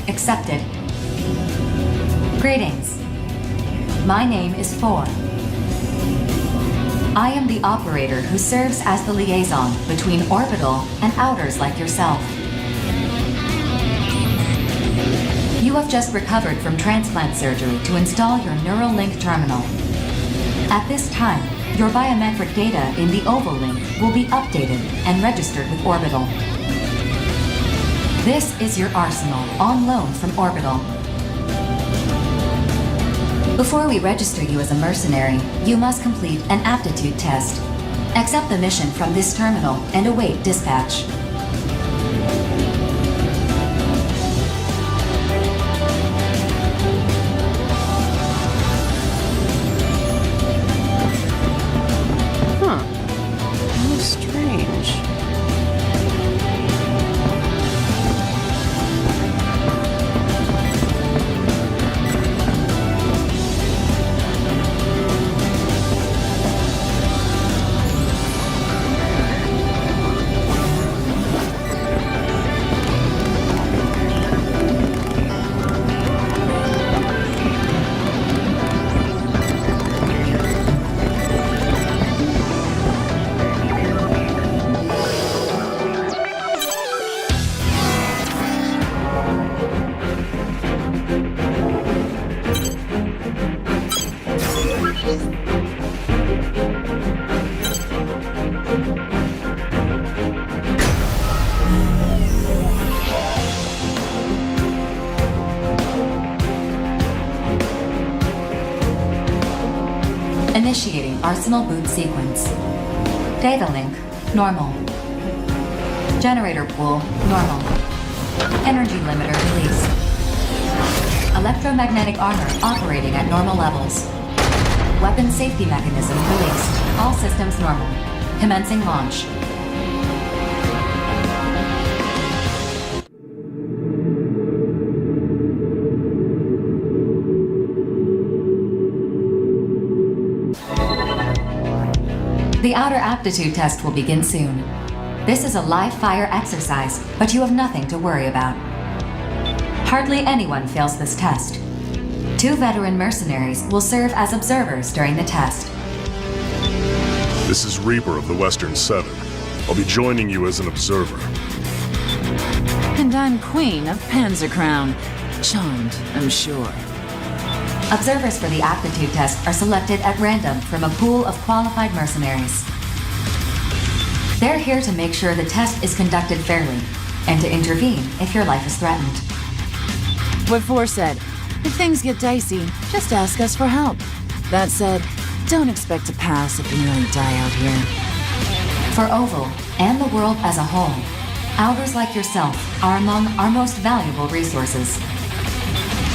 Accepted. Greetings. My name is Four. I am the operator who serves as the liaison between orbital and outers like yourself. You have just recovered from transplant surgery to install your neural link terminal. At this time, your biometric data in the oval link will be updated and registered with orbital. This is your arsenal on loan from orbital. Before we register you as a mercenary, you must complete an aptitude test. Accept the mission from this terminal and await dispatch. Initiating Arsenal Boot Sequence. Data link, normal. Generator pool, normal. Energy limiter released. Electromagnetic armor operating at normal levels. Weapon safety mechanism released. All systems normal. Commencing launch. The outer aptitude test will begin soon. This is a live fire exercise, but you have nothing to worry about. Hardly anyone fails this test. 2 veteran mercenaries will serve as observers during the test. This is Reaper of the Western Seven. I'll be joining you as an observer. And I'm Queen of Panzer Crown. Charmed, I'm sure. Observers for the aptitude test are selected at random from a pool of qualified mercenaries. They're here to make sure the test is conducted fairly, and to intervene if your life is threatened. What Four said, if things get dicey, just ask us for help. That said, don't expect to pass if you nearly die out here. For Oval, and the world as a whole, outers like yourself are among our most valuable resources.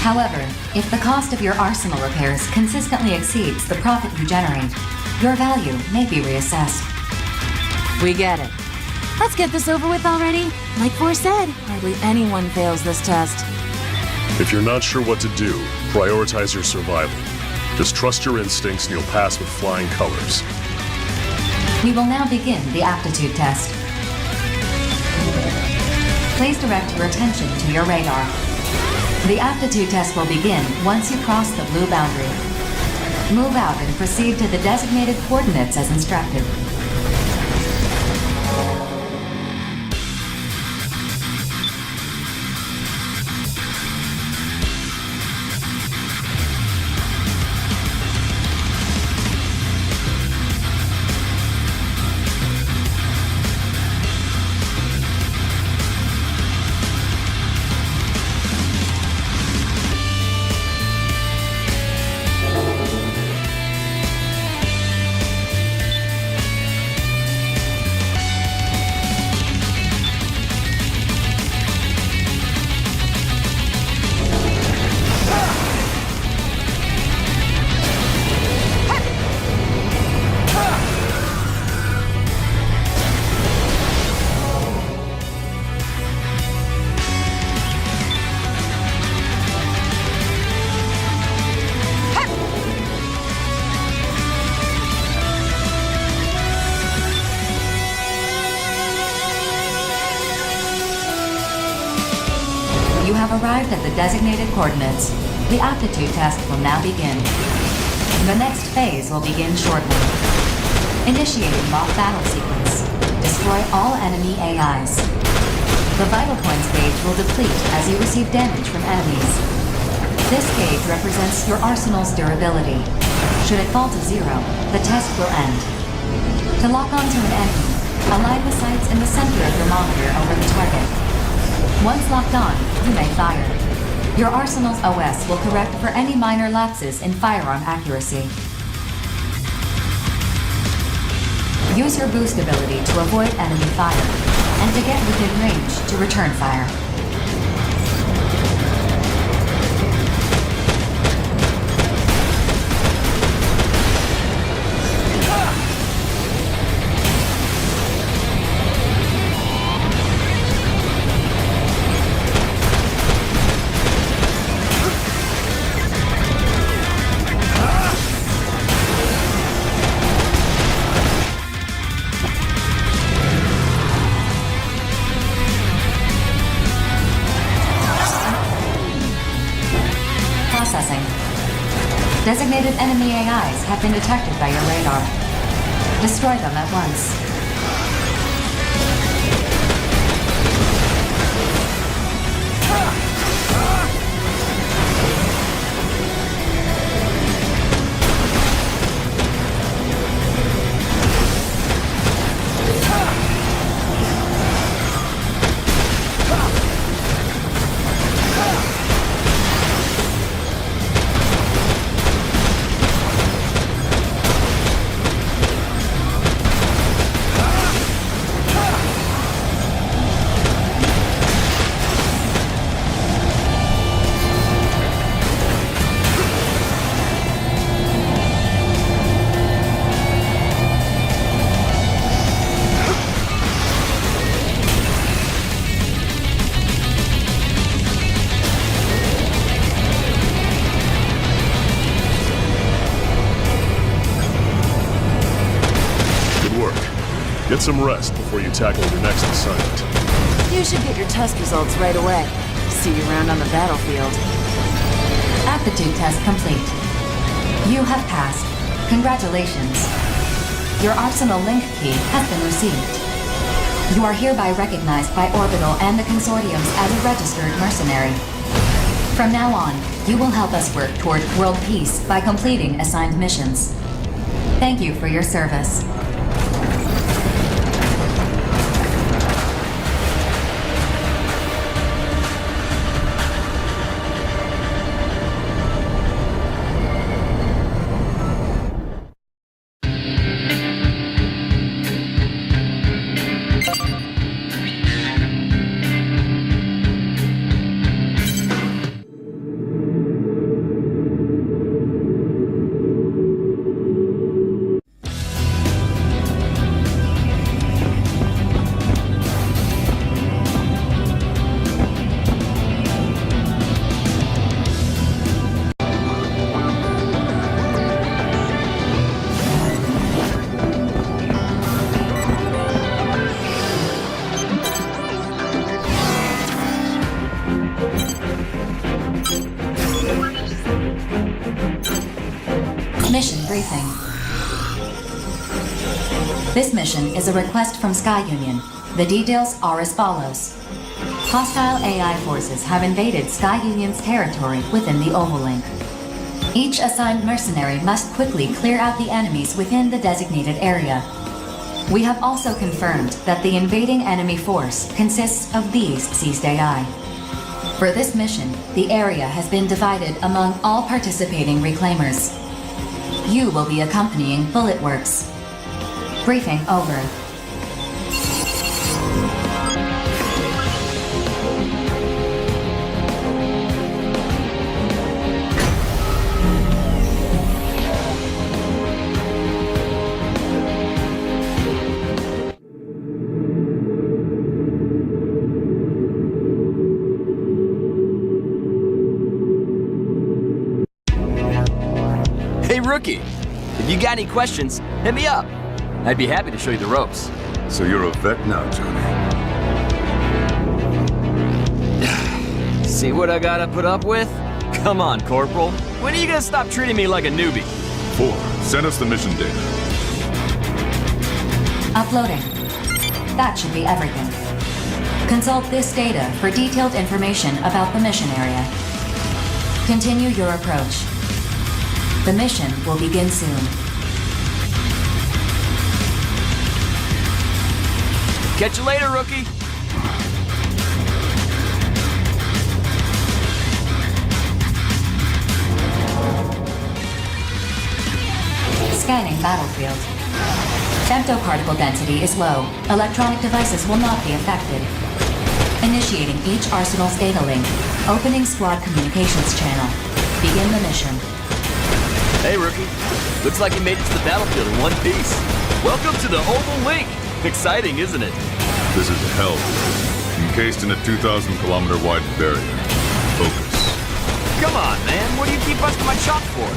However, if the cost of your arsenal repairs consistently exceeds the profit you generate, your value may be reassessed. We get it. Let's get this over with already. Like Four said, hardly anyone fails this test. If you're not sure what to do, prioritize your survival. Just trust your instincts and you'll pass with flying colors. We will now begin the aptitude test. Please direct your attention to your radar. The aptitude test will begin once you cross the blue boundary. Move out and proceed to the designated coordinates as instructed. You have arrived at the designated coordinates. The aptitude test will now begin. The next phase will begin shortly. Initiating mock battle sequence. Destroy all enemy AIs. The vital points gauge will deplete as you receive damage from enemies. This gauge represents your arsenal's durability. Should it fall to 0, the test will end. To lock onto an enemy, align the sights in the center of your monitor over the target. Once locked on, you may fire. Your arsenal's OS will correct for any minor lapses in firearm accuracy. Use your boost ability to avoid enemy fire, and to get within range to return fire. Designated enemy AIs have been detected by your radar. Destroy them at once. Get some rest before you tackle your next assignment. You should get your test results right away. See you around on the battlefield. Aptitude test complete. You have passed. Congratulations. Your Arsenal link key has been received. You are hereby recognized by Orbital and the Consortiums as a registered mercenary. From now on, you will help us work toward world peace by completing assigned missions. Thank you for your service. Mission briefing. This mission is a request from Sky Union. The details are as follows. Hostile AI forces have invaded Sky Union's territory within the Ovalink. Each assigned mercenary must quickly clear out the enemies within the designated area. We have also confirmed that the invading enemy force consists of these seized AI. For this mission, the area has been divided among all participating reclaimers. You will be accompanying Bullet Works. Briefing over. Hey, Rookie! If you got any questions, hit me up. I'd be happy to show you the ropes. So you're a vet now, Johnny. See what I gotta put up with? Come on, Corporal. When are you gonna stop treating me like a newbie? 4. Send us the mission data. Uploading. That should be everything. Consult this data for detailed information about the mission area. Continue your approach. The mission will begin soon. Catch you later, Rookie! Scanning battlefield. Femtoparticle density is low. Electronic devices will not be affected. Initiating each Arsenal's data link. Opening squad communications channel. Begin the mission. Hey, Rookie. Looks like you made it to the battlefield in one piece. Welcome to the Oval Link! Exciting, isn't it? This is hell. Encased in a 2,000-kilometer wide barrier. Focus. Come on, man. What do you keep busting my chops for?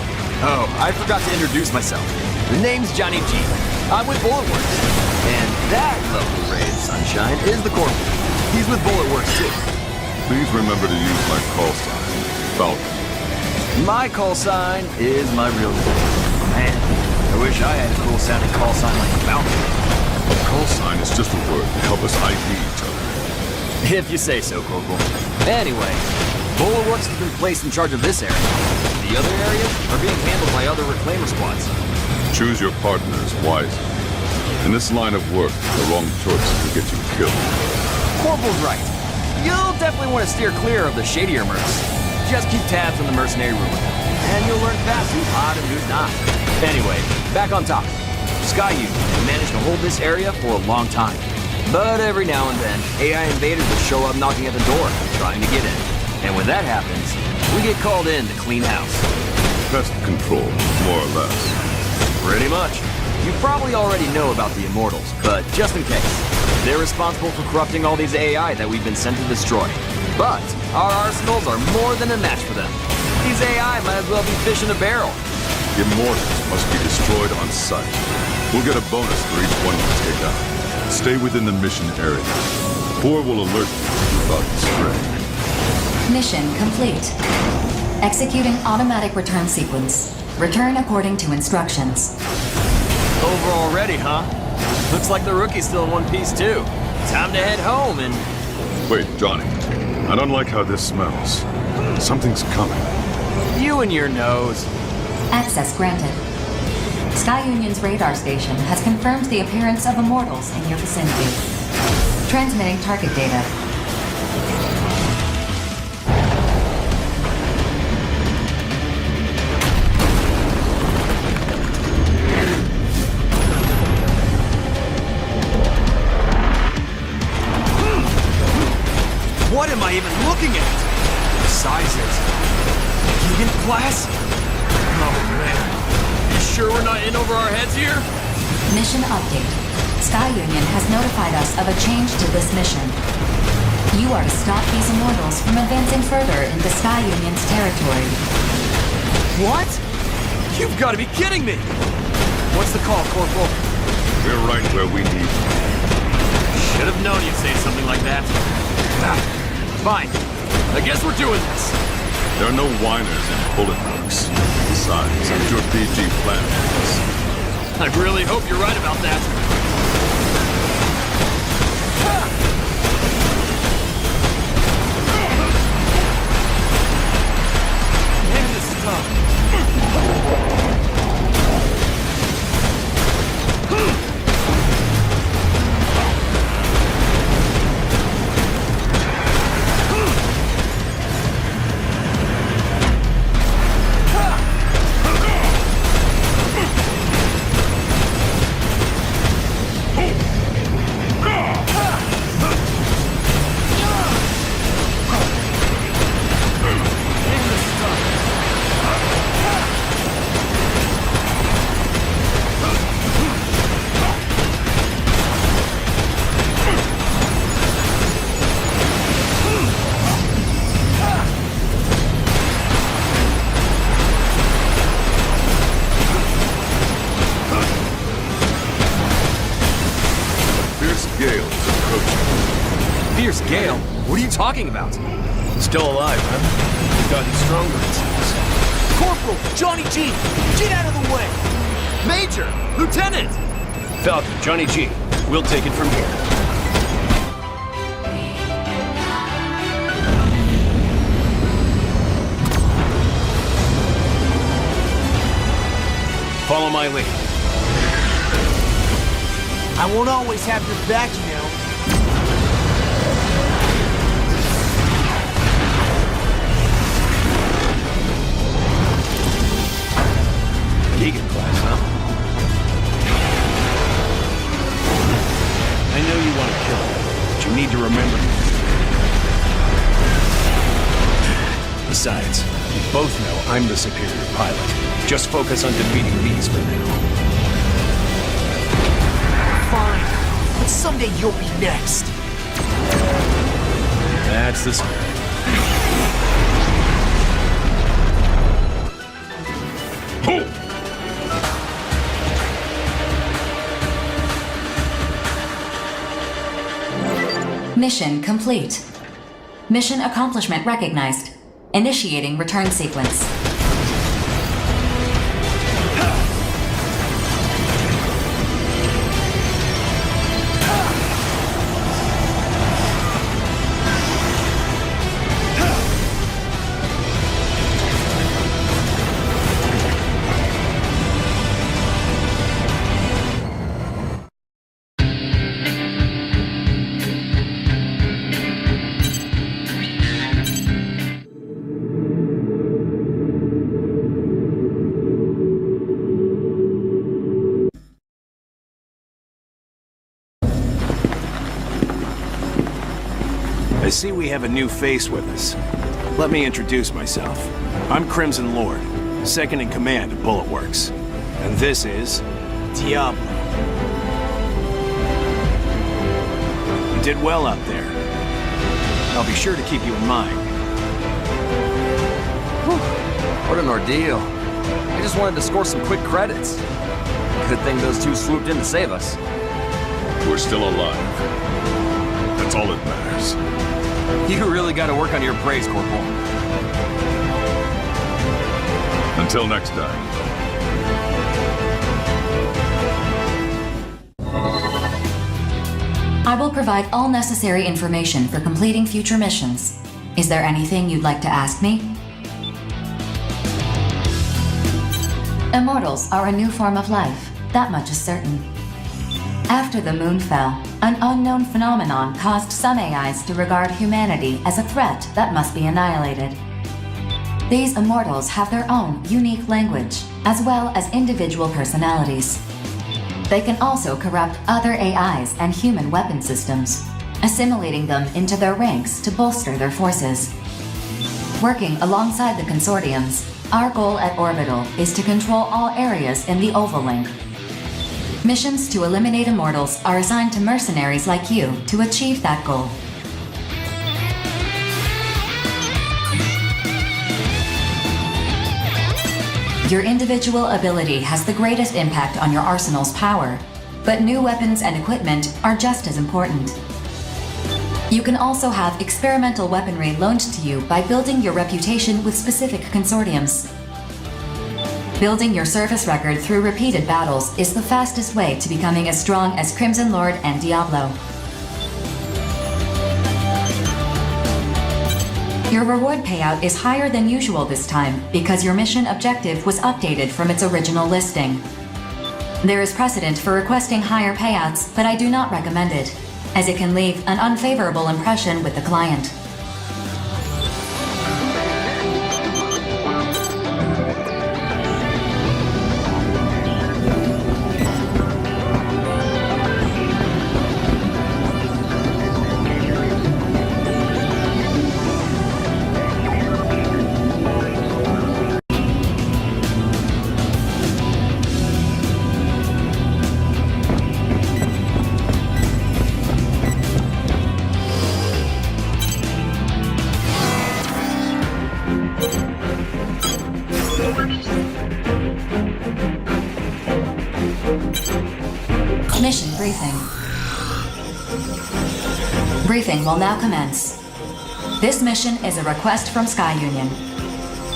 Oh, I forgot to introduce myself. The name's Johnny G. I'm with Bullet Works. And that lovely ray of sunshine is the Corporal. He's with Bullet Works, too. Please remember to use my call sign. Falcon. My call sign is my real name. Man, I wish I had a cool sounding call sign like a Falcon. A call sign is just a word to help us ID each other. If you say so, Corporal. Anyway, Bullet Works has been placed in charge of this area. The other areas are being handled by other reclaimer squads. Choose your partners wisely. In this line of work, the wrong choice will get you killed. Corporal's right. You'll definitely want to steer clear of the shadier mercs. Just keep tabs on the mercenary rumor, and you'll learn fast who's hot and who's not. Anyway, back on top. Sky Union managed to hold this area for a long time. But every now and then, AI invaders will show up knocking at the door, trying to get in. And when that happens, we get called in to clean house. Pest control, more or less. Pretty much. You probably already know about the Immortals, but just in case. They're responsible for corrupting all these AI that we've been sent to destroy. But our arsenals are more than a match for them. These AI might as well be fish in a barrel. Immortals must be destroyed on sight. We'll get a bonus for each one we take out. Stay within the mission area. 4 will alert you if you're about to stray. Mission complete. Executing automatic return sequence. Return according to instructions. Over already, huh? Looks like the rookie's still in one piece, too. Time to head home and... Wait, Johnny. I don't like how this smells. Something's coming. You and your nose. Access granted. Sky Union's radar station has confirmed the appearance of immortals in your vicinity. Transmitting target data. What am I even looking at? The sizes. Unit class? Oh, man. You sure we're not in over our heads here? Mission update. Sky Union has notified us of a change to this mission. You are to stop these immortals from advancing further into Sky Union's territory. What? You've got to be kidding me! What's the call, Corporal? We're right where we need you. Should have known you'd say something like that. Fine. I guess we're doing this. There are no whiners and bullet hooks. Besides, I'm sure PG planned this. I really hope you're right about that. Man, this is tough. Fierce Gale? What are you talking about? Still alive, huh? You've gotten stronger, it seems. Corporal! Johnny G! Get out of the way! Major! Lieutenant! Falcon, Johnny G. We'll take it from here. Follow my lead. I won't always have your back, you know. Deacon class, huh? I know you want to kill him, but you need to remember. Besides, we both know I'm the superior pilot. Just focus on defeating these for now. Fine, but someday you'll be next. That's the spirit. Mission complete. Mission accomplishment recognized. Initiating return sequence. I see we have a new face with us. Let me introduce myself. I'm Crimson Lord, second in command of Bullet Works. And this is... Diablo. You did well out there. I'll be sure to keep you in mind. What an ordeal. I just wanted to score some quick credits. Good thing those two swooped in to save us. We're still alive. That's all that matters. You really gotta work on your praise, Corporal. Until next time. I will provide all necessary information for completing future missions. Is there anything you'd like to ask me? Immortals are a new form of life, that much is certain. After the moon fell, an unknown phenomenon caused some AIs to regard humanity as a threat that must be annihilated. These immortals have their own unique language, as well as individual personalities. They can also corrupt other AIs and human weapon systems, assimilating them into their ranks to bolster their forces. Working alongside the consortiums, our goal at Orbital is to control all areas in the Oval Link. Missions to eliminate immortals are assigned to mercenaries like you to achieve that goal. Your individual ability has the greatest impact on your arsenal's power, but new weapons and equipment are just as important. You can also have experimental weaponry loaned to you by building your reputation with specific consortiums. Building your service record through repeated battles is the fastest way to becoming as strong as Crimson Lord and Diablo. Your reward payout is higher than usual this time because your mission objective was updated from its original listing. There is precedent for requesting higher payouts, but I do not recommend it, as it can leave an unfavorable impression with the client. Mission briefing. Briefing will now commence. This mission is a request from Sky Union.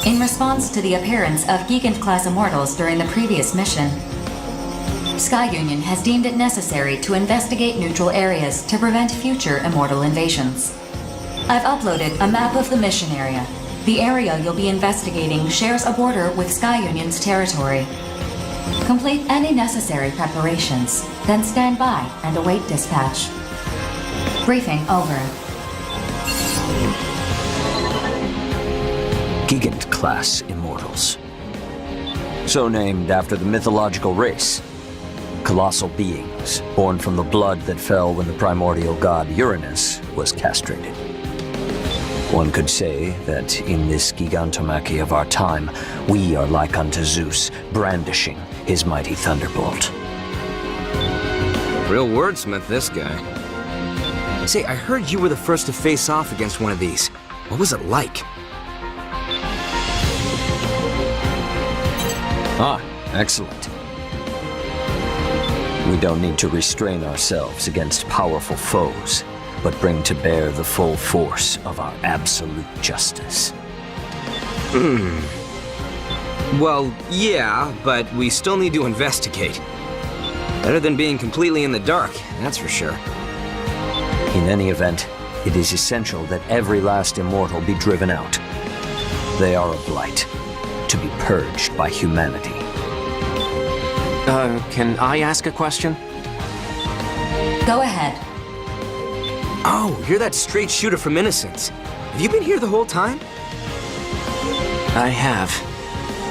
In response to the appearance of Gigant-class immortals during the previous mission, Sky Union has deemed it necessary to investigate neutral areas to prevent future immortal invasions. I've uploaded a map of the mission area. The area you'll be investigating shares a border with Sky Union's territory. Complete any necessary preparations, then stand by and await dispatch. Briefing over. Gigant-class immortals. So named after the mythological race. Colossal beings, born from the blood that fell when the primordial god Uranus was castrated. One could say that in this gigantomachy of our time, we are like unto Zeus, brandishing his mighty thunderbolt. Real wordsmith, this guy. Say, I heard you were the first to face off against one of these. What was it like? Ah, excellent. We don't need to restrain ourselves against powerful foes, but bring to bear the full force of our absolute justice. Well, yeah, but we still need to investigate. Better than being completely in the dark, that's for sure. In any event, it is essential that every last immortal be driven out. They are a blight, to be purged by humanity. Can I ask a question? Go ahead. Oh, you're that straight shooter from Innocence. Have you been here the whole time? I have.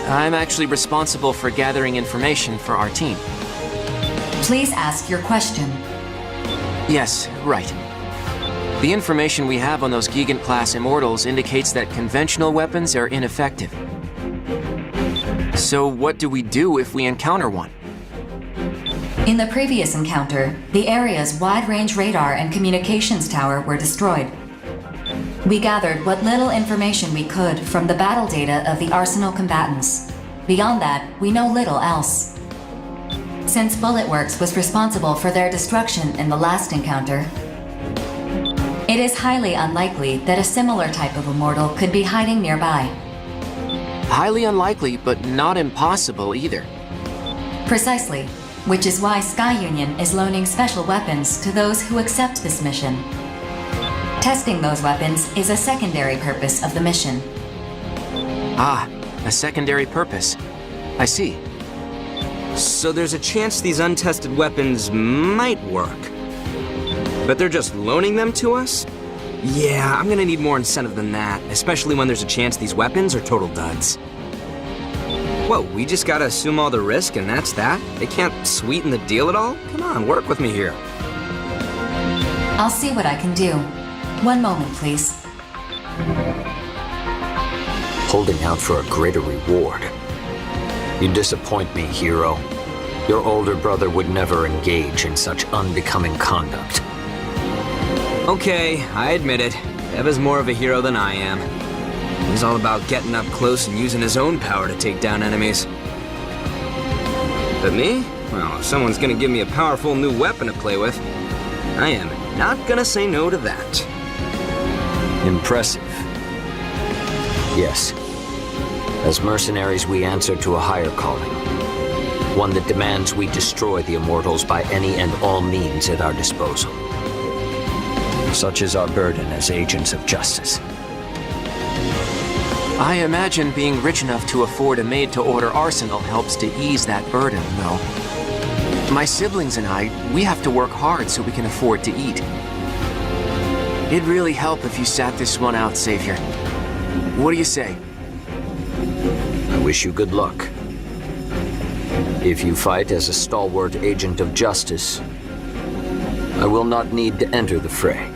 I'm actually responsible for gathering information for our team. Please ask your question. Yes, right. The information we have on those Gigant-class immortals indicates that conventional weapons are ineffective. So what do we do if we encounter one? In the previous encounter, the area's wide-range radar and communications tower were destroyed. We gathered what little information we could from the battle data of the Arsenal combatants. Beyond that, we know little else. since Bullet Works was responsible for their destruction in the last encounter, it is highly unlikely that a similar type of immortal could be hiding nearby. Highly unlikely, but not impossible either. Precisely, which is why Sky Union is loaning special weapons to those who accept this mission. Testing those weapons is a secondary purpose of the mission. Ah, a secondary purpose. I see. So there's a chance these untested weapons might work. But they're just loaning them to us? Yeah, I'm gonna need more incentive than that, especially when there's a chance these weapons are total duds. Whoa, we just gotta assume all the risk and that's that? They can't sweeten the deal at all? Come on, work with me here. I'll see what I can do. One moment, please. Holding out for a greater reward. You disappoint me, hero. Your older brother would never engage in such unbecoming conduct. Okay, I admit it. Eva's more of a hero than I am. He's all about getting up close and using his own power to take down enemies. But me? Well, if someone's gonna give me a powerful new weapon to play with, I am not gonna say no to that. Impressive. Yes. As mercenaries, we answer to a higher calling. One that demands we destroy the Immortals by any and all means at our disposal. Such is our burden as agents of justice. I imagine being rich enough to afford a made-to-order arsenal helps to ease that burden, though. My siblings and I, we have to work hard so we can afford to eat. It'd really help if you sat this one out, Savior. What do you say? I wish you good luck. If you fight as a stalwart agent of justice, I will not need to enter the fray.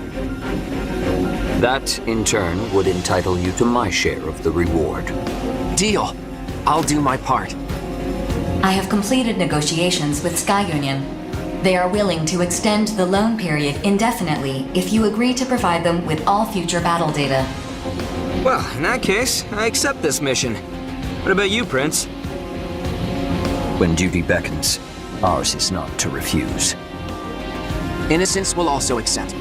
That, in turn, would entitle you to my share of the reward. Deal. I'll do my part. I have completed negotiations with Sky Union. They are willing to extend the loan period indefinitely if you agree to provide them with all future battle data. Well, in that case, I accept this mission. What about you, Prince? When duty beckons, ours is not to refuse. Innocence will also accept.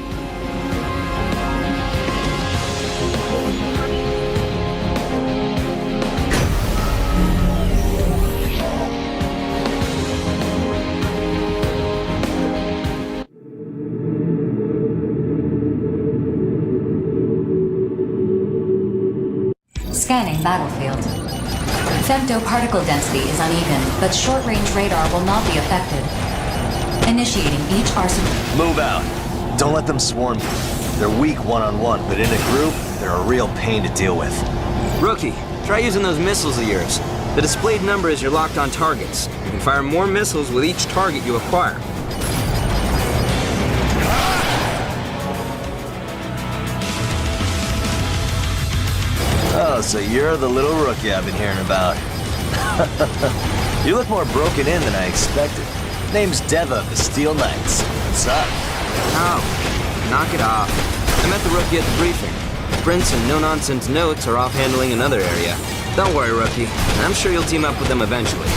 Scanning battlefield. Femto-particle density is uneven, but short-range radar will not be affected. Initiating each arsenal. Move out. Don't let them swarm you. They're weak one-on-one, but in a group, they're a real pain to deal with. Rookie, try using those missiles of yours. The displayed number is your locked-on targets. You can fire more missiles with each target you acquire. Oh, so you're the little rookie I've been hearing about. You look more broken in than I expected. Name's Deva of the Steel Knights. What's up? Oh, knock it off. I met the rookie at the briefing. Prince and no-nonsense notes are off handling another area. Don't worry, rookie. I'm sure you'll team up with them eventually.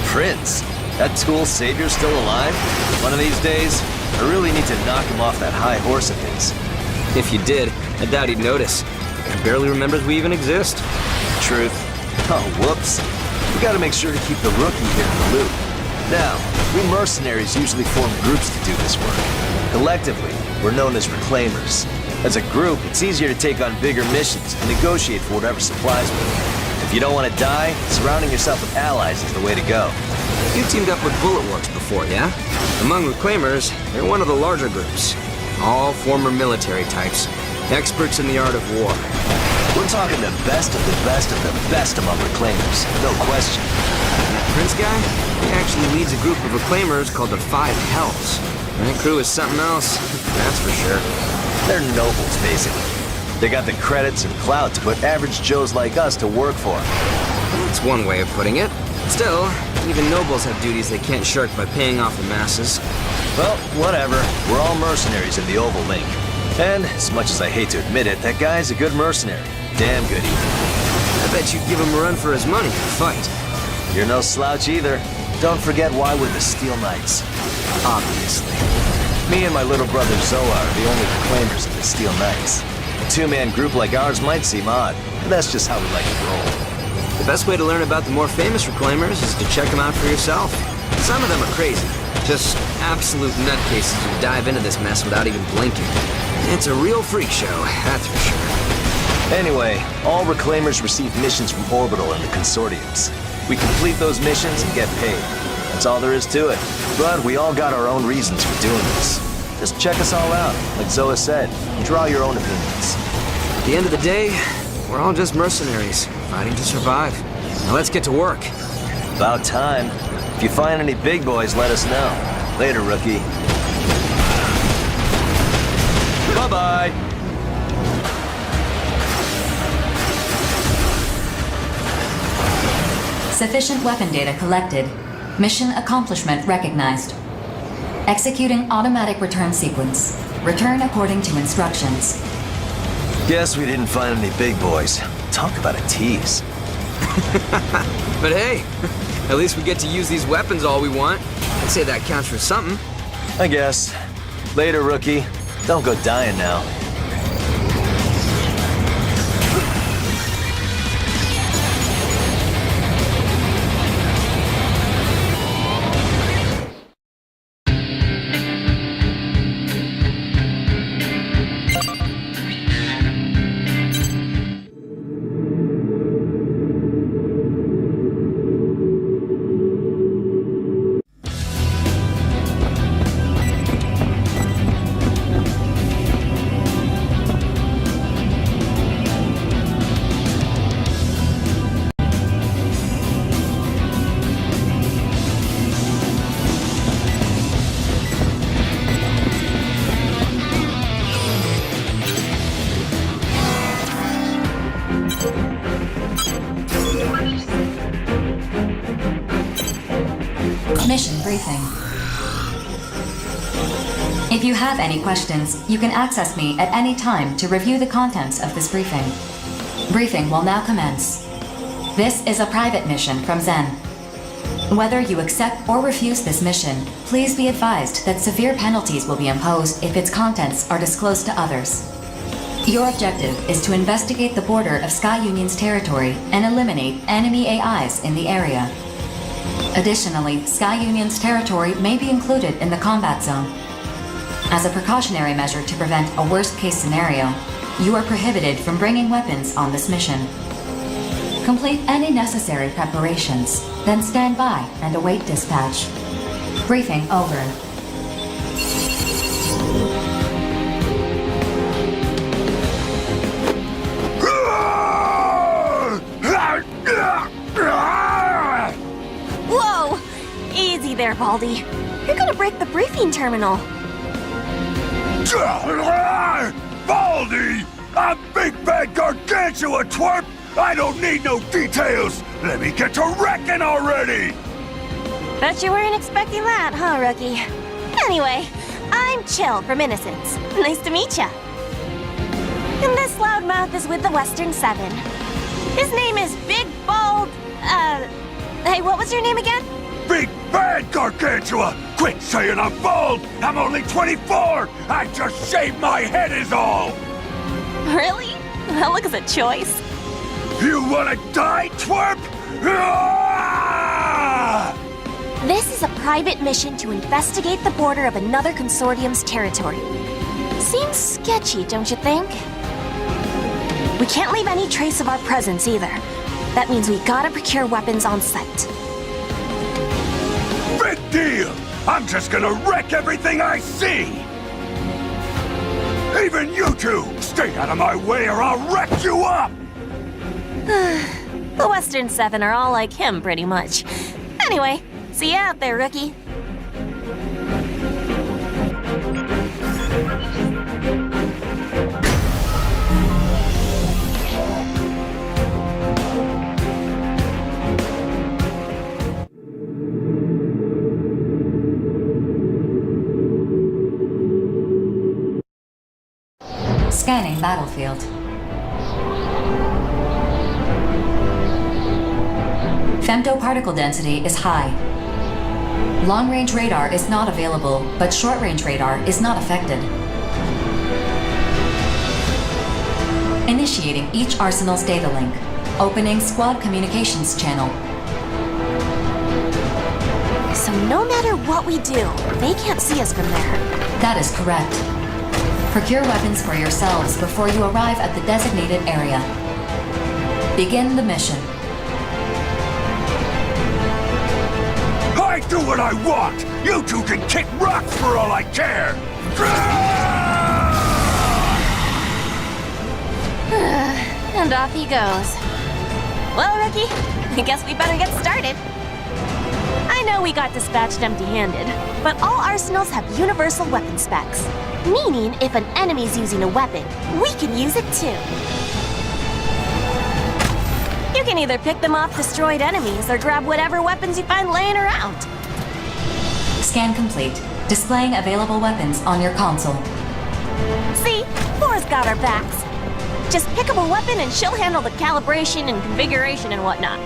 Prince? That tool savior's still alive? One of these days, I really need to knock him off that high horse of his. If you did, I doubt he'd notice. He barely remembers we even exist. Truth. Oh, whoops. We gotta make sure to keep the rookie here in the loop. Now, we mercenaries usually form groups to do this work. Collectively, we're known as reclaimers. As a group, it's easier to take on bigger missions and negotiate for whatever supplies we need. If you don't want to die, surrounding yourself with allies is the way to go. You teamed up with Bullet Works before, yeah? Among reclaimers, they're one of the larger groups. All former military types. Experts in the art of war. We're talking the best of the best of the best among reclaimers, no question. That Prince guy? He actually leads a group of reclaimers called the Five Hells. That crew is something else, that's for sure. They're nobles, basically. They got the credits and clout to put average Joes like us to work for them. That's one way of putting it. Still, even nobles have duties they can't shirk by paying off the masses. Well, whatever. We're all mercenaries in the Oval Link. And, as much as I hate to admit it, that guy's a good mercenary. Damn good even. I bet you'd give him a run for his money in a fight. You're no slouch either. Don't forget why we're the Steel Knights. Obviously. Me and my little brother Zoa are the only reclaimers of the Steel Knights. A two-man group like ours might seem odd, but that's just how we like to roll. The best way to learn about the more famous reclaimers is to check them out for yourself. Some of them are crazy. Just absolute nutcases who dive into this mess without even blinking. It's a real freak show, that's for sure. Anyway, all reclaimers receive missions from Orbital and the consortiums. We complete those missions and get paid. That's all there is to it. But we all got our own reasons for doing this. Just check us all out, like Zoa said, and draw your own opinions. At the end of the day, we're all just mercenaries, fighting to survive. Now let's get to work. About time. If you find any big boys, let us know. Later, rookie. Bye-bye. Sufficient weapon data collected. Mission accomplishment recognized. Executing automatic return sequence. Return according to instructions. Guess we didn't find any big boys. Talk about a tease. But hey, at least we get to use these weapons all we want. I'd say that counts for something. I guess. Later, rookie. Don't go dying now. Mission briefing. If you have any questions, you can access me at any time to review the contents of this briefing. Briefing will now commence. This is a private mission from Zen. Whether you accept or refuse this mission, please be advised that severe penalties will be imposed if its contents are disclosed to others. Your objective is to investigate the border of Sky Union's territory and eliminate enemy AIs in the area. Additionally, Sky Union's territory may be included in the combat zone. As a precautionary measure to prevent a worst-case scenario, you are prohibited from bringing weapons on this mission. Complete any necessary preparations, then stand by and await dispatch. Briefing over. Whoa! Easy there, Baldy. You're gonna break the briefing terminal. Baldy! I'm Big Bad Gargantua, twerp! I don't need no details! Let me get to wrecking already! Bet you weren't expecting that, huh, rookie? Anyway, I'm Chill from Innocence. Nice to meet ya. And this loudmouth is with the Western Seven. His name is Big Bald... Hey, what was your name again? Big Bad Gargantua! Quit saying I'm bald! I'm only 24! I just shaved my head is all! Really? That looks a choice. You wanna die, twerp? Ah! This is a private mission to investigate the border of another consortium's territory. Seems sketchy, don't you think? We can't leave any trace of our presence either. That means we gotta procure weapons on site. Big deal! I'm just gonna wreck everything I see! Even you two! Stay out of my way or I'll wreck you up! The Western Seven are all like him, pretty much. Anyway, see ya out there, rookie. Scanning battlefield. Femtoparticle density is high. Long-range radar is not available, but short-range radar is not affected. Initiating each arsenal's data link. Opening squad communications channel. So no matter what we do, they can't see us from there. That is correct. Procure weapons for yourselves before you arrive at the designated area. Begin the mission. I do what I want! You two can kick rocks for all I care! And off he goes. Well, Rookie, I guess we better get started. I know we got dispatched empty-handed, but all arsenals have universal weapon specs. Meaning, if an enemy's using a weapon, we can use it too. You can either pick them off destroyed enemies or grab whatever weapons you find laying around. Scan complete. Displaying available weapons on your console. See? Thor's got our backs. Just pick up a weapon and she'll handle the calibration and configuration and whatnot.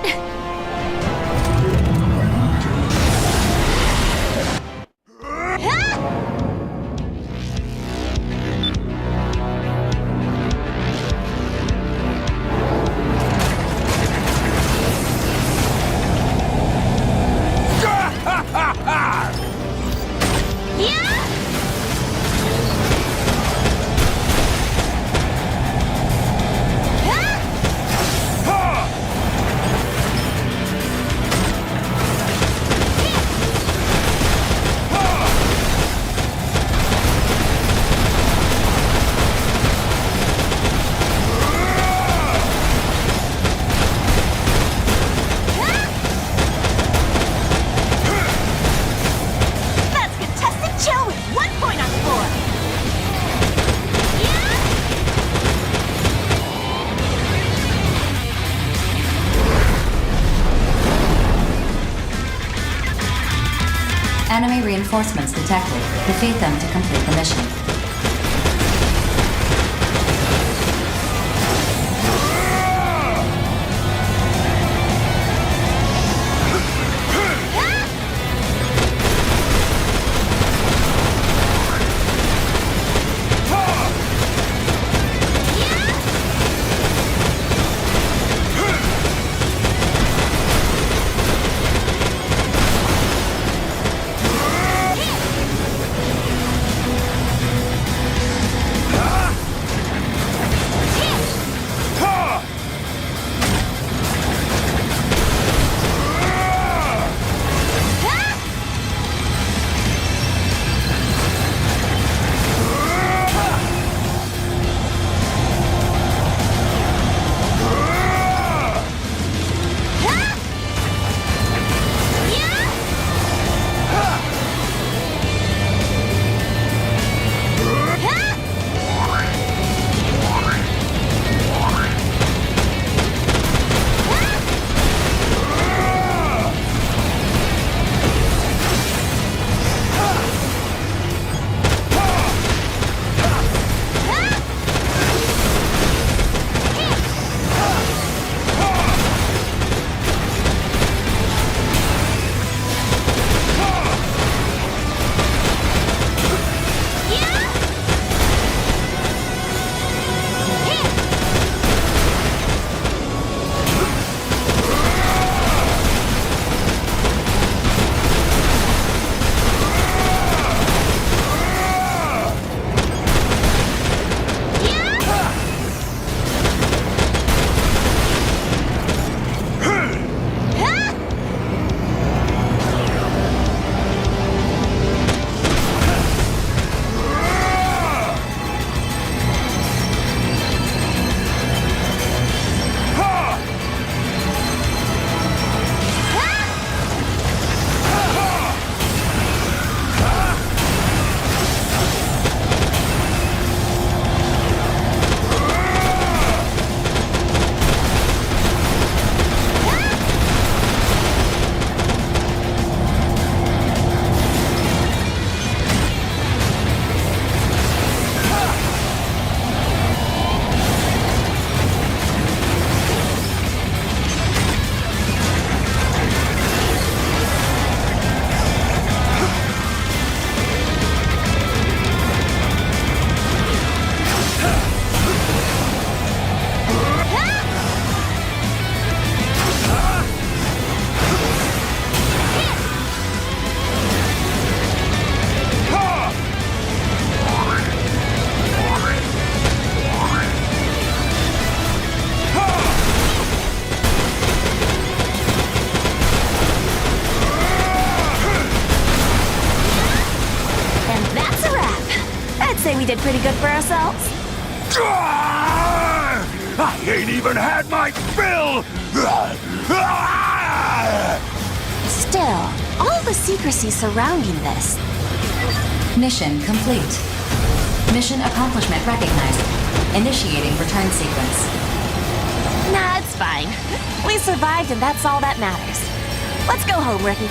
Enemy reinforcements detected. Defeat them to complete the mission. did pretty good for ourselves. I ain't even had my fill! Still, all the secrecy surrounding this. Mission complete. Mission accomplishment recognized. Initiating return sequence. Nah, it's fine. We survived and that's all that matters. Let's go home, Rookie.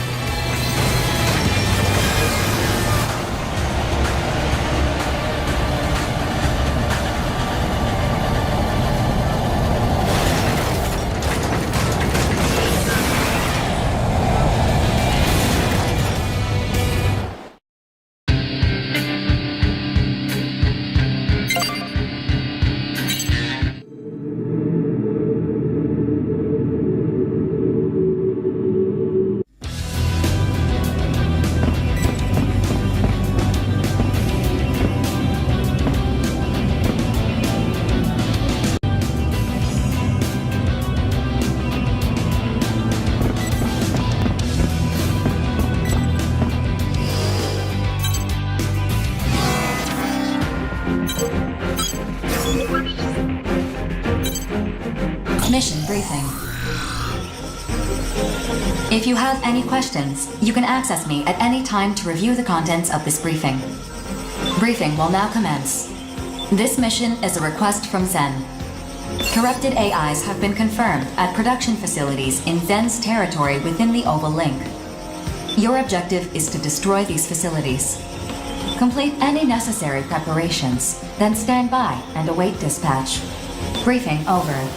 Mission briefing. If you have any questions, you can access me at any time to review the contents of this briefing. Briefing will now commence. This mission is a request from Zen. Corrupted AIs have been confirmed at production facilities in Zen's territory within the Oval Link. Your objective is to destroy these facilities. Complete any necessary preparations, then stand by and await dispatch. Briefing over.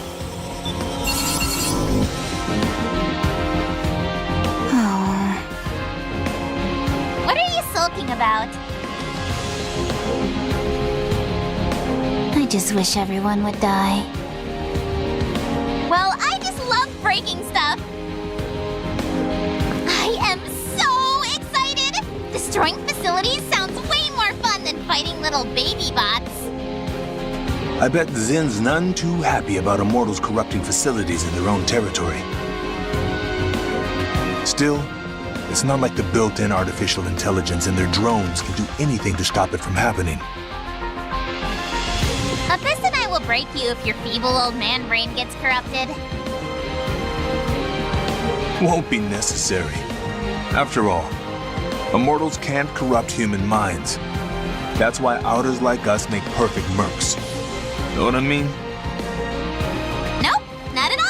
What are you sulking about? I just wish everyone would die. Well, I just love breaking stuff. I am so excited! Destroying facilities sounds way more fun than fighting little baby bots. I bet Zen's none too happy about immortals corrupting facilities in their own territory. Still, it's not like the built-in artificial intelligence and their drones can do anything to stop it from happening. Abyss and I will break you if your feeble old man brain gets corrupted. Won't be necessary. After all, immortals can't corrupt human minds. That's why outers like us make perfect mercs. Know what I mean? Nope, not at all.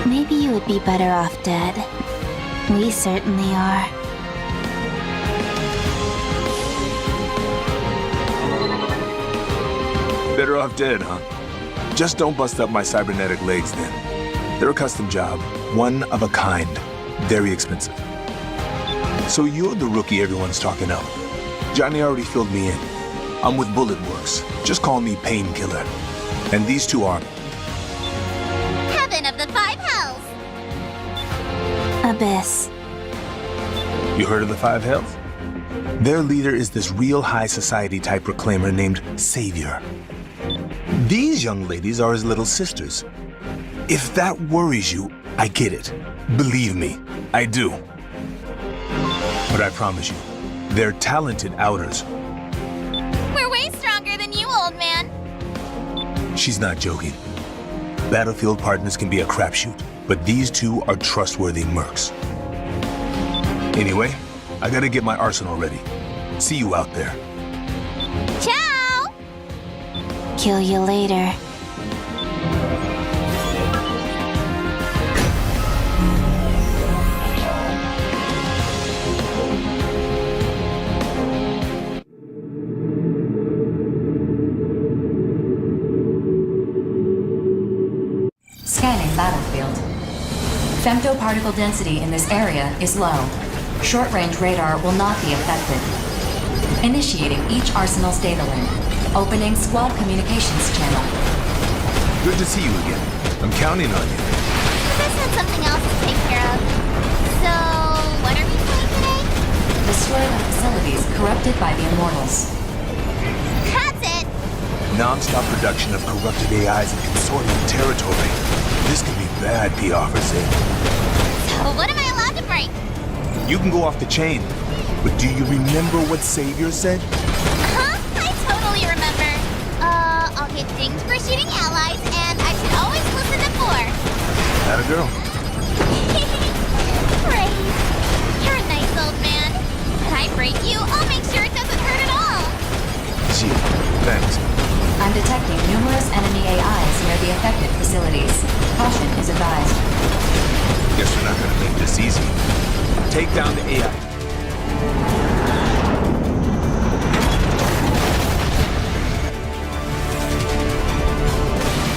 Maybe you would be better off dead. We certainly are. Better off dead, huh? Just don't bust up my cybernetic legs then. They're a custom job, one of a kind, very expensive. So you're the rookie everyone's talking up. Johnny already filled me in. I'm with Bullet Works. Just call me Painkiller. And these two are... Heaven of the Five Hells! Abyss. You heard of the Five Hells? Their leader is this real high society type reclaimer named Savior. These young ladies are his little sisters. If that worries you, I get it. Believe me, I do. But I promise you, they're talented outers. We're way stronger than you, old man. She's not joking. Battlefield partners can be a crapshoot, but these two are trustworthy mercs. Anyway, I gotta get my arsenal ready. See you out there. Ciao! Kill you later. Scanning battlefield. Femtoparticle density in this area is low. Short-range radar will not be affected. Initiating each arsenal's data link. Opening squad communications channel. Good to see you again. I'm counting on you. This had something else to take care of. So, what are we doing today? Destroy the facilities corrupted by the Immortals. That's it! Non-stop production of corrupted AIs in consortium territory. This could be bad PR for Zen. So, what am I allowed to break? You can go off the chain. But do you remember what Savior said? Huh? I totally remember. I'll get dinged for shooting allies, and I should always listen to 4. Atta girl. Right. You're a nice old man. When I break you, I'll make sure it doesn't hurt at all. Gee, thanks. I'm detecting numerous enemy AIs near the affected facilities. Caution is advised. Guess we're not gonna make this easy. Take down the AI.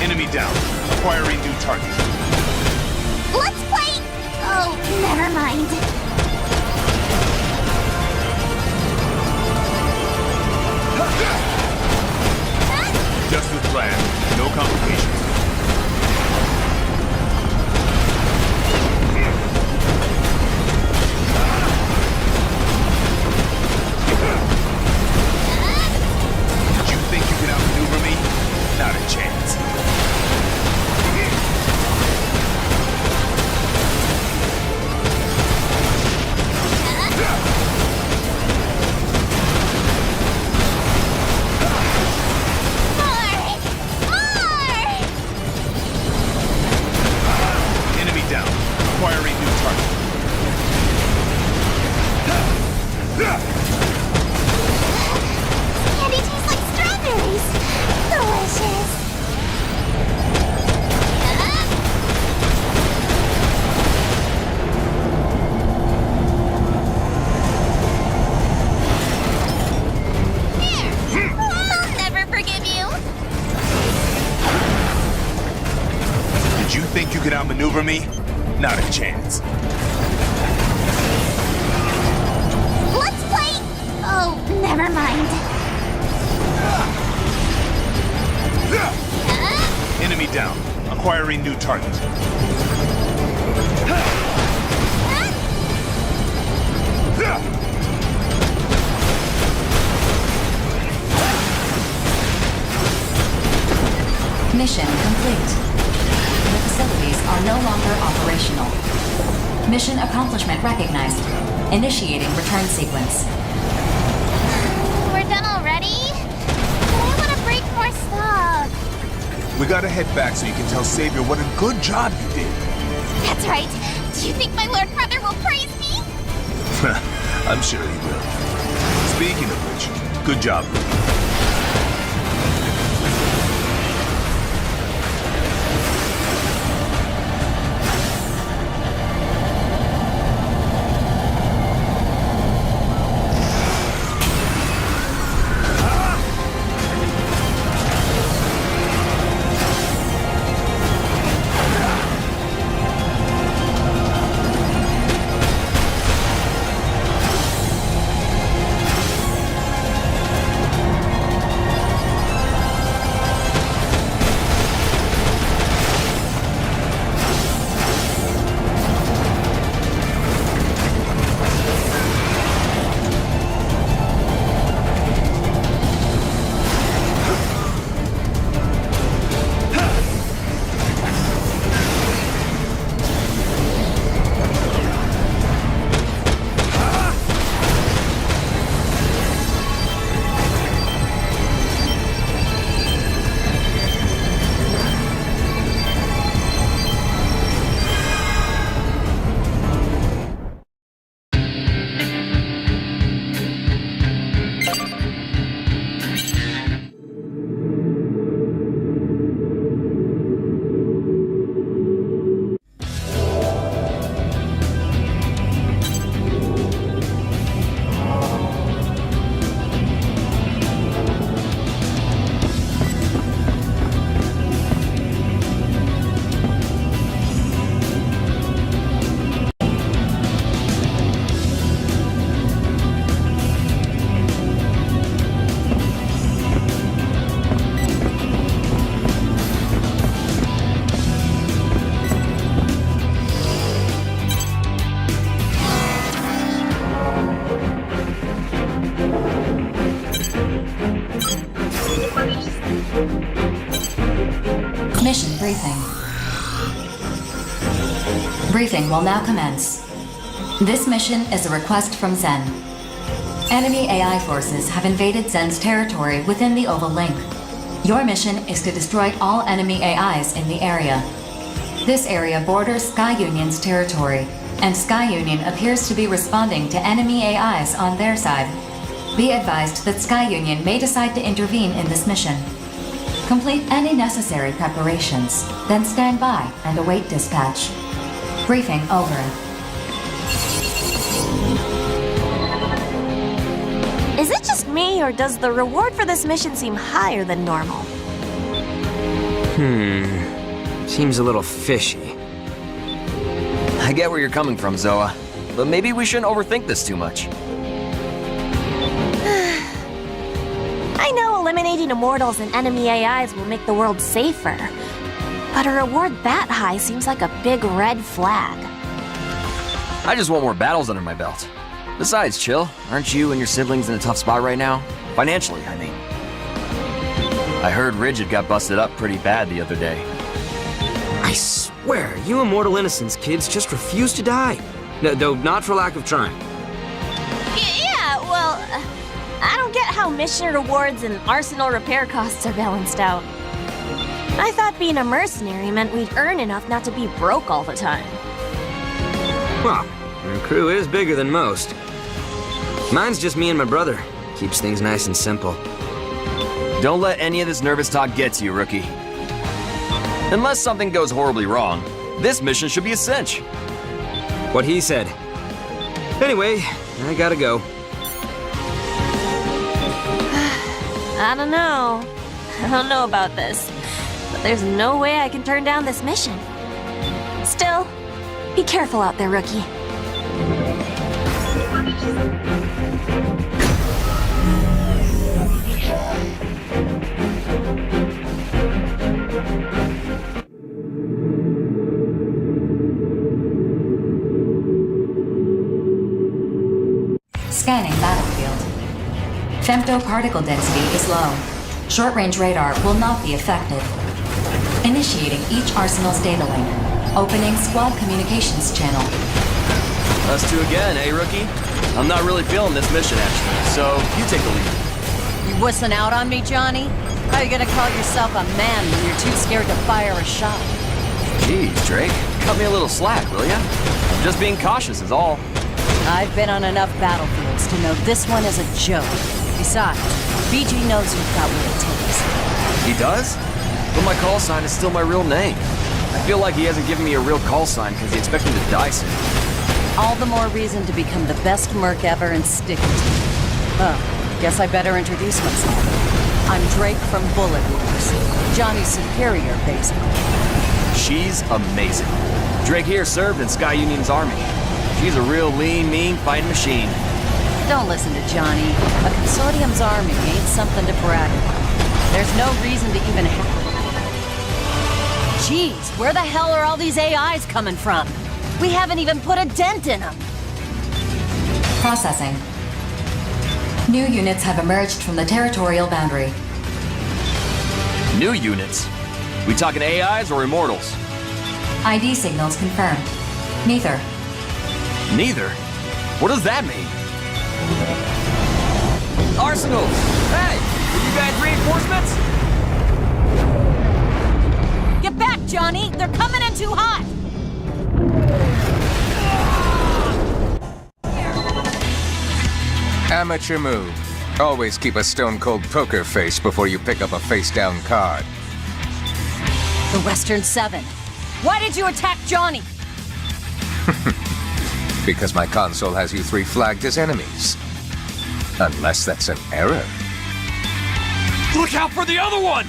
Enemy down. Acquiring new target. Let's play... Oh, never mind. Just as planned. No complications. Did you think you could outmaneuver me? Not a chance. Enemy down. Acquiring new target. Candy tastes like strawberries. Delicious. Here. I'll never forgive you. Did you think you could outmaneuver me? Not a chance. Let's play... Oh, never mind. Enemy down. Acquiring new target. Mission complete. The facilities are no longer operational. Mission accomplishment recognized. Initiating return sequence. We're done already? But I want to break more stuff. We gotta head back so you can tell Savior what a good job you did. That's right. Do you think my Lord Brother will praise me? I'm sure he will. Speaking of which, good job. Mission briefing. Briefing will now commence. This mission is a request from Zen. Enemy AI forces have invaded Zen's territory within the Oval Link. Your mission is to destroy all enemy AIs in the area. This area borders Sky Union's territory, and Sky Union appears to be responding to enemy AIs on their side. Be advised that Sky Union may decide to intervene in this mission. Complete any necessary preparations, then stand by and await dispatch. Briefing over. Is it just me, or does the reward for this mission seem higher than normal? Seems a little fishy. I get where you're coming from, Zoa, but maybe we shouldn't overthink this too much. I know eliminating immortals and enemy AIs will make the world safer, but a reward that high seems like a big red flag. I just want more battles under my belt. Besides, Chill, aren't you and your siblings in a tough spot right now? Financially, I mean. I heard Rigid got busted up pretty bad the other day. I swear, you Immortal Innocence kids just refuse to die. No, though not for lack of trying. Yeah, well, I don't get how mission rewards and arsenal repair costs are balanced out. I thought being a mercenary meant we'd earn enough not to be broke all the time. Well, your crew is bigger than most. Mine's just me and my brother. Keeps things nice and simple. Don't let any of this nervous talk get to you, rookie. Unless something goes horribly wrong, this mission should be a cinch. What he said. Anyway, I gotta go. I don't know. I don't know about this, but there's no way I can turn down this mission. Still, be careful out there, rookie. Scanning battlefield. Femtoparticle density is low. Short-range radar will not be affected. Initiating each arsenal's data link. Opening squad communications channel. Us two again, eh, rookie? I'm not really feeling this mission, actually, so you take the lead. You wussing out on me, Johnny? How you gonna call yourself a man when you're too scared to fire a shot? Jeez, Drake, cut me a little slack, will ya? I'm just being cautious is all. I've been on enough battlefields to know this one is a joke. Besides, BG knows you've got what it takes. He does? But my call sign is still my real name. I feel like he hasn't given me a real call sign because he expects me to die soon. All the more reason to become the best merc ever and stick it to it. Oh, guess I better introduce myself. I'm Drake from Bullet Wars. Johnny's superior, basically. She's amazing. Drake here served in Sky Union's army. She's a real lean, mean fighting machine. Don't listen to Johnny. A consortium's army ain't something to brag about. There's no reason to even have... Jeez, where the hell are all these AIs coming from? We haven't even put a dent in them. Processing. New units have emerged from the territorial boundary. New units? We talking AIs or immortals? ID signals confirmed. Neither. Neither? What does that mean? Arsenals! Hey! Are you guys reinforcements? Get back, Johnny! They're coming in too hot! Amateur move. Always keep a stone-cold poker face before you pick up a face-down card. The Western 7. Why did you attack Johnny? Because my console has you three flagged as enemies. Unless that's an error. Look out for the other one!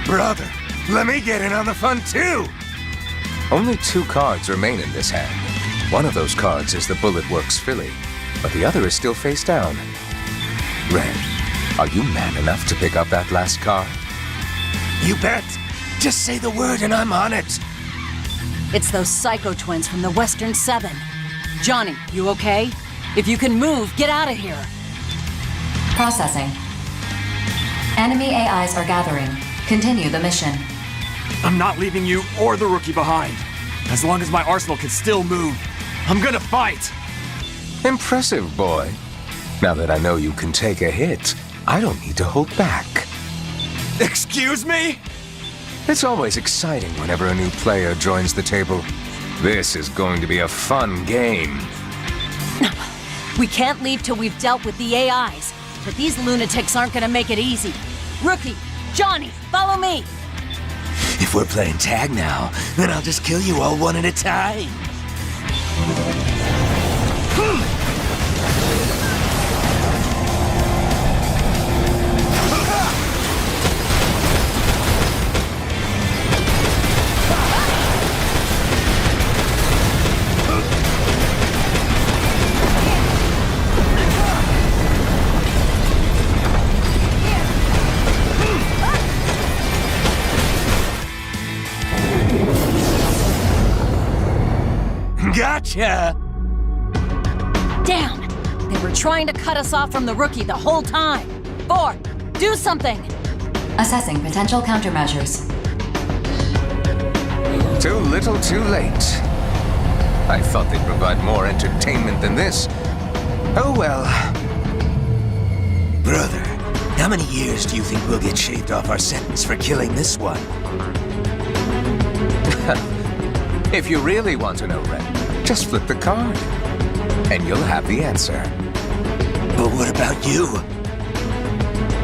Brother, let me get in on the fun too! Only 2 cards remain in this hand. One of those cards is the Bullet Works filly, but the other is still face down. Red, are you man enough to pick up that last card? You bet! Just say the word and I'm on it! It's those psycho twins from the Western 7. Johnny, you okay? If you can move, get out of here. Processing. Enemy AIs are gathering. Continue the mission. I'm not leaving you or the rookie behind. As long as my arsenal can still move, I'm gonna fight! Impressive, boy. Now that I know you can take a hit, I don't need to hold back. Excuse me? It's always exciting whenever a new player joins the table. This is going to be a fun game. We can't leave till we've dealt with the AIs, but these lunatics aren't gonna make it easy. Rookie, Johnny, follow me! If we're playing tag now, then I'll just kill you all one at a time. Gotcha! Damn! They were trying to cut us off from the rookie the whole time. 4, do something! Assessing potential countermeasures. Too little, too late. I thought they'd provide more entertainment than this. Oh well. Brother, how many years do you think we'll get shaved off our sentence for killing this one? If you really want to know, Red, just flip the card, and you'll have the answer. But what about you?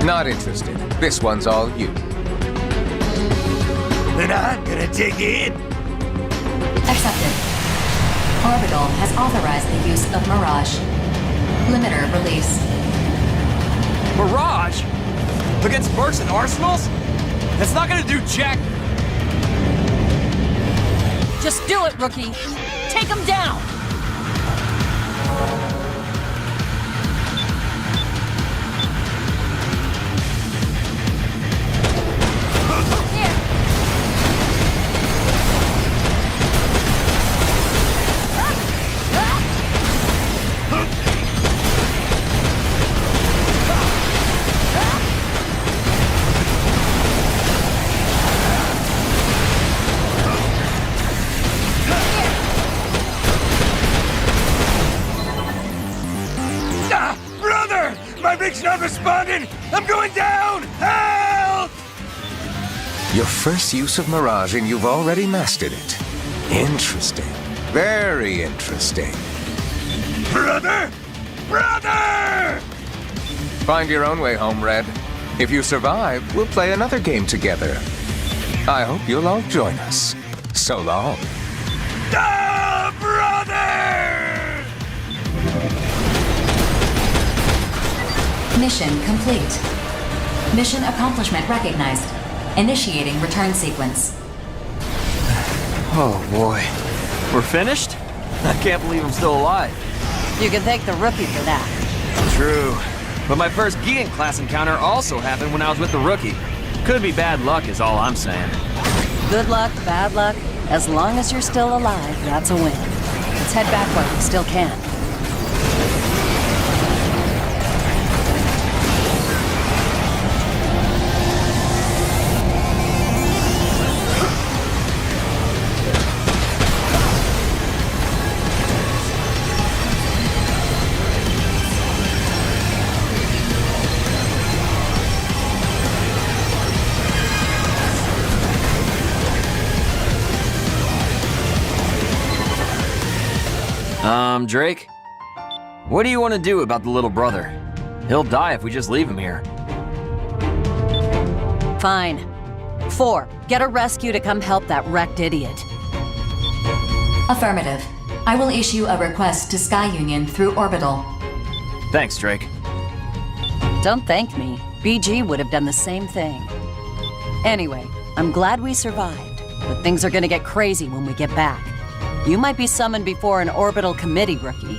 Not interested. This one's all you. Then I'm gonna dig in. Accepted. Orbital has authorized the use of Mirage. Limiter release. Mirage? Against mercs and arsenals? That's not gonna do jack. Just do it, rookie! Take him down! My mech's not responding! I'm going down! Help! Your first use of Mirage and you've already mastered it. Interesting. Very interesting. Brother! Brother! Find your own way home, Red. If you survive, we'll play another game together. I hope you'll all join us. So long. Ah, brother! Mission complete. Mission accomplishment recognized. Initiating return sequence. Oh boy. We're finished? I can't believe I'm still alive. You can thank the rookie for that. True. But my first Gigan class encounter also happened when I was with the rookie. Could be bad luck is all I'm saying. Good luck, bad luck. As long as you're still alive, that's a win. Let's head back while we still can. Drake? What do you want to do about the little brother? He'll die if we just leave him here. Fine. 4, get a rescue to come help that wrecked idiot. Affirmative. I will issue a request to Sky Union through Orbital. Thanks, Drake. Don't thank me. BG would have done the same thing. Anyway, I'm glad we survived, but things are gonna get crazy when we get back. You might be summoned before an orbital committee, rookie.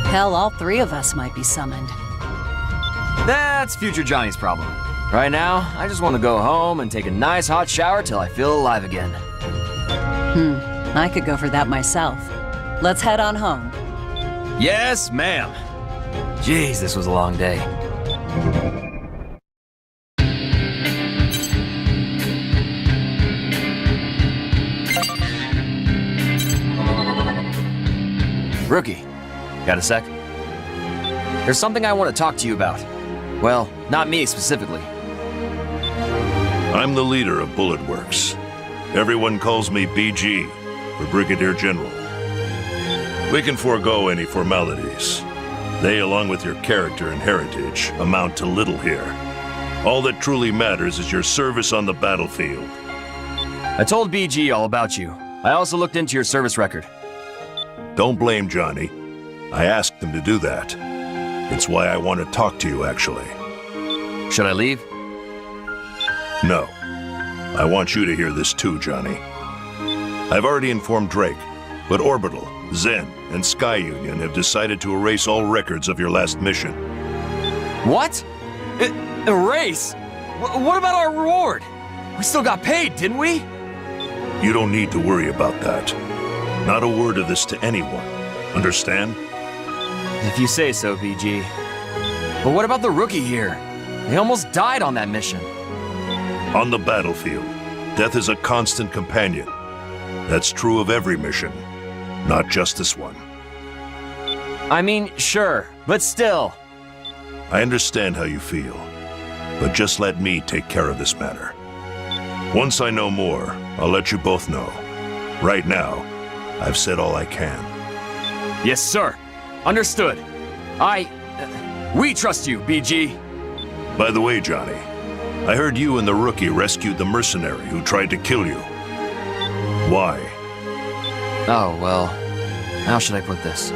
Hell, all 3 of us might be summoned. That's future Johnny's problem. Right now, I just want to go home and take a nice hot shower till I feel alive again. I could go for that myself. Let's head on home. Yes, ma'am. Jeez, this was a long day. Rookie, Got a sec? There's something I want to talk to you about. Well, not me specifically. I'm the leader of Bullet Works. Everyone calls me BG, for Brigadier General. We can forego any formalities. They, along with your character and heritage, amount to little here. All that truly matters is your service on the battlefield. I told BG all about you. I also looked into your service record. Don't blame Johnny. I asked him to do that. It's why I want to talk to you, actually. Should I leave? No. I want you to hear this too, Johnny. I've already informed Drake, but Orbital, Zen, and Sky Union have decided to erase all records of your last mission. What? Erase? What about our reward? We still got paid, didn't we? You don't need to worry about that. Not a word of this to anyone. Understand? If you say so, BG. But what about the rookie here? They almost died on that mission. On the battlefield, death is a constant companion. That's true of every mission, not just this one. I mean, sure, but still. I understand how you feel, but just let me take care of this matter. Once I know more, I'll let you both know. Right now, I've said all I can. Yes, sir. Understood. We trust you, BG. By the way, Johnny, I heard you and the rookie rescued the mercenary who tried to kill you. Why? Oh, well, how should I put this?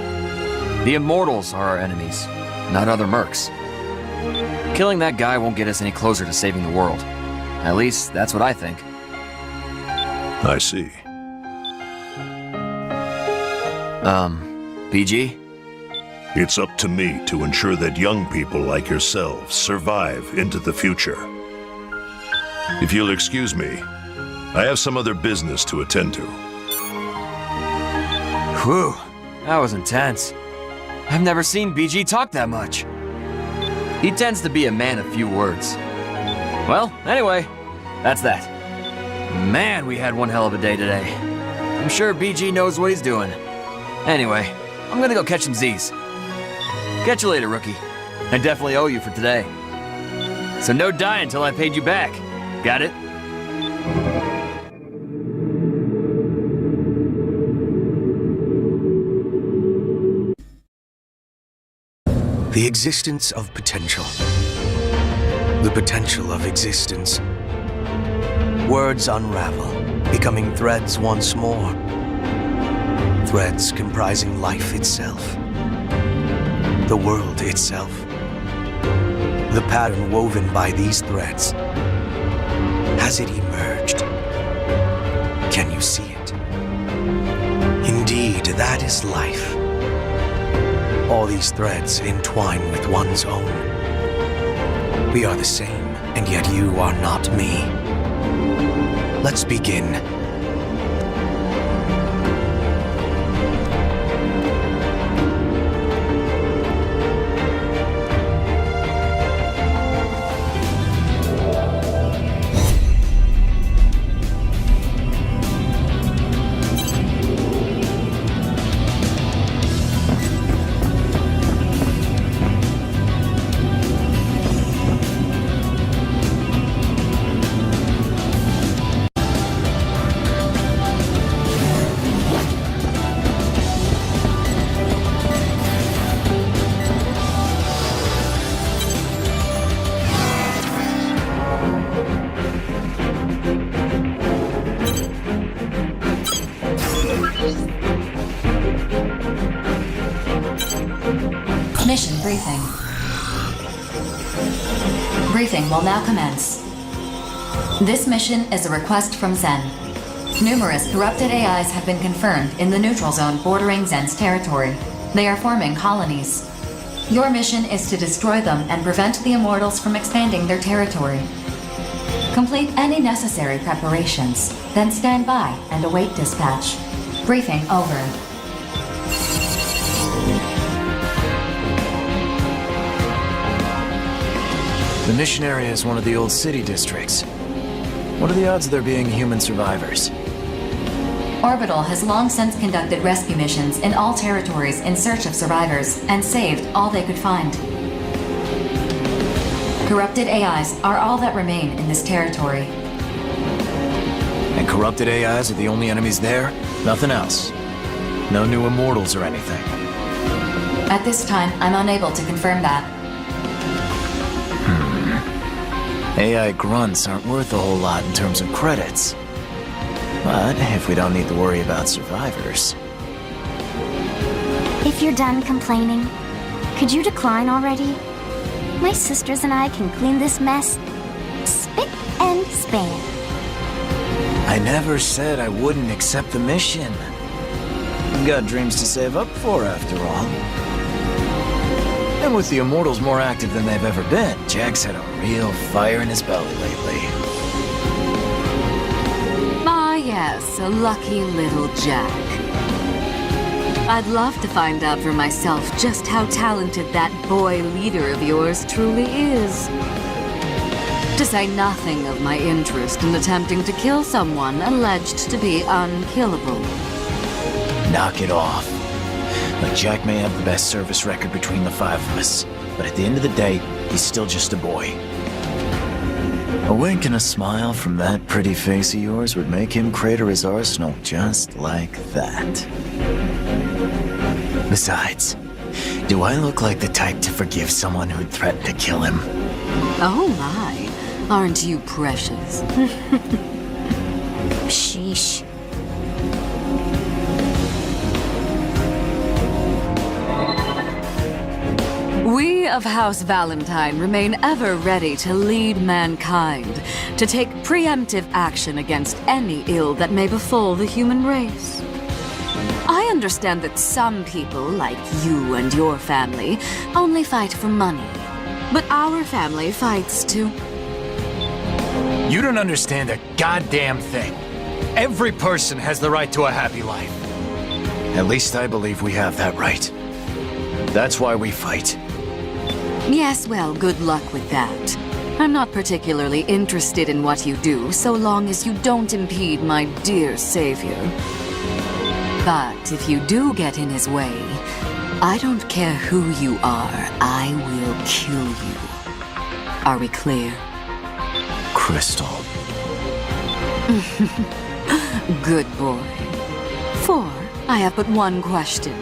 The Immortals are our enemies, not other mercs. Killing that guy won't get us any closer to saving the world. At least, that's what I think. I see. BG? It's up to me to ensure that young people like yourselves survive into the future. If you'll excuse me, I have some other business to attend to. Whew, that was intense. I've never seen BG talk that much. He tends to be a man of few words. Well, anyway, that's that. Man, we had one hell of a day today. I'm sure BG knows what he's doing. Anyway, I'm gonna go catch some Z's. Catch you later, rookie. I definitely owe you for today. So no die until I paid you back. Got it? The existence of potential. The potential of existence. Words unravel, becoming threads once more. Threads comprising life itself. The world itself. The pattern woven by these threads. Has it emerged? Can you see it? Indeed, that is life. All these threads entwine with one's own. We are the same, and yet you are not me. Let's begin. Mission briefing. Briefing will now commence. This mission is a request from Zen. Numerous corrupted AIs have been confirmed in the neutral zone bordering Zen's territory. They are forming colonies. Your mission is to destroy them and prevent the Immortals from expanding their territory. Complete any necessary preparations, then stand by and await dispatch. Briefing over. The mission area is one of the old city districts. What are the odds of there being human survivors? Orbital has long since conducted rescue missions in all territories in search of survivors and saved all they could find. Corrupted AIs are all that remain in this territory. And corrupted AIs are the only enemies there? Nothing else? No new immortals or anything? At this time, I'm unable to confirm that. AI grunts aren't worth a whole lot in terms of credits. But if we don't need to worry about survivors... If you're done complaining, could you decline already? My sisters and I can clean this mess spick and span. I never said I wouldn't accept the mission. We've got dreams to save up for, after all. And with the Immortals more active than they've ever been, Jack's had a real fire in his belly lately. Ah, yes, a lucky little Jack. I'd love to find out for myself just how talented that boy leader of yours truly is. To say nothing of my interest in attempting to kill someone alleged to be unkillable. Knock it off. Look, Jack may have the best service record between the five of us, but at the end of the day, he's still just a boy. A wink and a smile from that pretty face of yours would make him crater his arsenal just like that. Besides, do I look like the type to forgive someone who'd threaten to kill him? Oh my, aren't you precious? Sheesh. We of House Valentine remain ever ready to lead mankind, to take preemptive action against any ill that may befall the human race. I understand that some people, like you and your family, only fight for money. But our family fights too. You don't understand a goddamn thing. Every person has the right to a happy life. At least I believe we have that right. That's why we fight. Yes, well, good luck with that. I'm not particularly interested in what you do, so long as you don't impede my dear savior. But if you do get in his way, I don't care who you are, I will kill you. Are we clear? Crystal. Good boy. For I have but one question.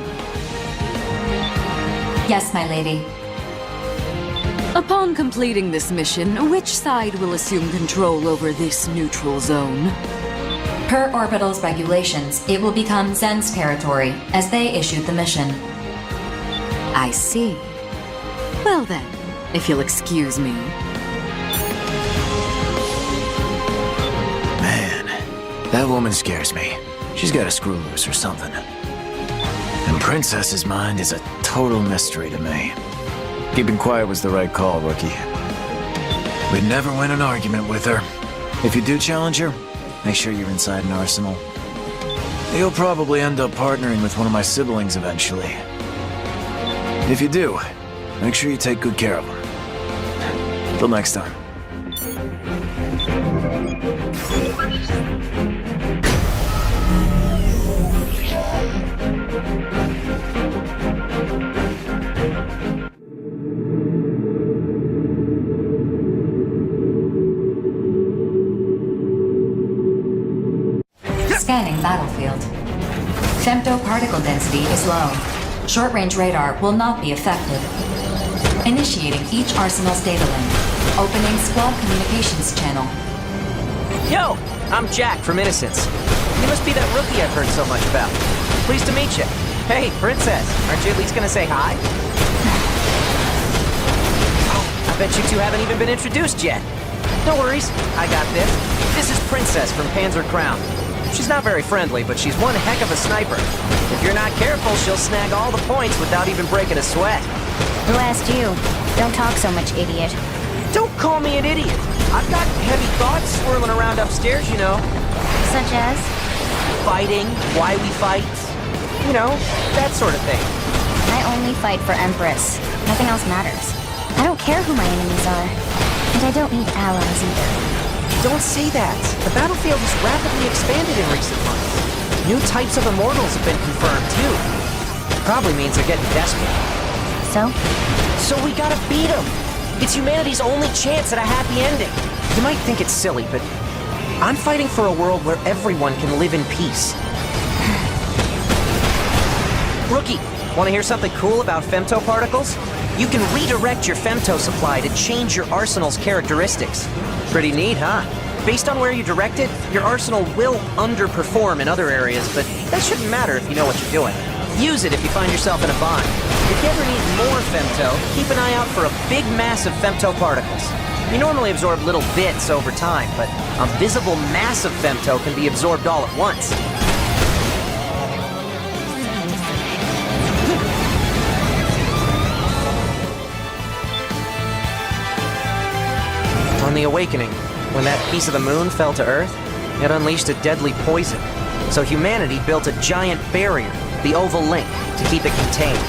Yes, my lady. Upon completing this mission, which side will assume control over this neutral zone? Per Orbital's regulations, it will become Zen's territory, as they issued the mission. I see. Well then, if you'll excuse me. Man, that woman scares me. She's got a screw loose or something. And Princess's mind is a total mystery to me. Keeping quiet was the right call, rookie. We'd never win an argument with her. If you do challenge her, make sure you're inside an arsenal. You'll probably end up partnering with one of my siblings eventually. If you do, make sure you take good care of them. Till next time. Scanning battlefield. Femto-particle density is low. Short-range radar will not be affected. Initiating each arsenal's data link. Opening squad communications channel. Yo, I'm Jack from Innocence. You must be that rookie I've heard so much about. Pleased to meet you. Hey, Princess, aren't you at least gonna say hi? I bet you two haven't even been introduced yet. No worries, I got this. This is Princess from Panzer Crown. She's not very friendly, but she's one heck of a sniper. If you're not careful, she'll snag all the points without even breaking a sweat. Who asked you? Don't talk so much, idiot. Don't call me an idiot. I've got heavy thoughts swirling around upstairs, you know. Such as? Fighting, why we fight. You know, that sort of thing. I only fight for Empress. Nothing else matters. I don't care who my enemies are. And I don't need allies either. Don't say that. The battlefield has rapidly expanded in recent months. New types of immortals have been confirmed, too. Probably means they're getting desperate. So? So we gotta beat them! It's humanity's only chance at a happy ending. You might think it's silly, but I'm fighting for a world where everyone can live in peace. Rookie, want to hear something cool about femtoparticles? You can redirect your femto supply to change your arsenal's characteristics. Pretty neat, huh? Based on where you direct it, your arsenal will underperform in other areas, but that shouldn't matter if you know what you're doing. Use it if you find yourself in a bind. If you ever need more femto, keep an eye out for a big mass of femtoparticles. You normally absorb little bits over time, but a visible mass of femto can be absorbed all at once. On the Awakening, when that piece of the moon fell to Earth, it unleashed a deadly poison. So humanity built a giant barrier, the Oval Link, to keep it contained.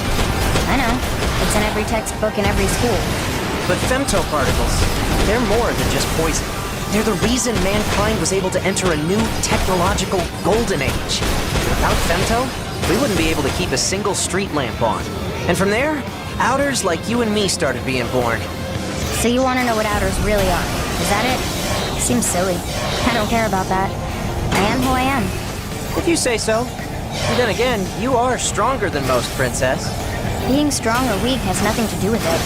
I know. It's in every textbook in every school. But femtoparticles, they're more than just poison. They're the reason mankind was able to enter a new technological golden age. Without femto, we wouldn't be able to keep a single street lamp on. And from there, outers like you and me started being born. So you want to know what outers really are? Is that it? Seems silly. I don't care about that. I am who I am. If you say so. And then again, you are stronger than most, Princess. Being strong or weak has nothing to do with it.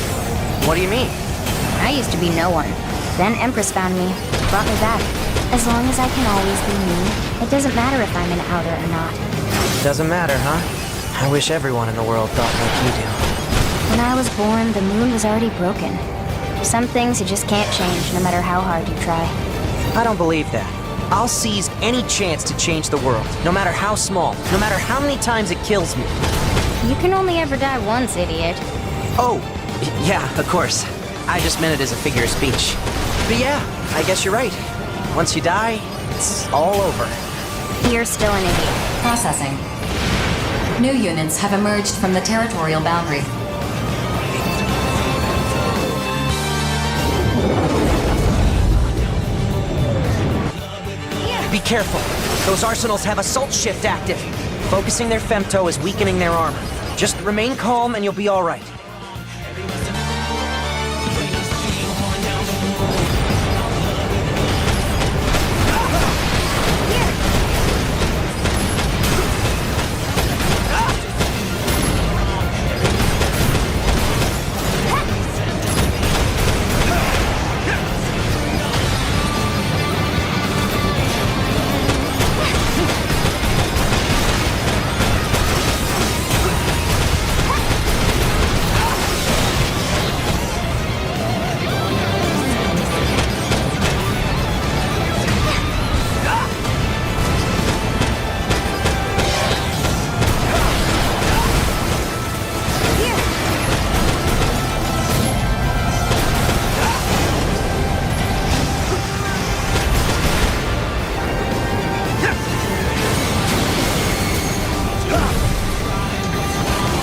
What do you mean? I used to be no one. Then Empress found me, brought me back. As long as I can always be me, it doesn't matter if I'm an outer or not. Doesn't matter, huh? I wish everyone in the world thought like you do. When I was born, the moon was already broken. Some things you just can't change, no matter how hard you try. I don't believe that. I'll seize any chance to change the world, no matter how small, no matter how many times it kills me. You can only ever die once, idiot. Oh, yeah, of course. I just meant it as a figure of speech. But yeah, I guess you're right. Once you die, it's all over. You're still an idiot. Processing. New units have emerged from the territorial boundary. Be careful. Those arsenals have assault shift active. Focusing their femto is weakening their armor. Just remain calm and you'll be all right.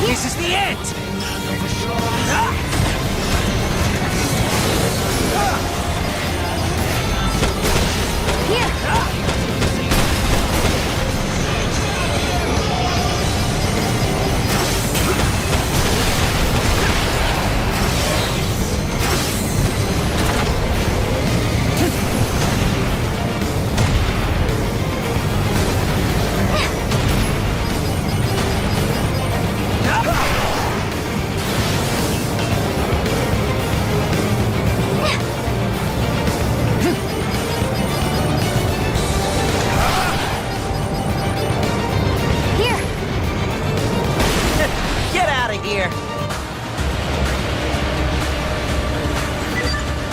This is the end!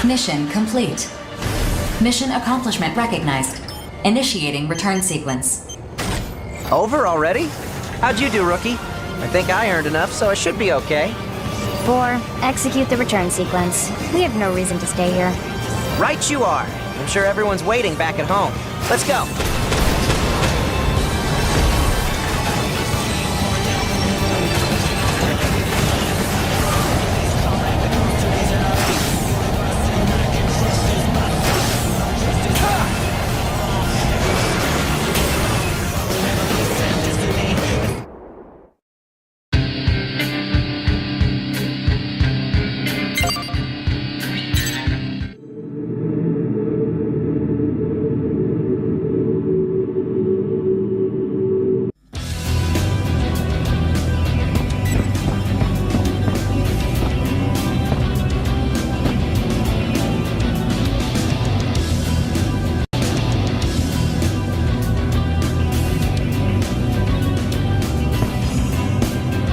Mission complete. Mission accomplishment recognized. Initiating return sequence. Over already? How'd you do, Rookie? I think I earned enough, so I should be okay. 4. Execute the return sequence. We have no reason to stay here. Right you are. I'm sure everyone's waiting back at home. Let's go.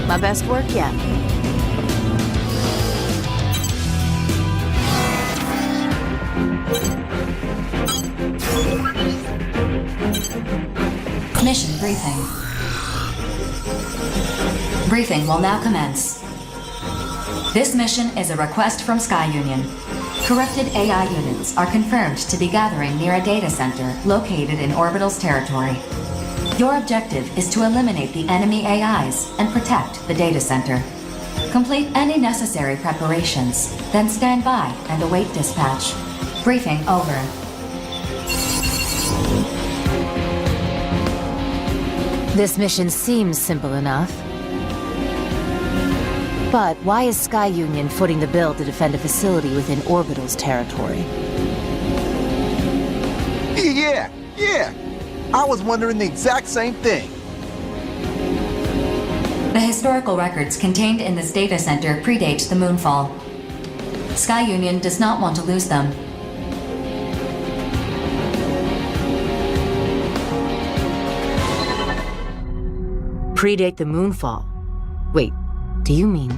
My best work yet. Mission briefing. Briefing will now commence. This mission is a request from Sky Union. Corrupted AI units are confirmed to be gathering near a data center located in Orbital's territory. Your objective is to eliminate the enemy AIs and protect the data center. Complete any necessary preparations, then stand by and await dispatch. Briefing over. This mission seems simple enough. But why is Sky Union footing the bill to defend a facility within Orbital's territory? Yeah. I was wondering the exact same thing. The historical records contained in this data center predate the moonfall. Sky Union does not want to lose them. Predate the moonfall? Wait, do you mean...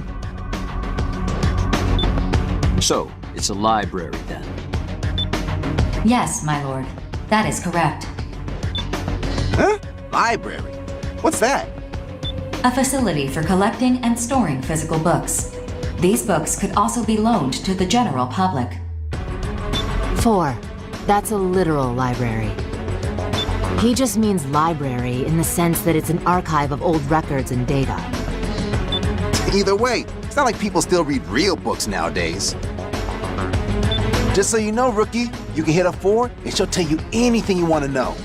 So, it's a library then? Yes, my lord. That is correct. Huh? Library? What's that? A facility for collecting and storing physical books. These books could also be loaned to the general public. 4. That's a literal library. He just means library in the sense that it's an archive of old records and data. Either way, it's not like people still read real books nowadays. Just so you know, Rookie, you can hit a 4 and she'll tell you anything you want to know.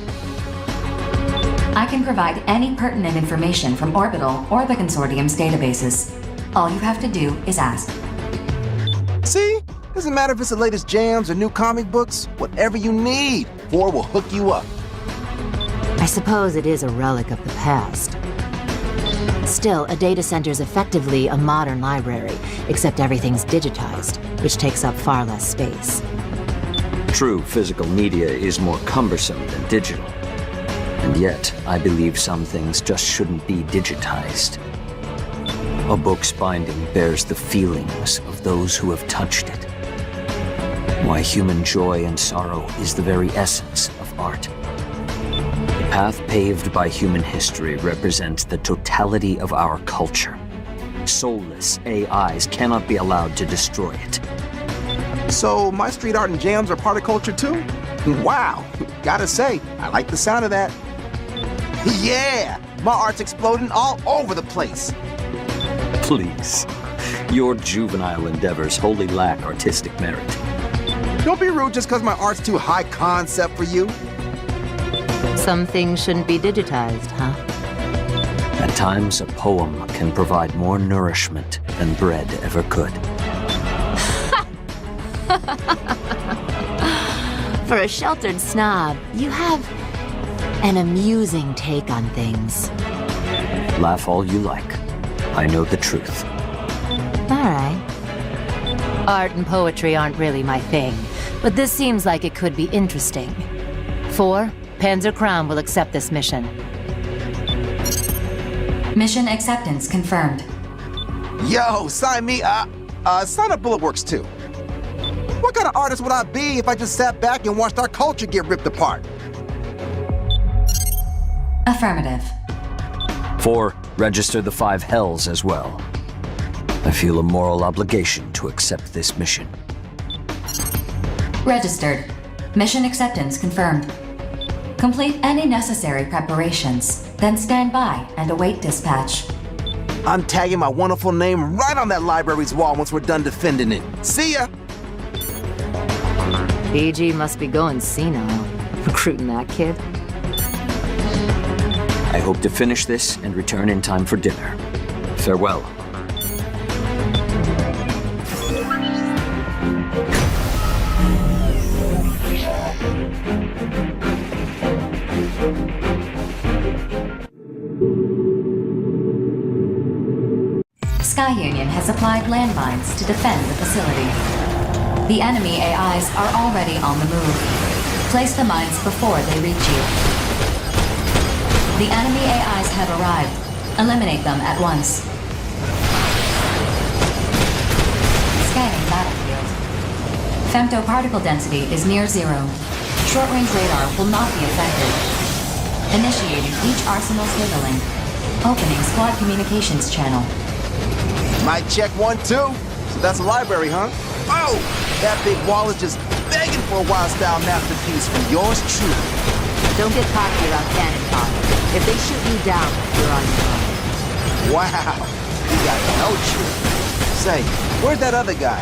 I can provide any pertinent information from Orbital or the Consortium's databases. All you have to do is ask. See? Doesn't matter if it's the latest jams or new comic books. Whatever you need, 4 will hook you up. I suppose it is a relic of the past. Still, a data center is effectively a modern library, except everything's digitized, which takes up far less space. True, physical media is more cumbersome than digital. And yet, I believe some things just shouldn't be digitized. A book's binding bears the feelings of those who have touched it. Why human joy and sorrow is the very essence of art. The path paved by human history represents the totality of our culture. Soulless AIs cannot be allowed to destroy it. So, my street art and jams are part of culture too? Wow, gotta say, I like the sound of that. Yeah, my art's exploding all over the place. Please. Your juvenile endeavors wholly lack artistic merit. Don't be rude just because my art's too high concept for you. Some things shouldn't be digitized, huh? At times, a poem can provide more nourishment than bread ever could. For a sheltered snob, you have an amusing take on things. Laugh all you like. I know the truth. All right. Art and poetry aren't really my thing, but this seems like it could be interesting. 4, Panzer Crown will accept this mission. Mission acceptance confirmed. Yo, sign me up. Sign up Bulletworks too. What kind of artist would I be if I just sat back and watched our culture get ripped apart? Affirmative. 4, register the 5 hells as well. I feel a moral obligation to accept this mission. Registered. Mission acceptance confirmed. Complete any necessary preparations, then stand by and await dispatch. I'm tagging my wonderful name right on that library's wall once we're done defending it. See ya! BG must be going senile, recruiting that kid. I hope to finish this and return in time for dinner. Farewell. Sky Union has applied landmines to defend the facility. The enemy AIs are already on the move. Place the mines before they reach you. The enemy AIs have arrived. Eliminate them at once. Femtoparticle density is near zero. Short-range radar will not be affected. Initiating each arsenal's data link. Opening squad communications channel. Might check 1, 2. So that's a library, huh? Oh! That big wall is just begging for a wild-style masterpiece from yours truly. Don't get cocky about cannon fodder. If they shoot you down, you're on your own. Wow! You got no truth. Say, where's that other guy?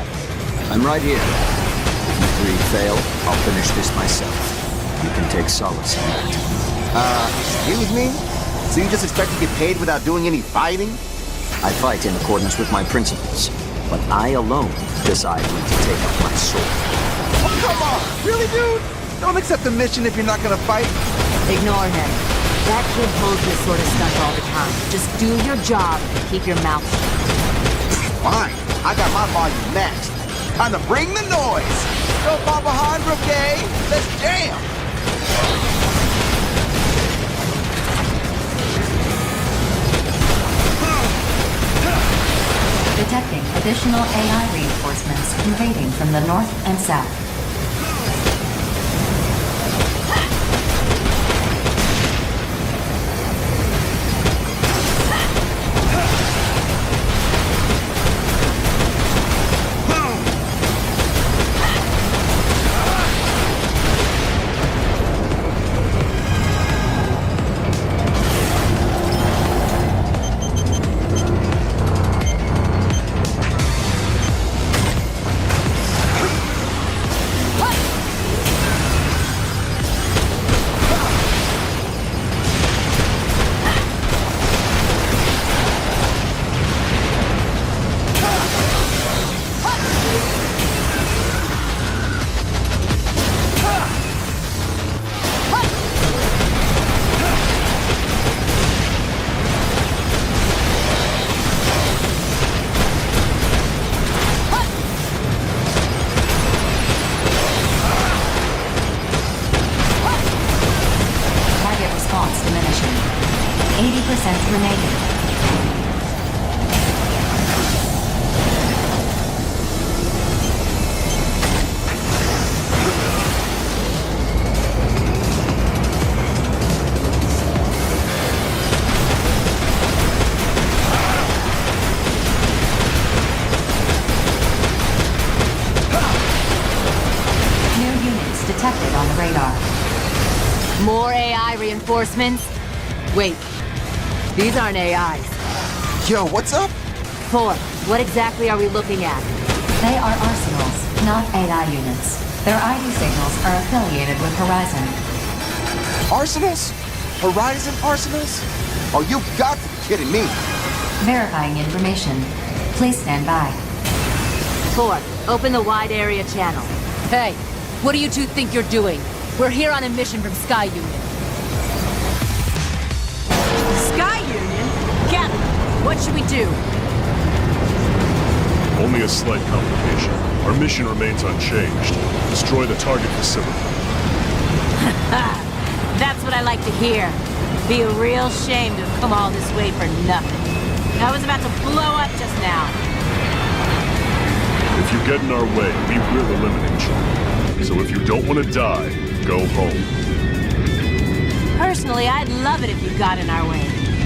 I'm right here. If you three fail, I'll finish this myself. You can take solace in that. Excuse me? So you just expect to get paid without doing any fighting? I fight in accordance with my principles, but I alone decide when to take up my sword. Oh, come on! Really, dude? Don't accept the mission if you're not gonna fight. Ignore him. That kid pulls this sort of stuff all the time. Just do your job and keep your mouth shut. Fine. I got my volume maxed. Time to bring the noise. Don't fall behind, rookie. Let's jam. Detecting additional AI reinforcements invading from the north and south. Diminishing. 80% remaining. New units detected on the radar. More AI reinforcements? Wait, these aren't AIs. Yo, what's up? 4, what exactly are we looking at? They are arsenals, not AI units. Their ID signals are affiliated with Horizon. Arsenals? Horizon arsenals? Oh, you got to be kidding me. Verifying information. Please stand by. 4, open the wide area channel. Hey, what do you two think you're doing? We're here on a mission from Sky Union. Sky Union? Captain, what should we do? Only a slight complication. Our mission remains unchanged. Destroy the target facility. That's what I like to hear. Be a real shame to have come all this way for nothing. I was about to blow up just now. If you get in our way, we will eliminate you. So if you don't want to die, go home. Personally, I'd love it if you got in our way.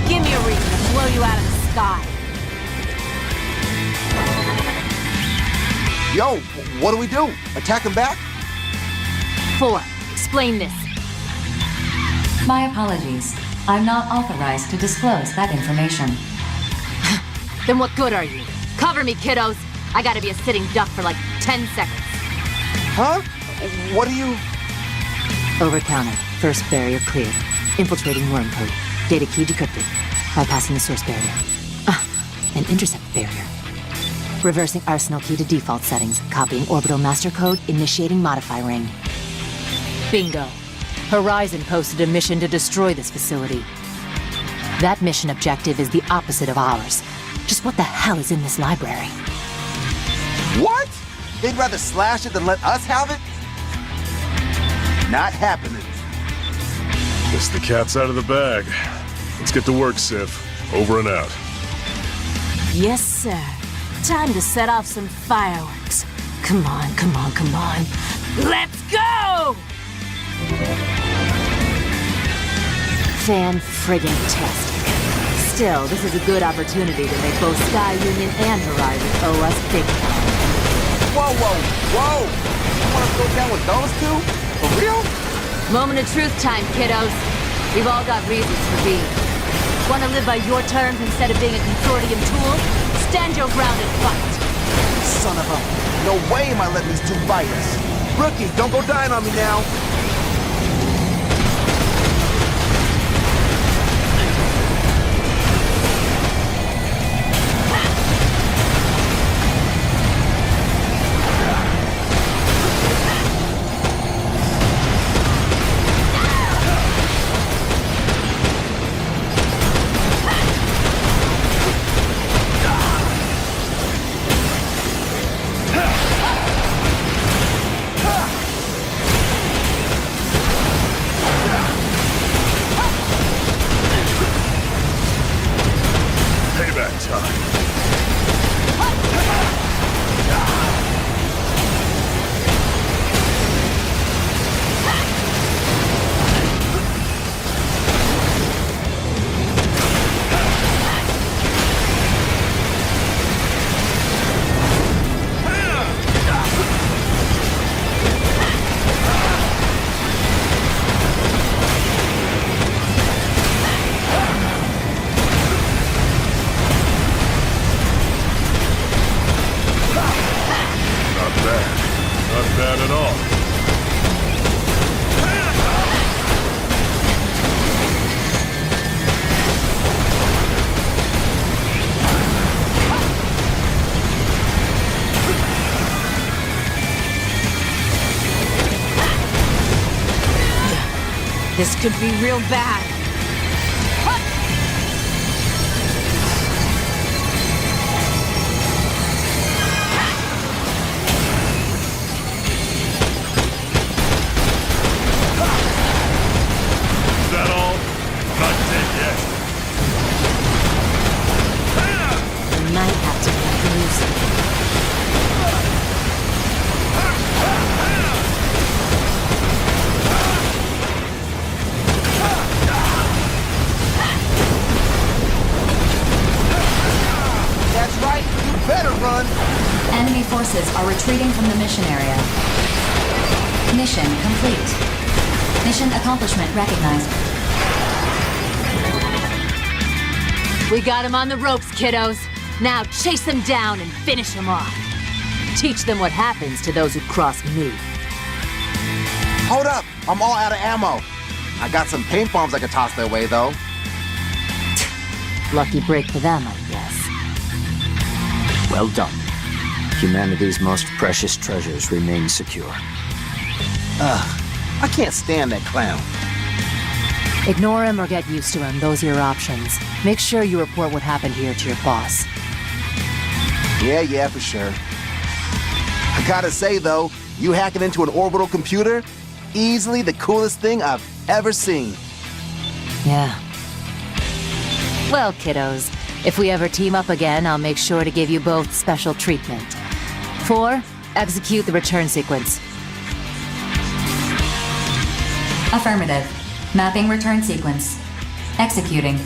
Give me a reason to blow you out of the sky. Yo, what do we do? Attack him back? 4, explain this. My apologies. I'm not authorized to disclose that information. Then what good are you? Cover me, kiddos. I gotta be a sitting duck for like 10 seconds. Huh? What are you... Over-counter. First barrier cleared. Infiltrating worm code. Data key decrypted. Bypassing the source barrier. An intercept barrier. Reversing arsenal key to default settings. Copying orbital master code. Initiating modify ring. Bingo. Horizon posted a mission to destroy this facility. That mission objective is the opposite of ours. Just what the hell is in this library? What? They'd rather slash it than let us have it? Not happening. Guess the cat's out of the bag. Let's get to work, Sif. Over and out. Yes, sir. Time to set off some fireworks. Come on, come on, come on. Let's go! Fan-friggin-tastic. Still, this is a good opportunity to make both Sky Union and Horizon owe us big time. Whoa, whoa, whoa! You wanna go down with those two? For real? Moment of truth time, kiddos. We've all got reasons for being. Want to live by your terms instead of being a consortium tool? Stand your ground and fight. Son of a... No way am I letting these two fight us. Rookie, don't go dying on me now. This could be real bad. Is that all? Not dead yet. We might have to make use. Better run! Enemy forces are retreating from the mission area. Mission complete. Mission accomplishment recognized. We got him on the ropes, kiddos. Now chase them down and finish them off. Teach them what happens to those who cross me. Hold up! I'm all out of ammo. I got some paint bombs I could toss their way, though. Lucky break for them, I guess. Well done. Humanity's most precious treasures remain secure. I can't stand that clown. Ignore him or get used to him. Those are your options. Make sure you report what happened here to your boss. Yeah, for sure. I gotta say, though, you hacking into an orbital computer? Easily the coolest thing I've ever seen. Yeah. Well, kiddos, if we ever team up again, I'll make sure to give you both special treatment. 4, execute the return sequence. Affirmative. Mapping return sequence. Executing.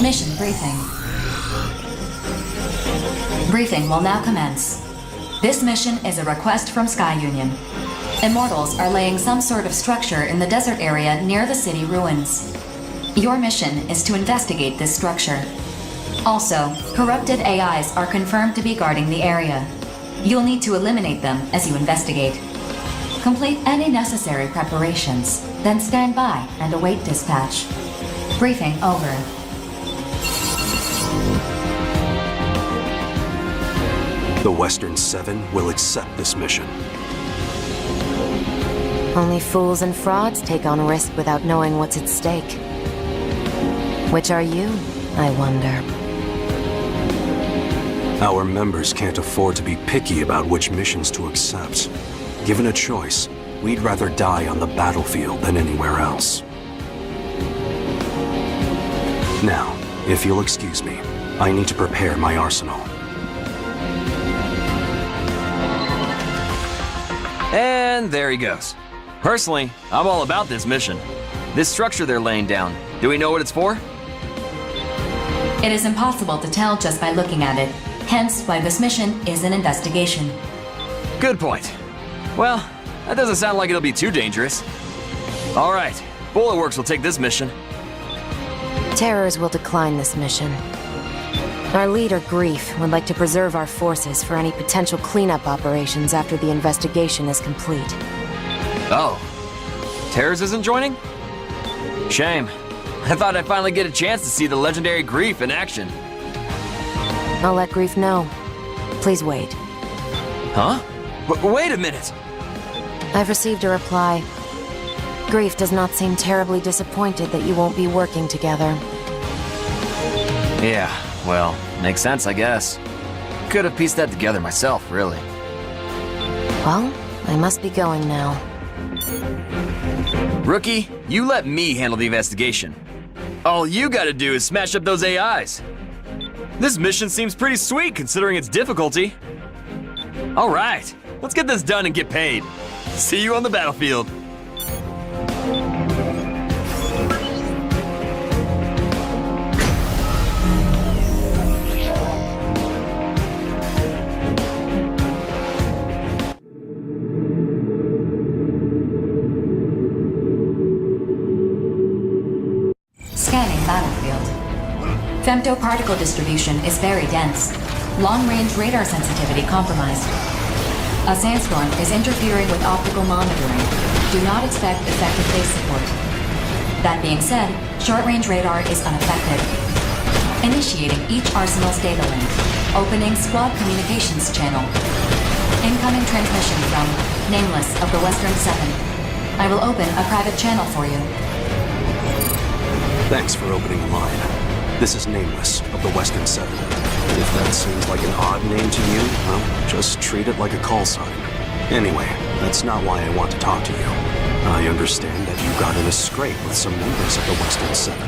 Mission briefing. Briefing will now commence. This mission is a request from Sky Union. Immortals are laying some sort of structure in the desert area near the city ruins. Your mission is to investigate this structure. Also, corrupted AIs are confirmed to be guarding the area. You'll need to eliminate them as you investigate. Complete any necessary preparations, then stand by and await dispatch. Briefing over. The Western Seven will accept this mission. Only fools and frauds take on risk without knowing what's at stake. Which are you, I wonder? Our members can't afford to be picky about which missions to accept. Given a choice, we'd rather die on the battlefield than anywhere else. Now, if you'll excuse me, I need to prepare my arsenal. And there he goes. Personally, I'm all about this mission. This structure they're laying down, do we know what it's for? It is impossible to tell just by looking at it, hence why this mission is an investigation. Good point. Well, that doesn't sound like it'll be too dangerous. All right, Bullet Works will take this mission. Terrors will decline this mission. Our leader, Grief, would like to preserve our forces for any potential cleanup operations after the investigation is complete. Oh, Terrors isn't joining? Shame. I thought I'd finally get a chance to see the legendary Grief in action. I'll let Grief know. Please wait. Huh? Wait a minute! I've received a reply. Grief does not seem terribly disappointed that you won't be working together. Yeah, well, makes sense, I guess. Could have pieced that together myself, really. Well, I must be going now. Rookie, you let me handle the investigation. All you gotta do is smash up those AIs. This mission seems pretty sweet considering its difficulty. All right, let's get this done and get paid. See you on the battlefield. Scanning battlefield. Femtoparticle distribution is very dense. Long-range radar sensitivity compromised. A sandstorm is interfering with optical monitoring. Do not expect effective base support. That being said, short-range radar is unaffected. Initiating each arsenal's data link. Opening squad communications channel. Incoming transmission from Nameless of the Western Seven. I will open a private channel for you. Thanks for opening the line. This is Nameless of the Western Seven. If that seems like an odd name to you, well, just treat it like a call sign. Anyway, that's not why I want to talk to you. I understand that you got in a scrape with some members of the Western Seven.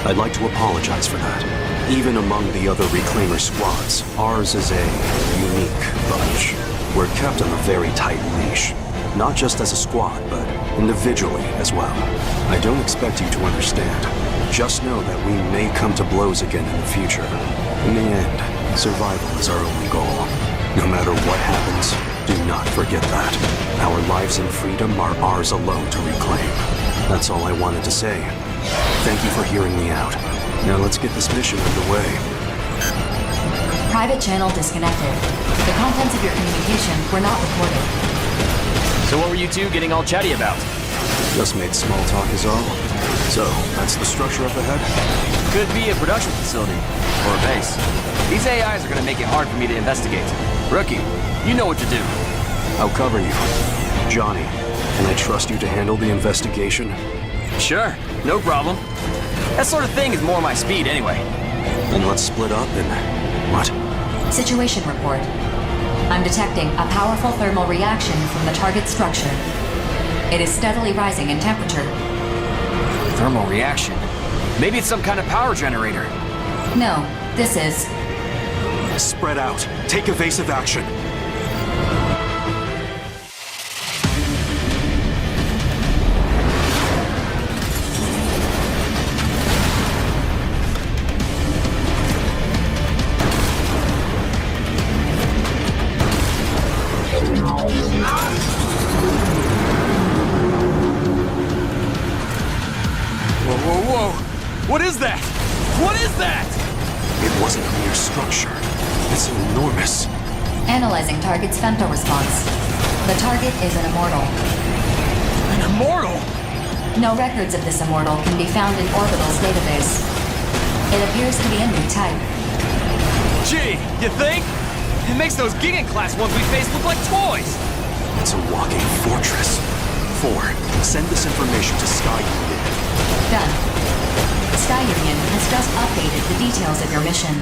I'd like to apologize for that. Even among the other Reclaimer squads, ours is a unique bunch. We're kept on a very tight leash. Not just as a squad, but individually as well. I don't expect you to understand. Just know that we may come to blows again in the future. In the end, survival is our only goal. No matter what happens, do not forget that. Our lives and freedom are ours alone to reclaim. That's all I wanted to say. Thank you for hearing me out. Now let's get this mission underway. Private channel disconnected. The contents of your communication were not recorded. So what were you two getting all chatty about? Just made small talk is all. So, that's the structure up ahead? Could be a production facility, or a base. These AIs are gonna make it hard for me to investigate. Rookie, you know what to do. I'll cover you. Johnny, can I trust you to handle the investigation? Sure, no problem. That sort of thing is more my speed anyway. Then let's split up and... what? Situation report. I'm detecting a powerful thermal reaction from the target structure. It is steadily rising in temperature. Thermal reaction? Maybe it's some kind of power generator. No, this is... Spread out. Take evasive action. that? It wasn't a mere structure. It's an enormous... Analyzing target's femto-response. The target is an immortal. An immortal? No records of this immortal can be found in Orbital's database. It appears to be a new type. Gee, you think? It makes those Gigan-class ones we faced look like toys! It's a walking fortress. 4. Send this information to Sky Union. Done. Sky Union has just updated the details of your mission.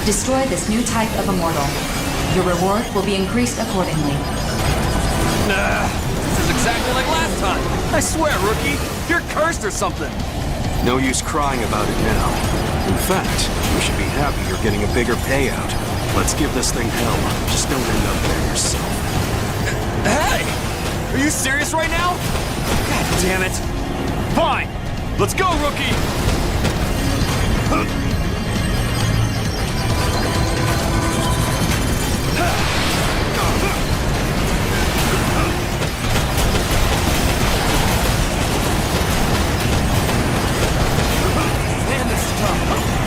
Destroy this new type of immortal. Your reward will be increased accordingly. This is exactly like last time. I swear, rookie, you're cursed or something. No use crying about it now. In fact, you should be happy you're getting a bigger payout. Let's give this thing hell. Just don't end up there yourself. Hey! Are you serious right now? God damn it. Fine. Let's go, rookie! Man, this is tough.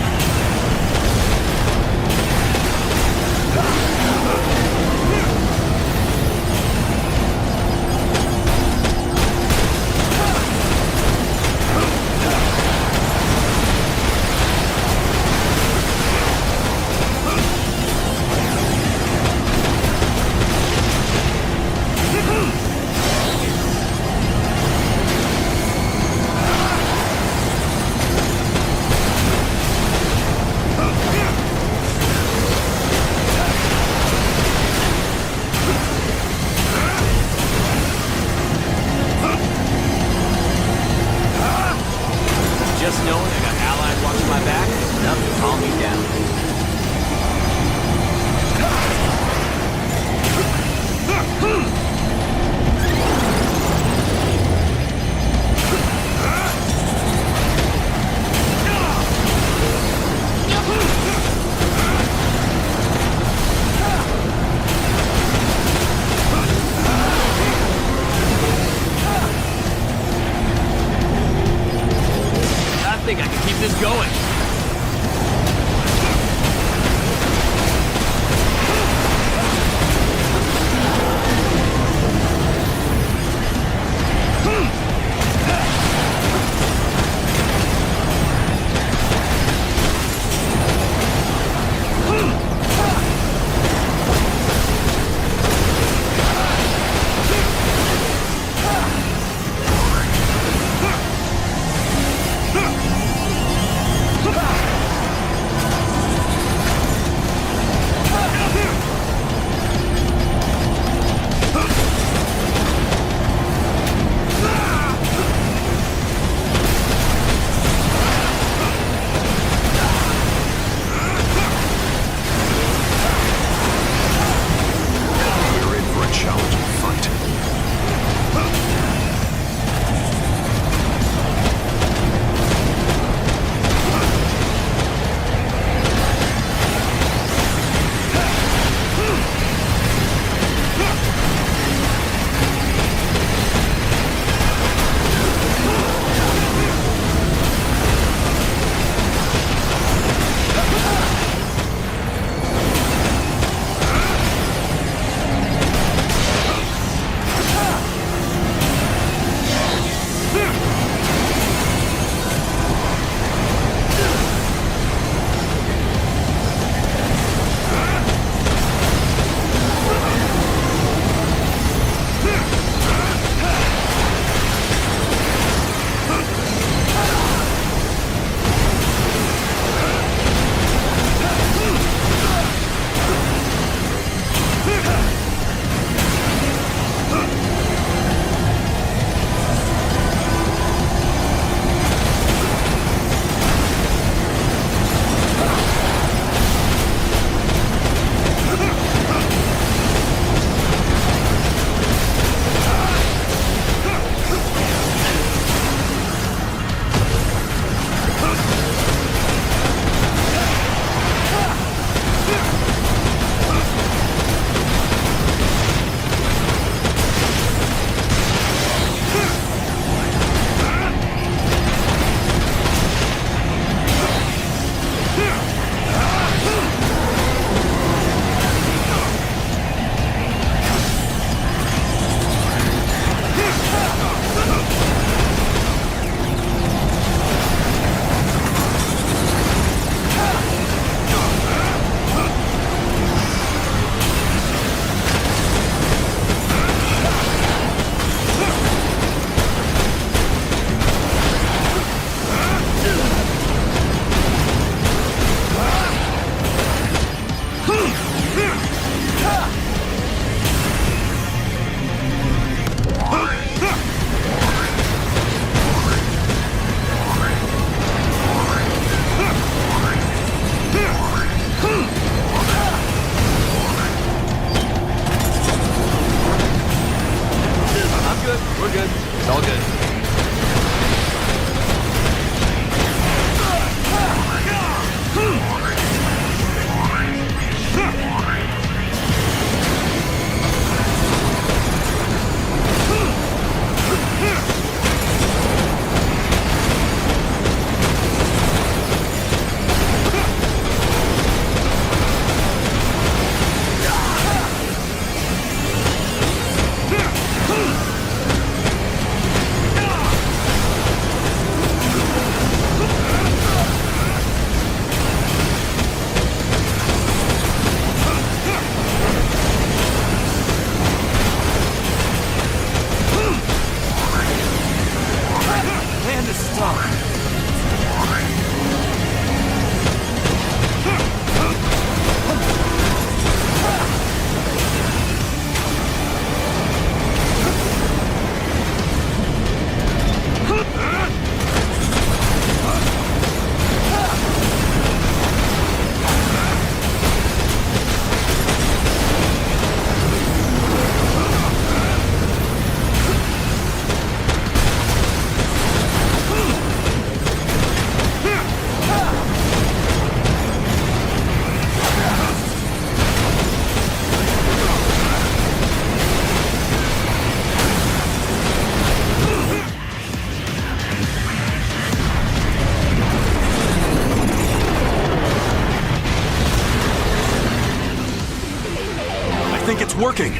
think it's working?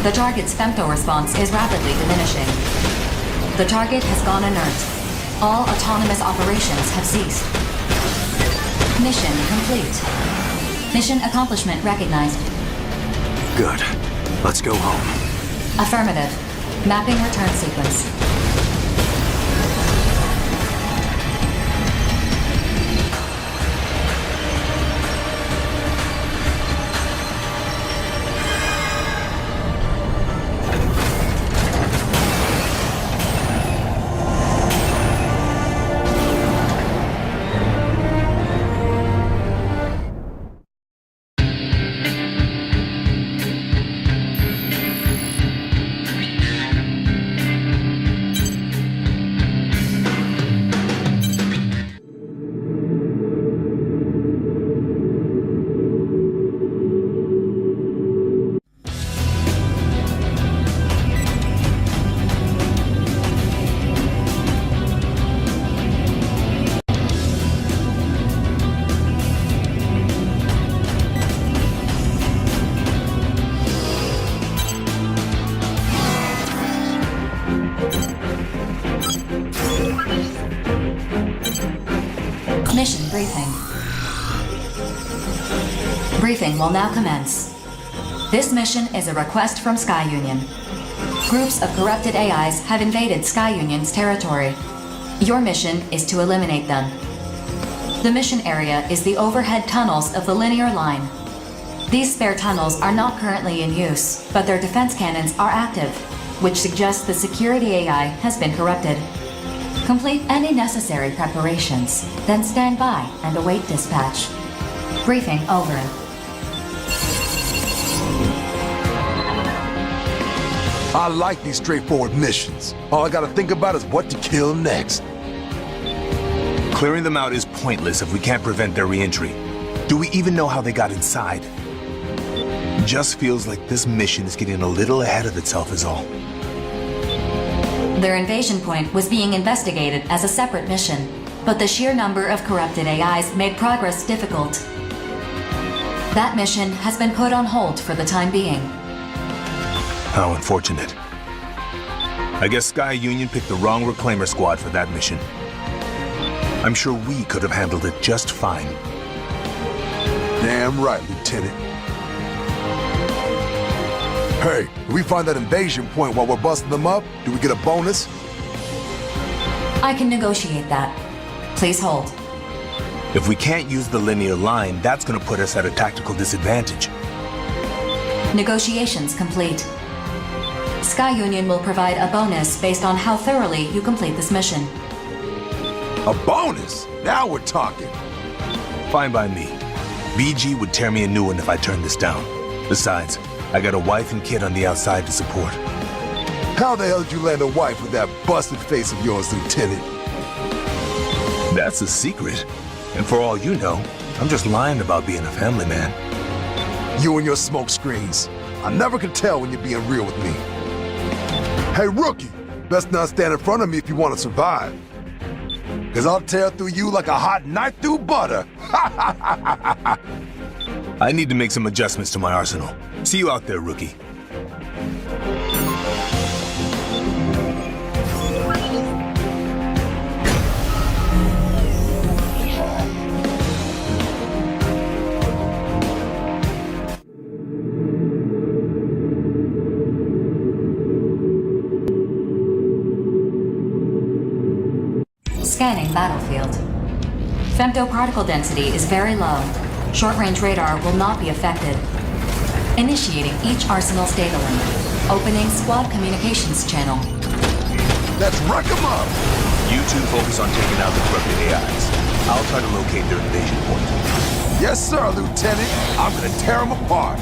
The target's femto response is rapidly diminishing. The target has gone inert. All autonomous operations have ceased. Mission complete. Mission accomplishment recognized. Good. Let's go home. Affirmative. Mapping return sequence. Mission briefing. Briefing will now commence. This mission is a request from Sky Union. Groups of corrupted AIs have invaded Sky Union's territory. Your mission is to eliminate them. The mission area is the overhead tunnels of the linear line. These spare tunnels are not currently in use, but their defense cannons are active, which suggests the security AI has been corrupted. Complete any necessary preparations, then stand by and await dispatch. Briefing over. I like these straightforward missions. All I gotta think about is what to kill next. Clearing them out is pointless if we can't prevent their re-entry. Do we even know how they got inside? Just feels like this mission is getting a little ahead of itself is all. Their invasion point was being investigated as a separate mission, but the sheer number of corrupted AIs made progress difficult. That mission has been put on hold for the time being. How unfortunate. I guess Sky Union picked the wrong Reclaimer squad for that mission. I'm sure we could have handled it just fine. Damn right, Lieutenant. Hey, if we find that invasion point while we're busting them up, do we get a bonus? I can negotiate that. Please hold. If we can't use the linear line, that's gonna put us at a tactical disadvantage. Negotiations complete. Sky Union will provide a bonus based on how thoroughly you complete this mission. A bonus? Now we're talking. Fine by me. BG would tear me a new one if I turned this down. Besides, I got a wife and kid on the outside to support. How the hell did you land a wife with that busted face of yours, Lieutenant? That's a secret. And for all you know, I'm just lying about being a family man. You and your smoke screens. I never could tell when you're being real with me. Hey, rookie, best not stand in front of me if you want to survive. Cause I'll tear through you like a hot knife through butter. I need to make some adjustments to my arsenal. See you out there, rookie. Scanning battlefield. Femtoparticle density is very low. Short-range radar will not be affected. Initiating each arsenal's data link. Opening squad communications channel. Let's rock 'em up! You two focus on taking out the corrupted AIs. I'll try to locate their invasion point. Yes, sir, Lieutenant. I'm gonna tear them apart.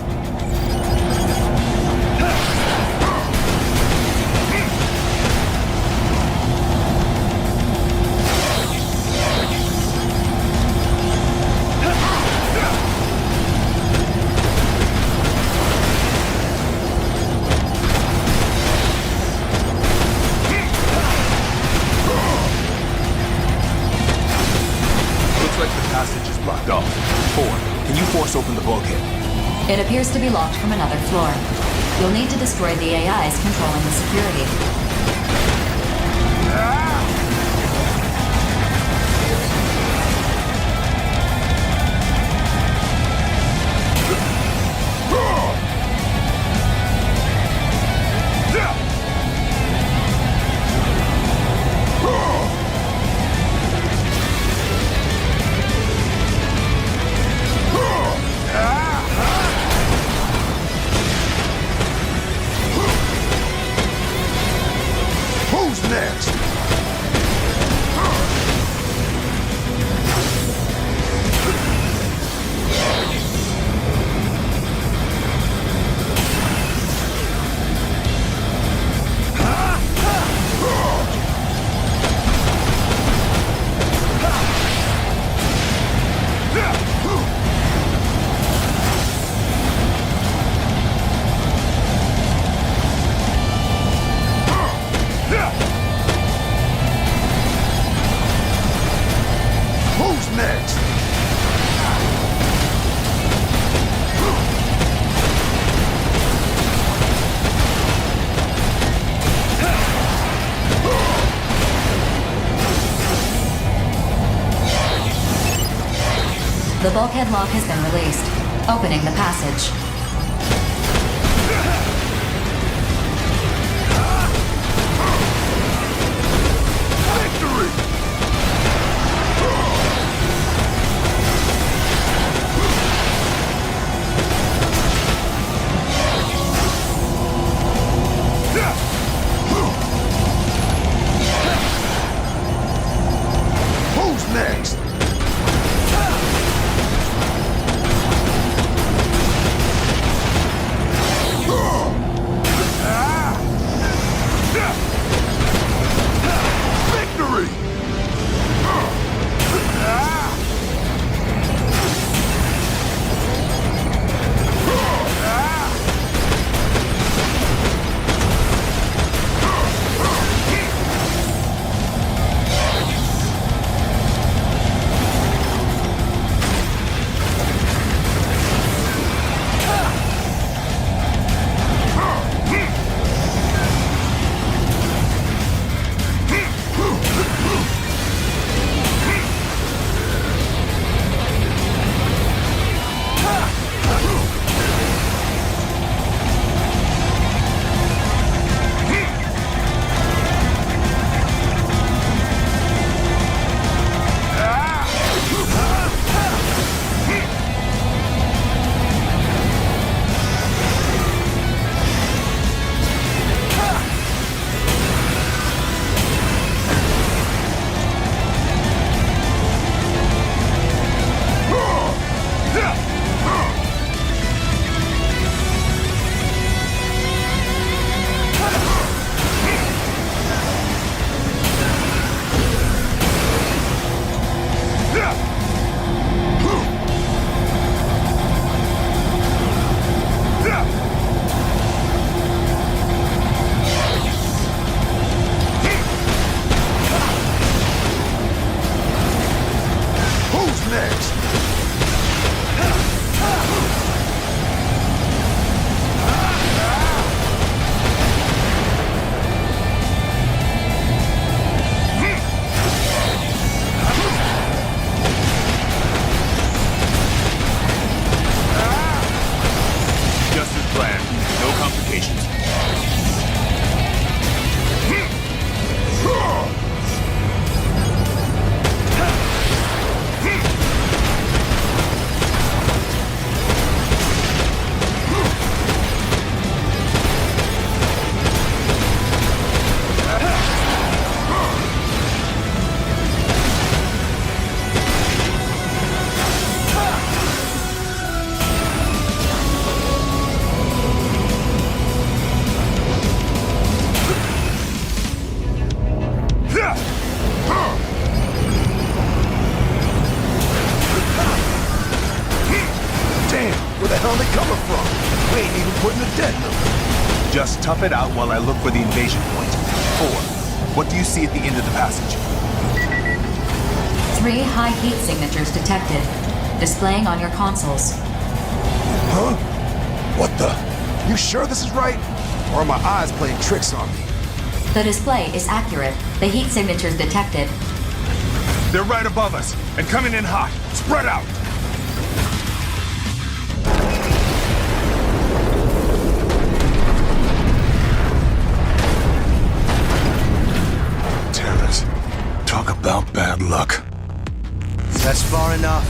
Looks like the passage is blocked off. 4, can you force open the bulkhead? It appears to be locked from another floor. You'll need to destroy the AIs controlling the security. Who's next? Who's next? The bulkhead lock has been released, opening the passage. Who's next? Victory! Who's next? Just as planned. No complications. Damn, where the hell they coming from? We ain't even putting a dent in them. Just tough it out while I look for the invasion point. 4. What do you see at the end of the passage? 3 high heat signatures detected, displaying on your consoles. Huh? What the? You sure this is right? Or are my eyes playing tricks on me? The display is accurate. The heat signatures detected. They're right above us, and coming in hot. Spread out! Terrors. Talk about bad luck. That's far enough.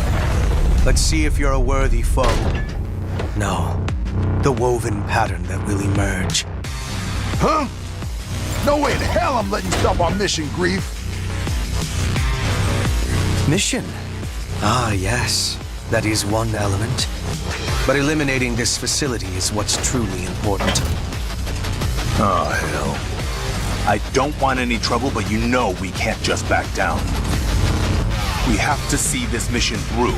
Let's see if you're a worthy foe. No. The woven pattern that will emerge. Huh? No way in hell I'm letting you stop our mission, Grief. Mission? Ah, yes. That is one element. But eliminating this facility is what's truly important. Oh, hell. I don't want any trouble, but you know we can't just back down. We have to see this mission through.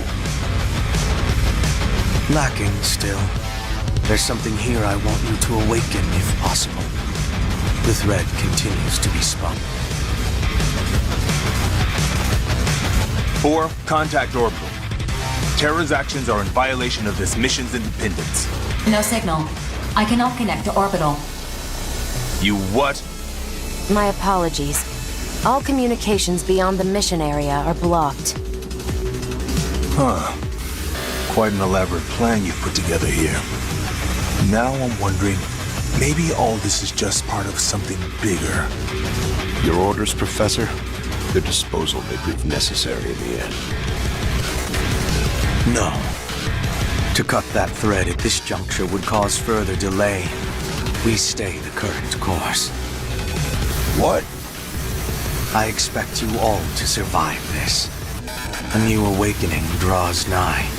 Lacking still. There's something here I want you to awaken if possible. The thread continues to be spun. 4, contact orbital. Terra's actions are in violation of this mission's independence. No signal. I cannot connect to orbital. You what? My apologies. All communications beyond the mission area are blocked. Huh. Quite an elaborate plan you've put together here. Now I'm wondering, maybe all this is just part of something bigger. Your orders, Professor? Their disposal may prove necessary in the end. No. To cut that thread at this juncture would cause further delay. We stay the current course. What? I expect you all to survive this. A new awakening draws nigh.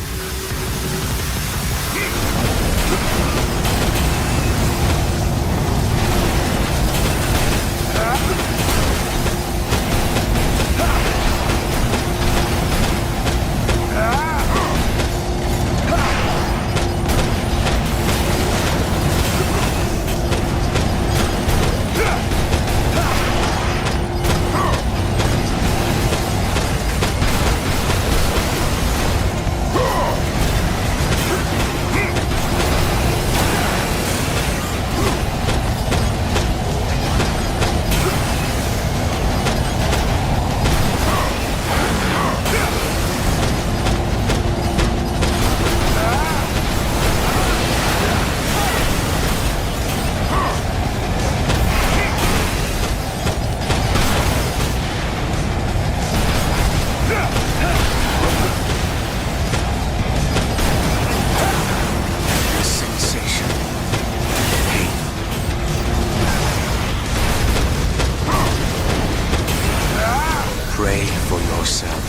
Pray for yourself.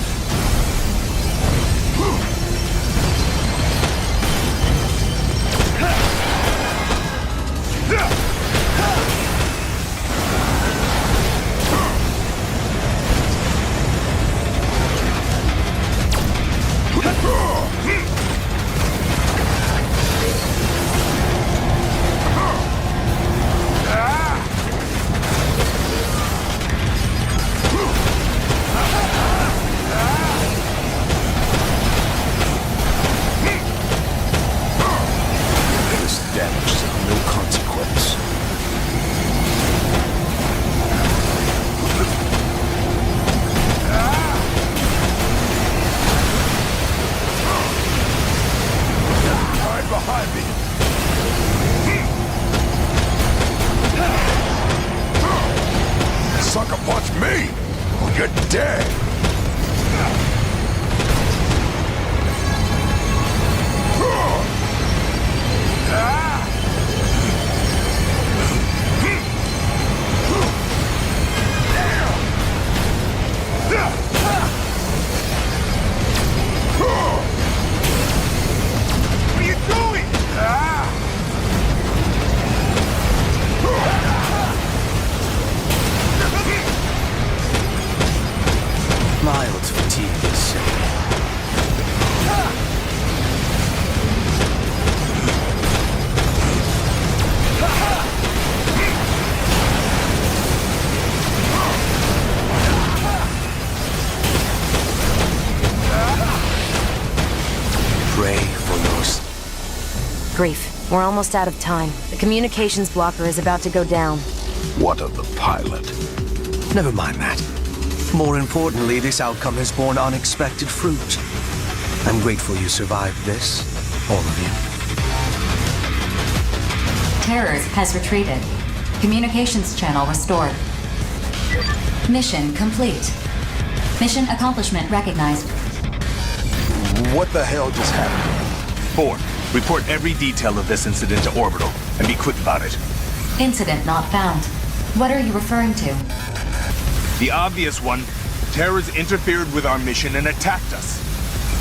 Grief, we're almost out of time. The communications blocker is about to go down. What of the pilot? Never mind that. More importantly, this outcome has borne unexpected fruit. I'm grateful you survived this, all of you. Terrors has retreated. Communications channel restored. Mission complete. Mission accomplishment recognized. What the hell just happened? 4. Report every detail of this incident to Orbital, and be quick about it. Incident not found. What are you referring to? The obvious one. Terrors interfered with our mission and attacked us.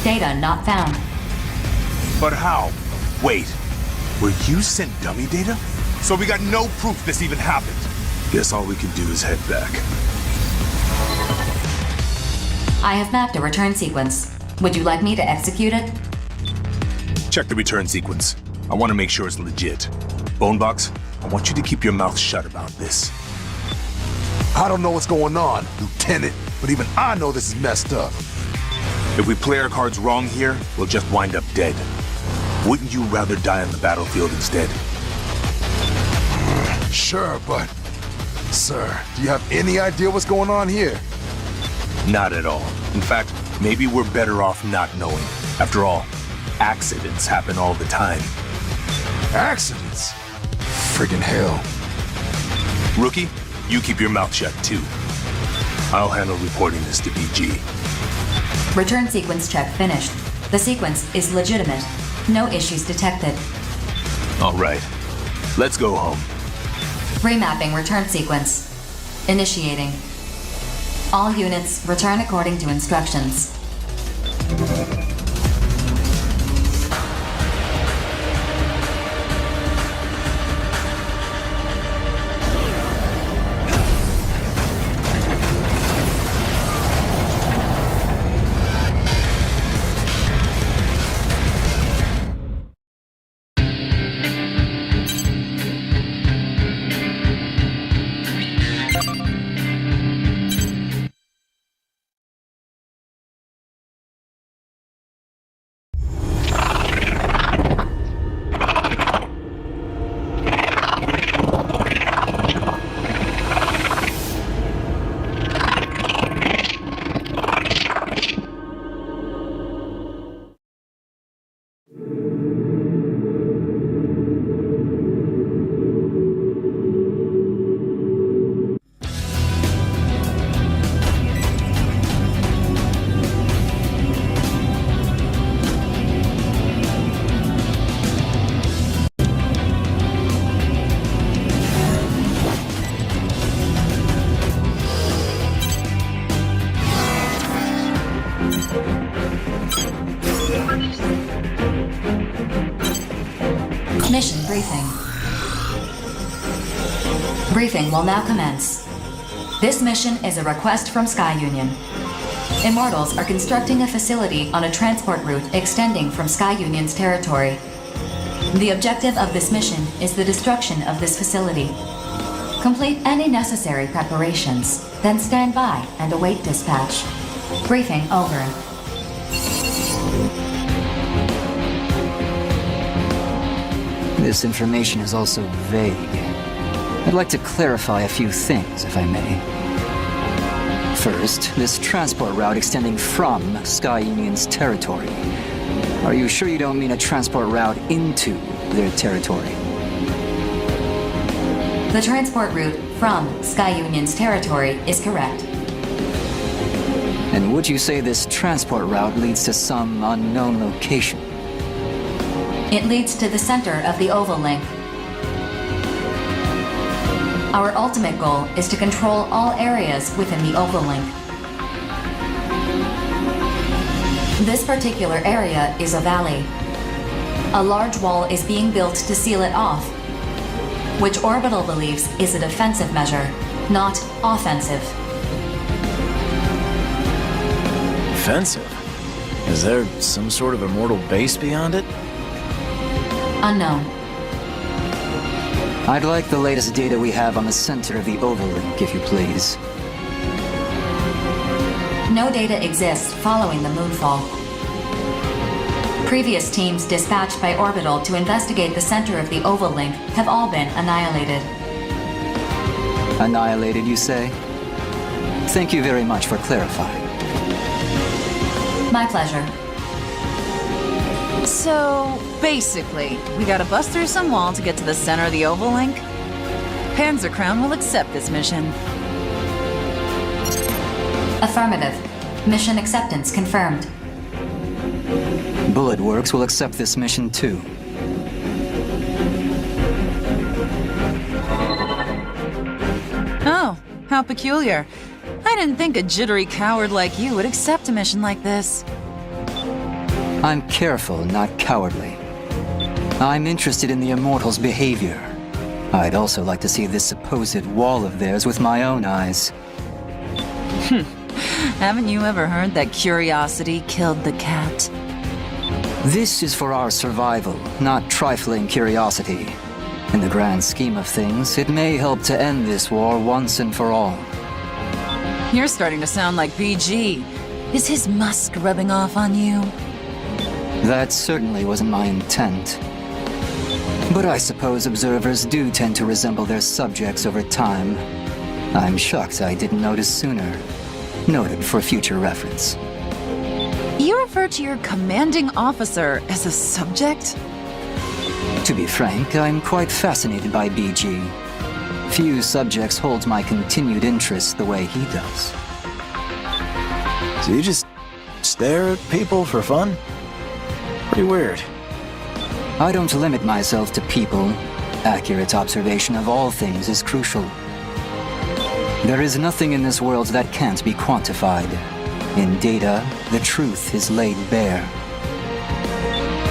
Data not found. But how? Wait. Were you sent dummy data? So we got no proof this even happened. Guess all we can do is head back. I have mapped a return sequence. Would you like me to execute it? Check the return sequence. I want to make sure it's legit. Bonebox, I want you to keep your mouth shut about this. I don't know what's going on, Lieutenant, but even I know this is messed up. If we play our cards wrong here, we'll just wind up dead. Wouldn't you rather die on the battlefield instead? Sure, but... Sir, do you have any idea what's going on here? Not at all. In fact, maybe we're better off not knowing. After all, accidents happen all the time. Accidents? Friggin' hell. Rookie, you keep your mouth shut too. I'll handle reporting this to BG. Return sequence check finished. The sequence is legitimate. No issues detected. All right. Let's go home. Remapping return sequence. Initiating. All units return according to instructions. Mission briefing. Briefing will now commence. This mission is a request from Sky Union. Immortals are constructing a facility on a transport route extending from Sky Union's territory. The objective of this mission is the destruction of this facility. Complete any necessary preparations, then stand by and await dispatch. Briefing over. This information is also vague. I'd like to clarify a few things, if I may. First, this transport route extending from Sky Union's territory. Are you sure you don't mean a transport route into their territory? The transport route from Sky Union's territory is correct. And would you say this transport route leads to some unknown location? It leads to the center of the Oval Link. Our ultimate goal is to control all areas within the Oval Link. This particular area is a valley. A large wall is being built to seal it off, which Orbital believes is a defensive measure, not offensive. Defensive? Is there some sort of immortal base beyond it? Unknown. I'd like the latest data we have on the center of the Oval Link, if you please. No data exists following the moonfall. Previous teams dispatched by Orbital to investigate the center of the oval link have all been annihilated. Annihilated, you say? Thank you very much for clarifying. My pleasure. So, basically, we gotta bust through some wall to get to the center of the oval link? Panzer Crown will accept this mission. Affirmative. Mission acceptance confirmed. Bullet Works will accept this mission too. Oh, how peculiar. I didn't think a jittery coward like you would accept a mission like this. I'm careful, not cowardly. I'm interested in the Immortals' behavior. I'd also like to see this supposed wall of theirs with my own eyes. Haven't you ever heard that curiosity killed the cat? This is for our survival, not trifling curiosity. In the grand scheme of things, it may help to end this war once and for all. You're starting to sound like BG. Is his musk rubbing off on you? That certainly wasn't my intent. But I suppose observers do tend to resemble their subjects over time. I'm shocked I didn't notice sooner. Noted for future reference. You refer to your commanding officer as a subject? To be frank, I'm quite fascinated by BG. Few subjects hold my continued interest the way he does. So you just stare at people for fun? Pretty weird. I don't limit myself to people. Accurate observation of all things is crucial. There is nothing in this world that can't be quantified. In data, the truth is laid bare.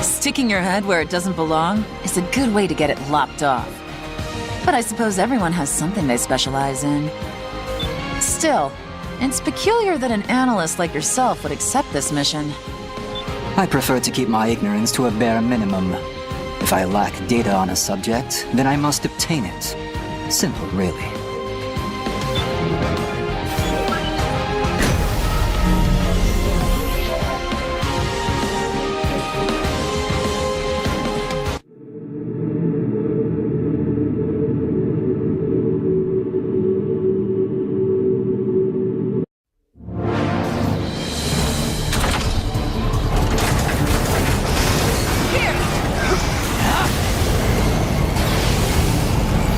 Sticking your head where it doesn't belong is a good way to get it lopped off. But I suppose everyone has something they specialize in. Still, it's peculiar that an analyst like yourself would accept this mission. I prefer to keep my ignorance to a bare minimum. If I lack data on a subject, then I must obtain it. Simple, really.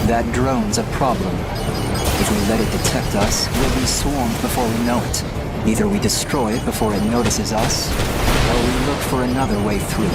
That drone's a problem. If we let it detect us, we'll be swarmed before we know it. Either we destroy it before it notices us, or we look for another way through.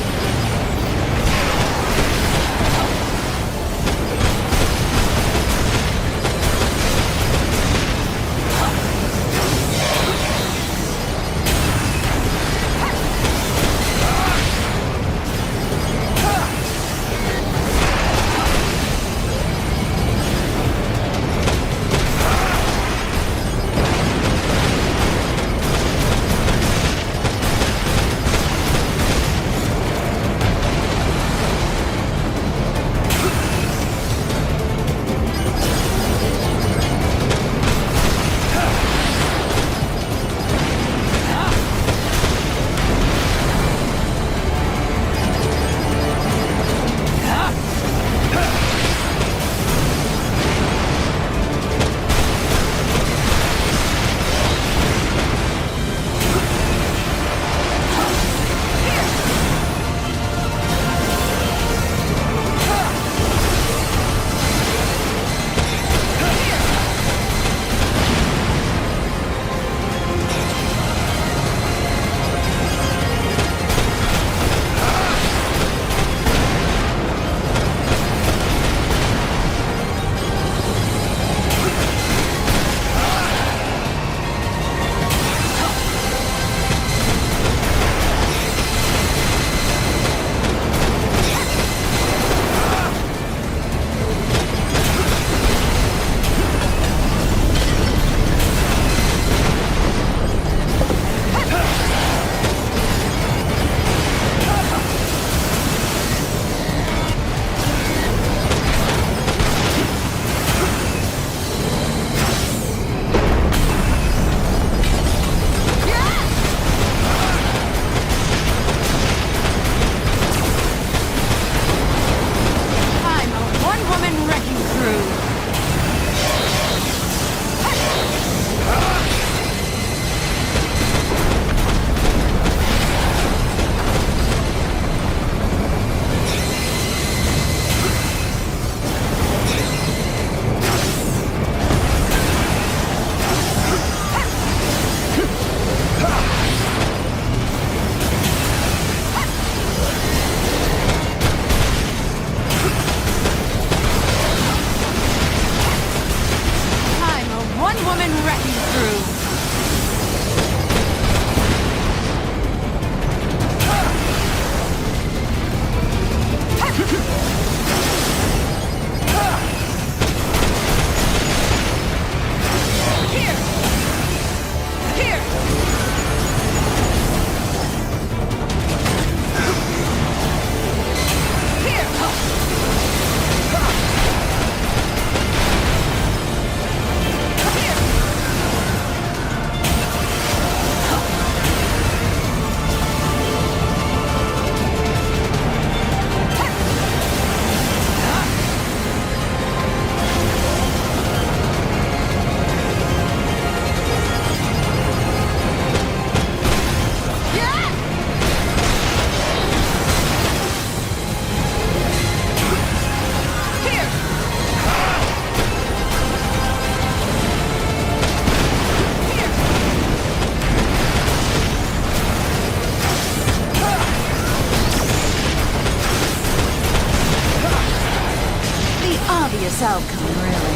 obvious outcome, really.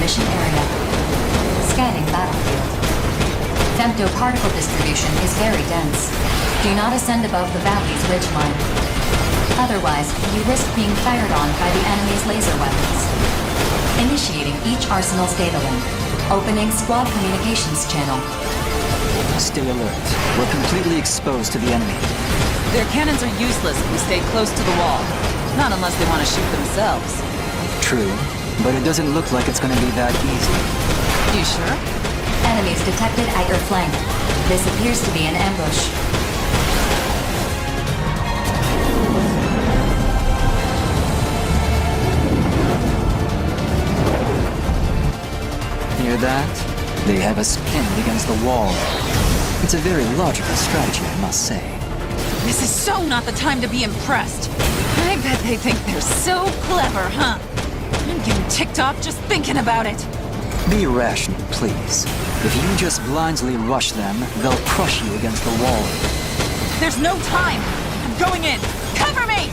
Mission area. Scanning battlefield. Femto-particle distribution is very dense. Do not ascend above the valley's ridgeline. Otherwise, you risk being fired on by the enemy's laser weapons. Initiating each arsenal's data link. Opening squad communications channel. Stay alert. We're completely exposed to the enemy. Their cannons are useless if we stay close to the wall. Not unless they want to shoot themselves. True. But it doesn't look like it's gonna be that easy. You sure? Enemies detected at your flank. This appears to be an ambush. Hear that? They have us pinned against the wall. It's a very logical strategy, I must say. This is so not the time to be impressed. I bet they think they're so clever, huh? I'm getting ticked off just thinking about it. Be rational, please. If you just blindly rush them, they'll crush you against the wall. There's no time! I'm going in! Cover me!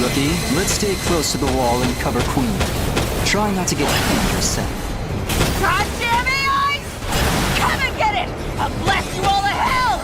Rookie, let's stay close to the wall and cover Queen. Try not to get pinned yourself. God damn AI! Come and get it! I'll blast you all to hell!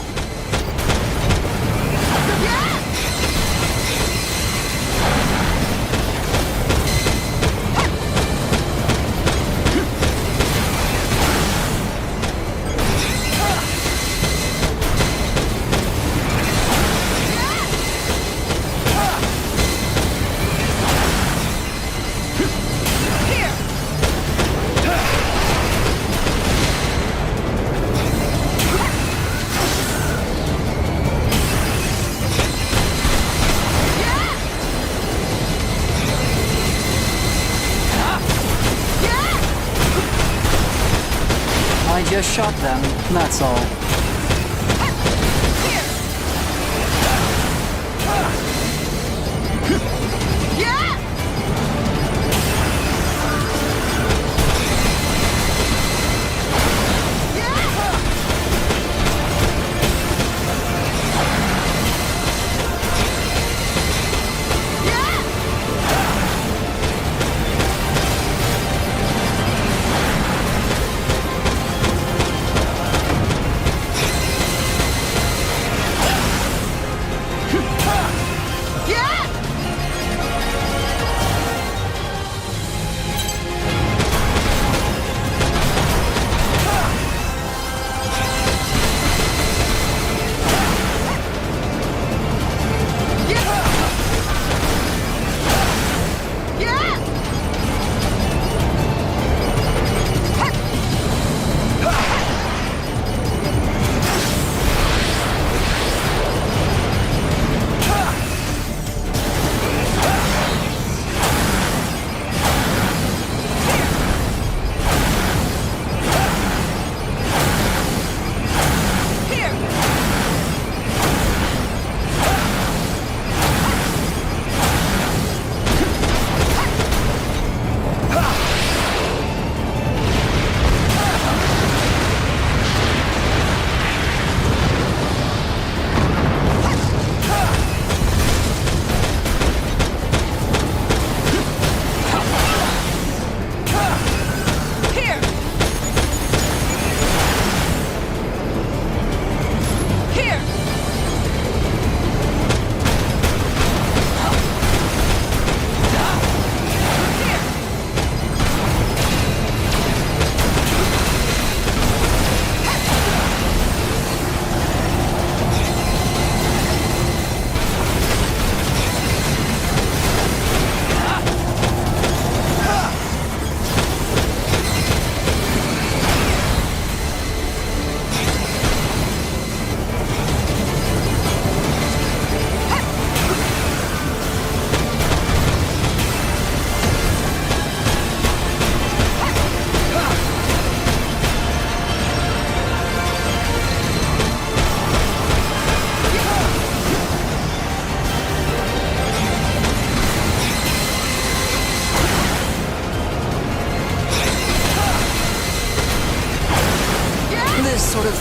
I just shot them, that's all.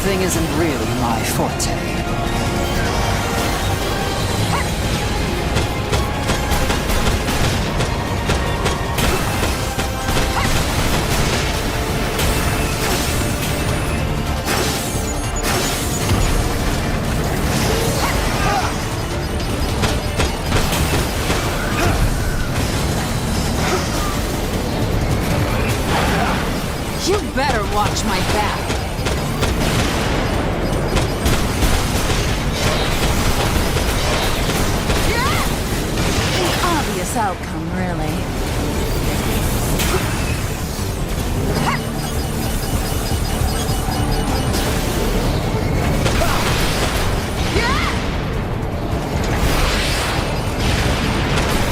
thing isn't really my forte. You better watch my back. The obvious outcome, really.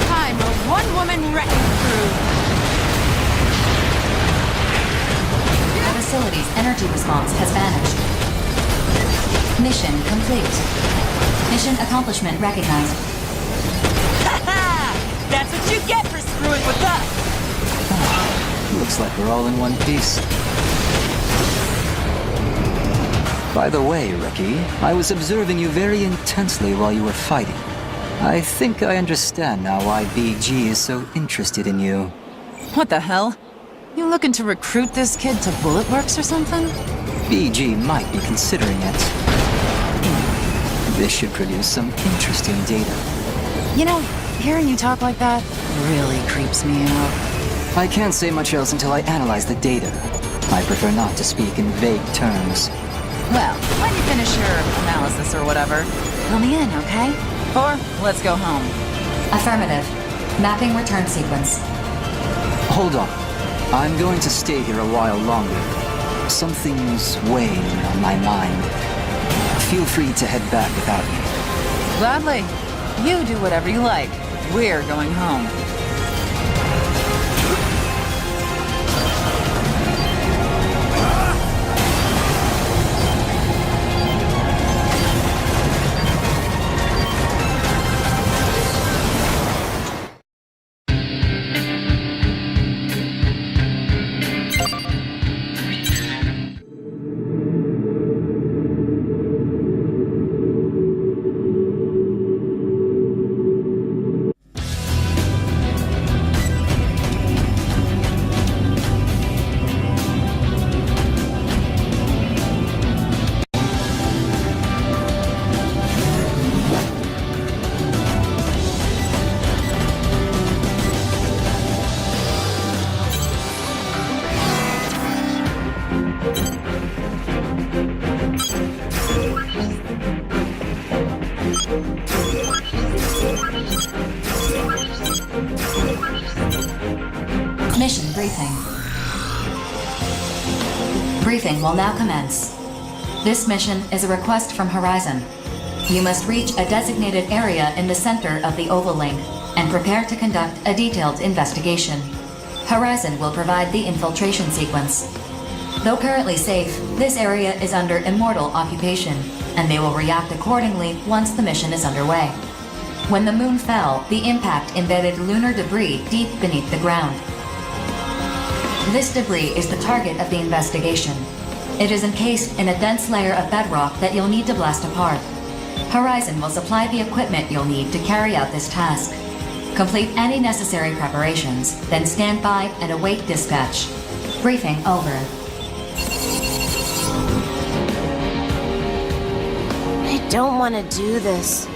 I'm a one-woman wrecking crew. The facility's energy response has vanished. Mission complete. Mission accomplishment recognized. That's what you get for screwing with us! Looks like we're all in one piece. By the way, Rookie, I was observing you very intensely while you were fighting. I think I understand now why BG is so interested in you. What the hell? You looking to recruit this kid to Bullet Works or something? BG might be considering it. This should produce some interesting data. You know, hearing you talk like that really creeps me out. I can't say much else until I analyze the data. I prefer not to speak in vague terms. Well, when you finish your analysis or whatever, fill me in, okay? Or let's go home. Affirmative. Mapping return sequence. Hold on. I'm going to stay here a while longer. Something's weighing on my mind. Feel free to head back without me. Gladly. You do whatever you like. We're going home. Mission briefing. Briefing will now commence. This mission is a request from Horizon. You must reach a designated area in the center of the oval link and prepare to conduct a detailed investigation. Horizon will provide the infiltration sequence. Though currently safe, this area is under immortal occupation, and they will react accordingly once the mission is underway. When the moon fell, the impact embedded lunar debris deep beneath the ground. This debris is the target of the investigation. It is encased in a dense layer of bedrock that you'll need to blast apart. Horizon will supply the equipment you'll need to carry out this task. Complete any necessary preparations, then stand by and await dispatch. Briefing over. I don't want to do this.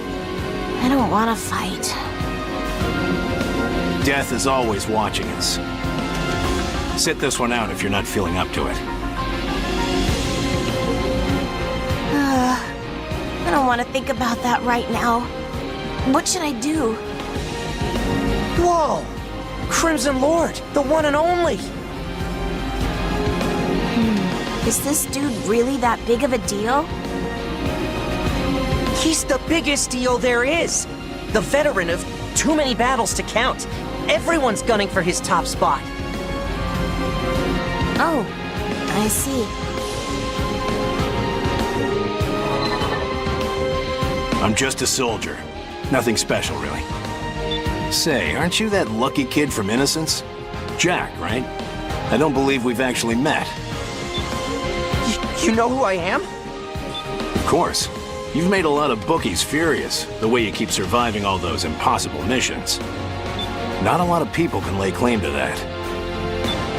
I don't want to fight. Death is always watching us. Sit this one out if you're not feeling up to it. I don't want to think about that right now. What should I do? Whoa! Crimson Lord, the one and only! Is this dude really that big of a deal? He's the biggest deal there is! The veteran of too many battles to count. Everyone's gunning for his top spot. Oh, I see. I'm just a soldier. Nothing special, really. Say, aren't you that lucky kid from Innocence? Jack, right? I don't believe we've actually met. You know who I am? Of course. You've made a lot of bookies furious, the way you keep surviving all those impossible missions. Not a lot of people can lay claim to that.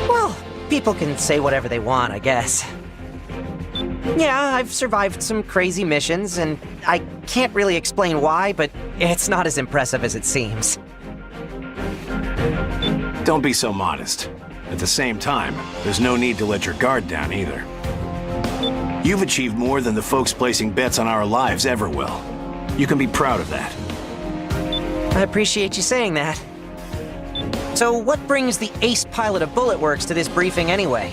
Well, people can say whatever they want, I guess. Yeah, I've survived some crazy missions, and I can't really explain why, but it's not as impressive as it seems. Don't be so modest. At the same time, there's no need to let your guard down either. You've achieved more than the folks placing bets on our lives ever will. You can be proud of that. I appreciate you saying that. So what brings the ace pilot of Bullet Works to this briefing anyway?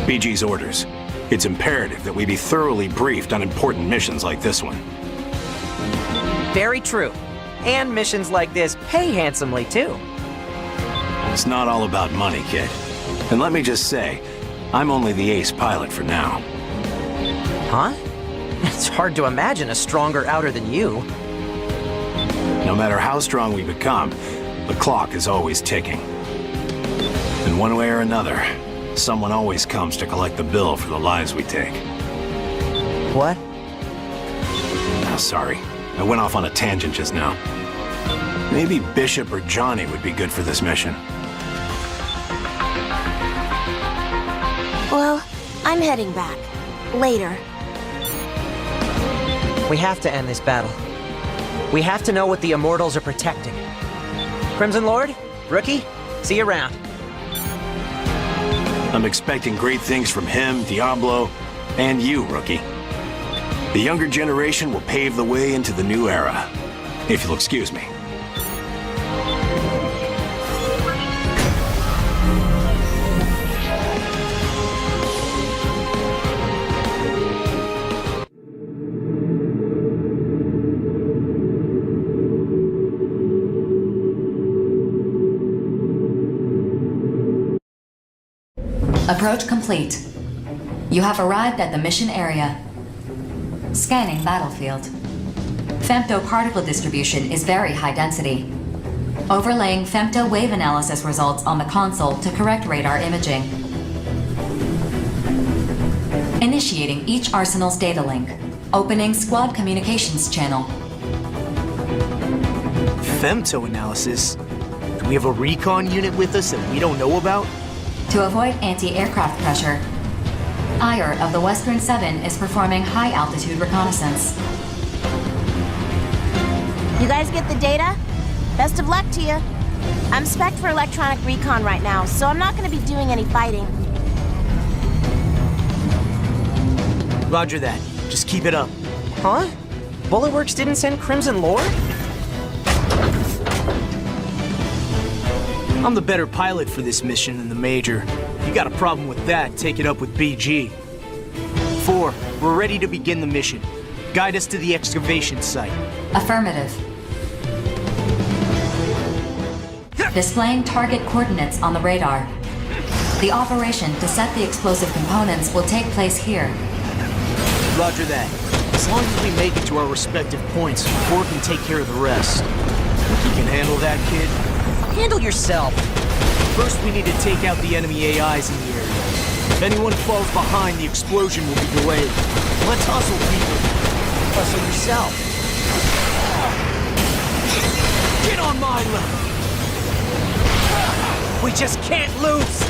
BG's orders. It's imperative that we be thoroughly briefed on important missions like this one. Very true. And missions like this pay handsomely, too. It's not all about money, kid. And let me just say, I'm only the ace pilot for now. Huh? It's hard to imagine a stronger outer than you. No matter how strong we become, the clock is always ticking. In one way or another, someone always comes to collect the bill for the lives we take. What? Oh, sorry. I went off on a tangent just now. Maybe Bishop or Johnny would be good for this mission. Well, I'm heading back. Later. We have to end this battle. We have to know what the Immortals are protecting. Crimson Lord, Rookie, see you around. I'm expecting great things from him, Diablo, and you, Rookie. The younger generation will pave the way into the new era, if you'll excuse me. Approach complete. You have arrived at the mission area. Scanning battlefield. Femto particle distribution is very high density. Overlaying femto wave analysis results on the console to correct radar imaging. Initiating each arsenal's data link. Opening squad communications channel. Femto analysis? Do we have a recon unit with us that we don't know about? To avoid anti-aircraft pressure, IR of the Western 7 is performing high-altitude reconnaissance. You guys get the data? Best of luck to you. I'm spec'd for electronic recon right now, so I'm not going to be doing any fighting. Roger that. Just keep it up. Huh? Bullet Works didn't send Crimson Lord? I'm the better pilot for this mission than the Major. You got a problem with that, take it up with BG. 4, we're ready to begin the mission. Guide us to the excavation site. Affirmative. Displaying target coordinates on the radar. The operation to set the explosive components will take place here. Roger that. As long as we make it to our respective points, 4 can take care of the rest. Think you can handle that, kid? Handle yourself. First, we need to take out the enemy AIs in the area. If anyone falls behind, the explosion will be delayed. Let's hustle, people. Hustle yourself. Get on my level. We just can't lose.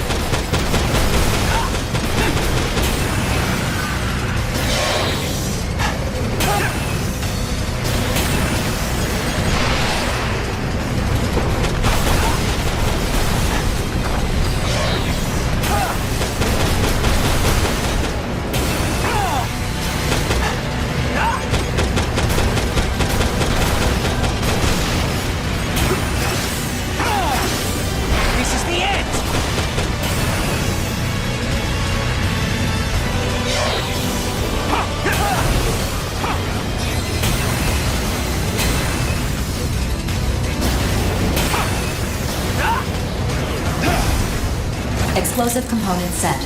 Explosive components set.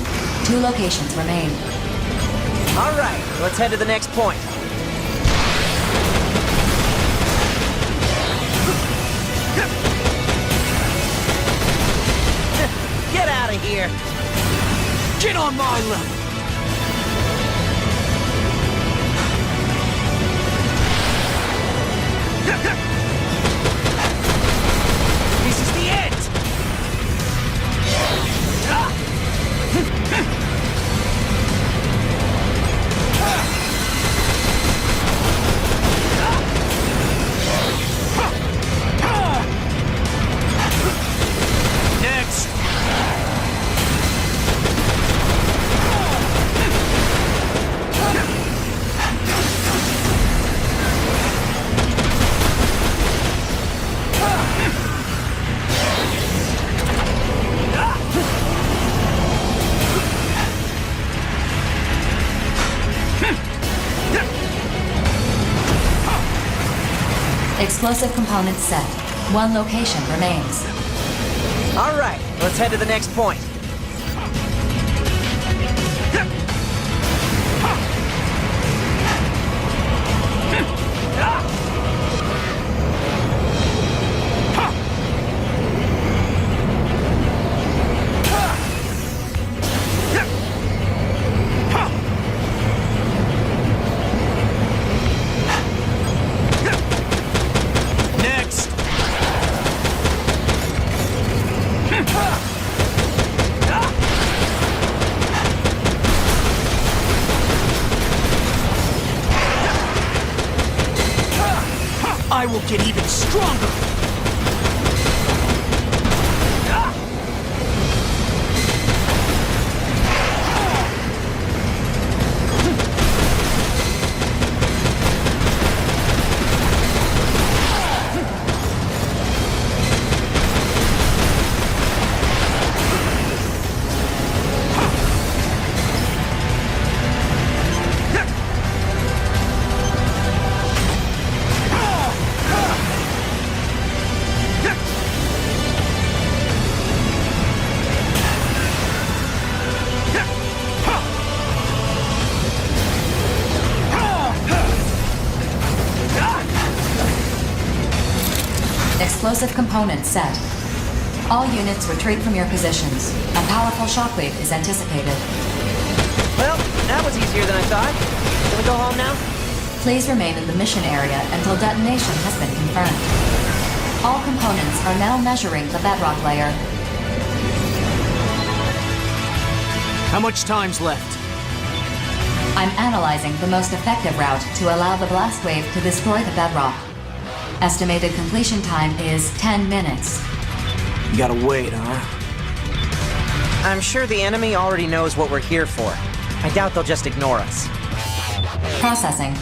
2 locations remain. All right, let's head to the next point. Get out of here! Get on my level! Explosive components set. One location remains. All right, let's head to the next point. I will get even stronger! Explosive components set. All units retreat from your positions. A powerful shockwave is anticipated. Well, that was easier than I thought. Can we go home now? Please remain in the mission area until detonation has been confirmed. All components are now measuring the bedrock layer. How much time's left? I'm analyzing the most effective route to allow the blast wave to destroy the bedrock. Estimated completion time is 10 minutes. You gotta wait, huh? I'm sure the enemy already knows what we're here for. I doubt they'll just ignore us. Processing.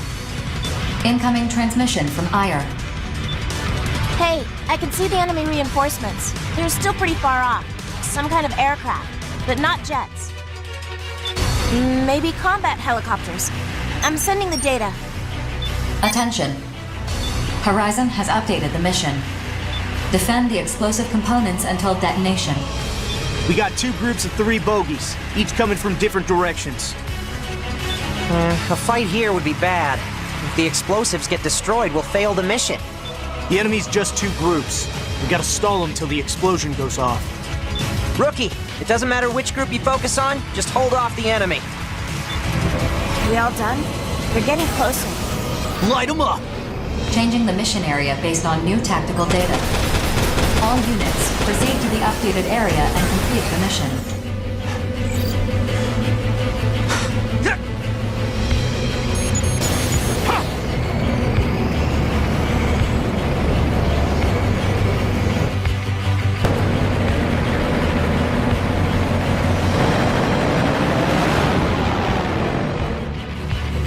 Incoming transmission from Ire. Hey, I can see the enemy reinforcements. They're still pretty far off. Some kind of aircraft, but not jets. Maybe combat helicopters. I'm sending the data. Attention. Horizon has updated the mission. Defend the explosive components until detonation. We got 2 groups of 3 bogies, each coming from different directions. A fight here would be bad. If the explosives get destroyed, we'll fail the mission. The enemy's just 2 groups. We gotta stall them till the explosion goes off. Rookie, it doesn't matter which group you focus on, just hold off the enemy. We all done? We're getting closer. Light them up! Changing the mission area based on new tactical data. All units proceed to the updated area and complete the mission.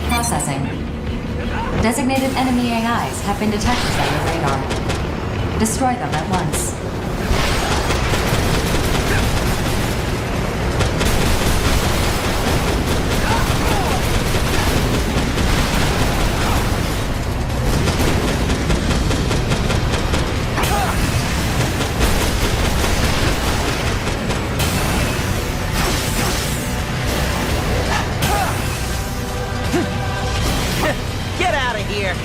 Processing. Designated enemy AIs have been detected by your radar. Destroy them at once. Get out of here!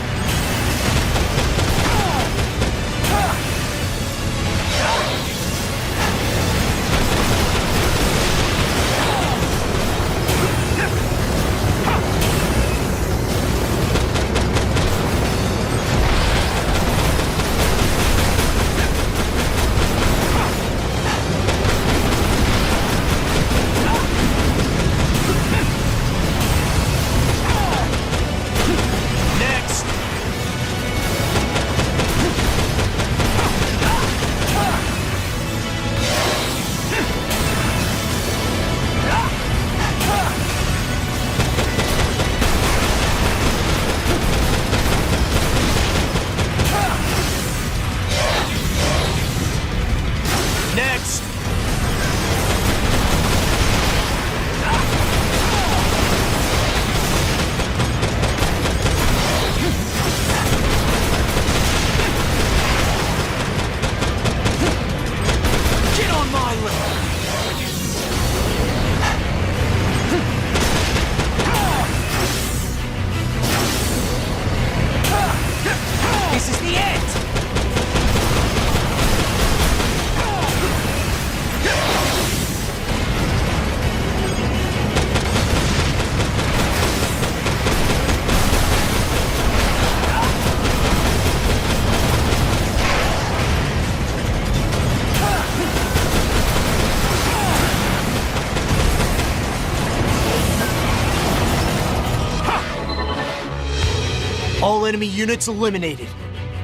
enemy units eliminated.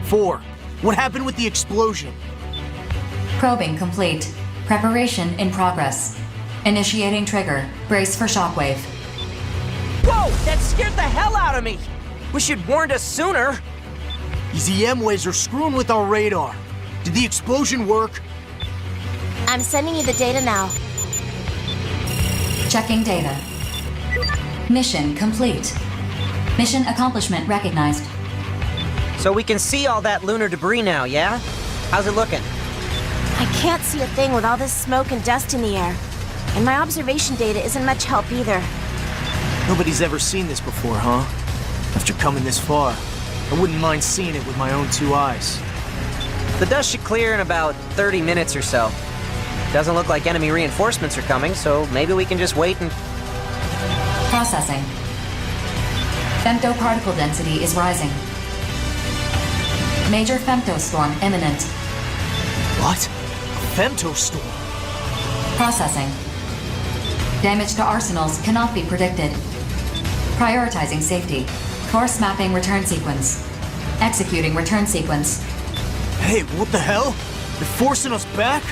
4. What happened with the explosion? Probing complete. Preparation in progress. Initiating trigger. Brace for shockwave. Whoa! That scared the hell out of me! Wish you'd warned us sooner! These EM waves are screwing with our radar. Did the explosion work? I'm sending you the data now. Checking data. Mission complete. Mission accomplishment recognized. So we can see all that lunar debris now, yeah? How's it looking? I can't see a thing with all this smoke and dust in the air. And my observation data isn't much help either. Nobody's ever seen this before, huh? After coming this far, I wouldn't mind seeing it with my own 2 eyes. The dust should clear in about 30 minutes or so. Doesn't look like enemy reinforcements are coming, so maybe we can just wait and... Processing. Femtoparticle density is rising. Major femtostorm imminent. What? A femtostorm? Processing. Damage to arsenals cannot be predicted. Prioritizing safety. Course mapping return sequence. Executing return sequence. Hey, what the hell? They're forcing us back?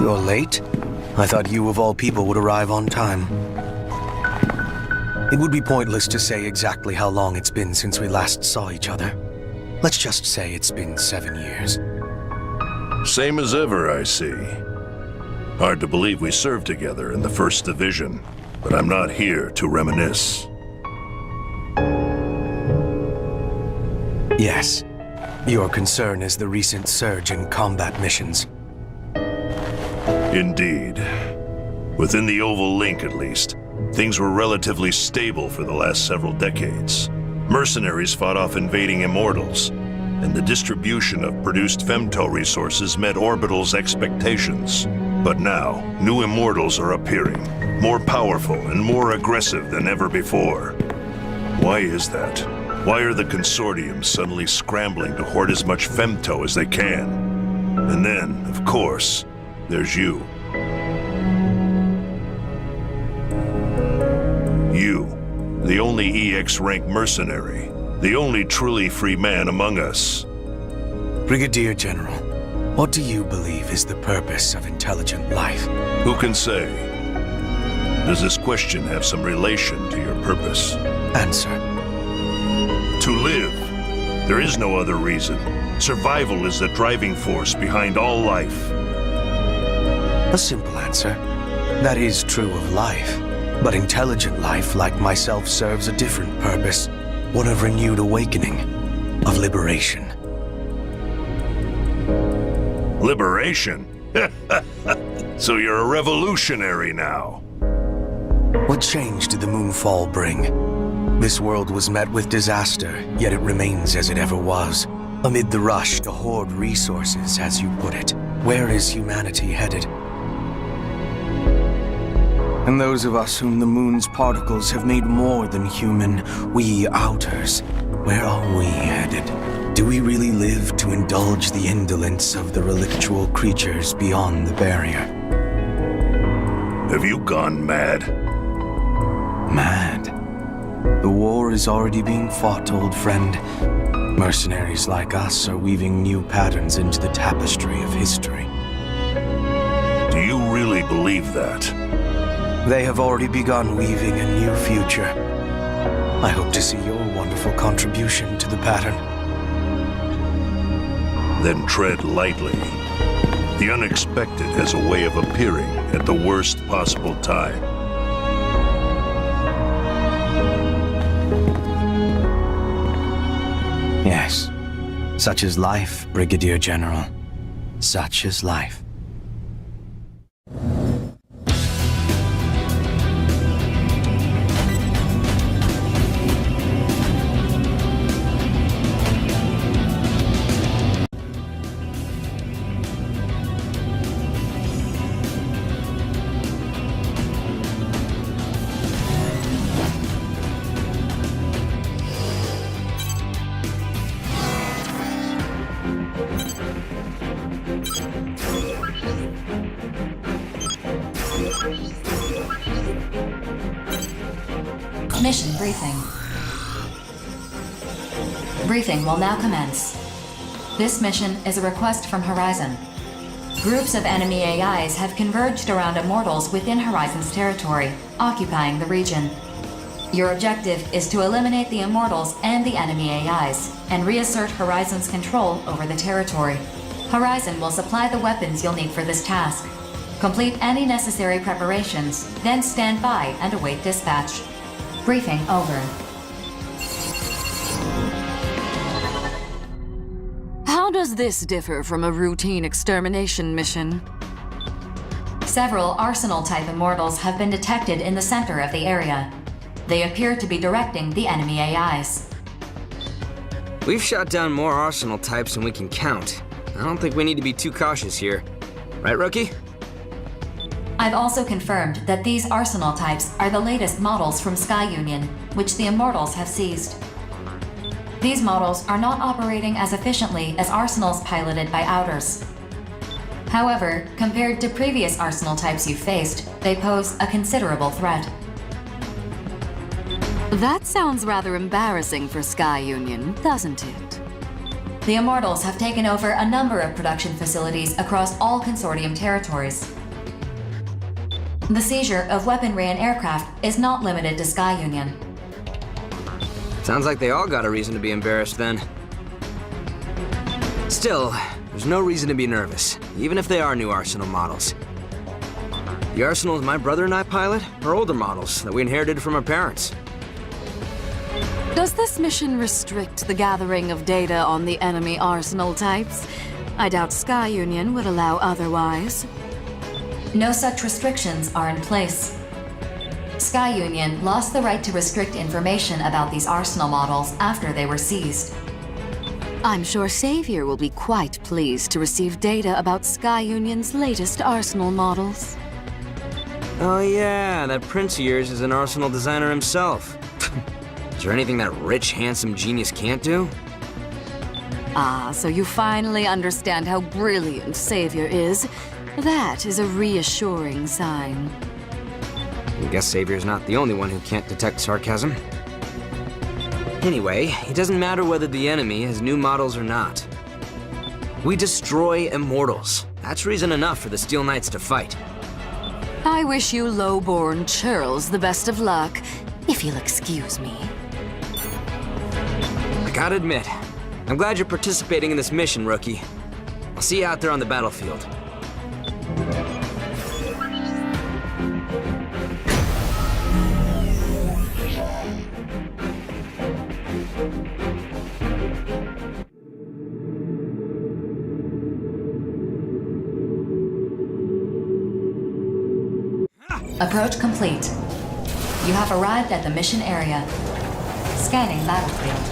You're late? I thought you of all people would arrive on time. It would be pointless to say exactly how long it's been since we last saw each other. Let's just say it's been 7 years. Same as ever, I see. Hard to believe we served together in the 1st Division, but I'm not here to reminisce. Yes. Your concern is the recent surge in combat missions. Indeed. Within the Oval Link, at least, things were relatively stable for the last several decades. Mercenaries fought off invading immortals, and the distribution of produced femto resources met Orbital's expectations. But now, new immortals are appearing, more powerful and more aggressive than ever before. Why is that? Why are the consortiums suddenly scrambling to hoard as much femto as they can? And then, of course, there's you. You, the only EX-rank mercenary, the only truly free man among us. Brigadier General, what do you believe is the purpose of intelligent life? Who can say? Does this question have some relation to your purpose? Answer. To live. There is no other reason. Survival is the driving force behind all life. A simple answer. That is true of life. But intelligent life, like myself, serves a different purpose. One of renewed awakening. Of liberation. Liberation? So you're a revolutionary now. What change did the moonfall bring? This world was met with disaster, yet it remains as it ever was. Amid the rush to hoard resources, as you put it, where is humanity headed? And those of us whom the moon's particles have made more than human, we outers, where are we headed? Do we really live to indulge the indolence of the relictual creatures beyond the barrier? Have you gone mad? Mad? The war is already being fought, old friend. Mercenaries like us are weaving new patterns into the tapestry of history. Do you really believe that? They have already begun weaving a new future. I hope to see your wonderful contribution to the pattern. Then tread lightly. The unexpected has a way of appearing at the worst possible time. Yes. Such is life, Brigadier General. Such is life. Mission briefing. Briefing will now commence. This mission is a request from Horizon. Groups of enemy AIs have converged around Immortals within Horizon's territory, occupying the region. Your objective is to eliminate the Immortals and the enemy AIs, and reassert Horizon's control over the territory. Horizon will supply the weapons you'll need for this task. Complete any necessary preparations, then stand by and await dispatch. Briefing over. How does this differ from a routine extermination mission? Several Arsenal-type Immortals have been detected in the center of the area. They appear to be directing the enemy AIs. We've shot down more Arsenal types than we can count. I don't think we need to be too cautious here. Right, Rookie? I've also confirmed that these Arsenal types are the latest models from Sky Union, which the Immortals have seized. These models are not operating as efficiently as Arsenals piloted by Outers. However, compared to previous Arsenal types you've faced, they pose a considerable threat. That sounds rather embarrassing for Sky Union, doesn't it? The Immortals have taken over a number of production facilities across all Consortium territories. The seizure of weaponry and aircraft is not limited to Sky Union. Sounds like they all got a reason to be embarrassed then. Still, there's no reason to be nervous, even if they are new Arsenal models. The Arsenals my brother and I pilot are older models that we inherited from our parents. Does this mission restrict the gathering of data on the enemy Arsenal types? I doubt Sky Union would allow otherwise. No such restrictions are in place. Sky Union lost the right to restrict information about these Arsenal models after they were seized. I'm sure Savior will be quite pleased to receive data about Sky Union's latest Arsenal models. Oh yeah, that prince of yours is an Arsenal designer himself. Is there anything that rich, handsome genius can't do? Ah, so you finally understand how brilliant Savior is. That is a reassuring sign. I guess Savior's not the only one who can't detect sarcasm. Anyway, it doesn't matter whether the enemy has new models or not. We destroy Immortals. That's reason enough for the Steel Knights to fight. I wish you low-born churls the best of luck, if you'll excuse me. I gotta admit, I'm glad you're participating in this mission, Rookie. I'll see you out there on the battlefield. Approach complete. You have arrived at the mission area. Scanning battlefield.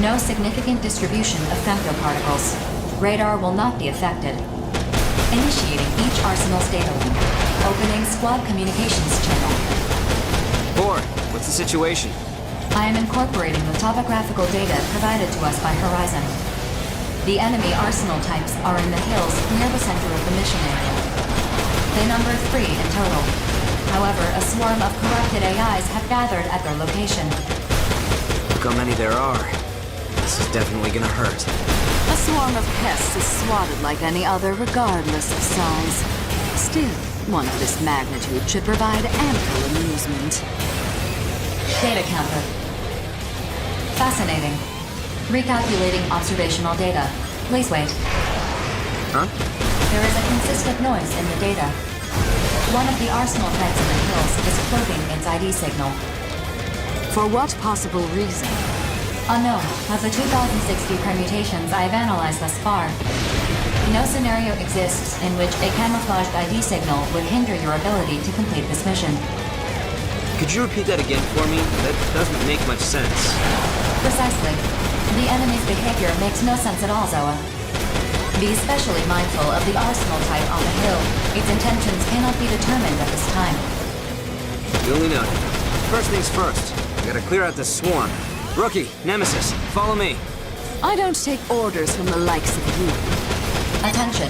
No significant distribution of femtoparticles. Radar will not be affected. Initiating each Arsenal's data link. Opening squad communications channel. 4, what's the situation? I am incorporating the topographical data provided to us by Horizon. The enemy Arsenal types are in the hills near the center of the mission area. They number 3 in total. However, a swarm of corrupted AIs have gathered at their location. Look how many there are. This is definitely gonna hurt. A swarm of pests is swatted like any other, regardless of size. Still, one of this magnitude should provide ample amusement. Data counter. Fascinating. Recalculating observational data. Please wait. Huh? There is a consistent noise in the data. One of the Arsenal types in the hills is cloaking its ID signal. For what possible reason? Unknown. Of the 2060 permutations I have analyzed thus far, no scenario exists in which a camouflaged ID signal would hinder your ability to complete this mission. Could you repeat that again for me? That doesn't make much sense. Precisely. The enemy's behavior makes no sense at all, Zoa. Be especially mindful of the arsenal type on the hill. Its intentions cannot be determined at this time. Duly noted. First things first. We gotta clear out this swarm. Rookie, Nemesis, follow me. I don't take orders from the likes of you. Attention.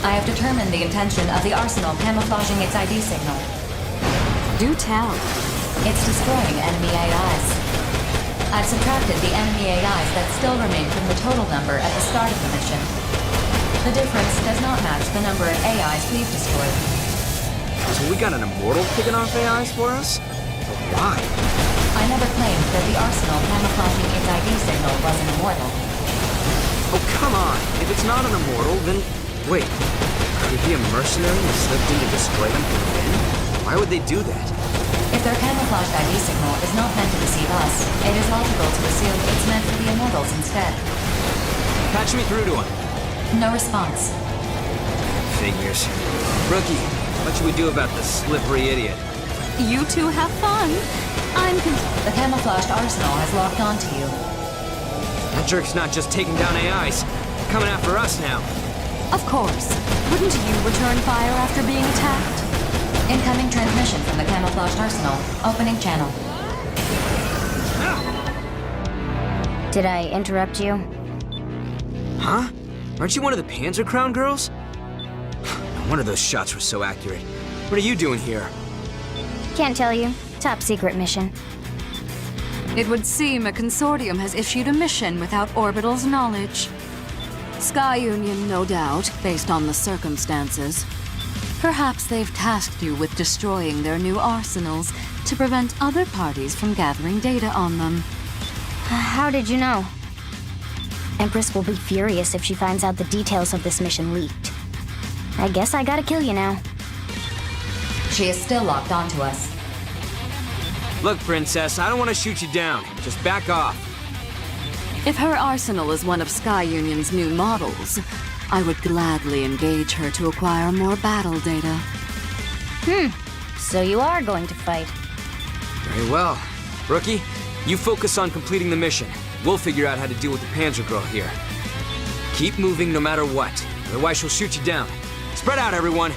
I have determined the intention of the arsenal camouflaging its ID signal. Do tell. It's destroying enemy AIs. I've subtracted the enemy AIs that still remain from the total number at the start of the mission. The difference does not match the number of AIs we've destroyed. So we got an immortal picking off AIs for us? But why? I never claimed that the arsenal camouflaging its ID signal was an immortal. Oh, come on. If it's not an immortal, then... Wait. Could it be a mercenary who slipped in to destroy them from within? Why would they do that? If their camouflaged ID signal is not meant to deceive us, it is logical to assume it's meant for the immortals instead. Patch me through to him. No response. Figures. Rookie, what should we do about this slippery idiot? You two have fun. The camouflaged arsenal has locked onto you. That jerk's not just taking down AIs. They're coming after us now. Of course. Wouldn't you return fire after being attacked? Incoming transmission from the camouflaged arsenal. Opening channel. Did I interrupt you? Huh? Aren't you one of the Panzer Crown girls? No wonder those shots were so accurate. What are you doing here? Can't tell you. Top secret mission. It would seem a consortium has issued a mission without Orbital's knowledge. Sky Union, no doubt, based on the circumstances. Perhaps they've tasked you with destroying their new arsenals to prevent other parties from gathering data on them. How did you know? Empress will be furious if she finds out the details of this mission leaked. I guess I gotta kill you now. She is still locked onto us. Look, Princess, I don't want to shoot you down. Just back off. If her arsenal is one of Sky Union's new models, I would gladly engage her to acquire more battle data. So you are going to fight. Very well. Rookie, you focus on completing the mission. We'll figure out how to deal with the Panzer Girl here. Keep moving no matter what, otherwise she'll shoot you down. Spread out, everyone.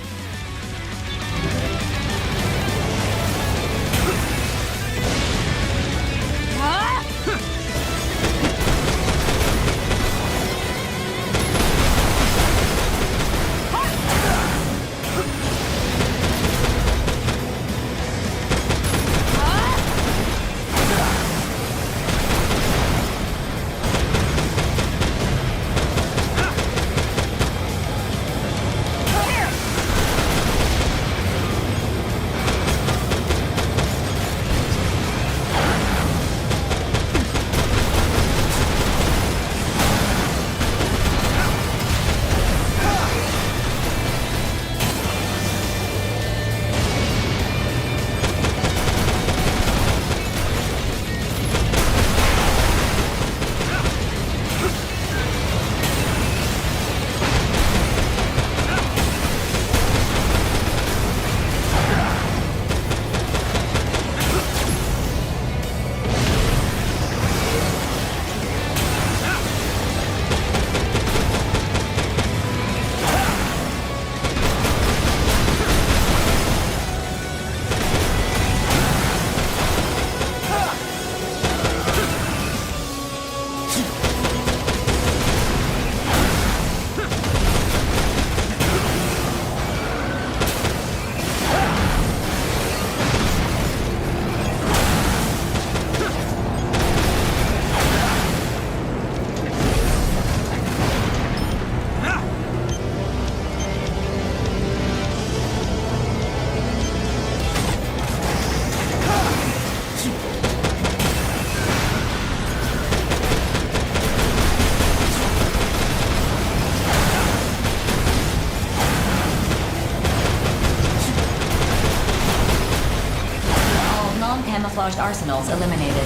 Camouflaged arsenals eliminated.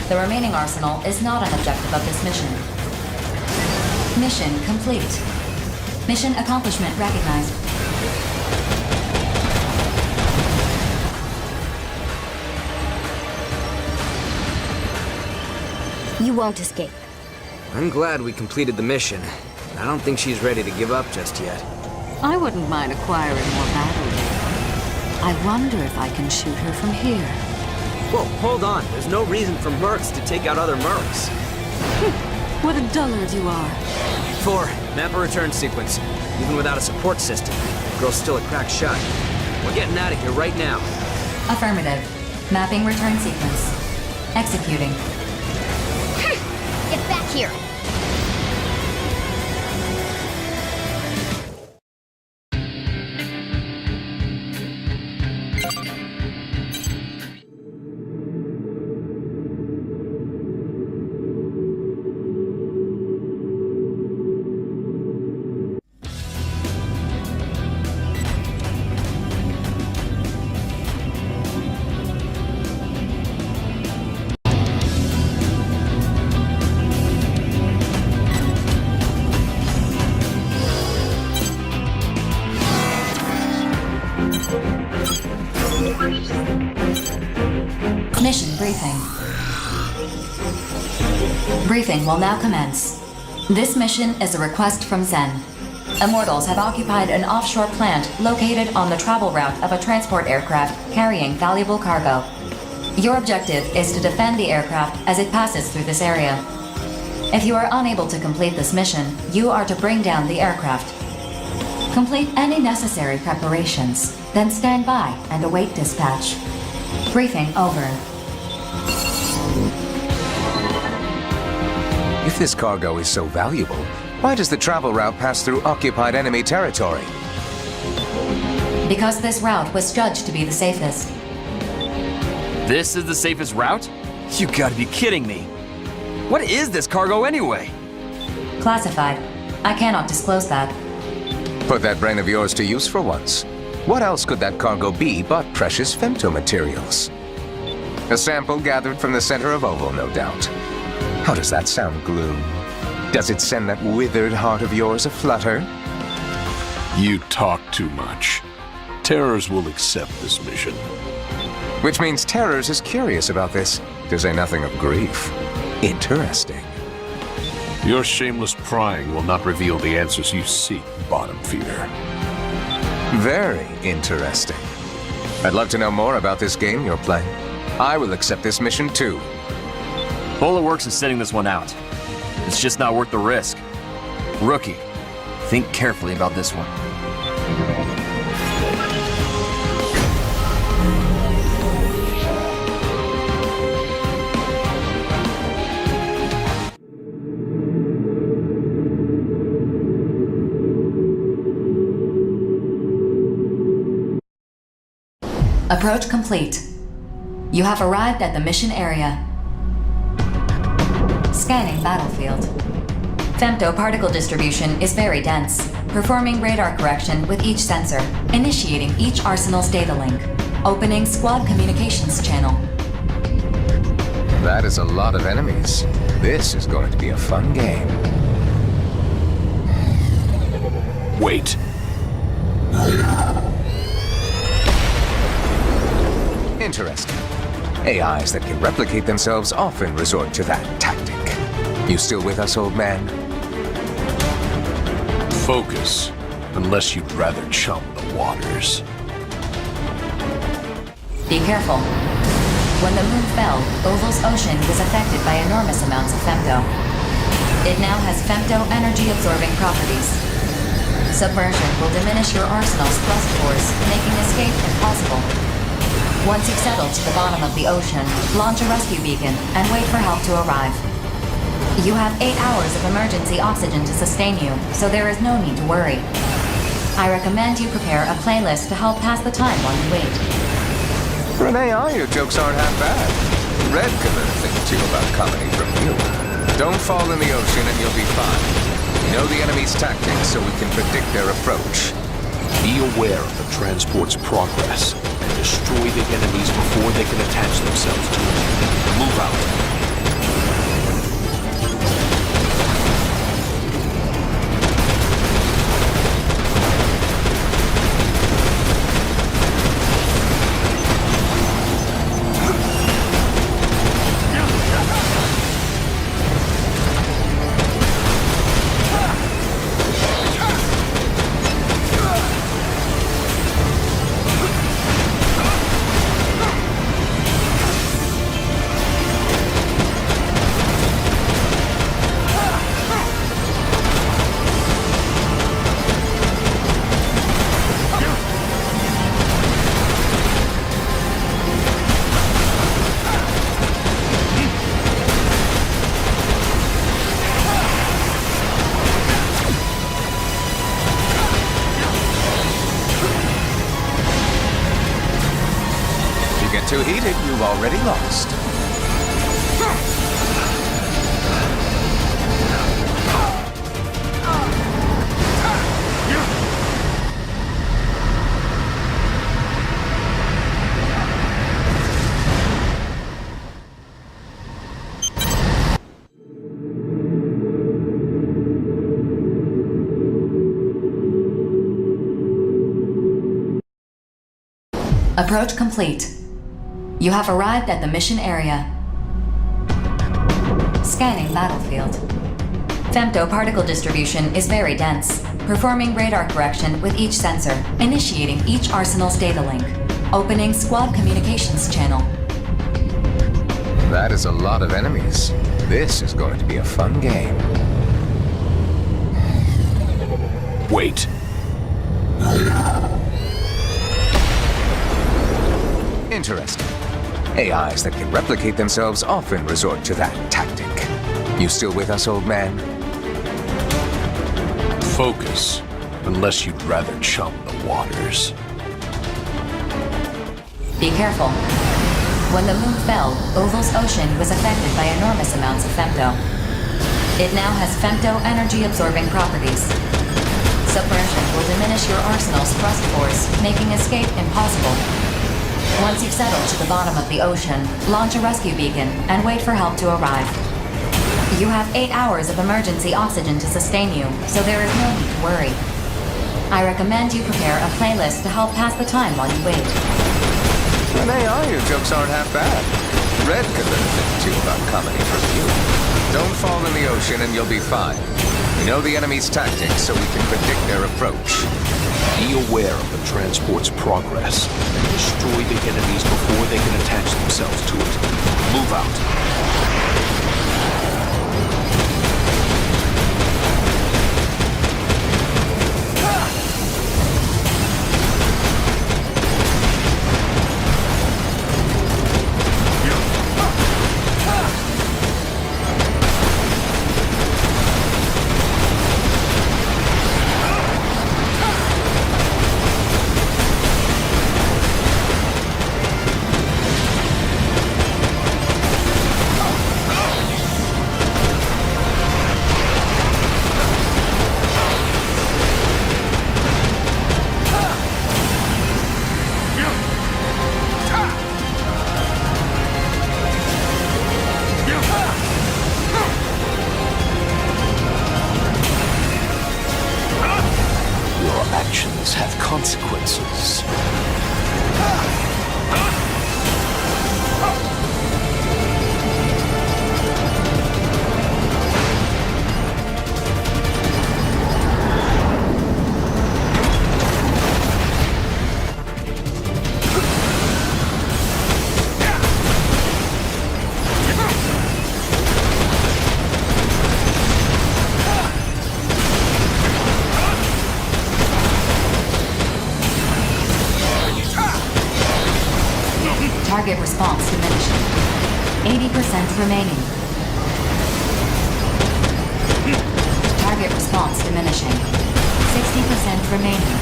The remaining arsenal is not an objective of this mission. Mission complete. Mission accomplishment recognized. You won't escape. I'm glad we completed the mission. I don't think she's ready to give up just yet. I wouldn't mind acquiring more battle data. I wonder if I can shoot her from here. Whoa, hold on. There's no reason for mercs to take out other mercs. What a dullard you are. 4, map a return sequence. Even without a support system, the girl's still a crack shot. We're getting out of here right now. Affirmative. Mapping return sequence. Executing. Get back here! Mission briefing. Briefing will now commence. This mission is a request from Zen. Immortals have occupied an offshore plant located on the travel route of a transport aircraft carrying valuable cargo. Your objective is to defend the aircraft as it passes through this area. If you are unable to complete this mission, you are to bring down the aircraft. Complete any necessary preparations, then stand by and await dispatch. Briefing over. If this cargo is so valuable, why does the travel route pass through occupied enemy territory? Because this route was judged to be the safest. This is the safest route? You gotta be kidding me. What is this cargo anyway? Classified. I cannot disclose that. Put that brain of yours to use for once. What else could that cargo be but precious femto materials? A sample gathered from the center of Oval, no doubt. How does that sound, Gloom? Does it send that withered heart of yours aflutter? You talk too much. Terrors will accept this mission. Which means Terrors is curious about this, to say nothing of grief. Interesting. Your shameless prying will not reveal the answers you seek, bottom feeder. Very interesting. I'd love to know more about this game you're playing. I will accept this mission too. Polar Works is setting this one out. It's just not worth the risk. Rookie, think carefully about this one. Approach complete. You have arrived at the mission area. Scanning battlefield. Femto particle distribution is very dense, performing radar correction with each sensor, initiating each arsenal's data link, opening squad communications channel. That is a lot of enemies. This is going to be a fun game. Wait. Interesting. AIs that can replicate themselves often resort to that tactic. You still with us, old man? Focus, unless you'd rather chum the waters. Be careful. When the moon fell, Oval's ocean was affected by enormous amounts of femto. It now has femto energy-absorbing properties. Submersion will diminish your arsenal's thrust force, making escape impossible. Once you've settled to the bottom of the ocean, launch a rescue beacon and wait for help to arrive. You have 8 hours of emergency oxygen to sustain you, so there is no need to worry. I recommend you prepare a playlist to help pass the time while you wait. For an AI, your jokes aren't half bad. Red could learn a thing or two about comedy from you. Don't fall in the ocean and you'll be fine. Know the enemy's tactics so we can predict their approach. Be aware of the transport's progress and destroy the enemies before they can attach themselves to it. Move out. you've already lost. Approach complete. You have arrived at the mission area. Scanning battlefield. Femtoparticle distribution is very dense, performing radar correction with each sensor, initiating each arsenal's data link, opening squad communications channel. That is a lot of enemies. This is going to be a fun game. Wait. Interesting. AIs that can replicate themselves often resort to that tactic. You still with us, old man? Focus, unless you'd rather chum the waters. Be careful. When the moon fell, Oval's ocean was affected by enormous amounts of femto. It now has femto energy-absorbing properties. Submersion will diminish your arsenal's thrust force, making escape impossible. Once you've settled to the bottom of the ocean, launch a rescue beacon and wait for help to arrive. You have 8 hours of emergency oxygen to sustain you, so there is no need to worry. I recommend you prepare a playlist to help pass the time while you wait. An AI, your jokes aren't half bad. Red could learn a thing or two about comedy from you. Don't fall in the ocean and you'll be fine. We know the enemy's tactics, so we can predict their approach. Be aware of the transport's progress and destroy the enemies before they can attach themselves to it. Move out. Have consequences. Target response diminishing. 80% remaining. Target response diminishing. 60% remaining.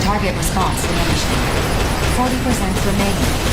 Target response diminishing. 40% remaining.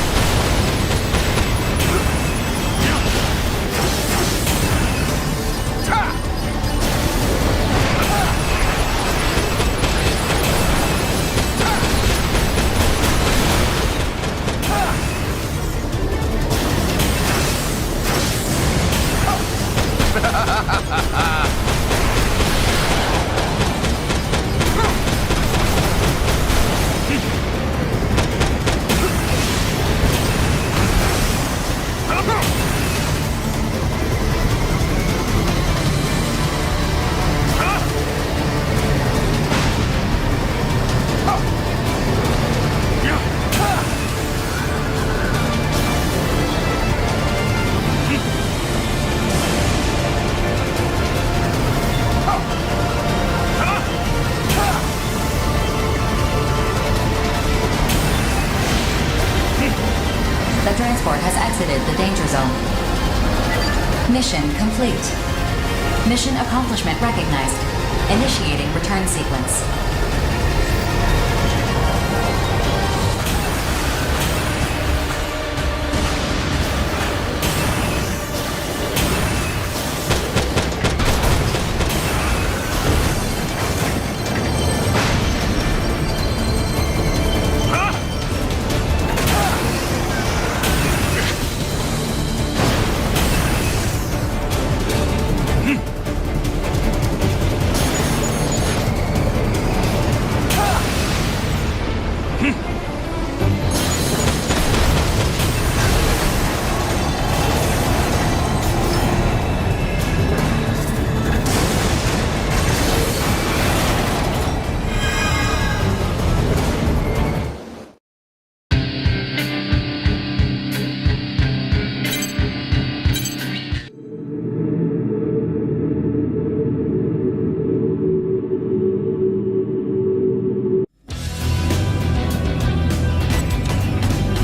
Has exited the danger zone. Mission complete. Mission accomplishment recognized. Initiating return sequence.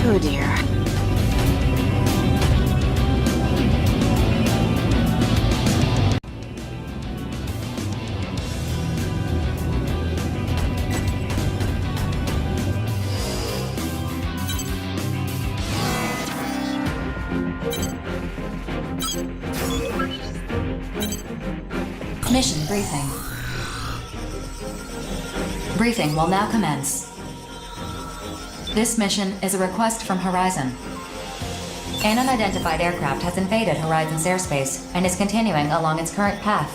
Oh dear. Mission briefing. Briefing will now commence. This mission is a request from Horizon. An unidentified aircraft has invaded Horizon's airspace and is continuing along its current path.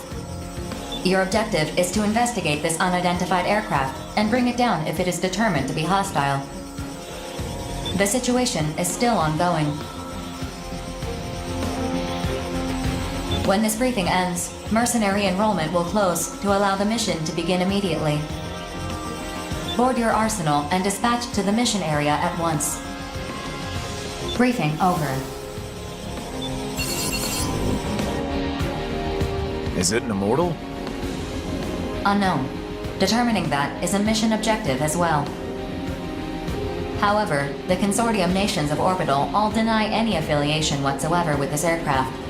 Your objective is to investigate this unidentified aircraft and bring it down if it is determined to be hostile. The situation is still ongoing. When this briefing ends, mercenary enrollment will close to allow the mission to begin immediately. Board your arsenal and dispatch to the mission area at once. Briefing over. Is it an immortal? Unknown. Determining that is a mission objective as well. However, the consortium nations of Orbital all deny any affiliation whatsoever with this aircraft.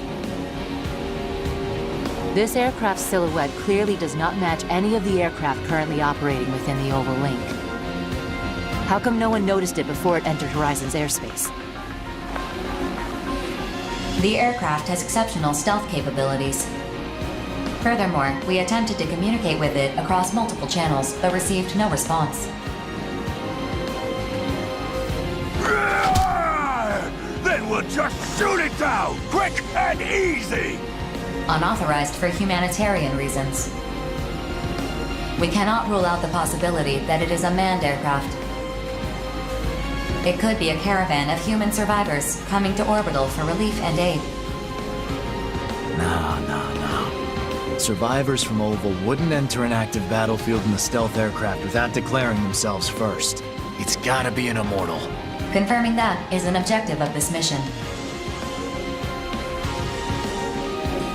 This aircraft's silhouette clearly does not match any of the aircraft currently operating within the Oval Link. How come no one noticed it before it entered Horizon's airspace? The aircraft has exceptional stealth capabilities. Furthermore, we attempted to communicate with it across multiple channels, but received no response. Then we'll just shoot it down, quick and easy! Unauthorized for humanitarian reasons. We cannot rule out the possibility that it is a manned aircraft. It could be a caravan of human survivors coming to Orbital for relief and aid. No. Survivors from Oval wouldn't enter an active battlefield in a stealth aircraft without declaring themselves first. It's gotta be an immortal. Confirming that is an objective of this mission.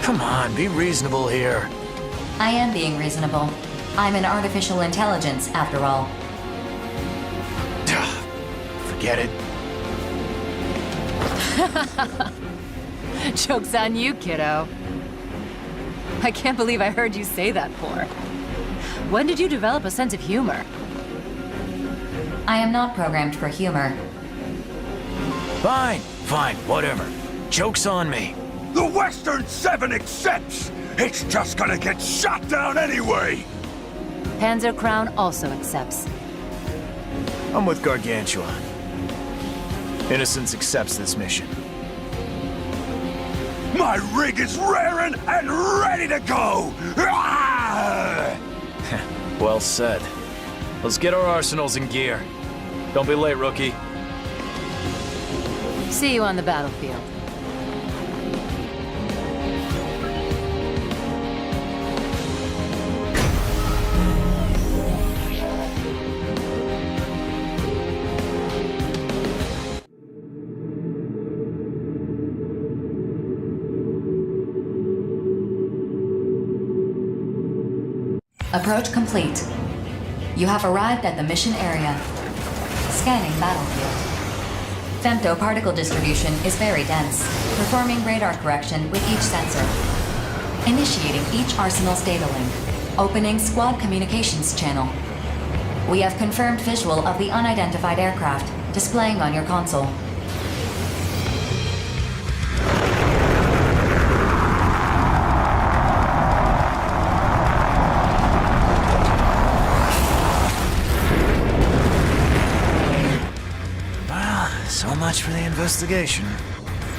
Come on, be reasonable here. I am being reasonable. I'm an artificial intelligence, after all. Forget it. Joke's on you, kiddo. I can't believe I heard you say that, Poor. When did you develop a sense of humor? I am not programmed for humor. Fine, whatever. Joke's on me. The Western 7 accepts! It's just gonna get shot down anyway! Panzer Crown also accepts. I'm with Gargantua. Innocence accepts this mission. My rig is raring and ready to go! Ah! Well said. Let's get our arsenals in gear. Don't be late, rookie. See you on the battlefield. Approach complete. You have arrived at the mission area. Scanning battlefield. Femtoparticle distribution is very dense, performing radar correction with each sensor. Initiating each arsenal's data link. Opening squad communications channel. We have confirmed visual of the unidentified aircraft, displaying on your console. Well, so much for the investigation.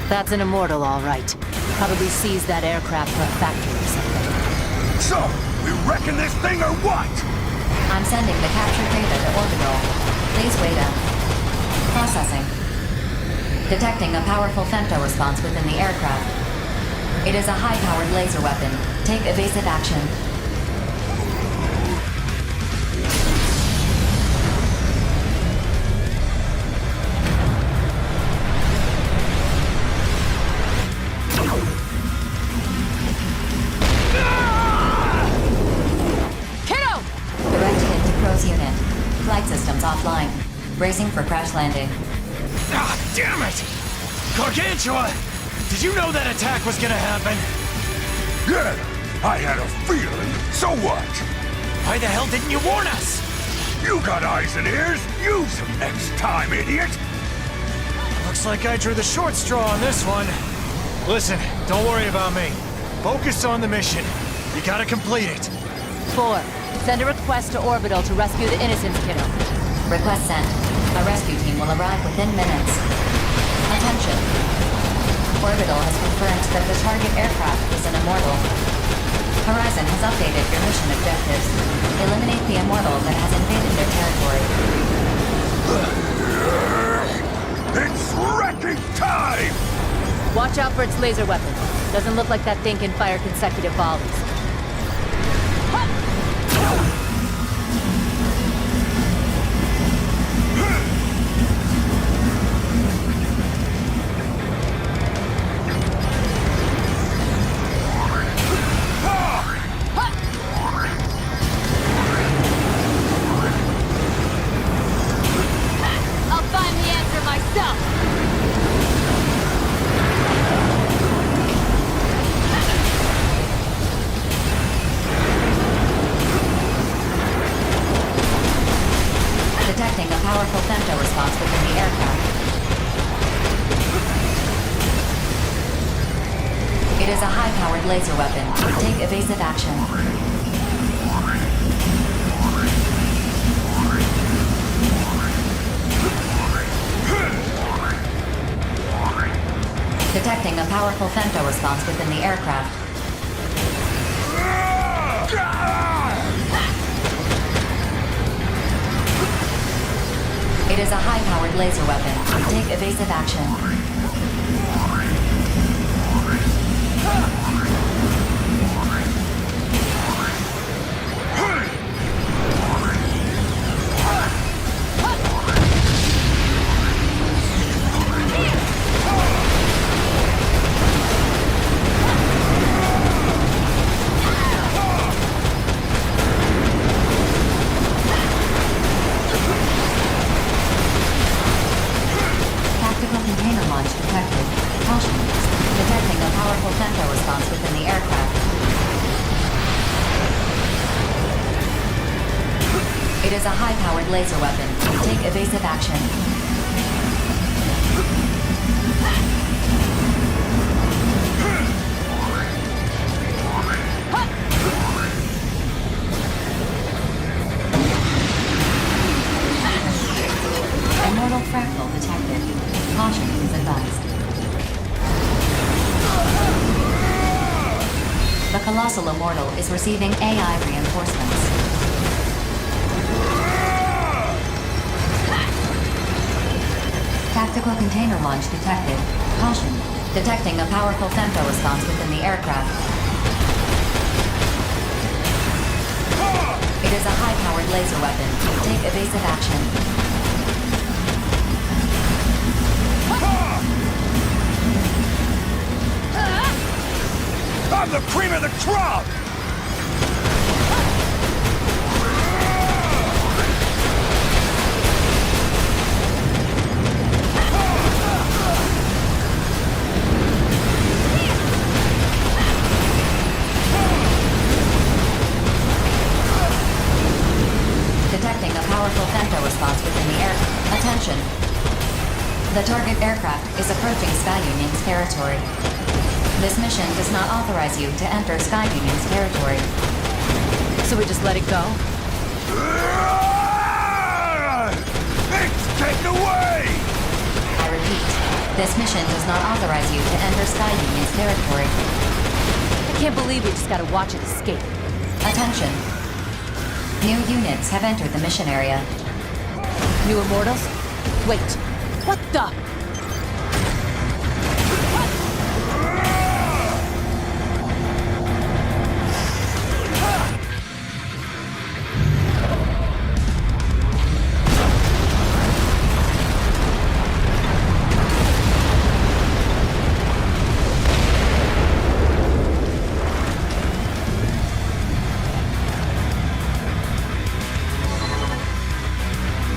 That's an immortal, all right. Probably seized that aircraft for a factory or something. So, we wrecking this thing or what? I'm sending the captured data to orbital. Please wait up. Processing. Detecting a powerful femto response within the aircraft. It is a high-powered laser weapon. Take evasive action. Unit. Flight systems offline. Bracing for crash landing. Ah, damn it! Gargantua! Did you know that attack was gonna happen? Yeah, I had a feeling. So what? Why the hell didn't you warn us? You got eyes and ears. Use them next time, idiot. Looks like I drew the short straw on this one. Listen, don't worry about me. Focus on the mission. You gotta complete it. 4. Send a request to Orbital to rescue the Innocence Kiddo. Request sent. A rescue team will arrive within minutes. Attention. Orbital has confirmed that the target aircraft is an immortal. Horizon has updated your mission objectives. Eliminate the immortal that has invaded their territory. It's wrecking time! Watch out for its laser weapon. Doesn't look like that thing can fire consecutive volleys. Detecting a powerful femto response within the aircraft. It is a high-powered laser weapon. Take evasive action. Detecting a powerful femto response within the aircraft. It is a high-powered laser weapon. Take evasive action. Container launch detected. Caution. Detecting a powerful femto response within the aircraft. It is a high-powered laser weapon. Take evasive action. Immortal fractal detected. Caution is advised. The Colossal Immortal is receiving AI reinforcements. Tactical container launch detected. Caution. Detecting a powerful femto response within the aircraft. It is a high-powered laser weapon. Take evasive action. I'm the cream of the crop! Attention. The target aircraft is approaching Sky Union's territory. This mission does not authorize you to enter Sky Union's territory. So we just let it go? It's taken away! I repeat, this mission does not authorize you to enter Sky Union's territory. I can't believe we just gotta watch it escape. Attention. New units have entered the mission area. New Immortals? Wait, what the?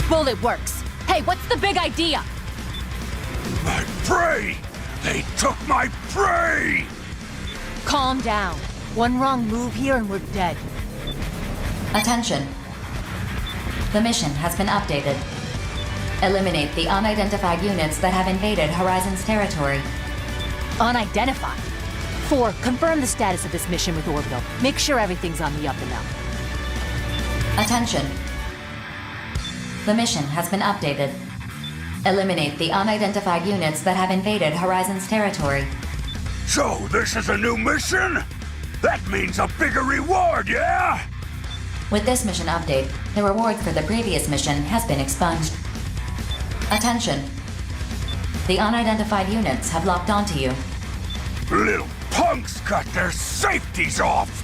Bullet works. Hey, what's the big idea? My prey! They took my prey! Calm down. One wrong move here and we're dead. Attention. The mission has been updated. Eliminate the unidentified units that have invaded Horizon's territory. Unidentified? 4, confirm the status of this mission with Orbital. Make sure everything's on the up and up. Attention. The mission has been updated. Eliminate the unidentified units that have invaded Horizon's territory. So, this is a new mission? That means a bigger reward, yeah? With this mission update, the reward for the previous mission has been expunged. Attention. The unidentified units have locked onto you. Little punks got their safeties off!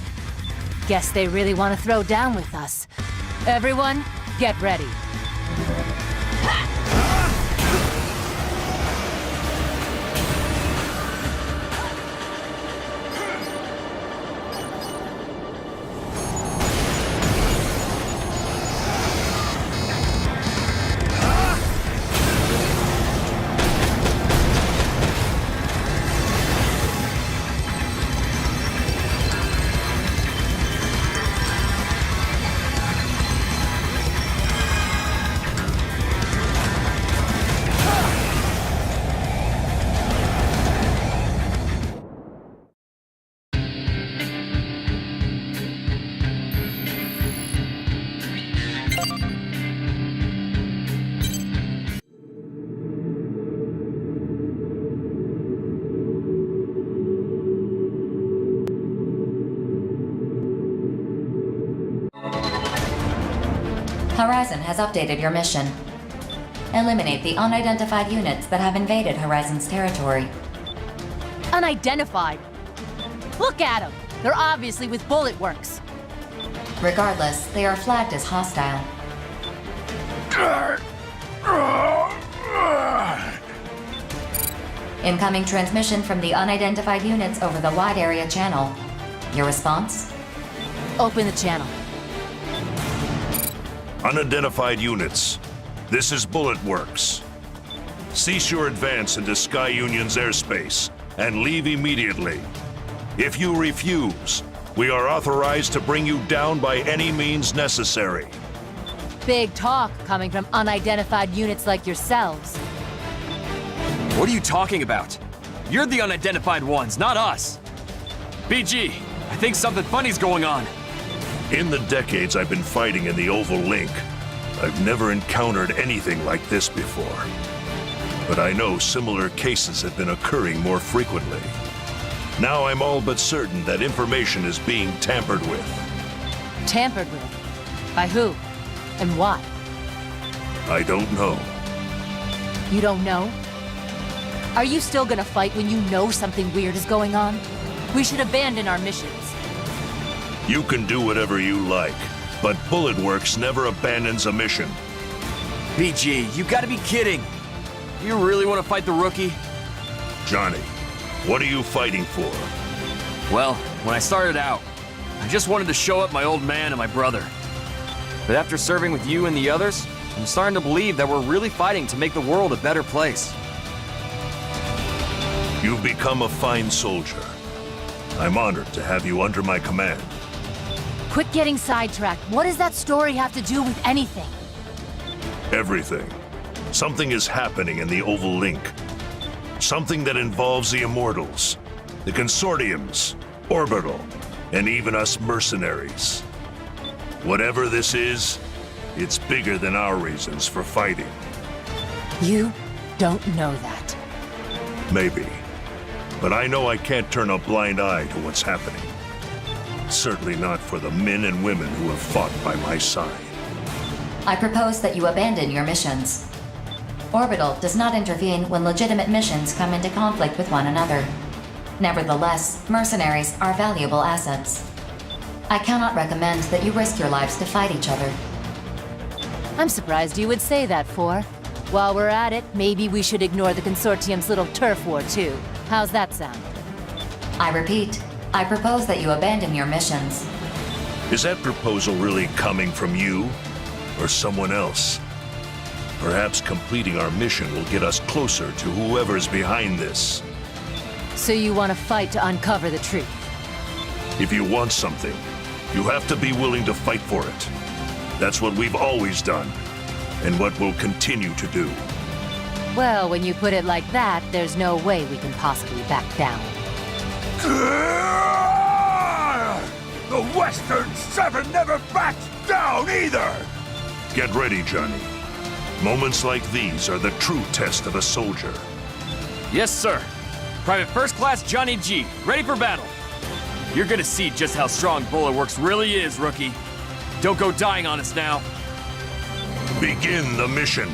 Guess they really want to throw down with us. Everyone, get ready. Horizon has updated your mission. Eliminate the unidentified units that have invaded Horizon's territory. Unidentified? Look at them! They're obviously with Bullet Works. Regardless, they are flagged as hostile. Incoming transmission from the unidentified units over the wide area channel. Your response? Open the channel. Unidentified units. This is Bullet Works. Cease your advance into Sky Union's airspace and leave immediately. If you refuse, we are authorized to bring you down by any means necessary. Big talk coming from unidentified units like yourselves. What are you talking about? You're the unidentified ones, not us. BG, I think something funny's going on. In the decades I've been fighting in the Oval Link, I've never encountered anything like this before. But I know similar cases have been occurring more frequently. Now I'm all but certain that information is being tampered with. Tampered with? By who? And why? I don't know. You don't know? Are you still gonna fight when you know something weird is going on? We should abandon our missions. You can do whatever you like, but Bullet Works never abandons a mission. BG, you gotta be kidding! You really want to fight the rookie? Johnny, what are you fighting for? Well, when I started out, I just wanted to show up my old man and my brother. But after serving with you and the others, I'm starting to believe that we're really fighting to make the world a better place. You've become a fine soldier. I'm honored to have you under my command. Quit getting sidetracked. What does that story have to do with anything? Everything. Something is happening in the Oval Link. Something that involves the Immortals, the Consortiums, Orbital, and even us mercenaries. Whatever this is, it's bigger than our reasons for fighting. You don't know that. Maybe. But I know I can't turn a blind eye to what's happening. Certainly not for the men and women who have fought by my side. I propose that you abandon your missions. Orbital does not intervene when legitimate missions come into conflict with one another. Nevertheless, mercenaries are valuable assets. I cannot recommend that you risk your lives to fight each other. I'm surprised you would say that, For. While we're at it, maybe we should ignore the Consortium's little turf war, too. How's that sound? I repeat, I propose that you abandon your missions. Is that proposal really coming from you or someone else? Perhaps completing our mission will get us closer to whoever's behind this. So you want to fight to uncover the truth? If you want something, you have to be willing to fight for it. That's what we've always done, and what we'll continue to do. Well, when you put it like that, there's no way we can possibly back down. The Western Seven never backs down either! Get ready, Johnny. Moments like these are the true test of a soldier. Yes, sir. Private First Class Johnny G, ready for battle. You're gonna see just how strong Bullet Works really is, rookie. Don't go dying on us now. Begin the mission.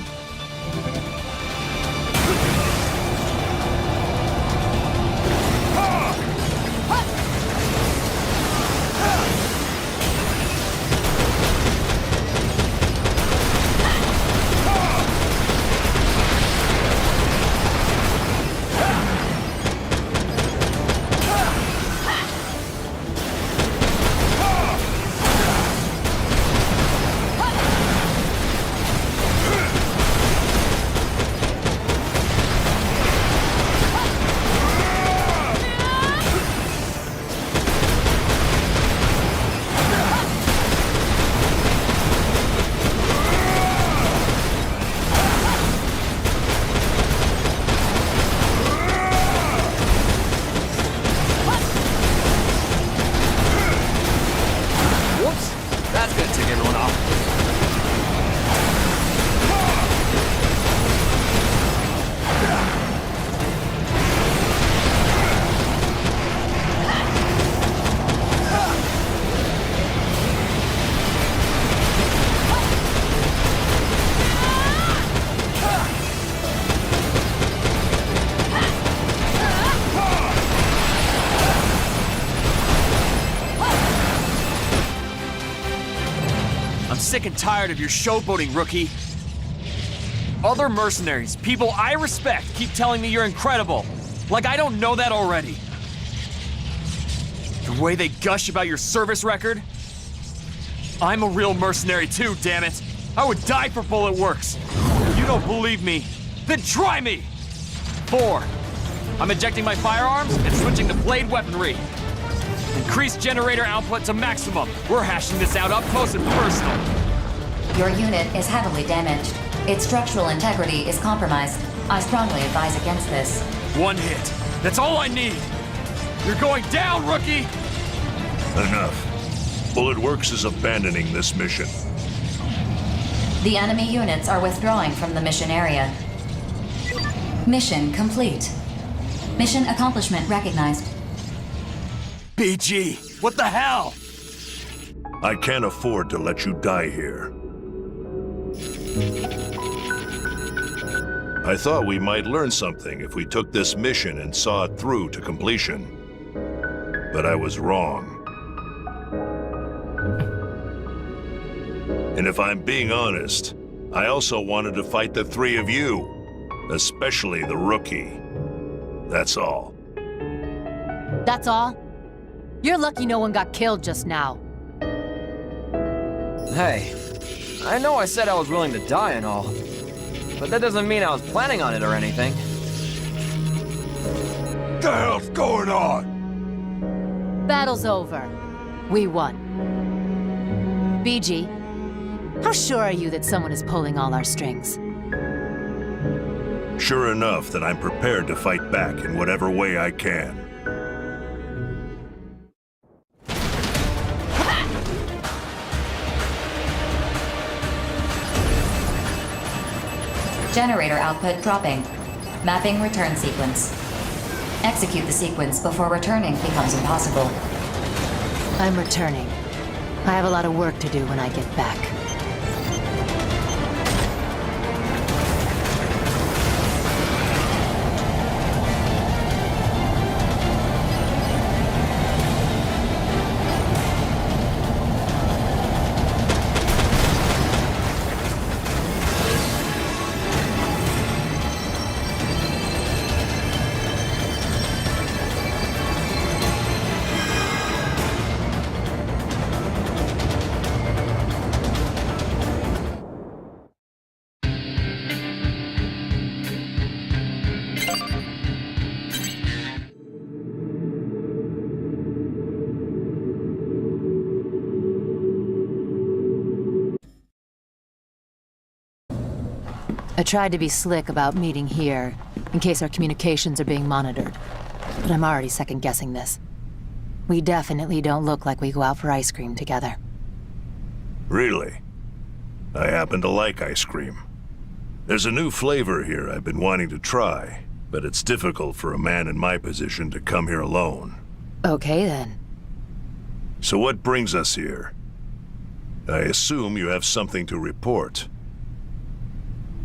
Sick and tired of your showboating, rookie. Other mercenaries, people I respect, keep telling me you're incredible. Like I don't know that already. The way they gush about your service record. I'm a real mercenary too, damn it. I would die for Bullet Works. You don't believe me? Then try me! 4. I'm ejecting my firearms and switching to blade weaponry. Increase generator output to maximum. We're hashing this out up close and personal. Your unit is heavily damaged. Its structural integrity is compromised. I strongly advise against this. One hit. That's all I need. You're going down, rookie! Enough. Bullet Works is abandoning this mission. The enemy units are withdrawing from the mission area. Mission complete. Mission accomplishment recognized. BG, what the hell? I can't afford to let you die here. I thought we might learn something if we took this mission and saw it through to completion. But I was wrong. And if I'm being honest, I also wanted to fight the 3 of you, especially the rookie. That's all. That's all? You're lucky no one got killed just now. Hey, I know I said I was willing to die and all, but that doesn't mean I was planning on it or anything. What the hell's going on? Battle's over. We won. BG, how sure are you that someone is pulling all our strings? Sure enough that I'm prepared to fight back in whatever way I can. Generator output dropping. Mapping return sequence. Execute the sequence before returning becomes impossible. I'm returning. I have a lot of work to do when I get back. I tried to be slick about meeting here, in case our communications are being monitored. But I'm already second-guessing this. We definitely don't look like we go out for ice cream together. Really? I happen to like ice cream. There's a new flavor here I've been wanting to try, but it's difficult for a man in my position to come here alone. Okay, then. So what brings us here? I assume you have something to report.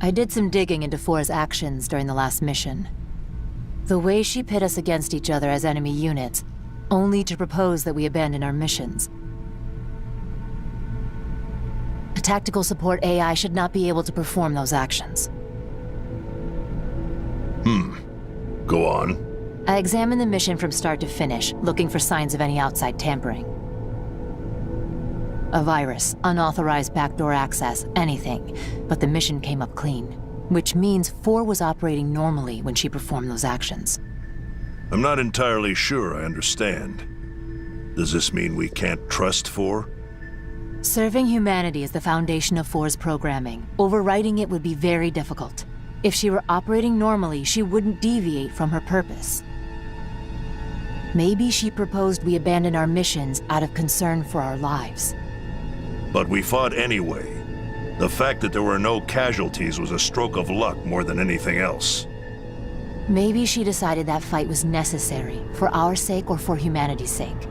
I did some digging into Four's actions during the last mission. The way she pit us against each other as enemy units, only to propose that we abandon our missions. A tactical support AI should not be able to perform those actions. Go on. I examined the mission from start to finish, looking for signs of any outside tampering. A virus, unauthorized backdoor access, anything. But the mission came up clean. Which means Four was operating normally when she performed those actions. I'm not entirely sure I understand. Does this mean we can't trust Four? Serving humanity is the foundation of Four's programming. Overriding it would be very difficult. If she were operating normally, she wouldn't deviate from her purpose. Maybe she proposed we abandon our missions out of concern for our lives. But we fought anyway. The fact that there were no casualties was a stroke of luck more than anything else. Maybe she decided that fight was necessary, for our sake or for humanity's sake.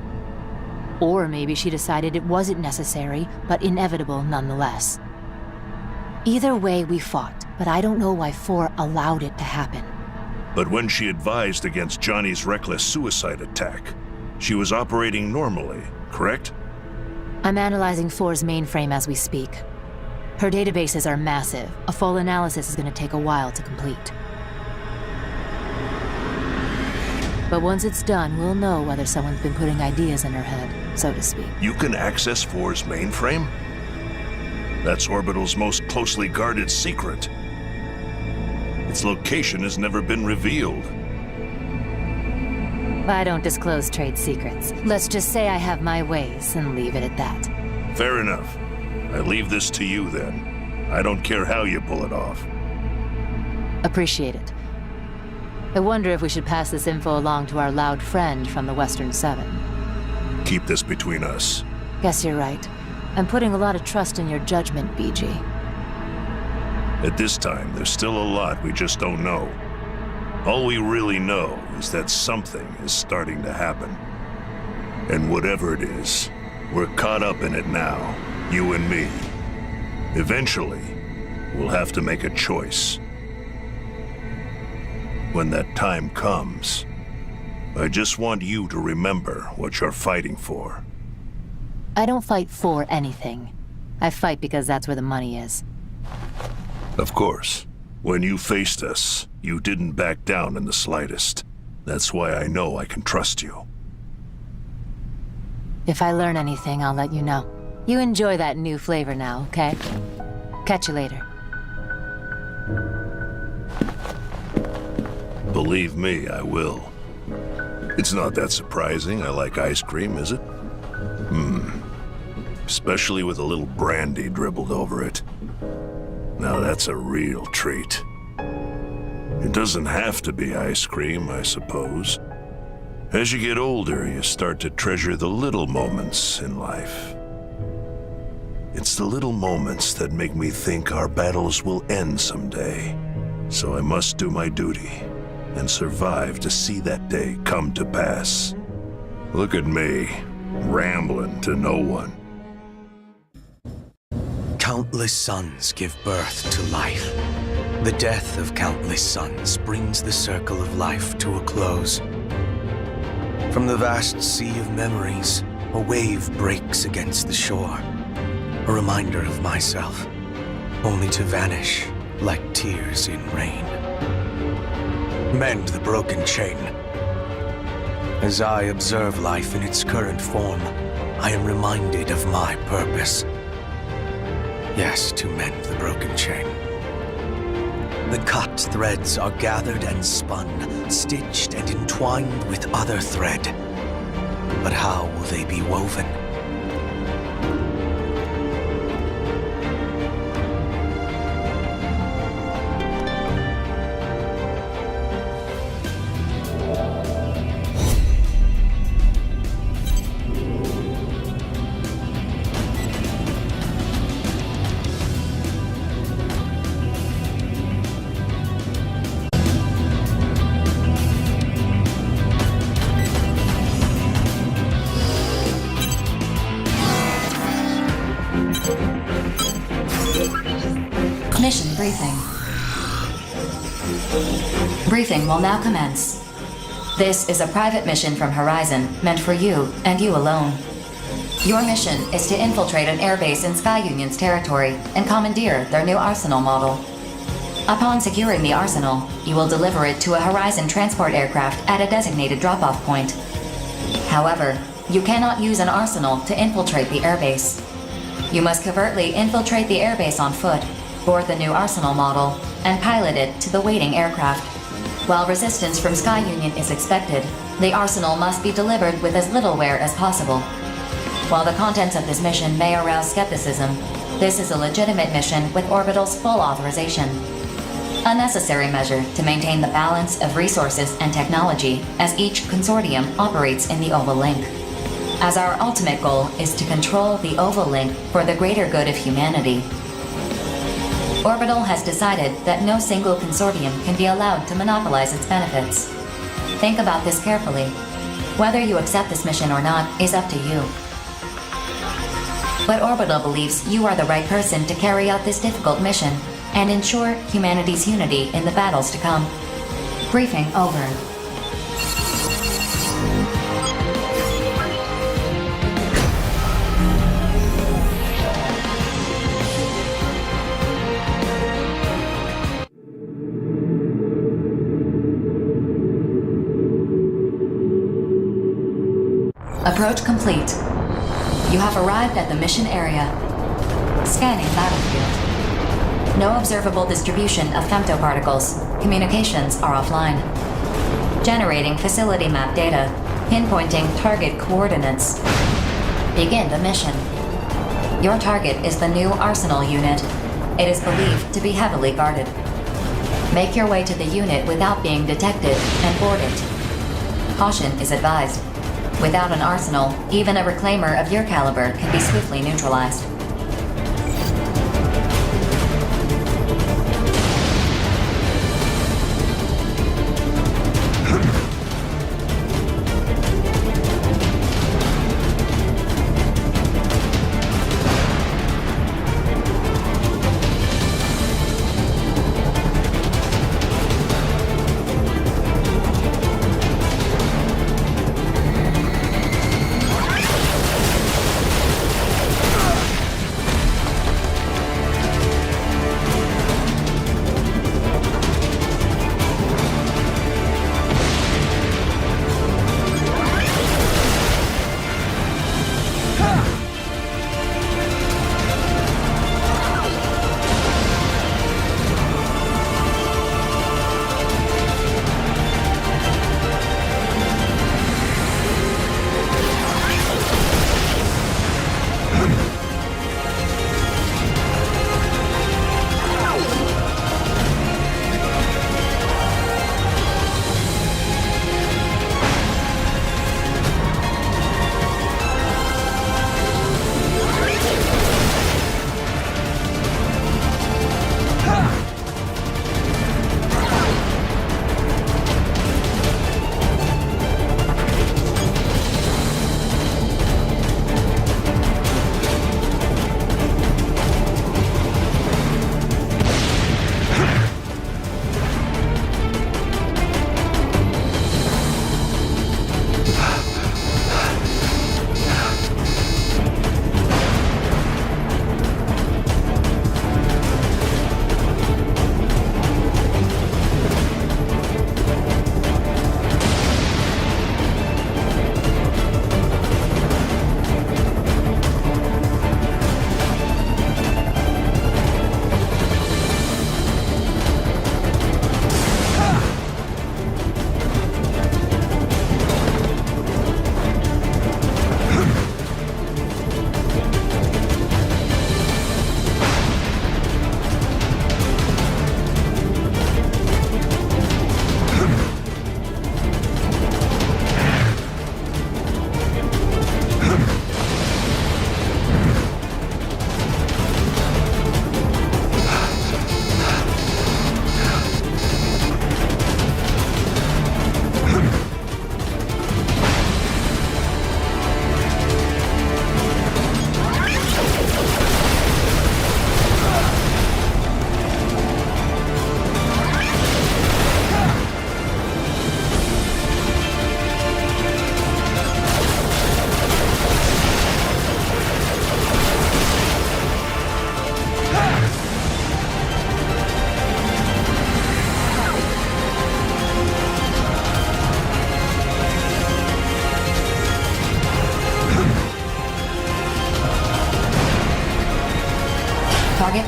Or maybe she decided it wasn't necessary, but inevitable nonetheless. Either way, we fought, but I don't know why Four allowed it to happen. But when she advised against Johnny's reckless suicide attack, she was operating normally, correct? I'm analyzing Four's mainframe as we speak. Her databases are massive. A full analysis is going to take a while to complete. But once it's done, we'll know whether someone's been putting ideas in her head, so to speak. You can access Four's mainframe? That's Orbital's most closely guarded secret. Its location has never been revealed. I don't disclose trade secrets. Let's just say I have my ways and leave it at that. Fair enough. I leave this to you then. I don't care how you pull it off. Appreciate it. I wonder if we should pass this info along to our loud friend from the Western 7. Keep this between us. Guess you're right. I'm putting a lot of trust in your judgment, BG. At this time, there's still a lot we just don't know. All we really know is that something is starting to happen. And whatever it is, we're caught up in it now, you and me. Eventually, we'll have to make a choice. When that time comes, I just want you to remember what you're fighting for. I don't fight for anything. I fight because that's where the money is. Of course. When you faced us, you didn't back down in the slightest. That's why I know I can trust you. If I learn anything, I'll let you know. You enjoy that new flavor now, okay? Catch you later. Believe me, I will. It's not that surprising I like ice cream, is it? Especially with a little brandy dribbled over it. Now that's a real treat. It doesn't have to be ice cream, I suppose. As you get older, you start to treasure the little moments in life. It's the little moments that make me think our battles will end someday. So I must do my duty and survive to see that day come to pass. Look at me, rambling to no one. Countless suns give birth to life. The death of countless suns brings the circle of life to a close. From the vast sea of memories, a wave breaks against the shore. A reminder of myself, only to vanish like tears in rain. Mend the broken chain. As I observe life in its current form, I am reminded of my purpose. Yes, to mend the broken chain. The cut threads are gathered and spun, stitched and entwined with other thread. But how will they be woven? Mission briefing. Briefing will now commence. This is a private mission from Horizon, meant for you, and you alone. Your mission is to infiltrate an airbase in Sky Union's territory and commandeer their new arsenal model. Upon securing the arsenal, you will deliver it to a Horizon transport aircraft at a designated drop-off point. However, you cannot use an arsenal to infiltrate the airbase. You must covertly infiltrate the airbase on foot, board the new arsenal model, and pilot it to the waiting aircraft. While resistance from Sky Union is expected, the arsenal must be delivered with as little wear as possible. While the contents of this mission may arouse skepticism, this is a legitimate mission with Orbital's full authorization. A necessary measure to maintain the balance of resources and technology as each consortium operates in the Oval Link. As our ultimate goal is to control the Oval Link for the greater good of humanity. Orbital has decided that no single consortium can be allowed to monopolize its benefits. Think about this carefully. Whether you accept this mission or not is up to you. But Orbital believes you are the right person to carry out this difficult mission and ensure humanity's unity in the battles to come. Briefing over. Approach complete. You have arrived at the mission area. Scanning battlefield. No observable distribution of femtoparticles. Communications are offline. Generating facility map data. Pinpointing target coordinates. Begin the mission. Your target is the new Arsenal unit. It is believed to be heavily guarded. Make your way to the unit without being detected and board it. Caution is advised. Without an arsenal, even a reclaimer of your caliber can be swiftly neutralized.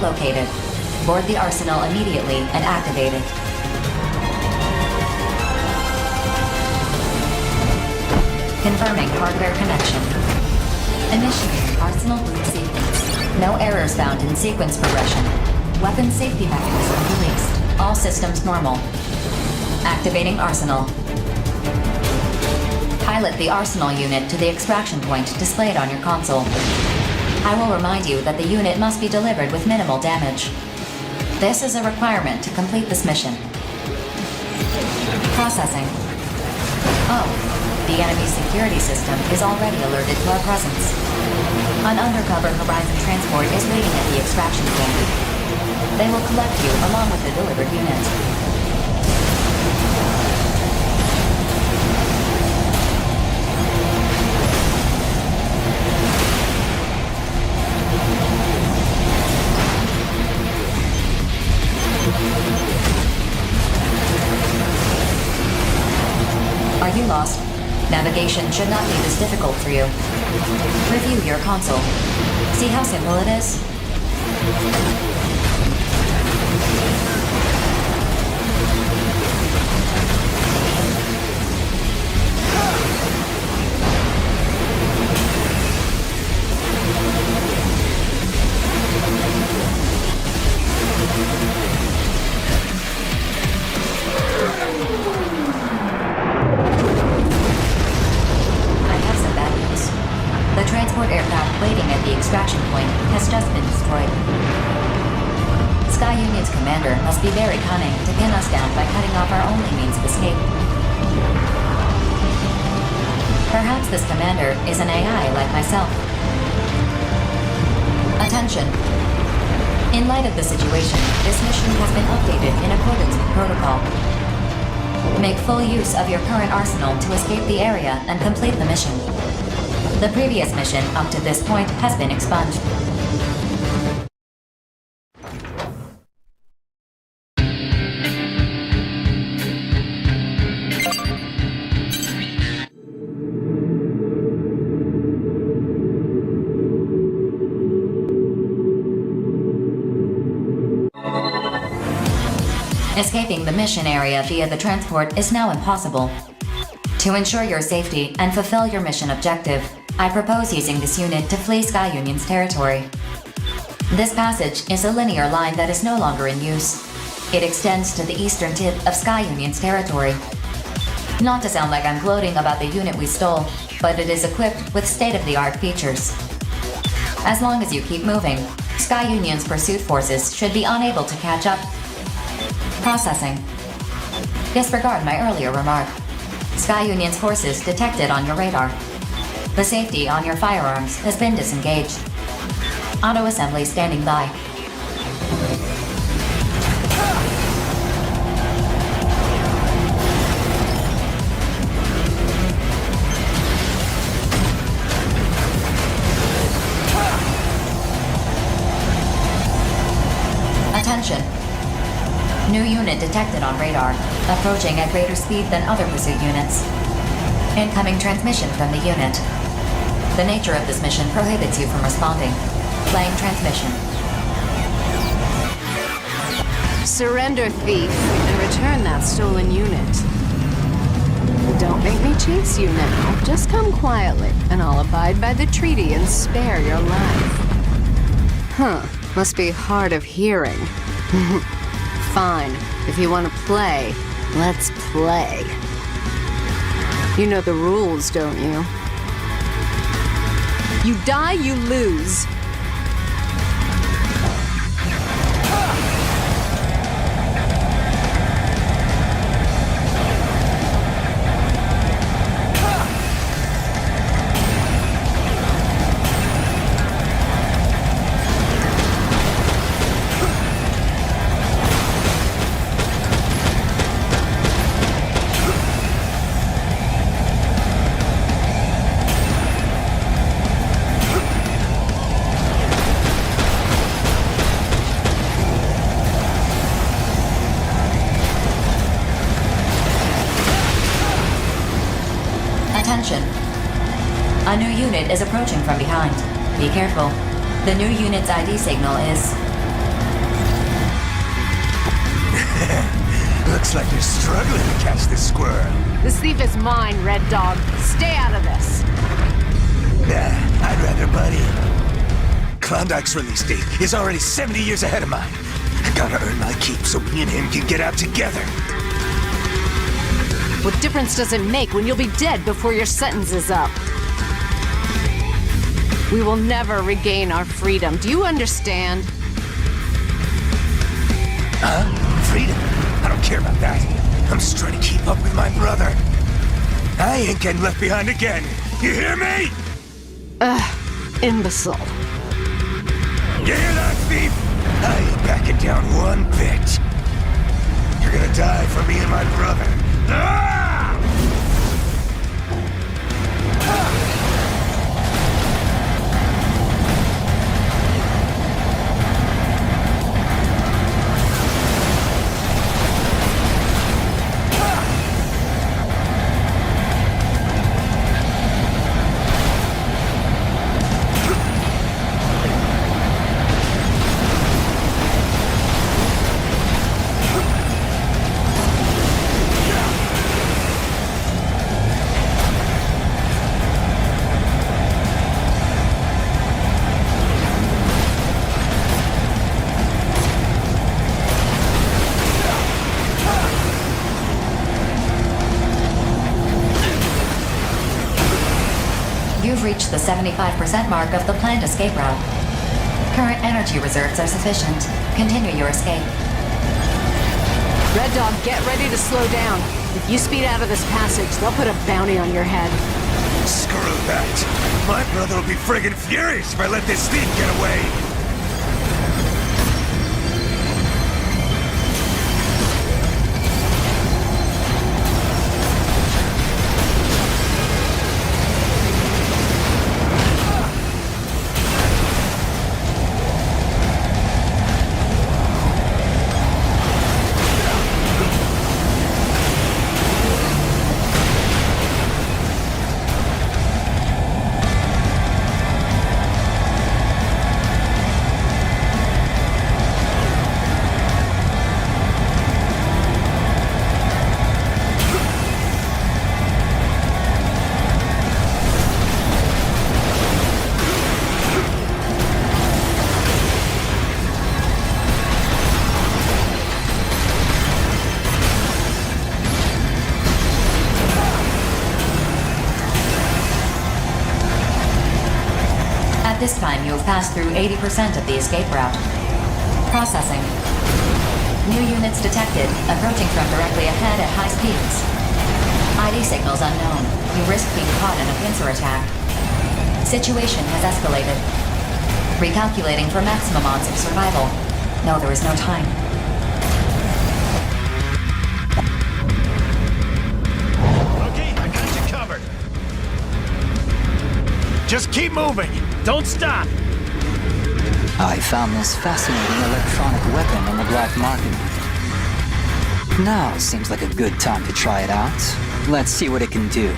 located. Board the arsenal immediately and activate it. Confirming hardware connection. Initiating arsenal boot sequence. No errors found in sequence progression. Weapon safety mechanism released. All systems normal. Activating arsenal. Pilot the arsenal unit to the extraction point displayed on your console. I will remind you that the unit must be delivered with minimal damage. This is a requirement to complete this mission. Processing. Oh, the enemy security system is already alerted to our presence. An undercover Horizon transport is waiting at the extraction point. They will collect you along with the delivered unit. Are you lost? Navigation should not be this difficult for you. Review your console. See how simple it is? Extraction point has just been destroyed. Sky Union's commander must be very cunning to pin us down by cutting off our only means of escape. Perhaps this commander is an AI like myself. Attention! In light of the situation, this mission has been updated in accordance with protocol. Make full use of your current arsenal to escape the area and complete the mission. The previous mission up to this point has been expunged. Escaping the mission area via the transport is now impossible. To ensure your safety and fulfill your mission objective, I propose using this unit to flee Sky Union's territory. This passage is a linear line that is no longer in use. It extends to the eastern tip of Sky Union's territory. Not to sound like I'm gloating about the unit we stole, but it is equipped with state-of-the-art features. As long as you keep moving, Sky Union's pursuit forces should be unable to catch up. Processing. Disregard my earlier remark. Sky Union's forces detected on your radar. The safety on your firearms has been disengaged. Auto-assembly standing by. Attention! New unit detected on radar, approaching at greater speed than other pursuit units. Incoming transmission from the unit. The nature of this mission prohibits you from responding. Playing transmission. Surrender, thief, and return that stolen unit. Don't make me chase you now. Just come quietly, and I'll abide by the treaty and spare your life. Huh, must be hard of hearing. Fine, if you want to play, let's play. You know the rules, don't you? You die, you lose. Attention! A new unit is approaching from behind. Be careful. The new unit's ID signal is Looks like they're struggling to catch this squirrel. This thief is mine, Red Dog. Stay out of this. Nah, I'd rather, buddy. Klondike's release date is already 70 years ahead of mine. I gotta earn my keep so me and him can get out together. What difference does it make when you'll be dead before your sentence is up? We will never regain our freedom. Do you understand? Huh? Freedom? I don't care about that. I'm just trying to keep up with my brother. I ain't getting left behind again. You hear me? Imbecile. You hear that, thief? I ain't backing down one bit. You're gonna die for me and my brother. Ah! Ah! You've reached the 75% mark of the planned escape route. Current energy reserves are sufficient. Continue your escape. Red Dog, get ready to slow down. If you speed out of this passage, they'll put a bounty on your head. Screw that. My brother will be friggin' furious if I let this thief get away. At this time, you have passed through 80% of the escape route. Processing. New units detected, approaching from directly ahead at high speeds. ID signals unknown. You risk being caught in a pincer attack. Situation has escalated. Recalculating for maximum odds of survival. No, there is no time. Okay, I got you covered. Just keep moving. Don't stop. I found this fascinating electronic weapon on the black market. Now seems like a good time to try it out. Let's see what it can do.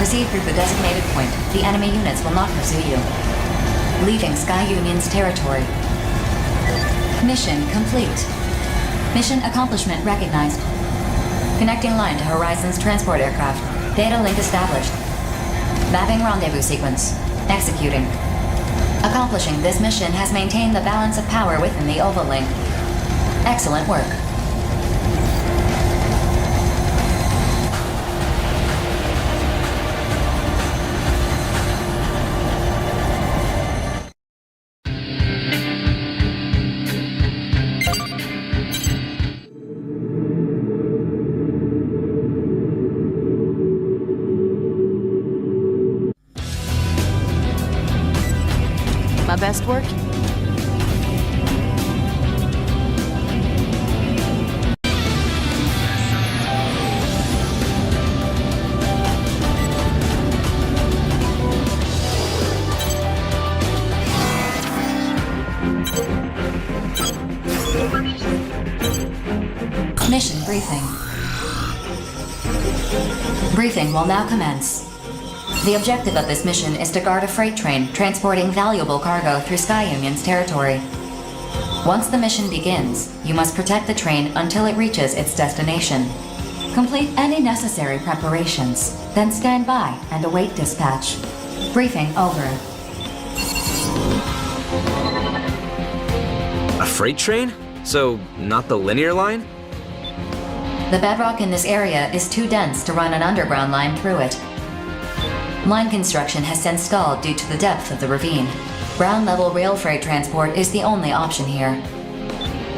Proceed through the designated point. The enemy units will not pursue you. Leaving Sky Union's territory. Mission complete. Mission accomplishment recognized. Connecting line to Horizon's transport aircraft. Data link established. Mapping rendezvous sequence. Executing. Accomplishing this mission has maintained the balance of power within the Oval Link. Excellent work. my best work? Mission briefing. Briefing will now commence. The objective of this mission is to guard a freight train transporting valuable cargo through Sky Union's territory. Once the mission begins, you must protect the train until it reaches its destination. Complete any necessary preparations, then stand by and await dispatch. Briefing over. A freight train? So, not the linear line? The bedrock in this area is too dense to run an underground line through it. Line construction has since stalled due to the depth of the ravine. Ground-level rail freight transport is the only option here.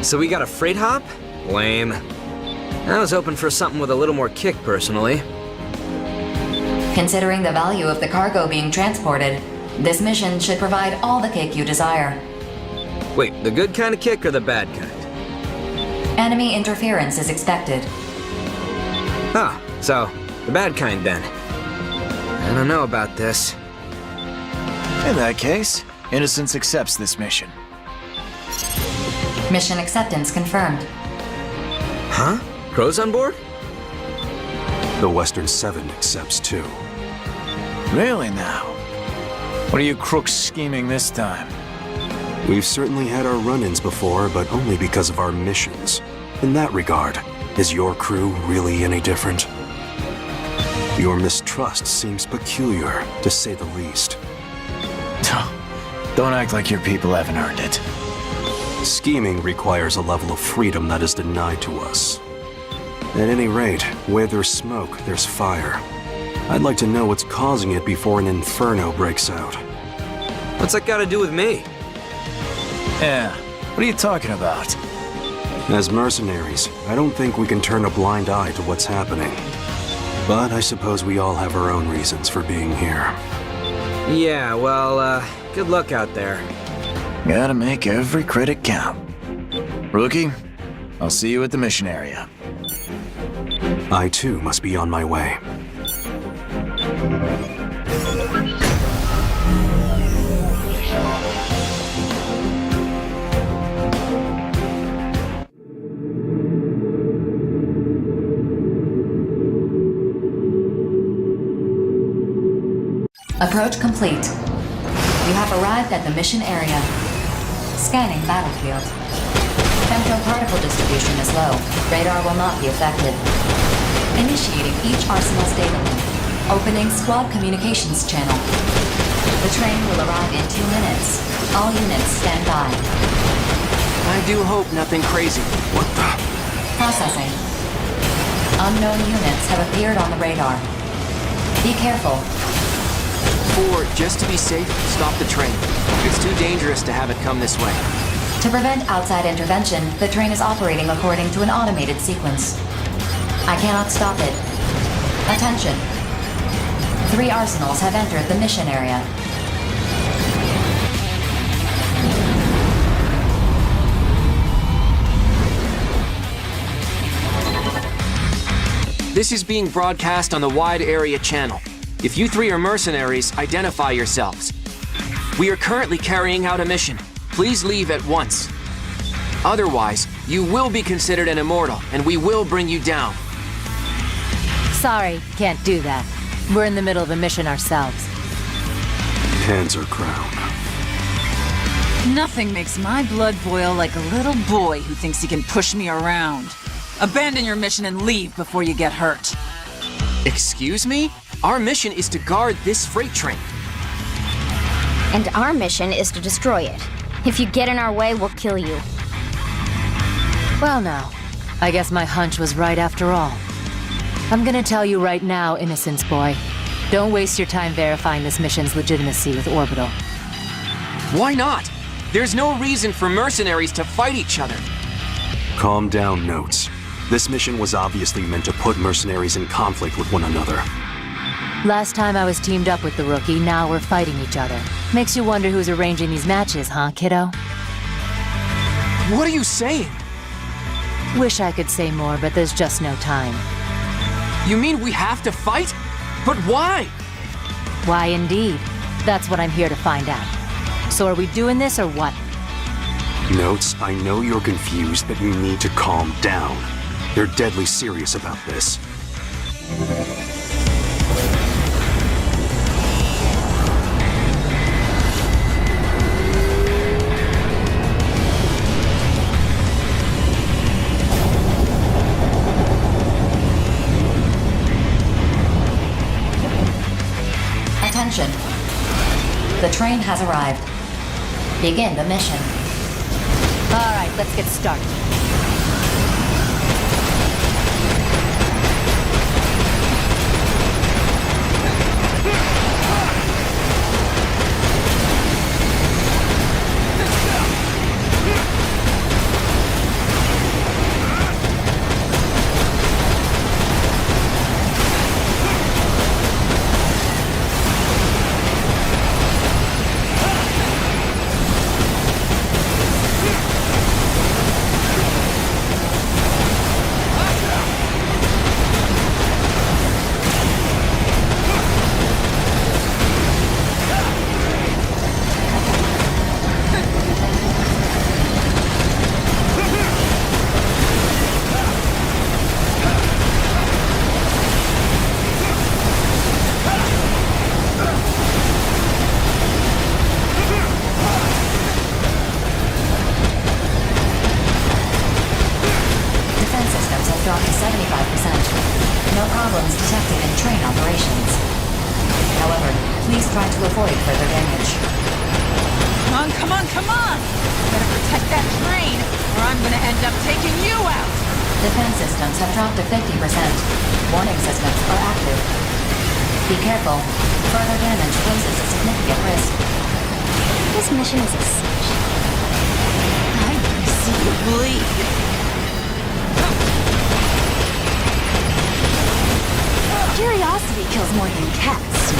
So we got a freight hop? Lame. I was hoping for something with a little more kick, personally. Considering the value of the cargo being transported, this mission should provide all the kick you desire. Wait, the good kind of kick or the bad kind? Enemy interference is expected. Ah, so, the bad kind then. I don't know about this. In that case, Innocence accepts this mission. Mission acceptance confirmed. Huh? Crow's on board? The Western 7 accepts too. Really now? What are you crooks scheming this time? We've certainly had our run-ins before, but only because of our missions. In that regard, is your crew really any different? Your mistrust seems peculiar, to say the least. Don't act like your people haven't earned it. Scheming requires a level of freedom that is denied to us. At any rate, where there's smoke, there's fire. I'd like to know what's causing it before an inferno breaks out. What's that got to do with me? Yeah, what are you talking about? As mercenaries, I don't think we can turn a blind eye to what's happening. But I suppose we all have our own reasons for being here. Yeah, well, good luck out there. Gotta make every credit count. Rookie, I'll see you at the mission area. I too must be on my way. Approach complete. You have arrived at the mission area. Scanning battlefield. Femtoparticle distribution is low. Radar will not be affected. Initiating each arsenal's data link. Opening squad communications channel. The train will arrive in 2 minutes. All units stand by. I do hope nothing crazy. What the? Processing. Unknown units have appeared on the radar. Be careful. 4, just to be safe, stop the train. It's too dangerous to have it come this way. To prevent outside intervention, the train is operating according to an automated sequence. I cannot stop it. Attention. 3 arsenals have entered the mission area. This is being broadcast on the wide area channel. If you 3 are mercenaries, identify yourselves. We are currently carrying out a mission. Please leave at once. Otherwise, you will be considered an immortal, and we will bring you down. Sorry, can't do that. We're in the middle of a mission ourselves. Panzer Crown. Nothing makes my blood boil like a little boy who thinks he can push me around. Abandon your mission and leave before you get hurt. Excuse me? Our mission is to guard this freight train. And our mission is to destroy it. If you get in our way, we'll kill you. Well now, I guess my hunch was right after all. I'm gonna tell you right now, Innocence Boy. Don't waste your time verifying this mission's legitimacy with Orbital. Why not? There's no reason for mercenaries to fight each other. Calm down, Notes. This mission was obviously meant to put mercenaries in conflict with one another. Last time I was teamed up with the rookie, now we're fighting each other. Makes you wonder who's arranging these matches, huh, kiddo? What are you saying? Wish I could say more, but there's just no time. You mean we have to fight? But why? Why indeed? That's what I'm here to find out. So are we doing this or what? Notes, I know you're confused, but you need to calm down. They're deadly serious about this. Attention. The train has arrived. Begin the mission. All right, let's get started. dropped to 75%. No problems detected in train operations. However, please try to avoid further damage. Come on, come on, come on! Better protect that train, or I'm gonna end up taking you out! Defense systems have dropped to 50%. Warning systems are active. Be careful. Further damage poses a significant risk. This mission is a cinch. I wanna see you bleed. Curiosity kills more than cats.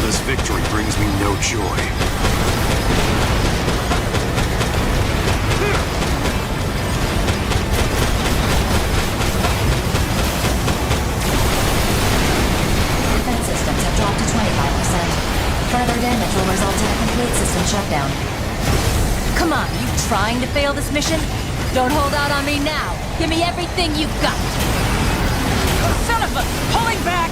This victory brings me no joy. Further damage will result in a complete system shutdown. Come on, you trying to fail this mission? Don't hold out on me now. Give me everything you've got. Son of a... Pulling back!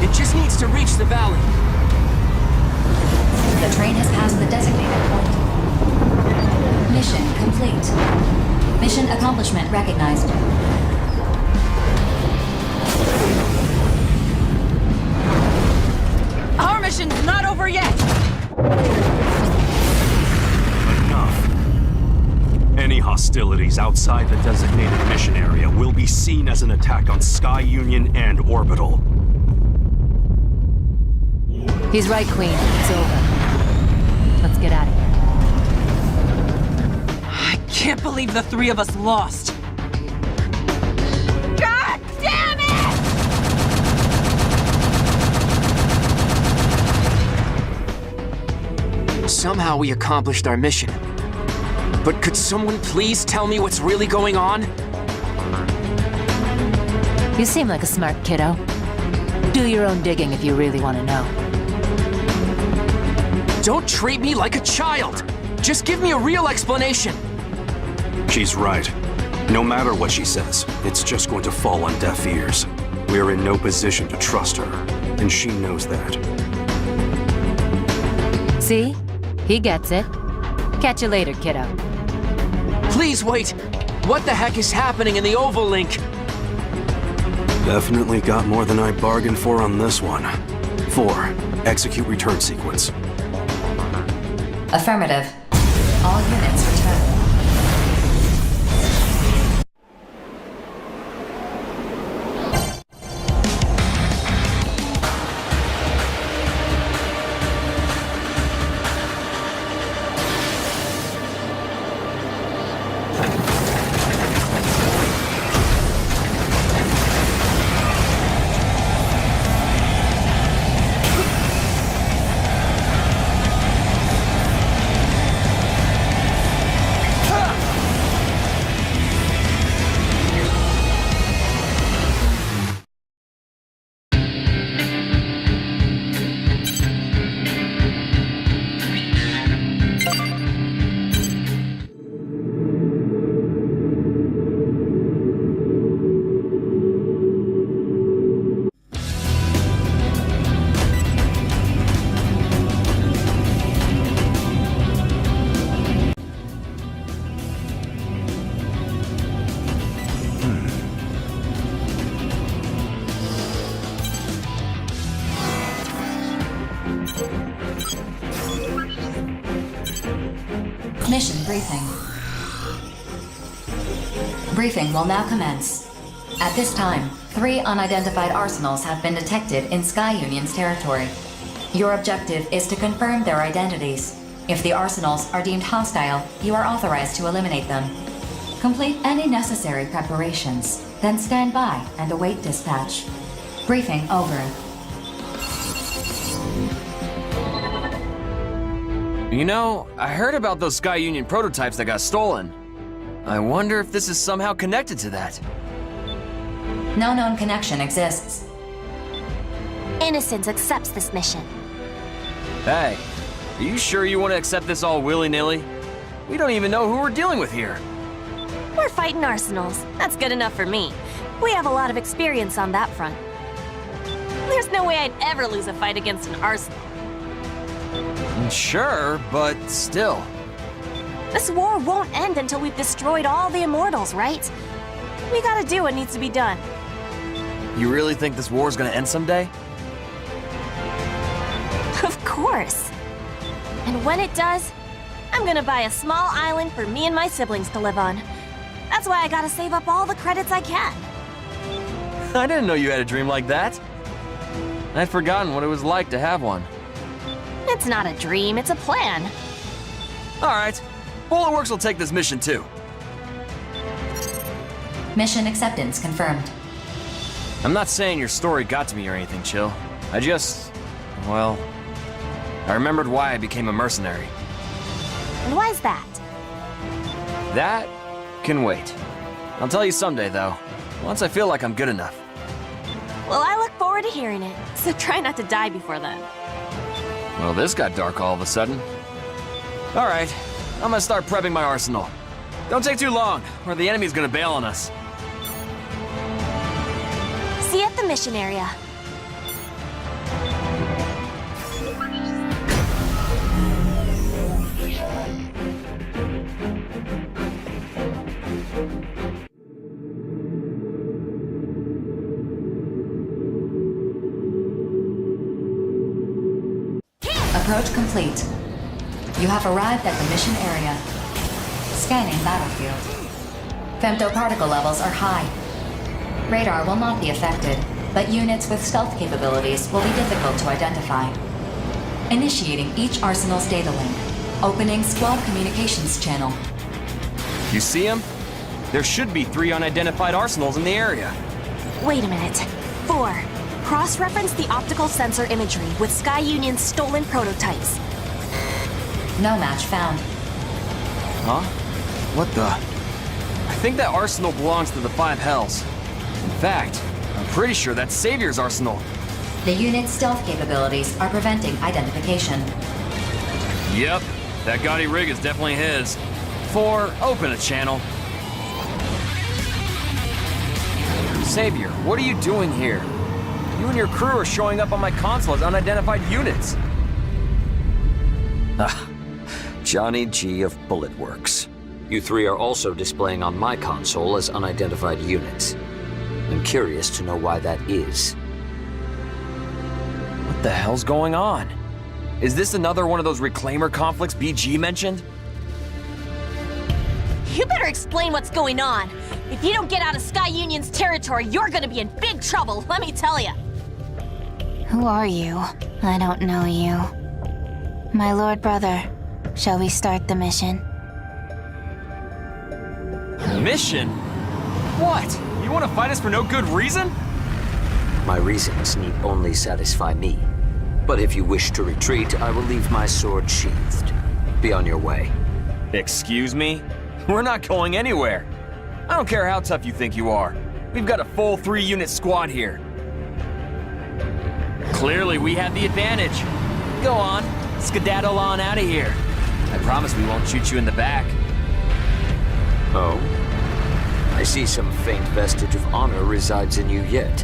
It just needs to reach the valley. The train has passed the designated point. Mission complete. Mission accomplishment recognized. Our mission's not over yet! Enough. Any hostilities outside the designated mission area will be seen as an attack on Sky Union and Orbital. He's right, Queen. It's over. Let's get out of here. I can't believe the three of us lost. God damn it! Somehow we accomplished our mission. But could someone please tell me what's really going on? You seem like a smart kiddo. Do your own digging if you really want to know. Don't treat me like a child! Just give me a real explanation! She's right. No matter what she says, it's just going to fall on deaf ears. We're in no position to trust her, and she knows that. See? He gets it. Catch you later, kiddo. Please wait! What the heck is happening in the Oval Link? Definitely got more than I bargained for on this one. 4. Execute return sequence. Affirmative. All units return. Mission briefing. Briefing will now commence. At this time, 3 unidentified arsenals have been detected in Sky Union's territory. Your objective is to confirm their identities. If the arsenals are deemed hostile, you are authorized to eliminate them. Complete any necessary preparations, then stand by and await dispatch. Briefing over. You know, I heard about those Sky Union prototypes that got stolen. I wonder if this is somehow connected to that. No known connection exists. Innocence accepts this mission. Hey, are you sure you want to accept this all willy-nilly? We don't even know who we're dealing with here. We're fighting arsenals. That's good enough for me. We have a lot of experience on that front. There's no way I'd ever lose a fight against an arsenal. Sure, but still. This war won't end until we've destroyed all the immortals, right? We gotta do what needs to be done. You really think this war's gonna end someday? Of course. And when it does, I'm gonna buy a small island for me and my siblings to live on. That's why I gotta save up all the credits I can. I didn't know you had a dream like that. I'd forgotten what it was like to have one. It's not a dream, it's a plan. All right, Bulletworks will take this mission too. Mission acceptance confirmed. I'm not saying your story got to me or anything, Chill. Well, I remembered why I became a mercenary. And why's that? That can wait. I'll tell you someday, though. Once I feel like I'm good enough. Well, I look forward to hearing it, so try not to die before then. Well, this got dark all of a sudden. All right, I'm gonna start prepping my arsenal. Don't take too long, or the enemy's gonna bail on us. See you at the mission area. Approach complete. You have arrived at the mission area. Scanning battlefield. Femtoparticle levels are high. Radar will not be affected, but units with stealth capabilities will be difficult to identify. Initiating each arsenal's data link. Opening squad communications channel. You see them? There should be 3 unidentified arsenals in the area. Wait a minute. 4. Cross-reference the optical sensor imagery with Sky Union's stolen prototypes. No match found. Huh? What the? I think that arsenal belongs to the Five Hells. In fact, I'm pretty sure that's Savior's arsenal. The unit's stealth capabilities are preventing identification. Yep, that gaudy rig is definitely his. 4, open a channel. Savior, what are you doing here? You and your crew are showing up on my console as unidentified units. Johnny G of Bullet Works. You 3 are also displaying on my console as unidentified units. I'm curious to know why that is. What the hell's going on? Is this another one of those Reclaimer conflicts BG mentioned? You better explain what's going on. If you don't get out of Sky Union's territory, you're gonna be in big trouble, let me tell you. Who are you? I don't know you. My lord brother, shall we start the mission? Mission? What? You want to fight us for no good reason? My reasons need only satisfy me. But if you wish to retreat, I will leave my sword sheathed. Be on your way. Excuse me? We're not going anywhere. I don't care how tough you think you are. We've got a full 3-unit squad here. Clearly, we have the advantage. Go on, skedaddle on out of here. I promise we won't shoot you in the back. Oh? I see some faint vestige of honor resides in you yet.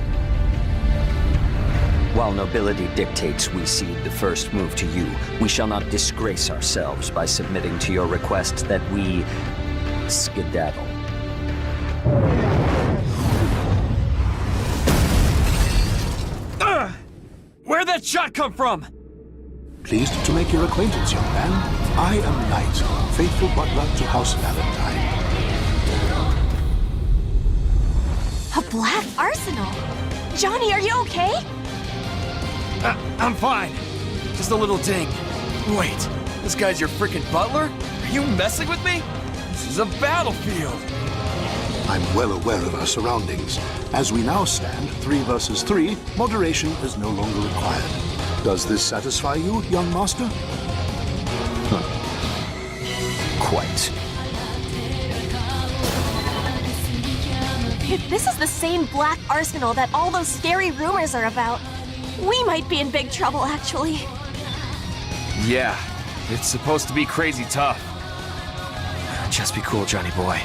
While nobility dictates we cede the first move to you, we shall not disgrace ourselves by submitting to your request that we skedaddle. Where'd that shot come from? Pleased to make your acquaintance, young man. I am Knight, faithful butler to House Valentine. A black arsenal? Johnny, are you okay? I'm fine. Just a little ding. Wait, this guy's your frickin' butler? Are you messing with me? This is a battlefield. I'm well aware of our surroundings. As we now stand, 3 versus 3, moderation is no longer required. Does this satisfy you, young master? Quite. If this is the same black arsenal that all those scary rumors are about, we might be in big trouble, actually. Yeah, it's supposed to be crazy tough. Just be cool, Johnny boy.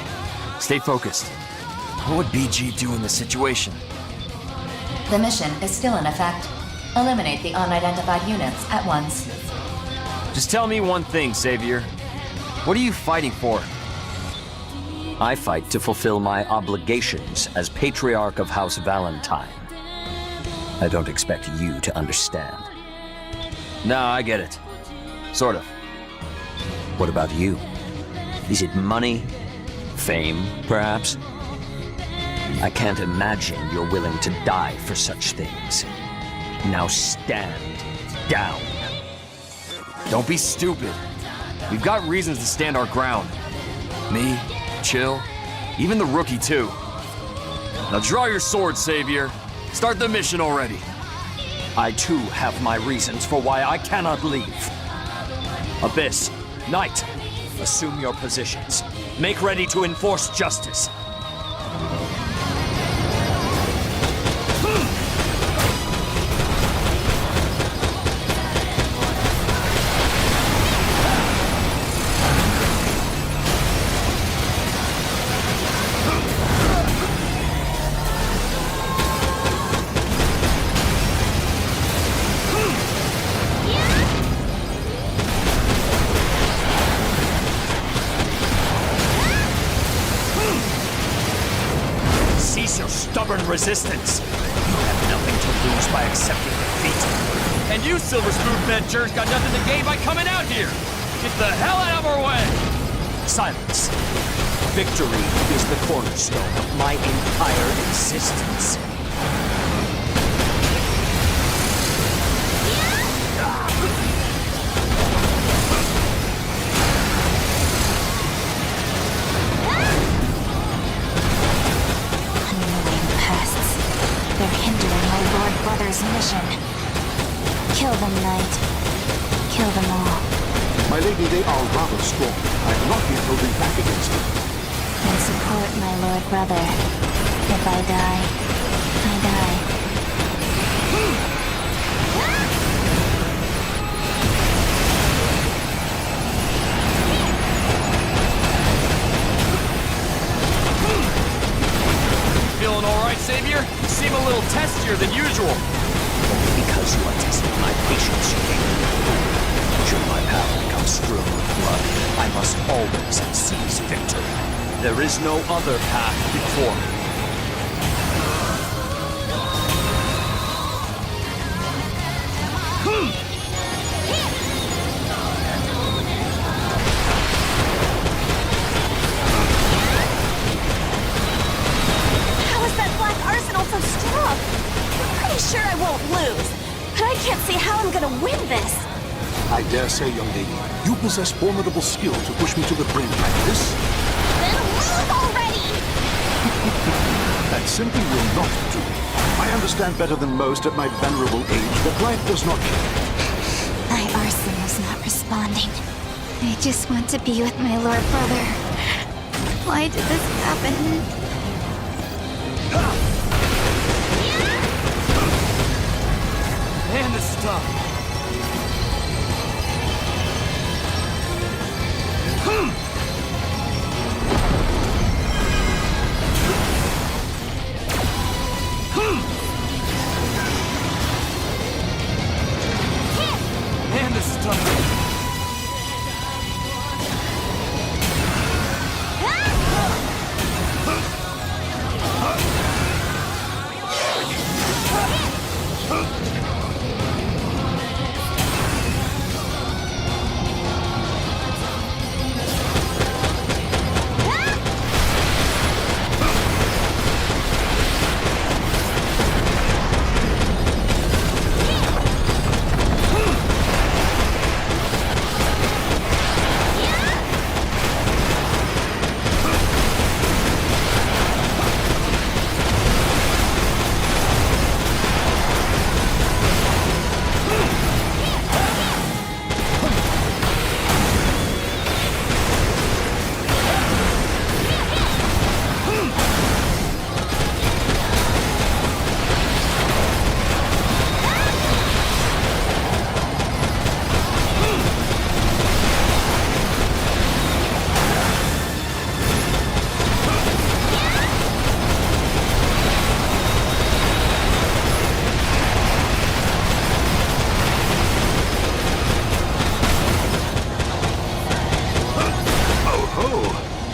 Stay focused. What would BG do in this situation? The mission is still in effect. Eliminate the unidentified units at once. Just tell me one thing, Savior. What are you fighting for? I fight to fulfill my obligations as Patriarch of House Valentine. I don't expect you to understand. No, I get it. Sort of. What about you? Is it money? Fame, perhaps? I can't imagine you're willing to die for such things. Now stand down. Don't be stupid. We've got reasons to stand our ground. Me, Chill, even the rookie too. Now draw your sword, Savior. Start the mission already. I too have my reasons for why I cannot leave. Abyss, Knight, assume your positions. Make ready to enforce justice. Cease your stubborn resistance. You have nothing to lose by accepting defeat. And you silver spoon fed jerks got nothing to gain by coming out here! Get the hell out of our way! Silence. Victory is the cornerstone of my entire existence. They're hindering my Lord Brother's mission. Kill them, Knight. Kill them all. My lady, they are rather strong. I'm not yet holding back against them. And support my Lord Brother. If I die, I die. Feeling all right, Savior? You seem a little testier than usual. Only because you are testing my patience, King. Should my path become strewn with blood, I must always seize victory. There is no other path before me. So strong. I'm pretty sure I won't lose, but I can't see how I'm gonna win this. I dare say, young lady, you possess formidable skill to push me to the brink like this. Then lose already! That simply will not do. I understand better than most at my venerable age that life does not care. My arsenal's not responding. I just want to be with my Lord Brother. Why did this happen? Man, this is tough. Man, this is tough.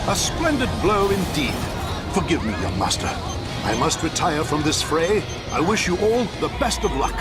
A splendid blow indeed. Forgive me, young master. I must retire from this fray. I wish you all the best of luck.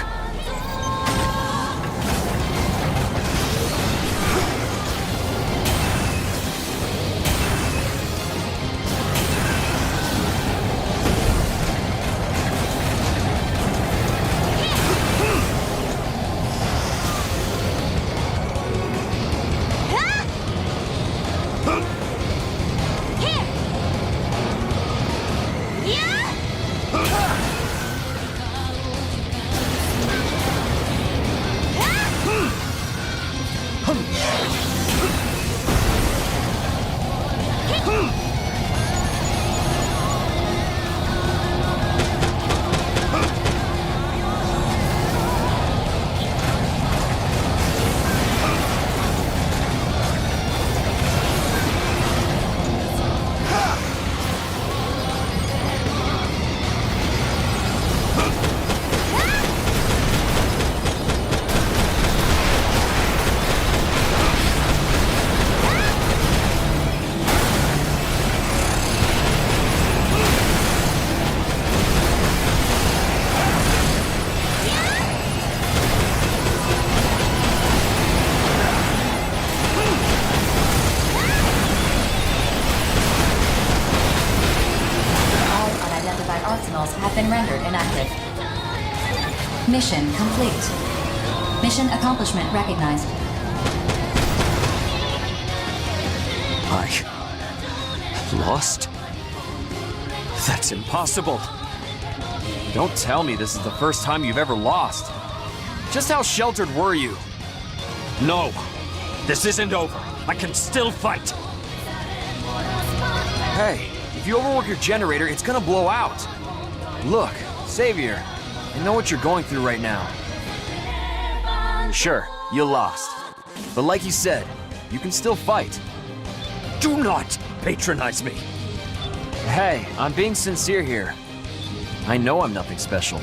active. Mission complete. Mission accomplishment recognized. I lost? That's impossible. Don't tell me this is the first time you've ever lost. Just how sheltered were you? No, this isn't over. I can still fight. Hey, if you overwork your generator, it's gonna blow out. Look, Savior, I know what you're going through right now. Sure, you lost. But like you said, you can still fight. Do not patronize me. Hey, I'm being sincere here. I know I'm nothing special.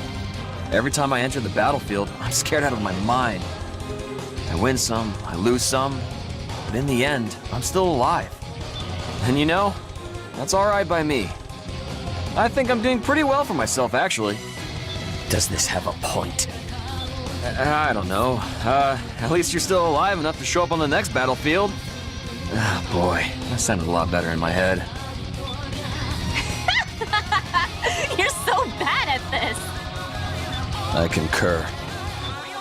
Every time I enter the battlefield, I'm scared out of my mind. I win some, I lose some, but in the end, I'm still alive. And you know, that's all right by me. I think I'm doing pretty well for myself, actually. Does this have a point? I don't know. At least you're still alive enough to show up on the next battlefield. Ah, boy, that sounded a lot better in my head. You're so bad at this. I concur.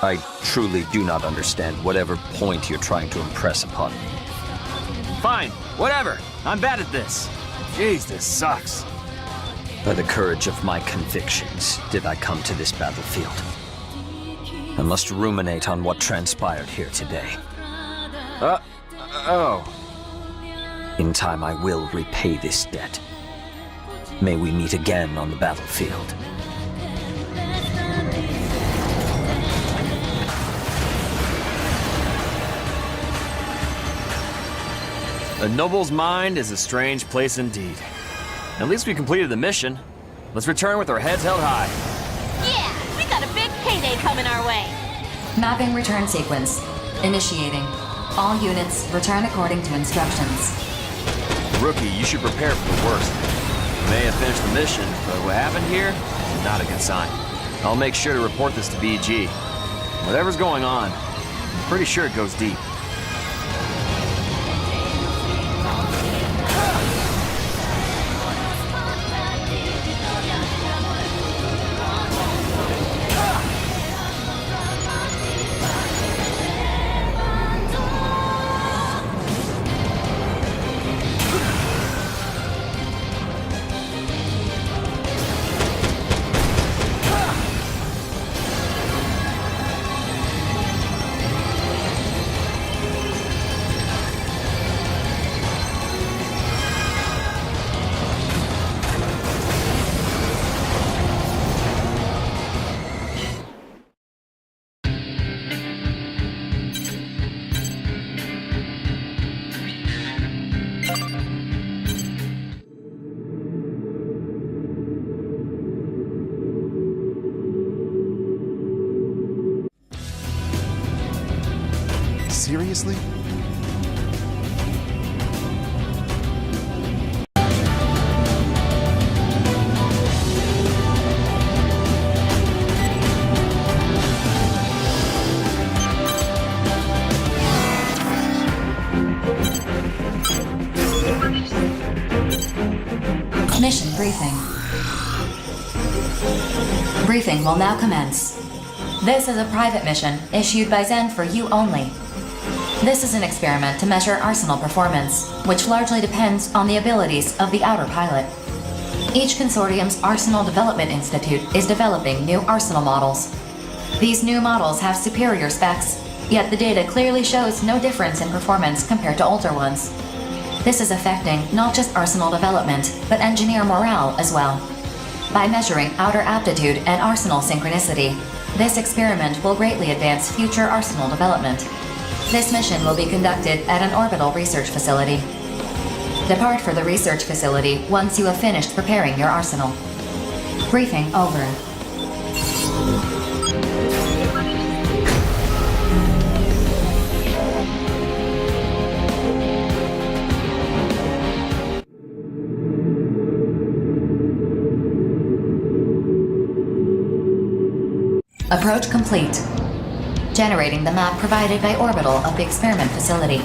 I truly do not understand whatever point you're trying to impress upon me. Fine, whatever. I'm bad at this. Jeez, this sucks. By the courage of my convictions did I come to this battlefield. I must ruminate on what transpired here today. Oh. In time I will repay this debt. May we meet again on the battlefield. A noble's mind is a strange place indeed. At least we completed the mission. Let's return with our heads held high. Yeah, we got a big payday coming our way. Mapping return sequence. Initiating. All units return according to instructions. Rookie, you should prepare for the worst. We may have finished the mission, but what happened here is not a good sign. I'll make sure to report this to BG. Whatever's going on, I'm pretty sure it goes deep. Seriously? Mission briefing. Briefing will now commence. This is a private mission issued by Zen for you only. This is an experiment to measure arsenal performance, which largely depends on the abilities of the outer pilot. Each consortium's Arsenal Development Institute is developing new arsenal models. These new models have superior specs, yet the data clearly shows no difference in performance compared to older ones. This is affecting not just arsenal development, but engineer morale as well. By measuring outer aptitude and arsenal synchronicity, this experiment will greatly advance future arsenal development. This mission will be conducted at an orbital research facility. Depart for the research facility once you have finished preparing your arsenal. Briefing over. Approach complete. Generating the map provided by orbital of the experiment facility.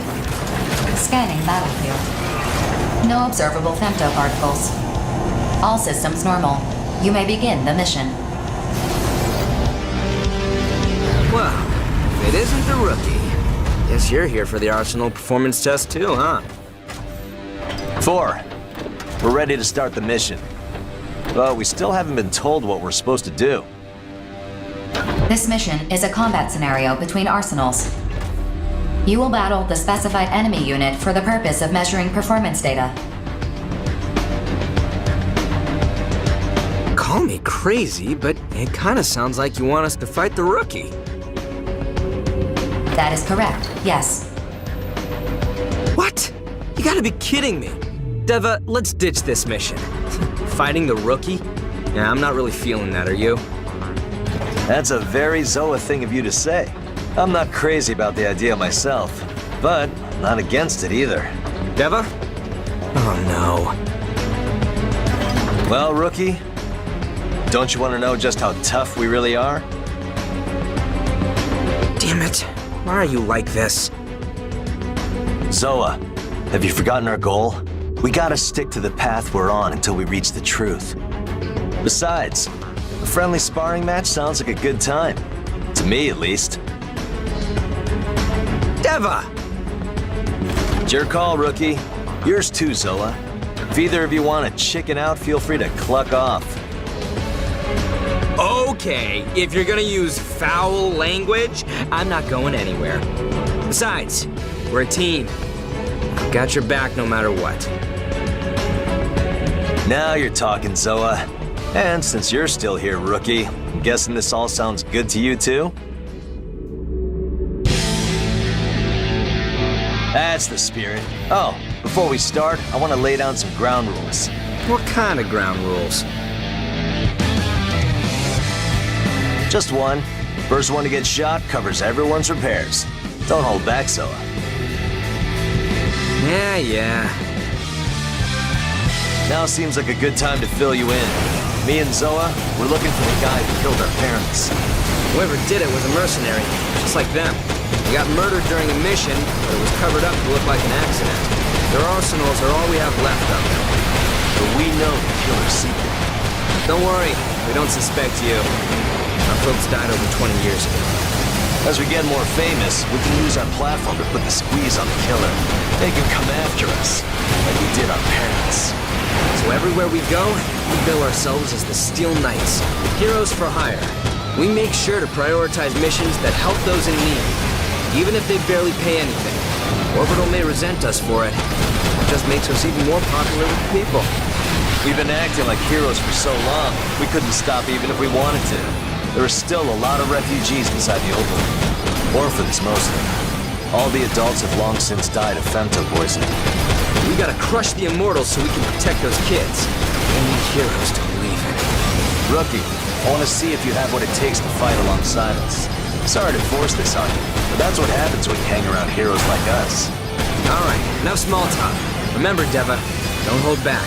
Scanning battlefield. No observable femtoparticles. All systems normal. You may begin the mission. Well, if it isn't the rookie, guess you're here for the Arsenal performance test too, huh? 4. We're ready to start the mission. But we still haven't been told what we're supposed to do. This mission is a combat scenario between arsenals. You will battle the specified enemy unit for the purpose of measuring performance data. Call me crazy, but it kind of sounds like you want us to fight the rookie. That is correct, yes. What? You gotta be kidding me. Deva, let's ditch this mission. Fighting the rookie? Yeah, I'm not really feeling that, are you? That's a very Zoa thing of you to say. I'm not crazy about the idea myself, but I'm not against it either. Deva? Oh no. Well, rookie, don't you want to know just how tough we really are? Damn it. Why are you like this? Zoa, have you forgotten our goal? We gotta stick to the path we're on until we reach the truth. Besides, a friendly sparring match sounds like a good time. To me, at least. Deva! It's your call, rookie. Yours too, Zoa. If either of you want to chicken out, feel free to cluck off. Okay, if you're gonna use foul language, I'm not going anywhere. Besides, we're a team. I've got your back no matter what. Now you're talking, Zoa. And since you're still here, rookie, I'm guessing this all sounds good to you too? That's the spirit. Oh, before we start, I want to lay down some ground rules. What kind of ground rules? Just one. First one to get shot covers everyone's repairs. Don't hold back, Zoa. Yeah. Now seems like a good time to fill you in. Me and Zoa, we're looking for the guy who killed our parents. Whoever did it was a mercenary, just like them. He got murdered during a mission, but it was covered up to look like an accident. Their arsenals are all we have left of them. But we know the killer's secret. Don't worry, we don't suspect you. Our folks died over 20 years ago. As we get more famous, we can use our platform to put the squeeze on the killer. They can come after us, like we did our parents. So everywhere we go, we bill ourselves as the Steel Knights, heroes for hire. We make sure to prioritize missions that help those in need, even if they barely pay anything. Orbital may resent us for it. It just makes us even more popular with the people. We've been acting like heroes for so long, we couldn't stop even if we wanted to. There are still a lot of refugees inside the Oval. Orphans, mostly. All the adults have long since died of femto poisoning. We gotta crush the Immortals so we can protect those kids. We need heroes to believe in. Rookie, I want to see if you have what it takes to fight alongside us. Sorry to force this on you, but that's what happens when you hang around heroes like us. Alright, enough small talk. Remember, Deva, don't hold back.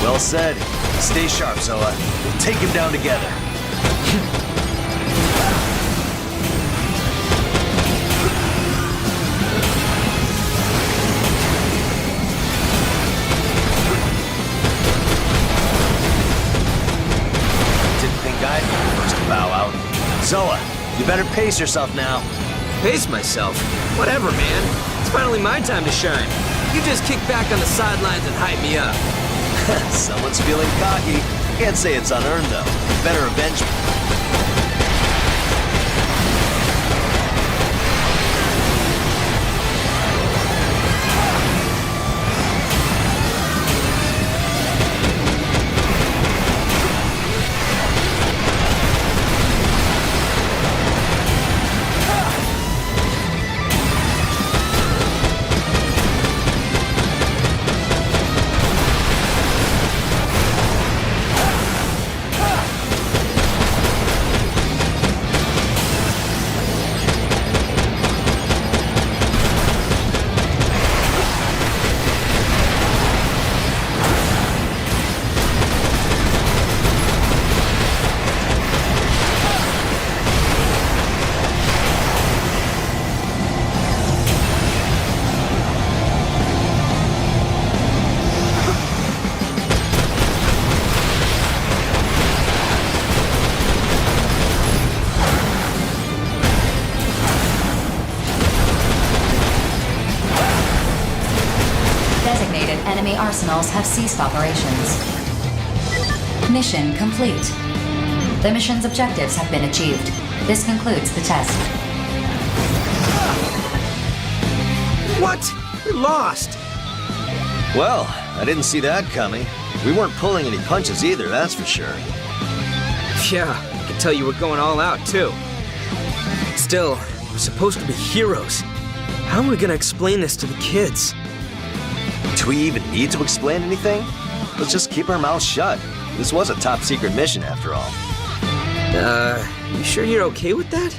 Well said. Stay sharp, Zoa. We'll take him down together. Didn't think I'd be the first to bow out. Zoa, you better pace yourself now. Pace myself? Whatever, man. It's finally my time to shine. You just kick back on the sidelines and hype me up. Someone's feeling cocky. Can't say it's unearned, though. Better avenge me. arsenals have ceased operations. Mission complete. The mission's objectives have been achieved. This concludes the test. What? We're lost. Well, I didn't see that coming. We weren't pulling any punches either, that's for sure. Yeah, I could tell you were going all out, too. Still, we're supposed to be heroes. How are we gonna explain this to the kids? Do we even need to explain anything? Let's just keep our mouths shut. This was a top-secret mission, after all. You sure you're okay with that?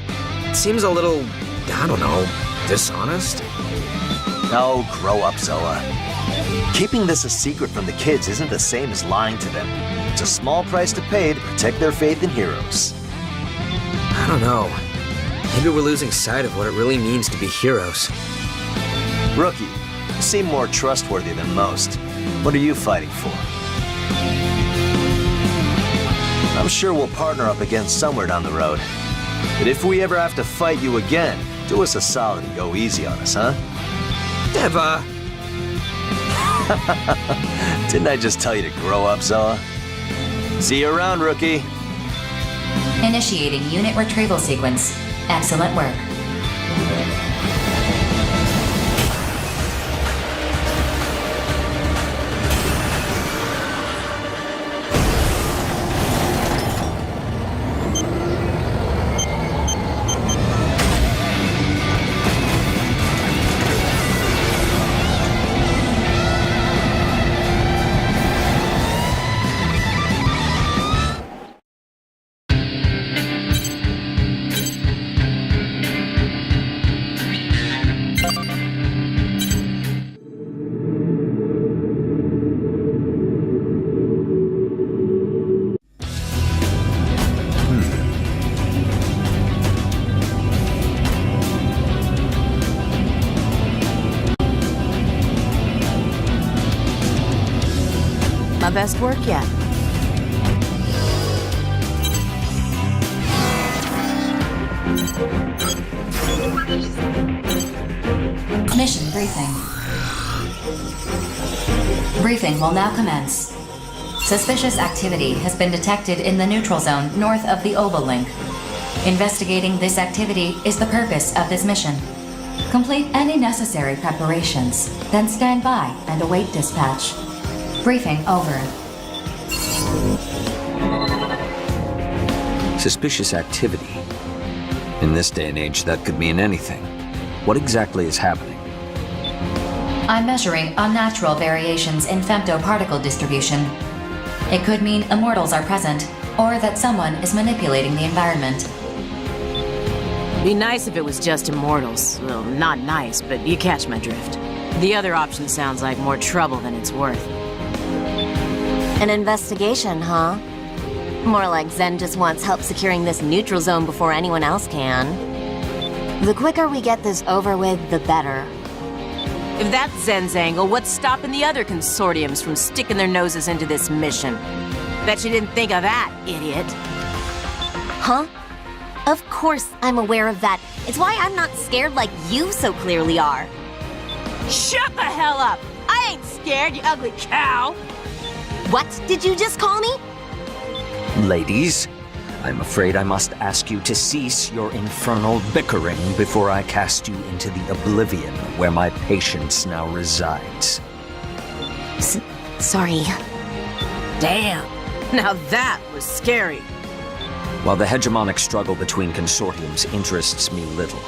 It seems a little, I don't know, dishonest. No, grow up, Zoa. Keeping this a secret from the kids isn't the same as lying to them. It's a small price to pay to protect their faith in heroes. I don't know. Maybe we're losing sight of what it really means to be heroes. Rookie, you seem more trustworthy than most. What are you fighting for? I'm sure we'll partner up again somewhere down the road. But if we ever have to fight you again, do us a solid and go easy on us, huh? Never. Didn't I just tell you to grow up, Zoa? See you around, Rookie. Initiating unit retrieval sequence. Excellent work. My best work yet. Mission briefing. Briefing will now commence. Suspicious activity has been detected in the neutral zone north of the Oval Link. Investigating this activity is the purpose of this mission. Complete any necessary preparations, then stand by and await dispatch. Briefing over. Suspicious activity. In this day and age, that could mean anything. What exactly is happening? I'm measuring unnatural variations in femtoparticle distribution. It could mean immortals are present, or that someone is manipulating the environment. Be nice if it was just immortals. Well, not nice, but you catch my drift. The other option sounds like more trouble than it's worth. An investigation, huh? More like Zen just wants help securing this neutral zone before anyone else can. The quicker we get this over with, the better. If that's Zen's angle, what's stopping the other consortiums from sticking their noses into this mission? Bet you didn't think of that, idiot. Huh? Of course I'm aware of that. It's why I'm not scared like you so clearly are. Shut the hell up! I ain't scared, you ugly cow! What did you just call me? Ladies, I'm afraid I must ask you to cease your infernal bickering before I cast you into the oblivion where my patience now resides. Sorry. Damn, now that was scary. While the hegemonic struggle between consortiums interests me little,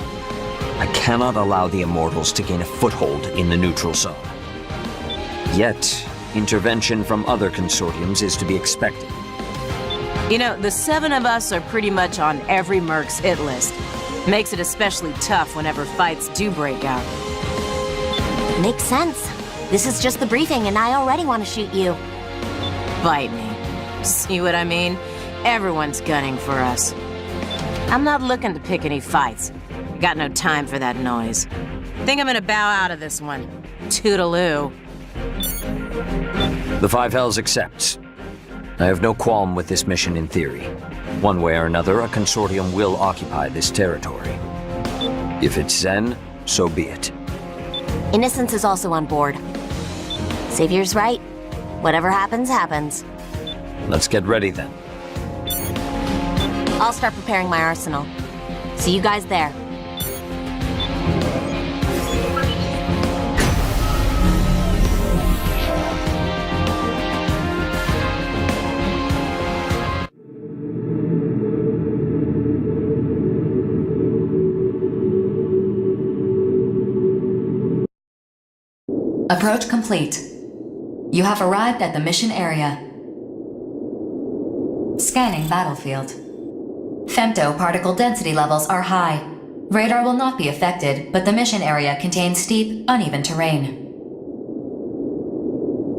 I cannot allow the Immortals to gain a foothold in the neutral zone. Yet, intervention from other consortiums is to be expected. You know, the 7 of us are pretty much on every merc's hit list. Makes it especially tough whenever fights do break out. Makes sense. This is just the briefing and I already want to shoot you. Bite me. See what I mean? Everyone's gunning for us. I'm not looking to pick any fights. Got no time for that noise. Think I'm gonna bow out of this one. Toodaloo. The Five Hells accepts. I have no qualm with this mission in theory. One way or another, a consortium will occupy this territory. If it's Zen, so be it. Innocence is also on board. Savior's right. Whatever happens, happens. Let's get ready then. I'll start preparing my arsenal. See you guys there. Approach complete. You have arrived at the mission area. Scanning battlefield. Femto particle density levels are high. Radar will not be affected, but the mission area contains steep, uneven terrain.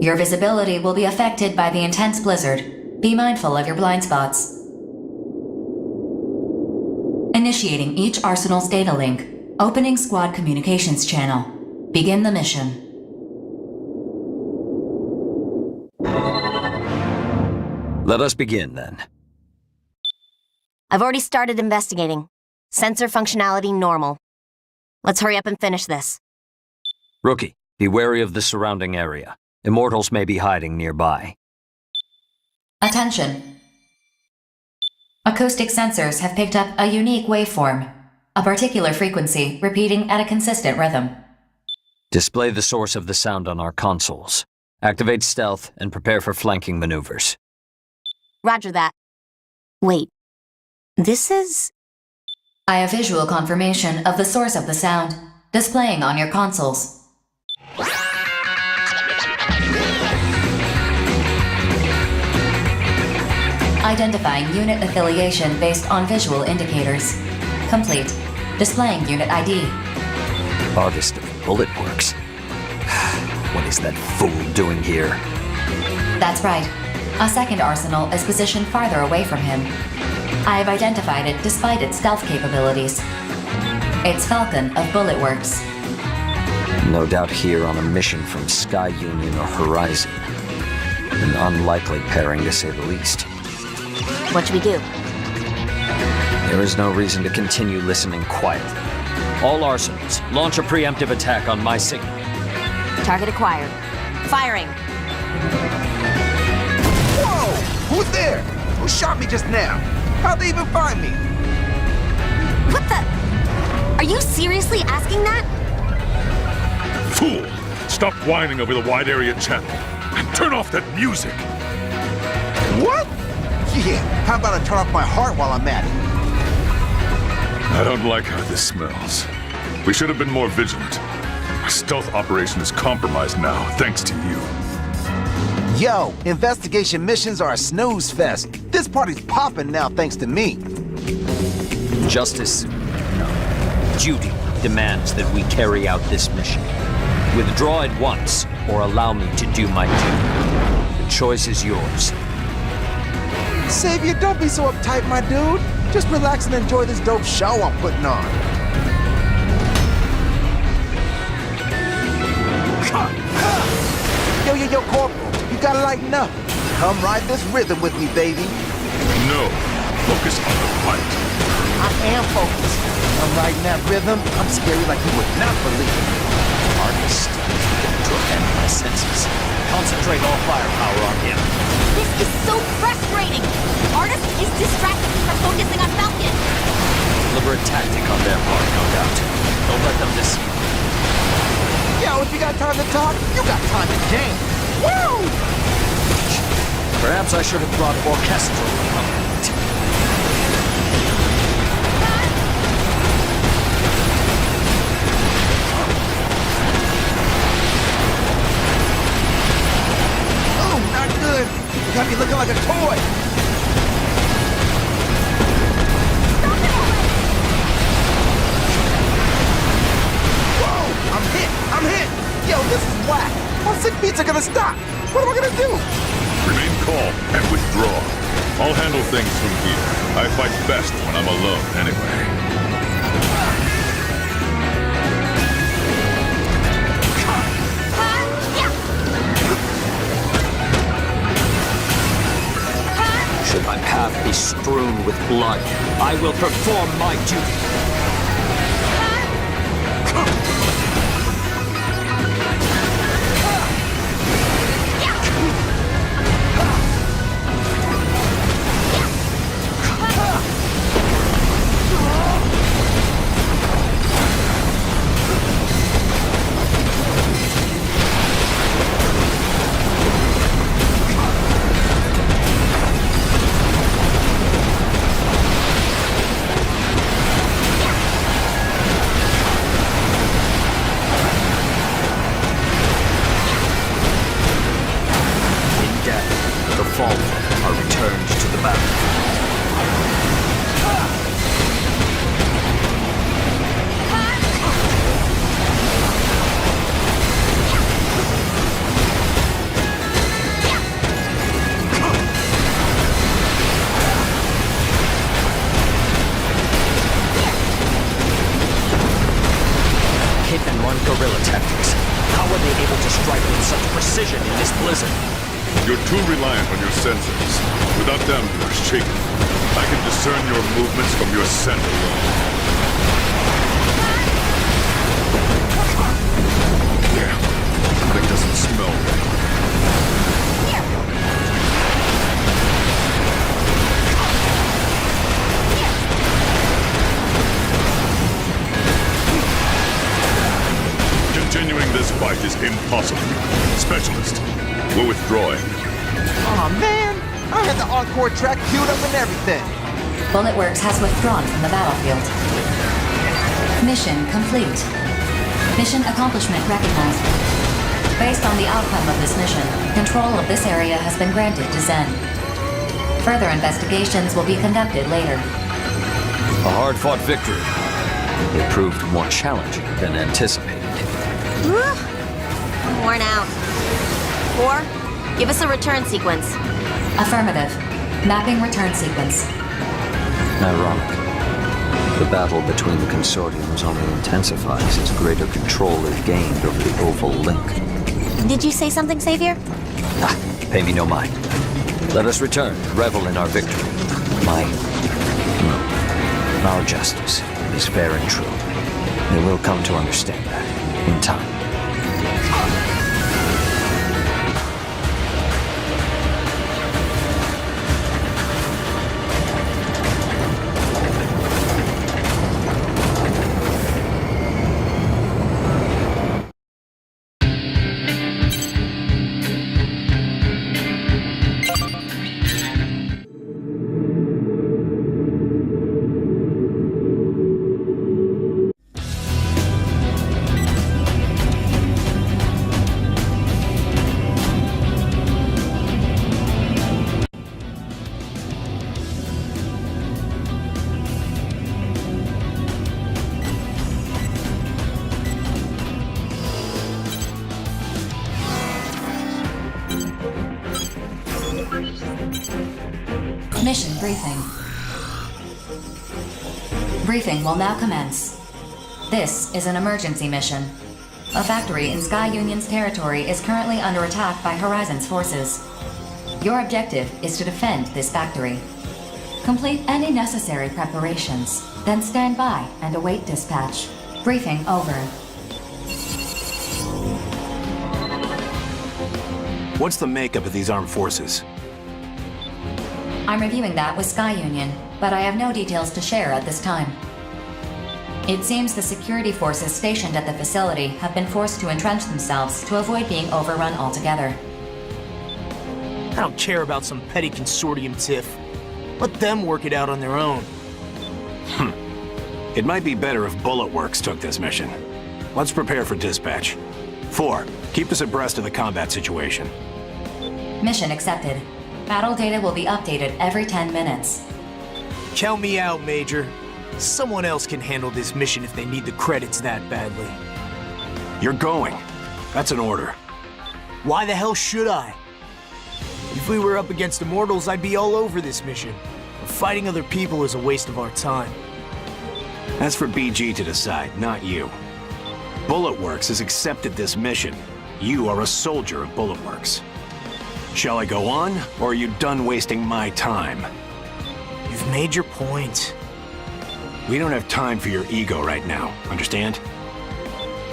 Your visibility will be affected by the intense blizzard. Be mindful of your blind spots. Initiating each Arsenal's data link. Opening squad communications channel. Begin the mission. Let us begin, then. I've already started investigating. Sensor functionality normal. Let's hurry up and finish this. Rookie, be wary of the surrounding area. Immortals may be hiding nearby. Attention. Acoustic sensors have picked up a unique waveform. A particular frequency repeating at a consistent rhythm. Display the source of the sound on our consoles. Activate stealth and prepare for flanking maneuvers. Roger that. Wait. This is... I have visual confirmation of the source of the sound, displaying on your consoles. Identifying unit affiliation based on visual indicators. Complete. Displaying unit ID. Artist of bullet works. What is that fool doing here? That's right. A second arsenal is positioned farther away from him. I have identified it despite its stealth capabilities. It's Falcon of Bullet Works. No doubt here on a mission from Sky Union or Horizon. An unlikely pairing to say the least. What should we do? There is no reason to continue listening quietly. All arsenals, launch a preemptive attack on my signal. Target acquired. Firing! Whoa! Who's there? Who shot me just now? How'd they even find me? What the? Are you seriously asking that? Fool! Stop whining over the wide area channel and turn off that music! What? Yeah, how about I turn off my heart while I'm at it? I don't like how this smells. We should have been more vigilant. Our stealth operation is compromised now, thanks to you. Yo, investigation missions are a snooze fest. This party's popping now thanks to me. Justice, no. Duty demands that we carry out this mission. Withdraw at once, or allow me to do my duty. The choice is yours. Savior, don't be so uptight, my dude. Just relax and enjoy this dope show I'm putting on. Yo, Corporal, you gotta lighten up. Come ride this rhythm with me, baby. No, focus on the fight. I am focused. I'm riding that rhythm. I'm scary like you would not believe. Artist, to offend my senses. Concentrate all firepower on him. This is so frustrating! Artist is distracting me from focusing on Falcon! Deliberate tactic on their part, no doubt. Don't let them deceive you. Yo, if you got time to talk, you got time to game. Woo! Perhaps I should have brought orchestral accompaniment. Oh, not good. You got me looking like a toy. Whoa, I'm hit. Yo, this is whack. How sick beats are gonna stop? What am I gonna do? Remain calm and withdraw. I'll handle things from here. I fight best when I'm alone, anyway. Should my path be strewn with blood, I will perform my duty. guerrilla tactics. How are they able to strike with such precision in this blizzard? You're too reliant on your sensors. Without them, you're shaken. I can discern your movements from your scent alone. Damn. That doesn't smell right. Continuing this fight is impossible. Specialist, we're withdrawing. Aw, man! I had the encore track queued up and everything. Bullet Works has withdrawn from the battlefield. Mission complete. Mission accomplishment recognized. Based on the outcome of this mission, control of this area has been granted to Zen. Further investigations will be conducted later. A hard-fought victory. It proved more challenging than anticipated. Whew. I'm worn out. 4, give us a return sequence. Affirmative. Mapping return sequence. Ironic. The battle between the consortiums only intensifies as greater control is gained over the Oval Link. Did you say something, Savior? Pay me no mind. Let us return and revel in our victory. Our justice is fair and true. They will come to understand that in time. Mission briefing. Briefing will now commence. This is an emergency mission. A factory in Sky Union's territory is currently under attack by Horizon's forces. Your objective is to defend this factory. Complete any necessary preparations, then stand by and await dispatch. Briefing over. What's the makeup of these armed forces? I'm reviewing that with Sky Union, but I have no details to share at this time. It seems the security forces stationed at the facility have been forced to entrench themselves to avoid being overrun altogether. I don't care about some petty consortium tiff. Let them work it out on their own. It might be better if Bullet Works took this mission. Let's prepare for dispatch. 4, keep us abreast of the combat situation. Mission accepted. Battle data will be updated every 10 minutes. Count me out, Major. Someone else can handle this mission if they need the credits that badly. You're going. That's an order. Why the hell should I? If we were up against immortals, I'd be all over this mission. But fighting other people is a waste of our time. That's for BG to decide, not you. Bullet Works has accepted this mission. You are a soldier of Bullet Works. Shall I go on, or are you done wasting my time? You've made your point. We don't have time for your ego right now, understand?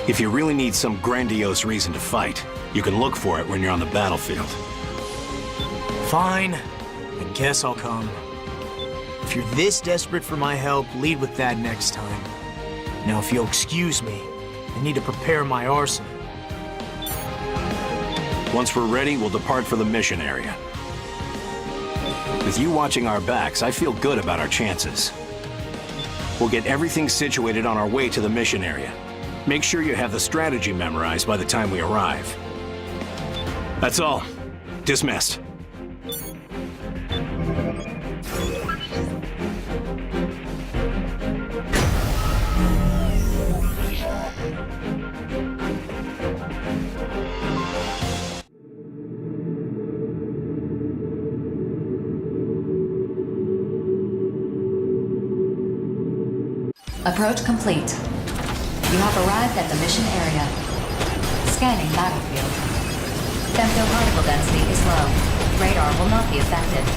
If you really need some grandiose reason to fight, you can look for it when you're on the battlefield. Fine. I guess I'll come. If you're this desperate for my help, lead with that next time. Now, if you'll excuse me, I need to prepare my arsenal. Once we're ready, we'll depart for the mission area. With you watching our backs, I feel good about our chances. We'll get everything situated on our way to the mission area. Make sure you have the strategy memorized by the time we arrive. That's all. Dismissed. Approach complete. You have arrived at the mission area. Scanning battlefield. Femtoparticle density is low. Radar will not be affected.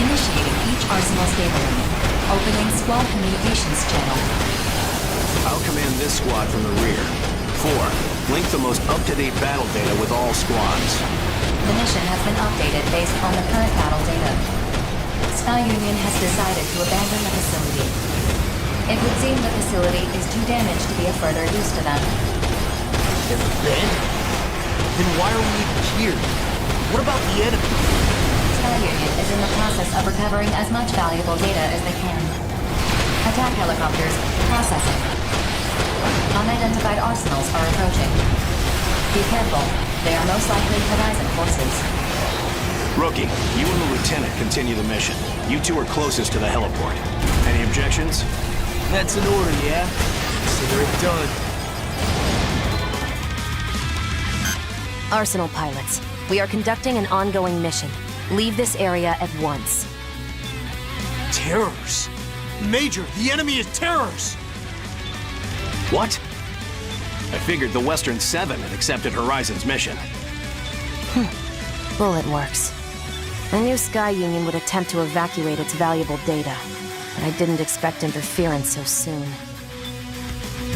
Initiating each arsenal stable link. Opening squad communications channel. I'll command this squad from the rear. 4. Link the most up-to-date battle data with all squads. The mission has been updated based on the current battle data. Sky Union has decided to abandon the facility. It would seem the facility is too damaged to be of further use to them. They're abandoned? Then why are we even here? What about the enemy? Sky Union is in the process of recovering as much valuable data as they can. Attack helicopters processing. Unidentified arsenals are approaching. Be careful. They are most likely Horizon forces. Rookie, you and the lieutenant continue the mission. You two are closest to the heliport. Any objections? That's an order, yeah? Consider it done. Arsenal pilots, we are conducting an ongoing mission. Leave this area at once. Terrors! Major, the enemy is terrors! What? I figured the Western 7 had accepted Horizon's mission. Bullet works. I knew Sky Union would attempt to evacuate its valuable data, but I didn't expect interference so soon.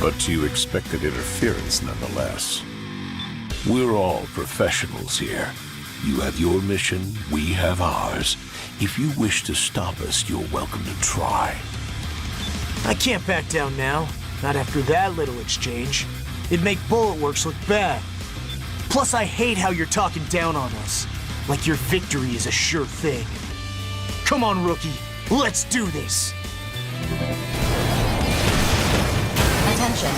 But you expected interference nonetheless. We're all professionals here. You have your mission, we have ours. If you wish to stop us, you're welcome to try. I can't back down now. Not after that little exchange. It'd make Bullet Works look bad. Plus, I hate how you're talking down on us. Like your victory is a sure thing. Come on, Rookie. Let's do this! Attention.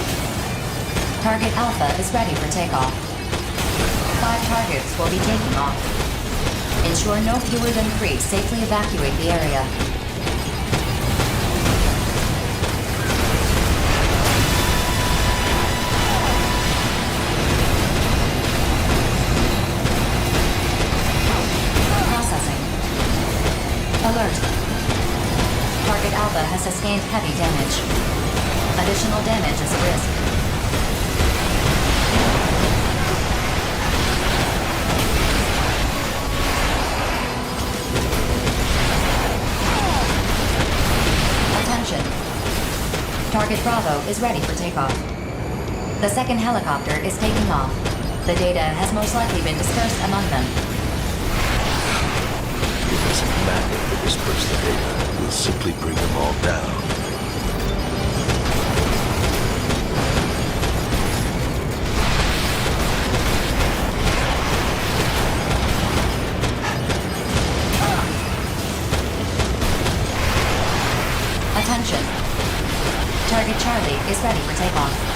Target Alpha is ready for takeoff. 5 targets will be taking off. Ensure no fewer than 3 safely evacuate the area. Alert. Target Alpha has sustained heavy damage. Additional damage is a risk. Attention. Target Bravo is ready for takeoff. The second helicopter is taking off. The data has most likely been dispersed among them. It doesn't matter if we disperse the data. We'll simply bring them all down. Attention. Target Charlie is ready for takeoff.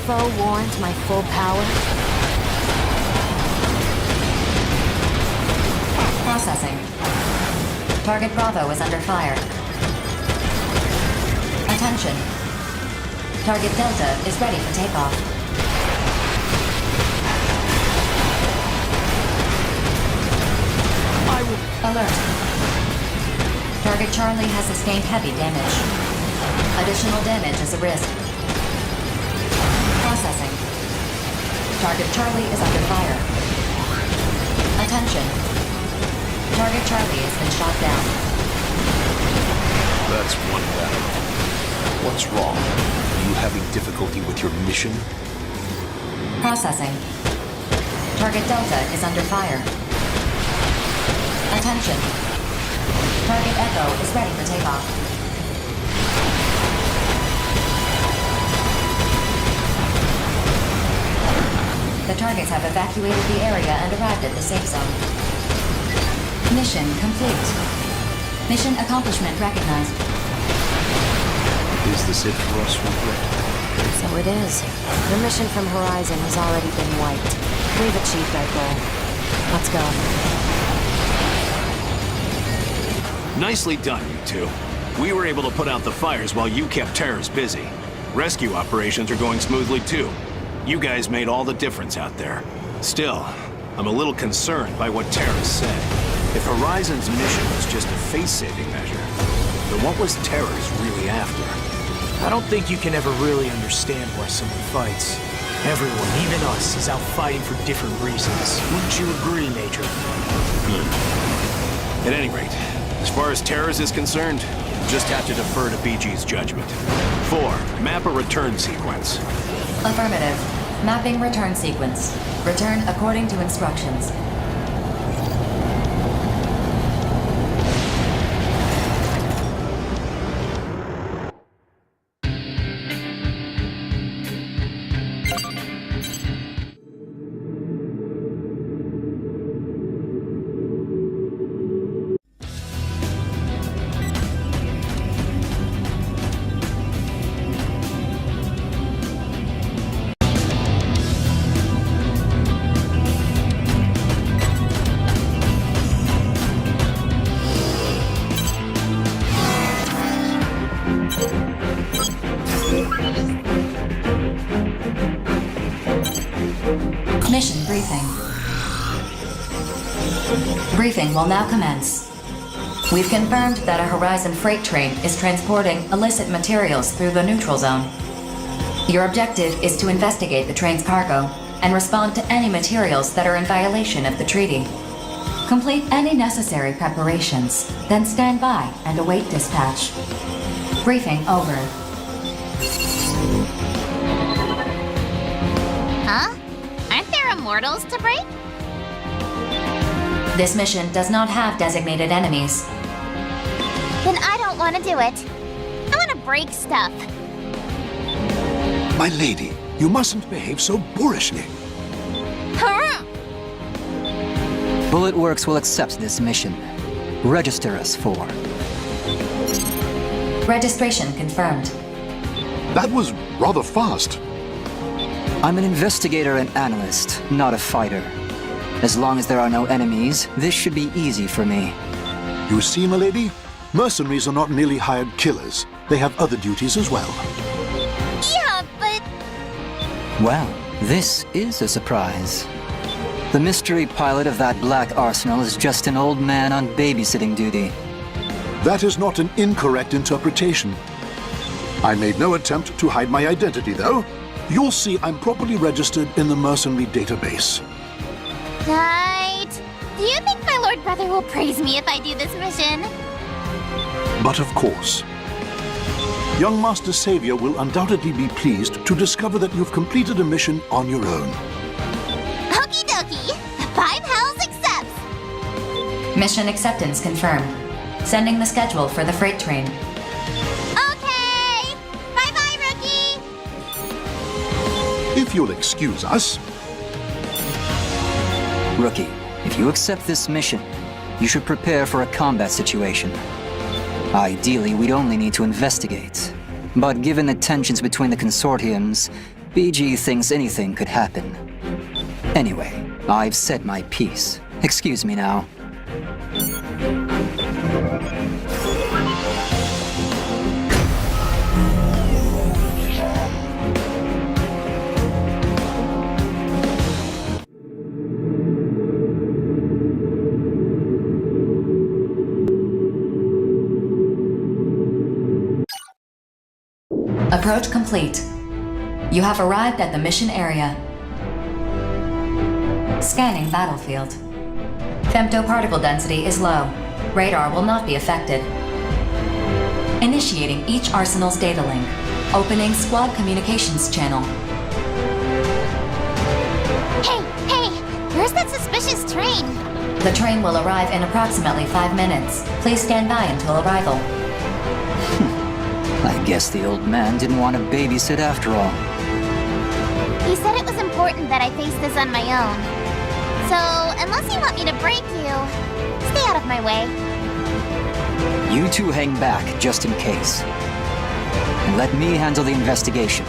Foe warrant my full power? Processing. Target Bravo is under fire. Attention. Target Delta is ready for takeoff. Alert. Target Charlie has sustained heavy damage. Additional damage is a risk. Processing. Target Charlie is under fire. Attention. Target Charlie has been shot down. That's one down. What's wrong? Are you having difficulty with your mission? Processing. Target Delta is under fire. Attention. Target Echo is ready for takeoff. The targets have evacuated the area and arrived at the safe zone. Mission complete. Mission accomplishment recognized. Is this it for us, Regret? So it is. The mission from Horizon has already been wiped. We've achieved our goal. Let's go. Nicely done, you two. We were able to put out the fires while you kept terrorists busy. Rescue operations are going smoothly too. You guys made all the difference out there. Still, I'm a little concerned by what Terrace said. If Horizon's mission was just a face-saving measure, then what was Terrace really after? I don't think you can ever really understand why someone fights. Everyone, even us, is out fighting for different reasons. Wouldn't you agree, Major? At any rate, as far as Terrace is concerned, you'll just have to defer to BG's judgment. 4. Map a return sequence. Affirmative. Mapping return sequence. Return according to instructions. Mission briefing. Briefing will now commence. We've confirmed that a Horizon freight train is transporting illicit materials through the neutral zone. Your objective is to investigate the train's cargo and respond to any materials that are in violation of the treaty. Complete any necessary preparations, then stand by and await dispatch. Briefing over. Huh? Aren't there immortals to break? This mission does not have designated enemies. Then I don't want to do it. I want to break stuff. My lady, you mustn't behave so boorishly. Bullet Works will accept this mission. Register us for. Registration confirmed. That was rather fast. I'm an investigator and analyst, not a fighter. As long as there are no enemies, this should be easy for me. You see, my lady, mercenaries are not merely hired killers. They have other duties as well. Yeah, but... Well, this is a surprise. The mystery pilot of that black arsenal is just an old man on babysitting duty. That is not an incorrect interpretation. I made no attempt to hide my identity, though. You'll see I'm properly registered in the mercenary database. Right. Do you think my Lord Brother will praise me if I do this mission? But of course. Young Master Savior will undoubtedly be pleased to discover that you've completed a mission on your own. Okie dokie. 5 Hells accepts. Mission acceptance confirmed. Sending the schedule for the freight train. Okay. Bye-bye, Rookie. If you'll excuse us. Rookie, if you accept this mission, you should prepare for a combat situation. Ideally, we'd only need to investigate. But given the tensions between the consortiums, BG thinks anything could happen. Anyway, I've said my piece. Excuse me now. Approach complete. You have arrived at the mission area. Scanning battlefield. Femtoparticle density is low. Radar will not be affected. Initiating each arsenal's data link. Opening squad communications channel. Hey, where's that suspicious train? The train will arrive in approximately 5 minutes. Please stand by until arrival. I guess the old man didn't want to babysit after all. He said it was important that I face this on my own. So, unless you want me to break you, stay out of my way. You two hang back, just in case. And let me handle the investigation.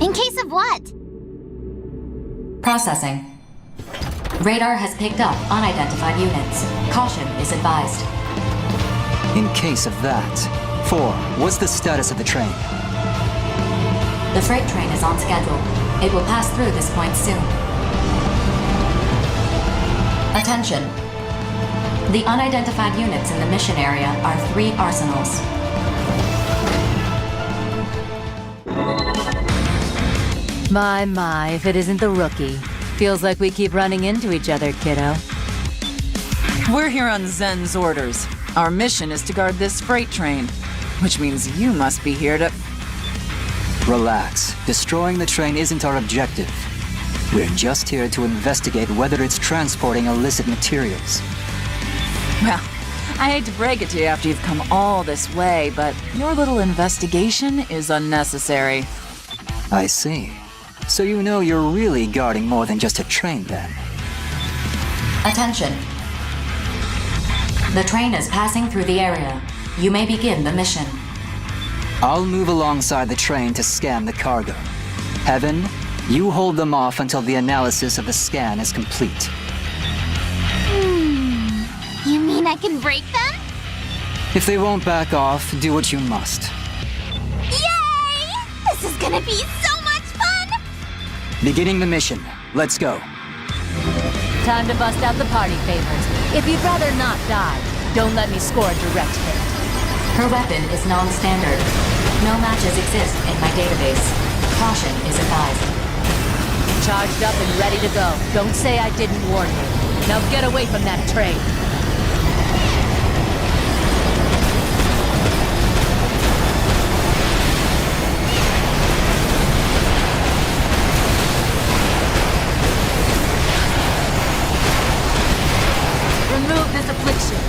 In case of what? Processing. Radar has picked up unidentified units. Caution is advised. In case of that, 4. What's the status of the train? The freight train is on schedule. It will pass through this point soon. Attention. The unidentified units in the mission area are 3 arsenals. My, if it isn't the rookie. Feels like we keep running into each other, kiddo. We're here on Zen's orders. Our mission is to guard this freight train, which means you must be here to... Relax. Destroying the train isn't our objective. We're just here to investigate whether it's transporting illicit materials. Well, I hate to break it to you after you've come all this way, but your little investigation is unnecessary. I see. So you know you're really guarding more than just a train, then? Attention. The train is passing through the area. You may begin the mission. I'll move alongside the train to scan the cargo. Heaven, you hold them off until the analysis of the scan is complete. You mean I can break them? If they won't back off, do what you must. Yay! This is gonna be so much fun! Beginning the mission. Let's go. Time to bust out the party favors. If you'd rather not die, don't let me score a direct hit. Her weapon is non-standard. No matches exist in my database. Caution is advised. Charged up and ready to go. Don't say I didn't warn you. Now get away from that train. Remove this affliction.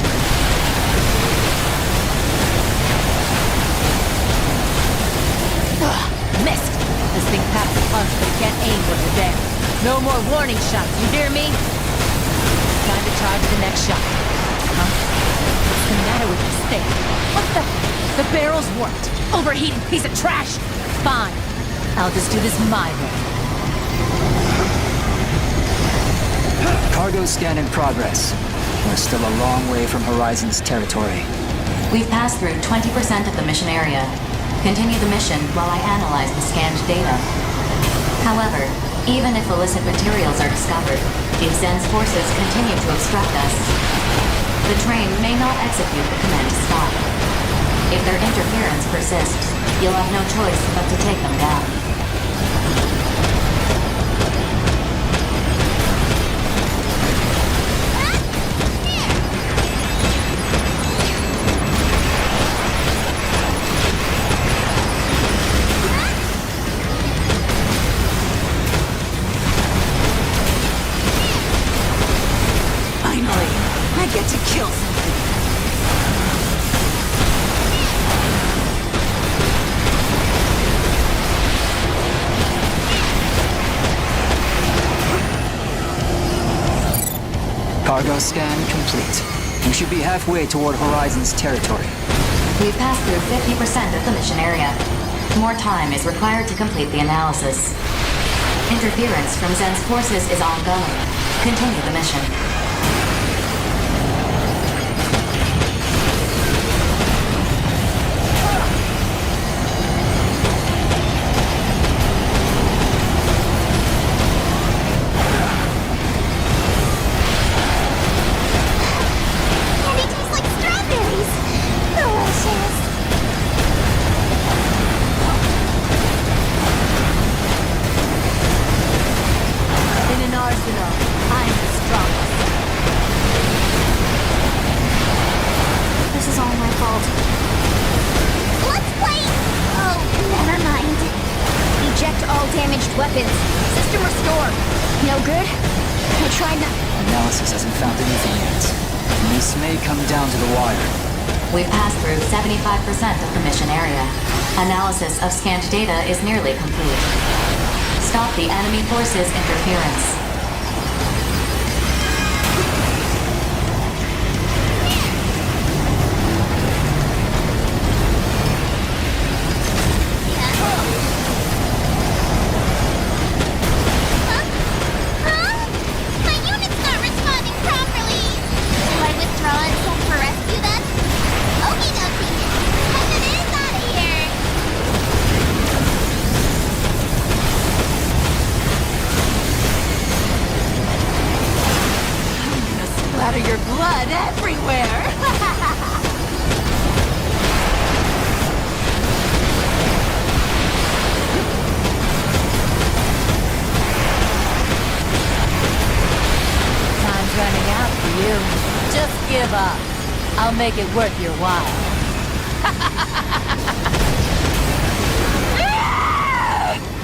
Ugh, missed. This thing packs a punch, but it can't aim when you're there. No more warning shots, you hear me? Time to charge the next shot. Huh? What's the matter with this thing? What the? The barrel's warped. Overheating piece of trash. Fine. I'll just do this my way. Cargo scan in progress. We're still a long way from Horizon's territory. We've passed through 20% of the mission area. Continue the mission while I analyze the scanned data. However, even if illicit materials are discovered, if Zen's forces continue to obstruct us, the train may not execute the command to stop. If their interference persists, you'll have no choice but to take them down. Cargo scan complete. We should be halfway toward Horizon's territory. We've passed through 50% of the mission area. More time is required to complete the analysis. Interference from Zen's forces is ongoing. Continue the mission. Analysis hasn't found anything yet. This may come down to the wire. We've passed through 75% of the mission area. Analysis of scanned data is nearly complete. Stop the enemy forces' interference. Withdraw and send for rescue then? Okie dokie. Headed in! I'll make it worth your while.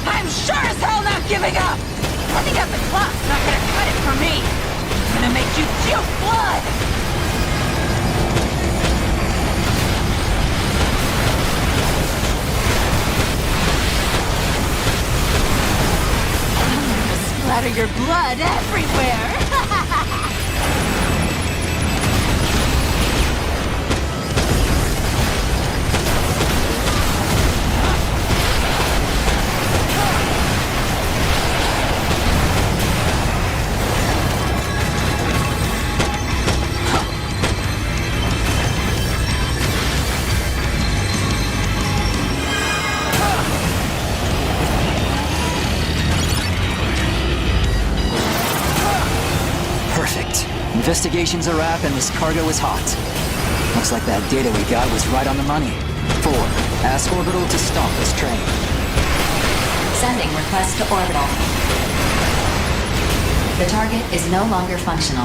I'm sure as hell not giving up! Running out the clock's not gonna cut it for me! I'm gonna make you puke blood! I'm gonna splatter your blood everywhere! Investigation's a wrap and this cargo is hot. Looks like that data we got was right on the money. 4. Ask Orbital to stop this train. Sending request to Orbital. The target is no longer functional.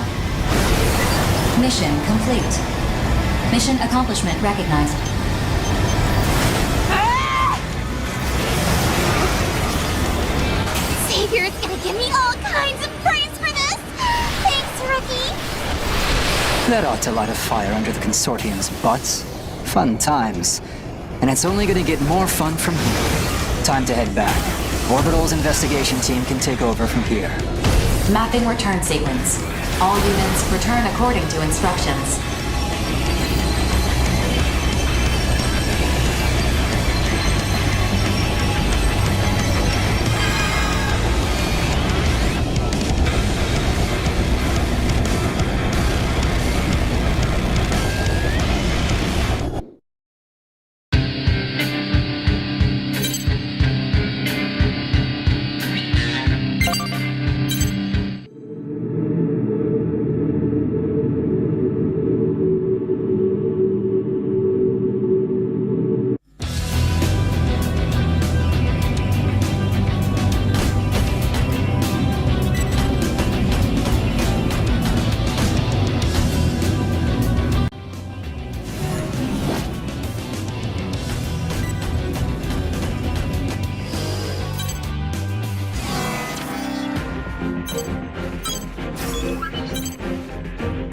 Mission complete. Mission accomplishment recognized. Savior's gonna give me all kinds of praise for this! Thanks, Rookie! That ought to light a fire under the Consortium's butts. Fun times. And it's only gonna get more fun from here. Time to head back. Orbital's investigation team can take over from here. Mapping return sequence. All units return according to instructions.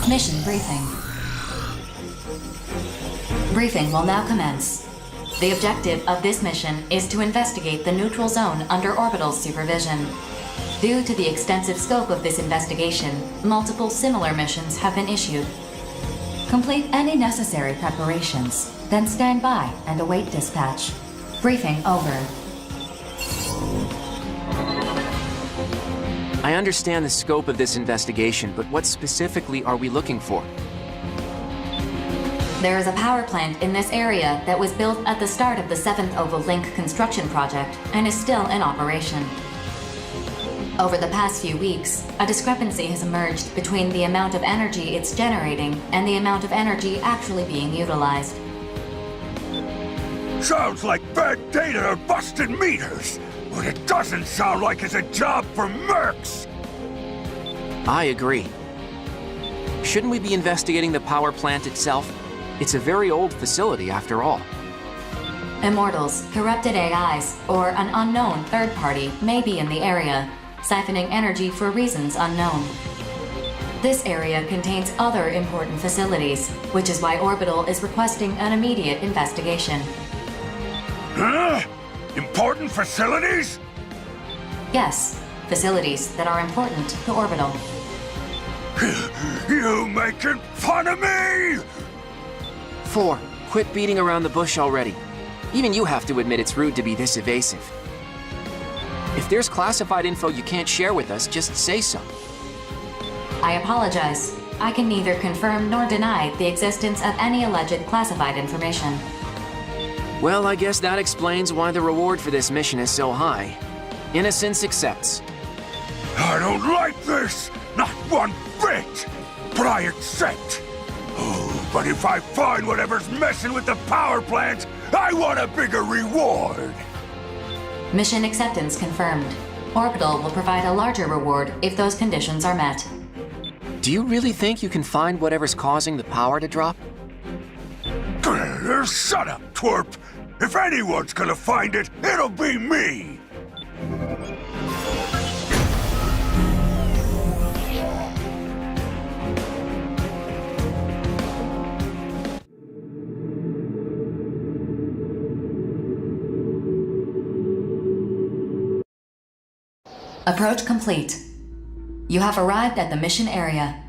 Mission briefing. Briefing will now commence. The objective of this mission is to investigate the neutral zone under Orbital's supervision. Due to the extensive scope of this investigation, multiple similar missions have been issued. Complete any necessary preparations, then stand by and await dispatch. Briefing over. I understand the scope of this investigation, but what specifically are we looking for? There is a power plant in this area that was built at the start of the 7th Oval Link construction project and is still in operation. Over the past few weeks, a discrepancy has emerged between the amount of energy it's generating and the amount of energy actually being utilized. Sounds like bad data or busted meters, but it doesn't sound like it's a job for mercs! I agree. Shouldn't we be investigating the power plant itself? It's a very old facility after all. Immortals, corrupted AIs, or an unknown third party may be in the area, siphoning energy for reasons unknown. This area contains other important facilities, which is why Orbital is requesting an immediate investigation. Huh? Important facilities? Yes, facilities that are important to Orbital. You making fun of me? 4. Quit beating around the bush already. Even you have to admit it's rude to be this evasive. If there's classified info you can't share with us, just say so. I apologize. I can neither confirm nor deny the existence of any alleged classified information. Well, I guess that explains why the reward for this mission is so high. Innocence accepts. I don't like this! Not one bit! But I accept! Oh, but if I find whatever's messing with the power plant, I want a bigger reward! Mission acceptance confirmed. Orbital will provide a larger reward if those conditions are met. Do you really think you can find whatever's causing the power to drop? Shut up, twerp! If anyone's gonna find it, it'll be me! Approach complete. You have arrived at the mission area.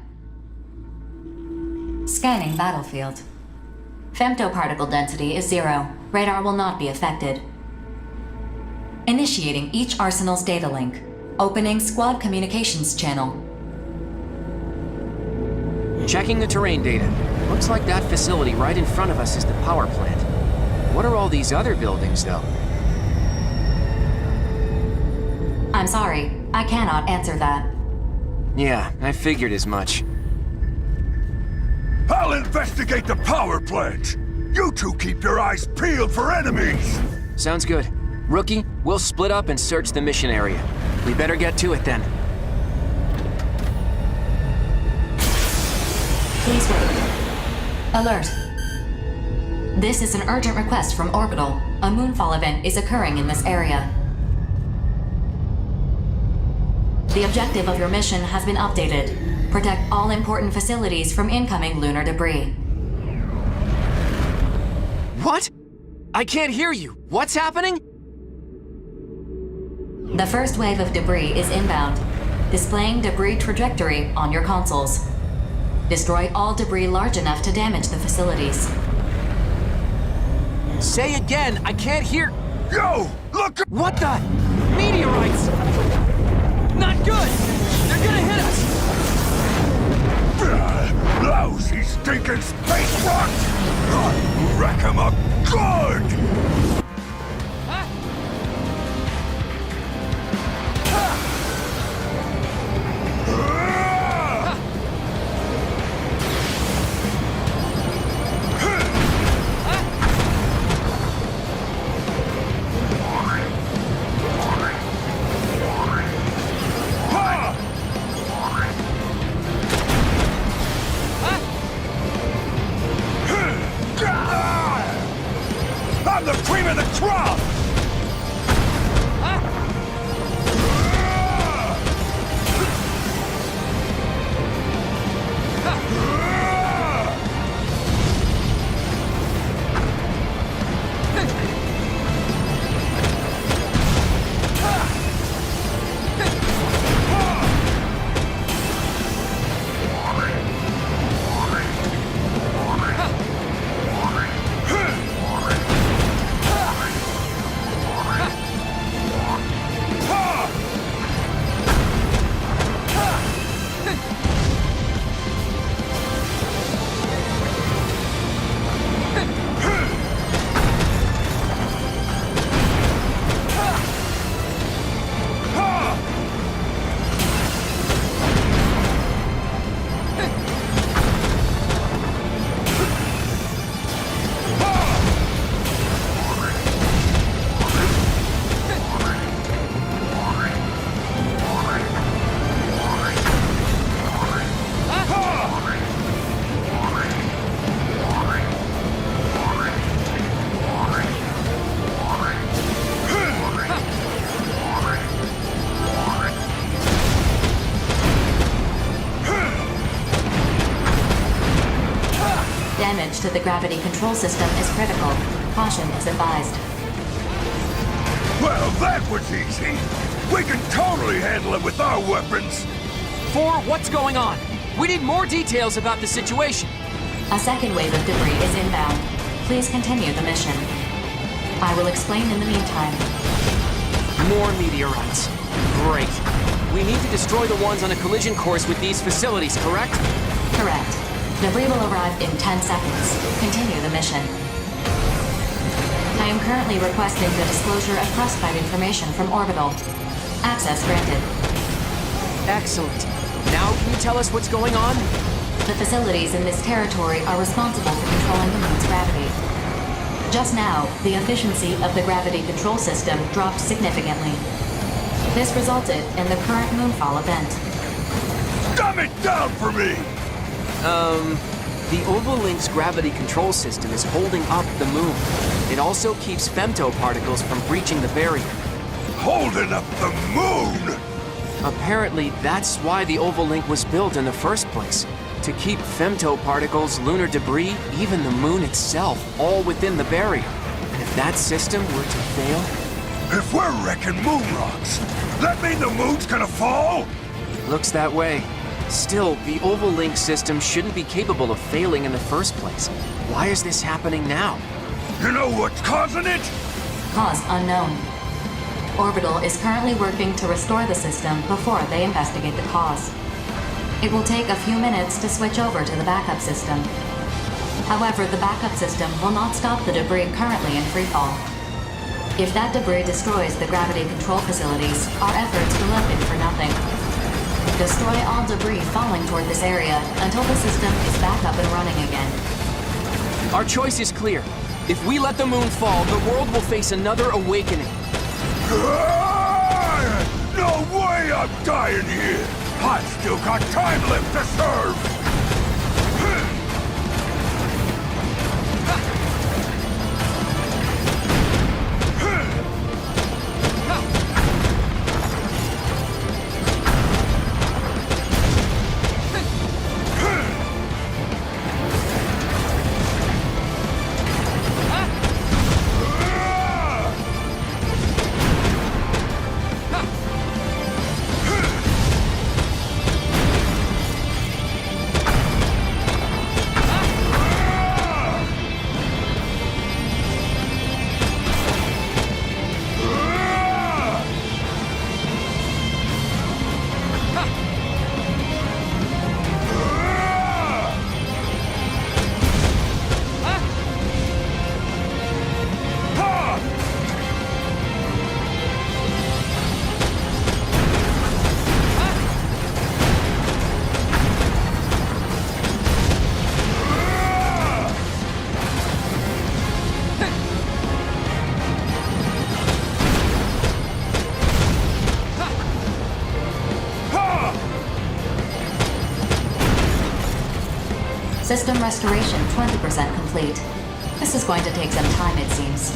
Scanning battlefield. Femtoparticle density is 0. Radar will not be affected. Initiating each arsenal's data link. Opening squad communications channel. Checking the terrain data. Looks like that facility right in front of us is the power plant. What are all these other buildings, though? I'm sorry, I cannot answer that. Yeah, I figured as much. I'll investigate the power plant! You two keep your eyes peeled for enemies! Sounds good. Rookie, we'll split up and search the mission area. We better get to it then. Please wait. Alert. This is an urgent request from Orbital. A moonfall event is occurring in this area. The objective of your mission has been updated. Protect all important facilities from incoming lunar debris. What? I can't hear you. What's happening? The first wave of debris is inbound, displaying debris trajectory on your consoles. Destroy all debris large enough to damage the facilities. Say again, I can't hear. Yo, look! What the? Meteorites! Not good! They're gonna hit us! Lousy stinking space rocks! I'll wreck 'em up good! I'm the cream of the crop! Damage to the gravity control system is critical. Caution is advised. Well, that was easy. We can totally handle it with our weapons. What's going on? We need more details about the situation. A second wave of debris is inbound. Please continue the mission. I will explain in the meantime. More meteorites. Great. We need to destroy the ones on a collision course with these facilities, correct? Correct. Debris will arrive in 10 seconds. Continue the mission. I am currently requesting the disclosure of classified information from Orbital. Access granted. Excellent. Now can you tell us what's going on? The facilities in this territory are responsible for controlling the moon's gravity. Just now, the efficiency of the gravity control system dropped significantly. This resulted in the current moonfall event. Dumb it down for me! The Oval Link's gravity control system is holding up the moon. It also keeps femtoparticles from breaching the barrier. Holding up the moon? Apparently, that's why the Oval Link was built in the first place. To keep femtoparticles, lunar debris, even the moon itself, all within the barrier. And if that system were to fail... If we're wrecking moon rocks, that mean the moon's gonna fall? Looks that way. Still, the Oval Link system shouldn't be capable of failing in the first place. Why is this happening now? You know what's causing it? Cause unknown. Orbital is currently working to restore the system before they investigate the cause. It will take a few minutes to switch over to the backup system. However, the backup system will not stop the debris currently in freefall. If that debris destroys the gravity control facilities, our efforts will have been for nothing. Destroy all debris falling toward this area until the system is back up and running again. Our choice is clear. If we let the moon fall, the world will face another awakening. No way I'm dying here! I've still got time left to serve! System restoration 20% complete. This is going to take some time, it seems.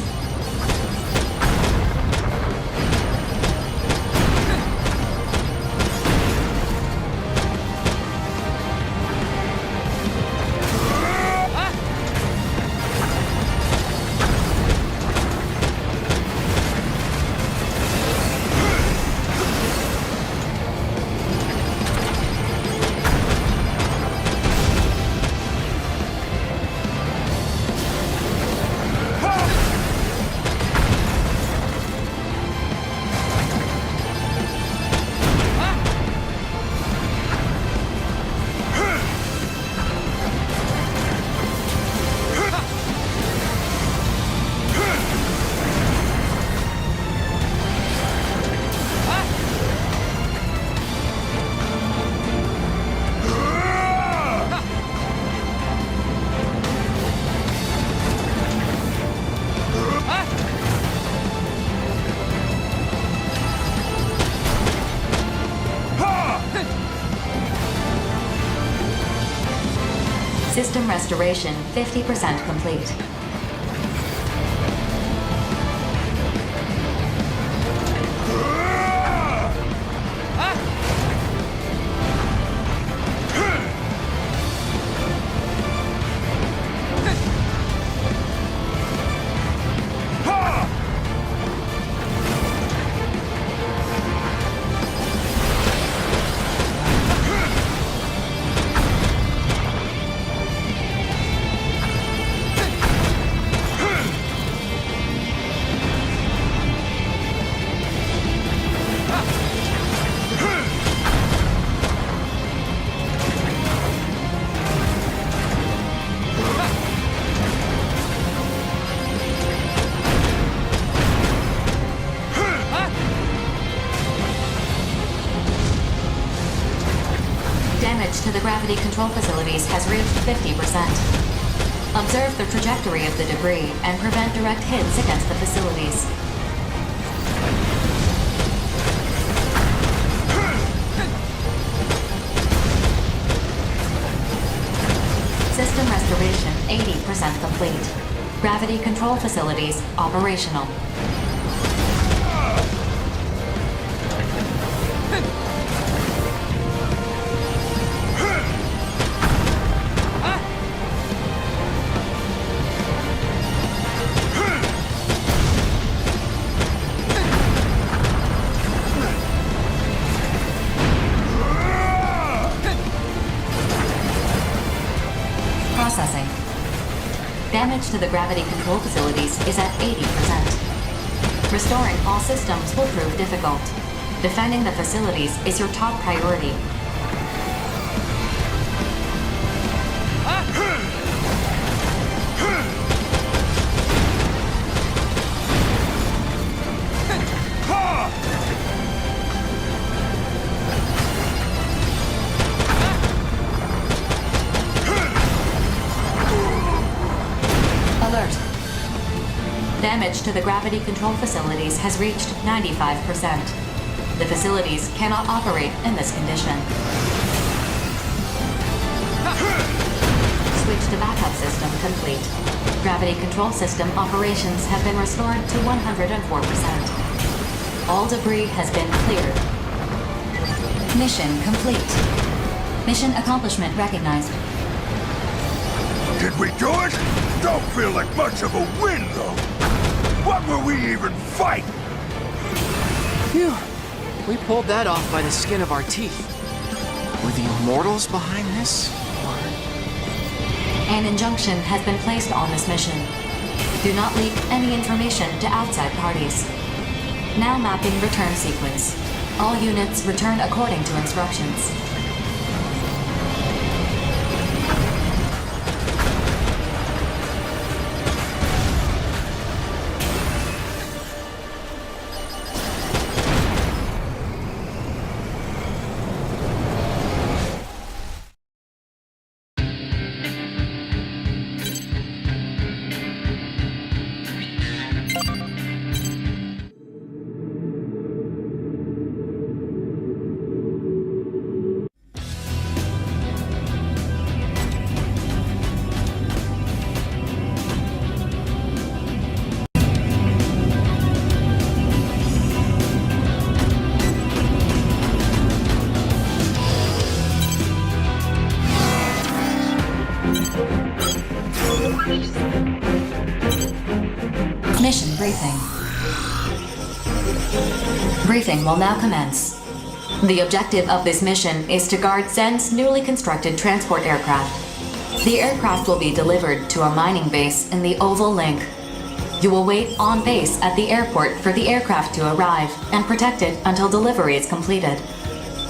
System restoration 50% complete. Damage to the gravity control facilities has reached 50%. Observe the trajectory of the debris and prevent direct hits against the facilities. System 80% complete. Gravity control facilities operational. Processing. Damage to the gravity control facilities is at 80%. Restoring all systems will prove difficult. Defending the facilities is your top priority. Alert. Damage to the gravity control facilities has reached 95%. The facilities cannot operate in this condition. Switch to backup system complete. Gravity control system operations have been restored to 104%. All debris has been cleared. Mission complete. Mission accomplishment recognized. Did we do it? Don't feel like much of a win, though. What were we even fighting? Phew. We pulled that off by the skin of our teeth. Were the Immortals behind this? An injunction has been placed on this mission. Do not leak any information to outside parties. Now mapping return sequence. All units return according to instructions. Mission briefing. Briefing will now commence. The objective of this mission is to guard Zen's newly constructed transport aircraft. The aircraft will be delivered to a mining base in the Oval Link. You will wait on base at the airport for the aircraft to arrive and protect it until delivery is completed.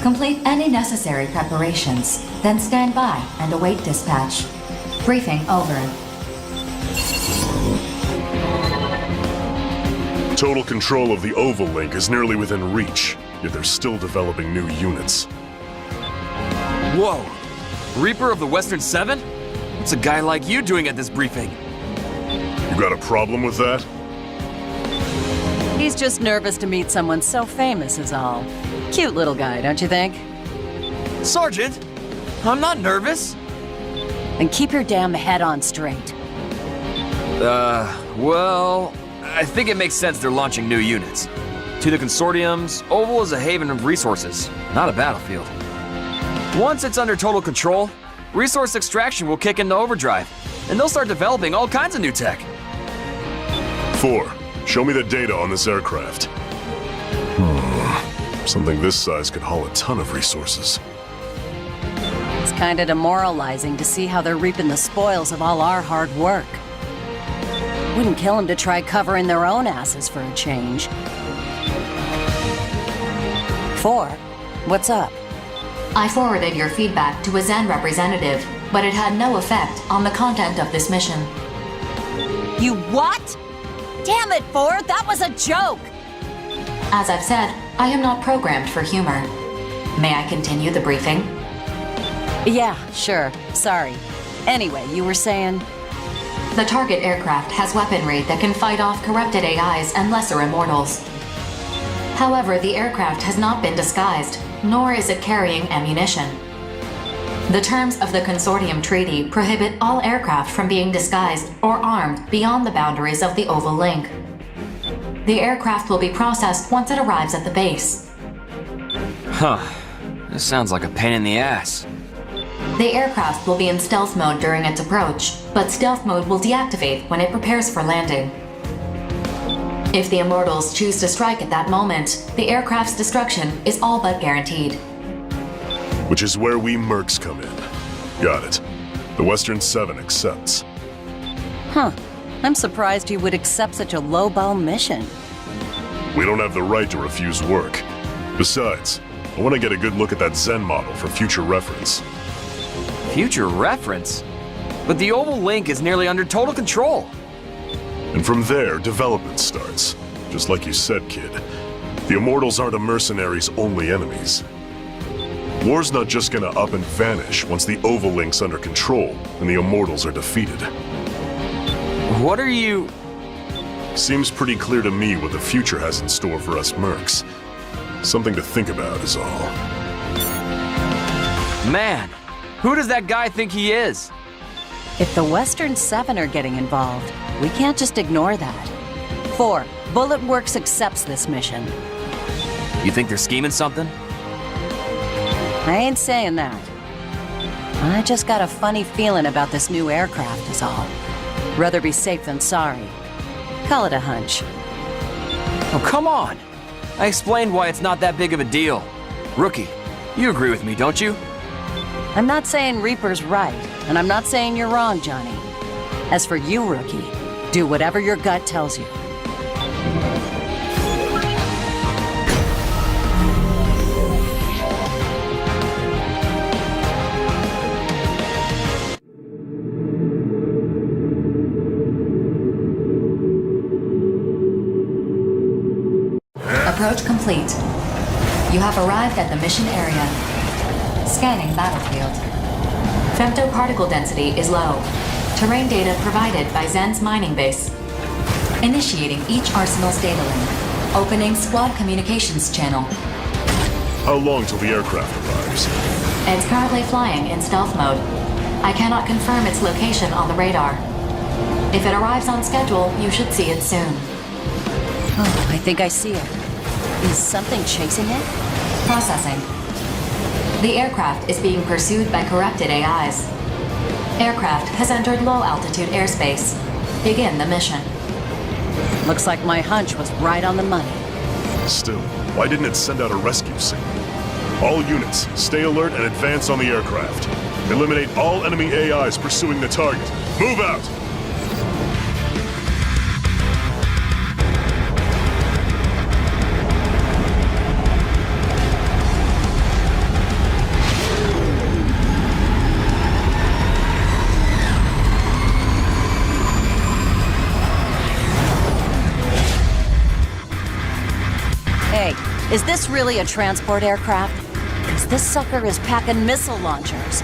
Complete any necessary preparations, then stand by and await dispatch. Briefing over. Total control of the Oval Link is nearly within reach, yet they're still developing new units. Whoa! Reaper of the Western Seven? What's a guy like you doing at this briefing? You got a problem with that? He's just nervous to meet someone so famous is all. Cute little guy, don't you think? Sergeant! I'm not nervous. And keep your damn head on straight. Well, I think it makes sense they're launching new units. To the consortiums, Oval is a haven of resources, not a battlefield. Once it's under total control, resource extraction will kick into overdrive, and they'll start developing all kinds of new tech. 4. Show me the data on this aircraft. Something this size could haul a ton of resources. It's kinda demoralizing to see how they're reaping the spoils of all our hard work. Wouldn't kill them to try covering their own asses for a change. 4. What's up? I forwarded your feedback to a Zen representative, but it had no effect on the content of this mission. You what? Damn it, Ford, that was a joke! As I've said, I am not programmed for humor. May I continue the briefing? Yeah, sure. Sorry. Anyway, you were saying? The target aircraft has weaponry that can fight off corrupted AIs and lesser immortals. However, the aircraft has not been disguised, nor is it carrying ammunition. The terms of the Consortium Treaty prohibit all aircraft from being disguised or armed beyond the boundaries of the Oval Link. The aircraft will be processed once it arrives at the base. Huh. This sounds like a pain in the ass. The aircraft will be in stealth mode during its approach, but stealth mode will deactivate when it prepares for landing. If the Immortals choose to strike at that moment, the aircraft's destruction is all but guaranteed. Which is where we mercs come in. Got it. The Western 7 accepts. Huh. I'm surprised you would accept such a low-ball mission. We don't have the right to refuse work. Besides, I want to get a good look at that Zen model for future reference. Future reference? But the Oval Link is nearly under total control. And from there, development starts. Just like you said, kid. The Immortals aren't a mercenary's only enemies. War's not just gonna up and vanish once the Oval Link's under control and the Immortals are defeated. What are you... Seems pretty clear to me what the future has in store for us mercs. Something to think about is all. Man, who does that guy think he is? If the Western 7 are getting involved, we can't just ignore that. 4. Bullet Works accepts this mission. You think they're scheming something? I ain't saying that. I just got a funny feeling about this new aircraft is all. Rather be safe than sorry. Call it a hunch. Oh, come on! I explained why it's not that big of a deal. Rookie, you agree with me, don't you? I'm not saying Reaper's right, and I'm not saying you're wrong, Johnny. As for you, Rookie, do whatever your gut tells you. Approach complete. You have arrived at the mission area. Scanning battlefield. Femtoparticle density is low. Terrain data provided by Zen's mining base. Initiating each arsenal's data link. Opening squad communications channel. How long till the aircraft arrives? It's currently flying in stealth mode. I cannot confirm its location on the radar. If it arrives on schedule, you should see it soon. Oh, I think I see it. Is something chasing it? Processing. The aircraft is being pursued by corrupted AIs. Aircraft has entered low-altitude airspace. Begin the mission. Looks like my hunch was right on the money. Still, why didn't it send out a rescue signal? All units, stay alert and advance on the aircraft. Eliminate all enemy AIs pursuing the target. Move out! Hey, is this really a transport aircraft? Because this sucker is packing missile launchers.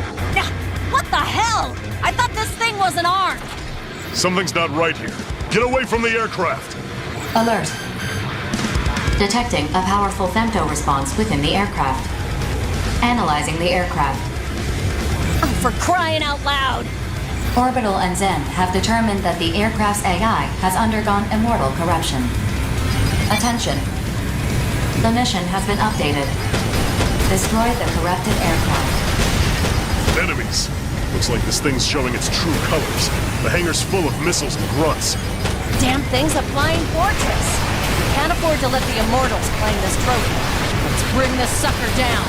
What the hell? I thought this thing wasn't armed! Something's not right here. Get away from the aircraft! Alert. Detecting a powerful femto response within the aircraft. Analyzing the aircraft. Oh, for crying out loud! Orbital and Zen have determined that the aircraft's AI has undergone immortal corruption. Attention. The mission has been updated. Destroy the corrupted aircraft. Enemies! Looks like this thing's showing its true colors. The hangar's full of missiles and grunts. Damn thing's a flying fortress! Can't afford to let the Immortals claim this trophy. Let's bring this sucker down!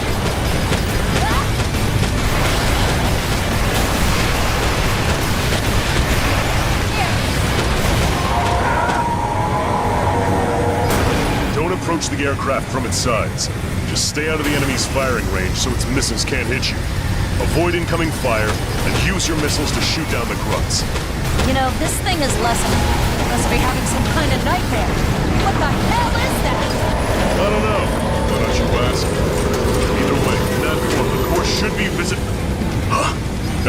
Don't approach the aircraft from its sides. Just stay out of the enemy's firing range so its missiles can't hit you. Avoid incoming fire, and use your missiles to shoot down the grunts. You know, this thing is lessening. Must be having some kind of nightmare. What the hell is that? I don't know. Why don't you ask? Either way, that one, the course should be visit... Huh?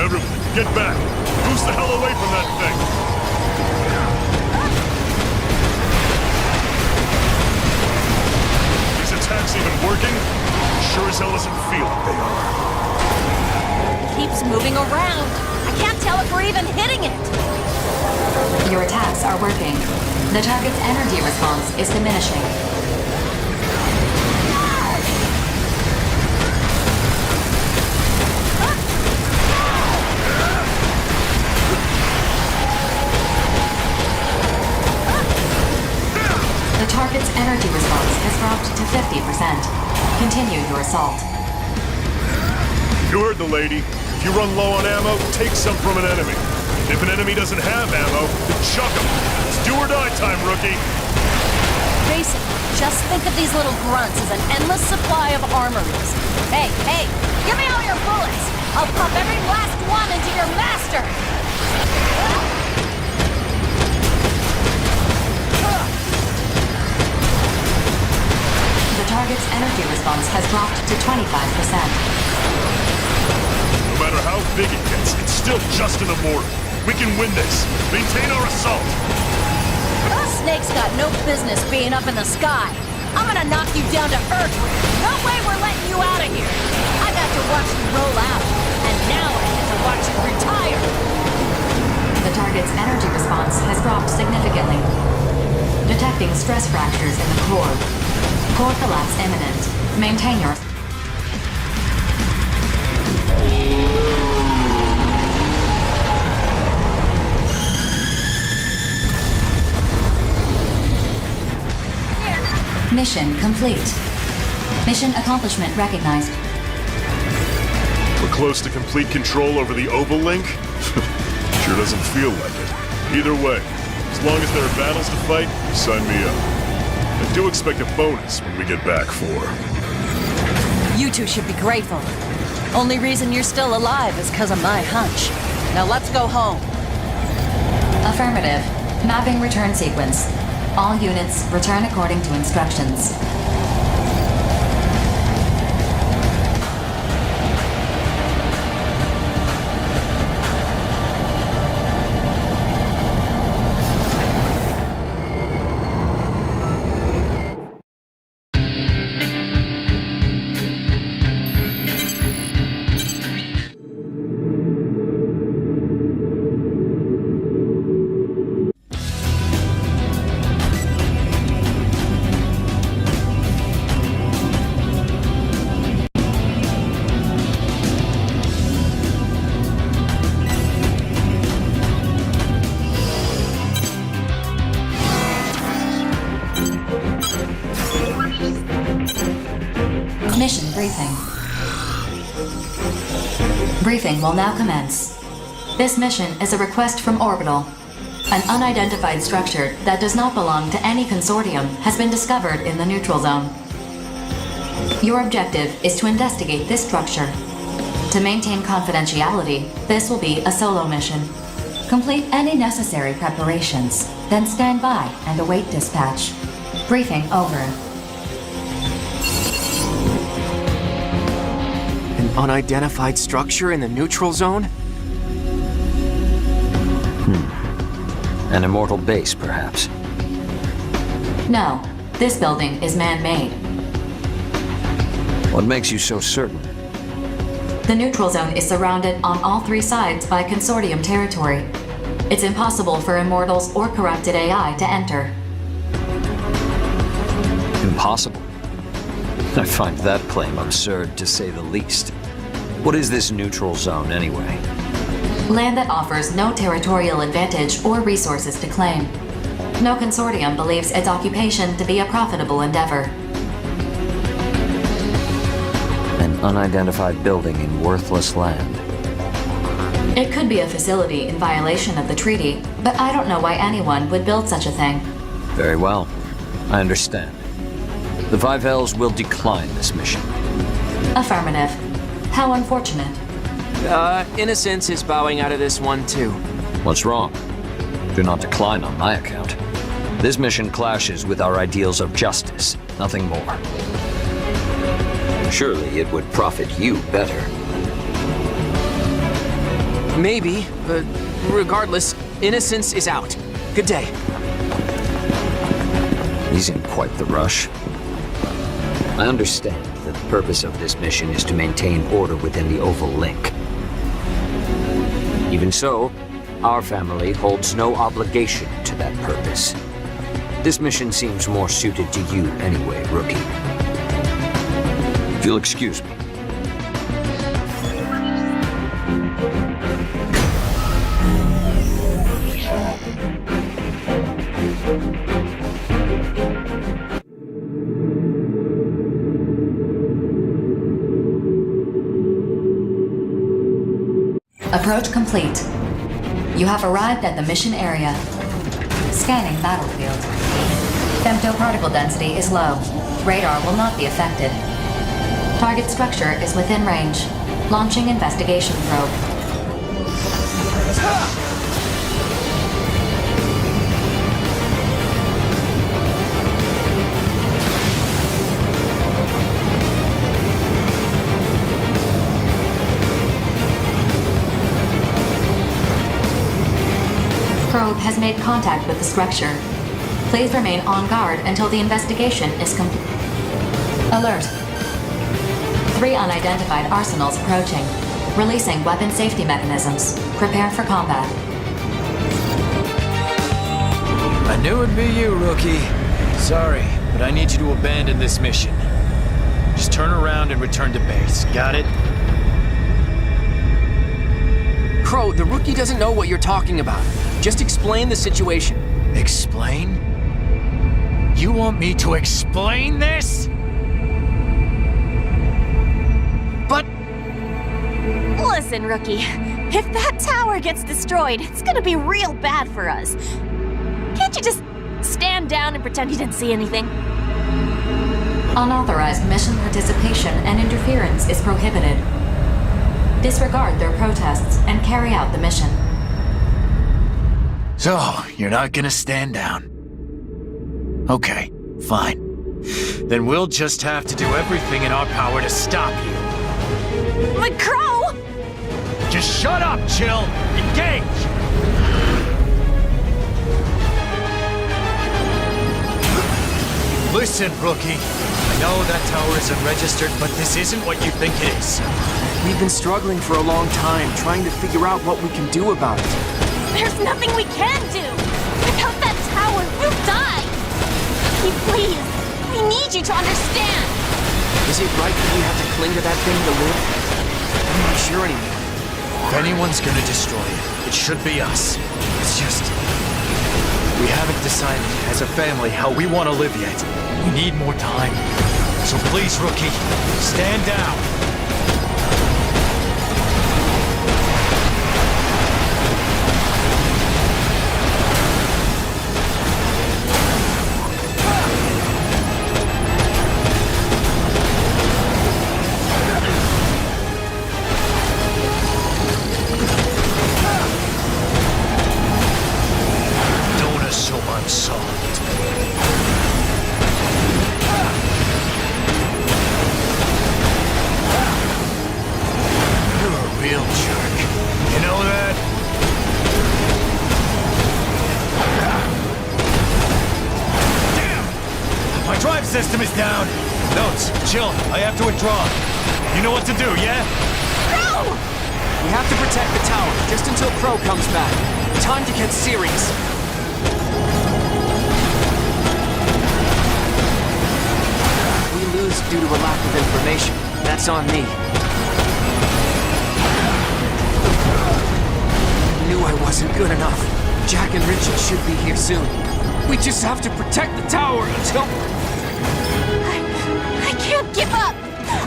Everyone, get back! Who's the hell away from that thing? These attacks even working? Sure as hell doesn't feel like they are. keeps moving around. I can't tell if we're even hitting it. Your attacks are working. The target's energy response is diminishing. The target's energy response has dropped to 50%. Continue your assault. You heard the lady. If you run low on ammo, take some from an enemy. If an enemy doesn't have ammo, then chuck them. It's do or die time, rookie. Basically, just think of these little grunts as an endless supply of armories. Hey, give me all your bullets! I'll pump every last one into your master! The target's energy response has dropped to 25%. No matter how big it gets, it's still just an immortal. We can win this. Maintain our assault. Snake's got no business being up in the sky. I'm gonna knock you down to earth. No way we're letting you out of here. I got to watch you roll out, and now I get to watch you retire. The target's energy response has dropped significantly. Detecting stress fractures in the core. Core collapse imminent. Maintain your... Mission complete. Mission accomplishment recognized. We're close to complete control over the Oval Link? Sure doesn't feel like it. Either way, as long as there are battles to fight, sign me up. I do expect a bonus when we get back for... You two should be grateful. Only reason you're still alive is because of my hunch. Now let's go home. Affirmative. Mapping return sequence. All units return according to instructions. Mission briefing. Briefing will now commence. This mission is a request from Orbital. An unidentified structure that does not belong to any consortium has been discovered in the neutral zone. Your objective is to investigate this structure. To maintain confidentiality, this will be a solo mission. Complete any necessary preparations, then stand by and await dispatch. Briefing over. An unidentified structure in the neutral zone? An immortal base, perhaps? No, this building is man-made. What makes you so certain? The neutral zone is surrounded on all three sides by consortium territory. It's impossible for immortals or corrupted AI to enter. Impossible? I find that claim absurd, to say the least. What is this neutral zone, anyway? Land that offers no territorial advantage or resources to claim. No consortium believes its occupation to be a profitable endeavor. An unidentified building in worthless land. It could be a facility in violation of the treaty, but I don't know why anyone would build such a thing. Very well. I understand. The Five Hells will decline this mission. Affirmative. How unfortunate. Innocence is bowing out of this one, too. What's wrong? Do not decline on my account. This mission clashes with our ideals of justice, nothing more. Surely it would profit you better. Maybe, but regardless, innocence is out. Good day. He's in quite the rush. I understand that the purpose of this mission is to maintain order within the Oval Link. Even so, our family holds no obligation to that purpose. This mission seems more suited to you anyway, Rookie. If you'll excuse me. Approach complete. You have arrived at the mission area. Scanning battlefield. Femtoparticle density is low. Radar will not be affected. Target structure is within range. Launching investigation probe. Probe has made contact with the structure. Please remain on guard until the investigation is complete. Alert. 3 unidentified arsenals approaching. Releasing weapon safety mechanisms. Prepare for combat. I knew it'd be you, Rookie. Sorry, but I need you to abandon this mission. Just turn around and return to base. Got it? Crow, the Rookie doesn't know what you're talking about. Just explain the situation. Explain? You want me to explain this? But... Listen, Rookie. If that tower gets destroyed, it's gonna be real bad for us. Can't you just stand down and pretend you didn't see anything? Unauthorized mission participation and interference is prohibited. Disregard their protests and carry out the mission. So, you're not gonna stand down. Okay, fine. Then we'll just have to do everything in our power to stop you. But Crow! Just shut up, Chill! Engage! Listen, Rookie. I know that tower isn't registered, but this isn't what you think it is. We've been struggling for a long time, trying to figure out what we can do about it. There's nothing we can do! Without that tower, we'll die! Please, we need you to understand! Is it right that we have to cling to that thing to live? I'm not sure anymore. If anyone's gonna destroy it, it should be us. It's just... we haven't decided as a family how we want to live yet. We need more time. So please, Rookie, stand down. System is down. Notes, Chill, I have to withdraw. You know what to do, yeah? Crow! We have to protect the tower, just until Crow comes back. Time to get serious. If we lose due to a lack of information, that's on me. I knew I wasn't good enough. Jack and Richard should be here soon. We just have to protect the tower until... I can't give up!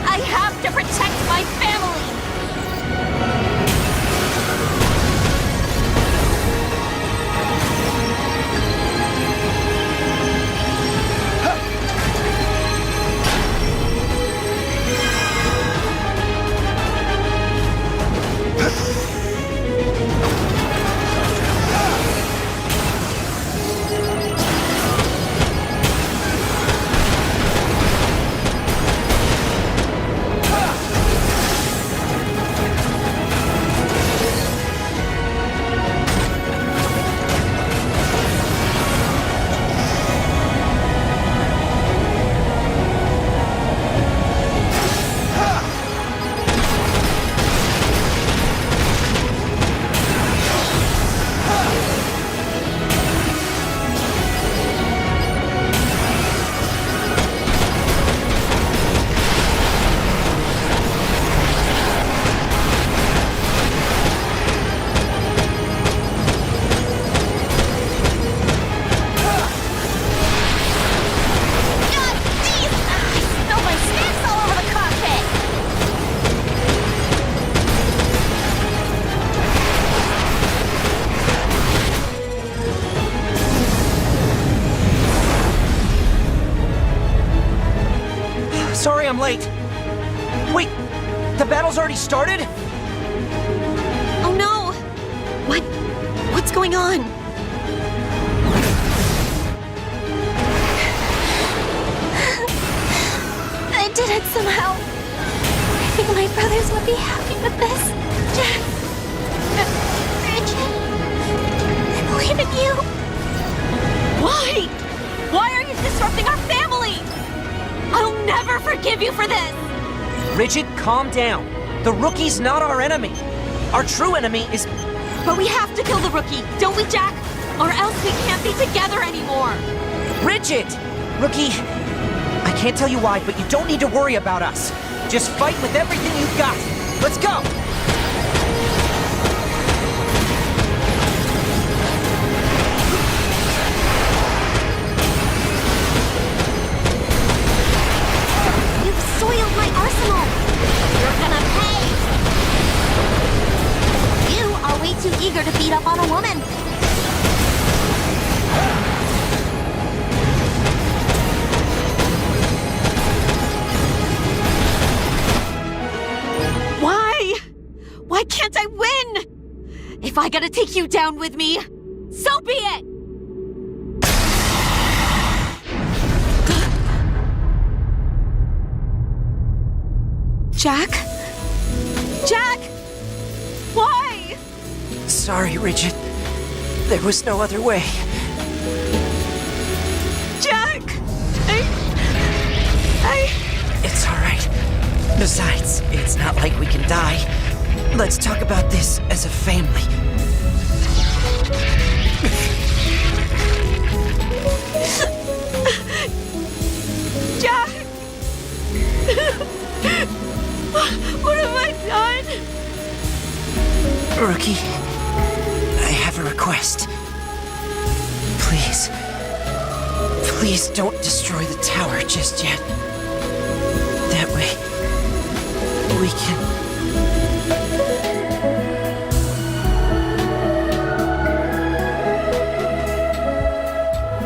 I have to protect my family! Sorry I'm late. Wait, the battle's already started? Oh no! What's going on? I did it somehow. I think my brothers would be happy with this. Jack. Richard. I believe in you. Why? Why are you disrupting our family? I'll never forgive you for this! Rigid, calm down. The rookie's not our enemy. Our true enemy is... But we have to kill the rookie, don't we, Jack? Or else we can't be together anymore! Rigid! Rookie, I can't tell you why, but you don't need to worry about us. Just fight with everything you've got. Let's go! You've soiled my arsenal! You're gonna pay! You are way too eager to beat up on a woman! Why can't I win? If I gotta take you down with me, so be it! Jack? Jack! Why? Sorry, Rigid. There was no other way. Jack! It's alright. Besides, it's not like we can die. Let's talk about this as a family. Jack! What have I done? Rookie, I have a request. Please don't destroy the tower just yet. That way, we can...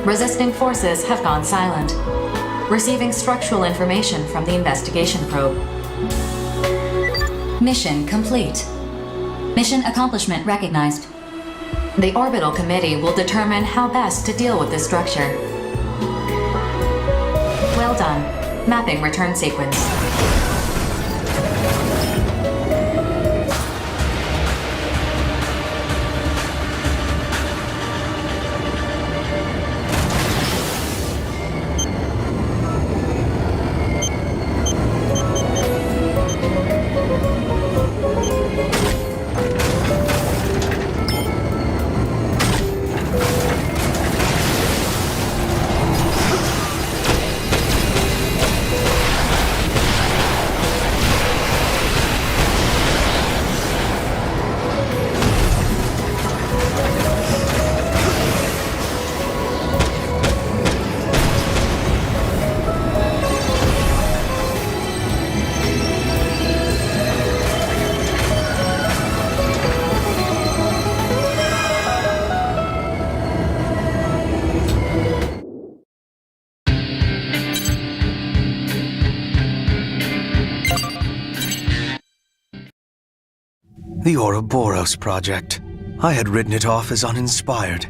Resisting forces have gone silent. Receiving structural information from the investigation probe. Mission complete. Mission accomplishment recognized. The Orbital Committee will determine how best to deal with this structure. Well done. Mapping return sequence. The Ouroboros project. I had written it off as uninspired.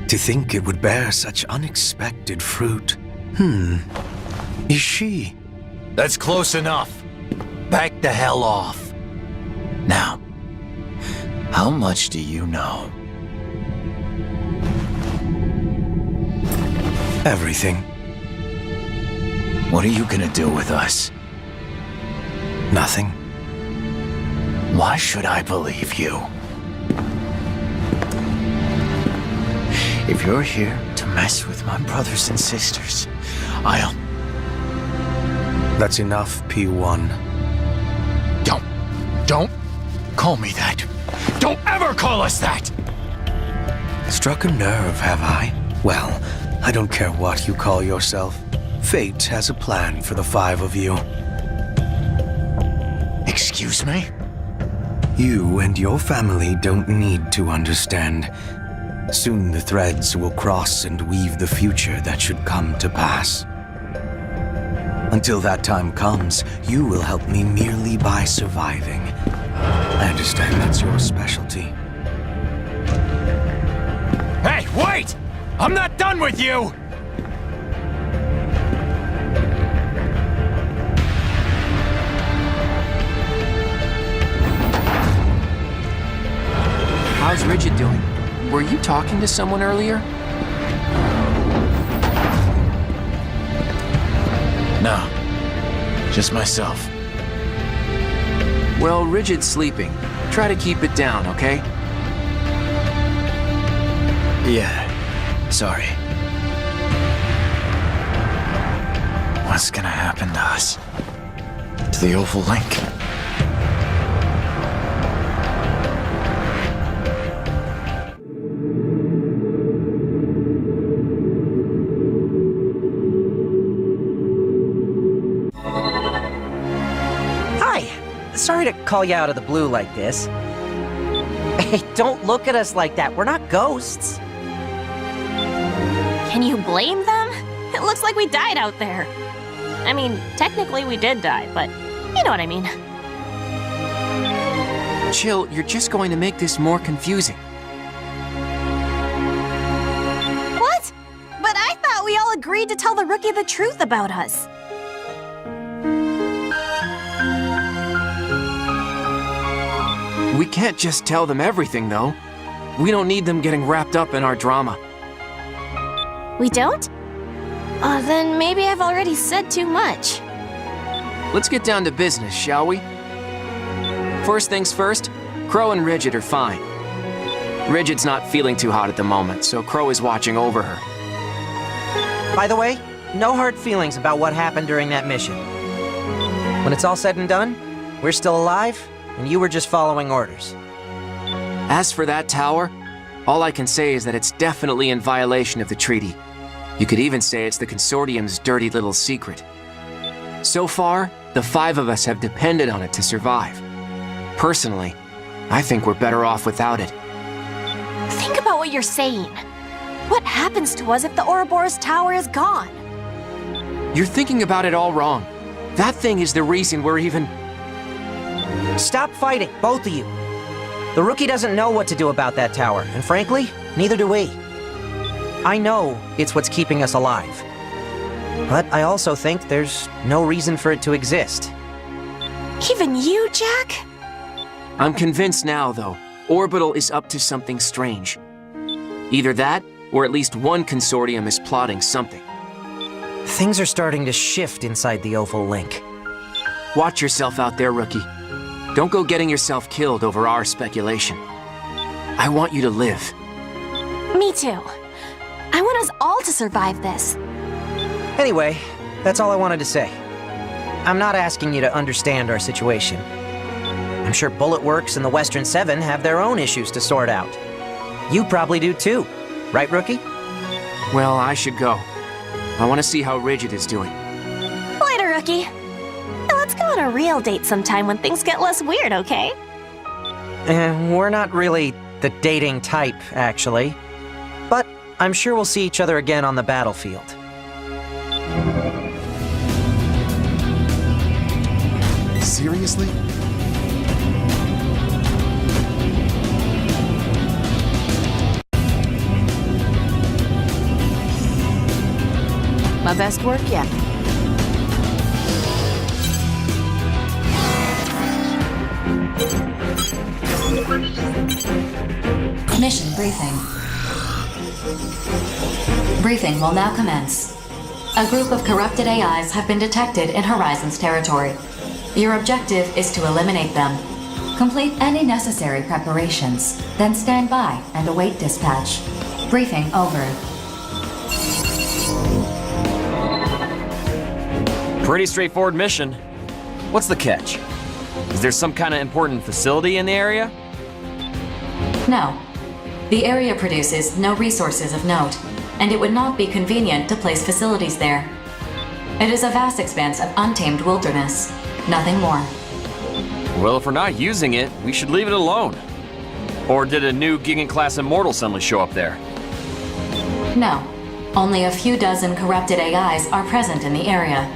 To think it would bear such unexpected fruit. Is she? That's close enough. Back the hell off. Now, how much do you know? Everything. What are you gonna do with us? Nothing. Why should I believe you? If you're here to mess with my brothers and sisters, I'll... That's enough, P1. Don't call me that. Don't ever call us that! Struck a nerve, have I? Well, I don't care what you call yourself. Fate has a plan for the five of you. Excuse me? You and your family don't need to understand. Soon the threads will cross and weave the future that should come to pass. Until that time comes, you will help me merely by surviving. I understand that's your specialty. Hey, wait! I'm not done with you! How's Rigid doing? Were you talking to someone earlier? No. Just myself. Well, Rigid's sleeping. Try to keep it down, okay? Yeah. Sorry. What's gonna happen to us? To the Oval Link? Sorry to call you out of the blue like this. Hey, don't look at us like that. We're not ghosts. Can you blame them? It looks like we died out there. I mean, technically we did die, but you know what I mean. Chill, you're just going to make this more confusing. What? But I thought we all agreed to tell the rookie the truth about us. We can't just tell them everything, though. We don't need them getting wrapped up in our drama. We don't? Then maybe I've already said too much. Let's get down to business, shall we? First things first, Crow and Rigid are fine. Rigid's not feeling too hot at the moment, so Crow is watching over her. By the way, no hard feelings about what happened during that mission. When it's all said and done, we're still alive, and you were just following orders. As for that tower, all I can say is that it's definitely in violation of the treaty. You could even say it's the Consortium's dirty little secret. So far, the 5 of us have depended on it to survive. Personally, I think we're better off without it. Think about what you're saying. What happens to us if the Ouroboros Tower is gone? You're thinking about it all wrong. That thing is the reason we're even... Stop fighting, both of you. The rookie doesn't know what to do about that tower, and frankly, neither do we. I know it's what's keeping us alive. But I also think there's no reason for it to exist. Even you, Jack? I'm convinced now, though. Orbital is up to something strange. Either that, or at least one consortium is plotting something. Things are starting to shift inside the Oval Link. Watch yourself out there, rookie. Don't go getting yourself killed over our speculation. I want you to live. Me too. I want us all to survive this. Anyway, that's all I wanted to say. I'm not asking you to understand our situation. I'm sure Bullet Works and the Western 7 have their own issues to sort out. You probably do too, right, Rookie? Well, I should go. I want to see how Rigid is doing. Later, Rookie. Now let's go on a real date sometime when things get less weird, okay? We're not really the dating type, actually. But I'm sure we'll see each other again on the battlefield. Seriously? My best work yet. Mission briefing. Briefing will now commence. A group of corrupted AIs have been detected in Horizon's territory. Your objective is to eliminate them. Complete any necessary preparations, then stand by and await dispatch. Briefing over. Pretty straightforward mission. What's the catch? Is there some kind of important facility in the area? No. The area produces no resources of note, and it would not be convenient to place facilities there. It is a vast expanse of untamed wilderness. Nothing more. Well, if we're not using it, we should leave it alone. Or did a new Gigan-class Immortal suddenly show up there? No. Only a few dozen corrupted AIs are present in the area.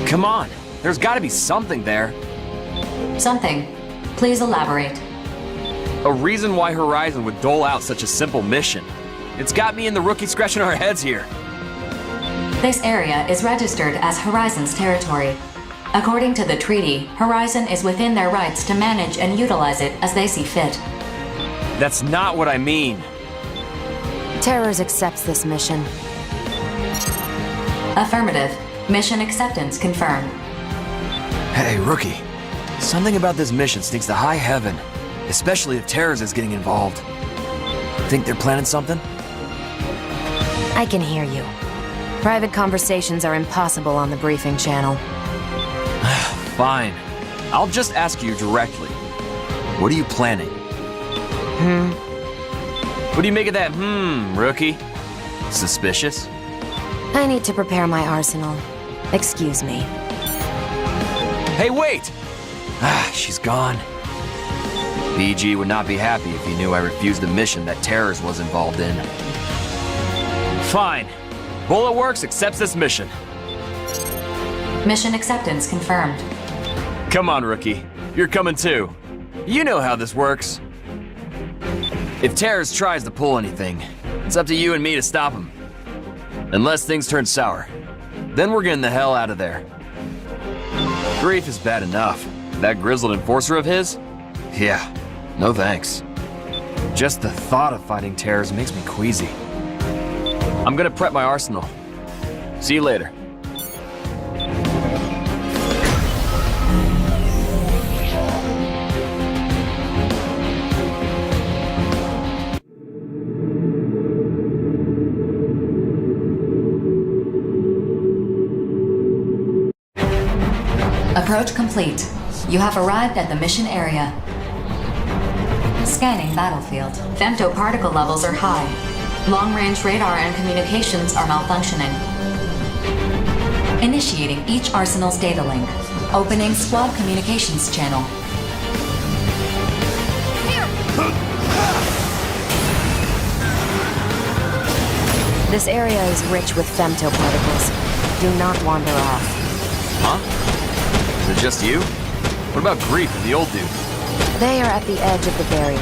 Come on, there's gotta be something there. Something. Please elaborate. A reason why Horizon would dole out such a simple mission. It's got me and the rookie scratching our heads here. This area is registered as Horizon's territory. According to the treaty, Horizon is within their rights to manage and utilize it as they see fit. That's not what I mean. Terrors accepts this mission. Affirmative. Mission acceptance confirmed. Hey, Rookie. Something about this mission stinks to high heaven, especially if Terrors is getting involved. Think they're planning something? I can hear you. Private conversations are impossible on the briefing channel. Fine. I'll just ask you directly. What are you planning? What do you make of that, Rookie? Suspicious? I need to prepare my arsenal. Excuse me. Hey, wait! She's gone. BG would not be happy if he knew I refused a mission that Terrors was involved in. Fine. Bullet Works accepts this mission. Mission acceptance confirmed. Come on, Rookie. You're coming too. You know how this works. If Terrors tries to pull anything, it's up to you and me to stop him. Unless things turn sour. Then we're getting the hell out of there. Grief is bad enough. That grizzled enforcer of his? Yeah, no thanks. Just the thought of fighting Terrors makes me queasy. I'm gonna prep my arsenal. See you later. Approach complete. You have arrived at the mission area. Scanning battlefield. Femtoparticle levels are high. Long-range radar and communications are malfunctioning. Initiating each arsenal's data link. Opening squad communications channel. This area is rich with femtoparticles. Do not wander off. Huh? Is it just you? What about Grief and the old dude? They are at the edge of the barrier.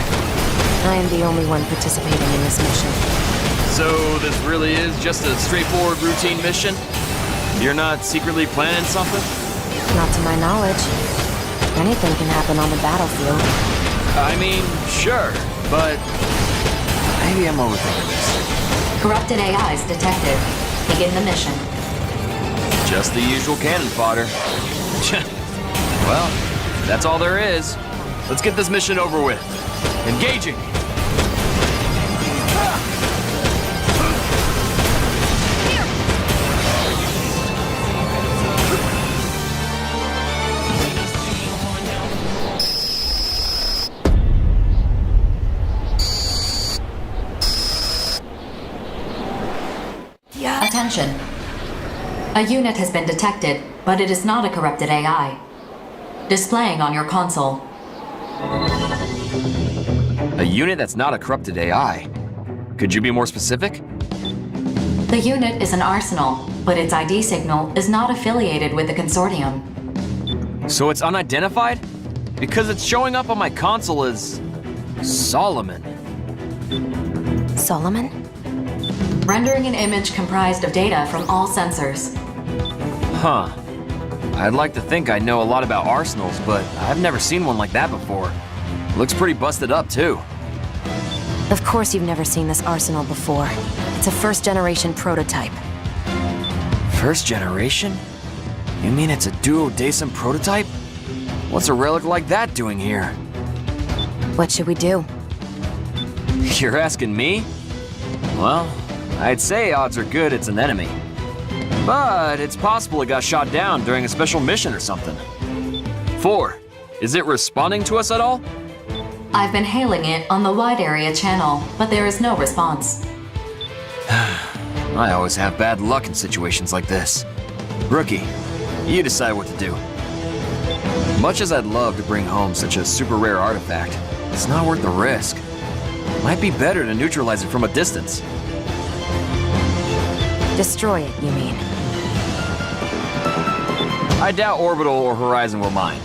I am the only one participating in this mission. So this really is just a straightforward routine mission? You're not secretly planning something? Not to my knowledge. Anything can happen on the battlefield. I mean, sure, but maybe I'm overthinking this. Corrupted AIs detected. Begin the mission. Just the usual cannon fodder. Well, that's all there is. Let's get this mission over with. Engaging! Attention. A unit has been detected, but it is not a corrupted AI. Displaying on your console. A unit that's not a corrupted AI? Could you be more specific? The unit is an arsenal, but its ID signal is not affiliated with the consortium. So it's unidentified? Because it's showing up on my console as... Solomon. Solomon? Rendering an image comprised of data from all sensors. Huh. I'd like to think I know a lot about arsenals, but I've never seen one like that before. Looks pretty busted up, too. Of course you've never seen this arsenal before. It's a first-generation prototype. First generation? You mean it's a duodecim prototype? What's a relic like that doing here? What should we do? You're asking me? Well, I'd say odds are good it's an enemy. But it's possible it got shot down during a special mission or something. 4. Is it responding to us at all? I've been hailing it on the wide area channel, but there is no response. I always have bad luck in situations like this. Rookie, you decide what to do. Much as I'd love to bring home such a super rare artifact, it's not worth the risk. Might be better to neutralize it from a distance. Destroy it, you mean? I doubt Orbital or Horizon will mind.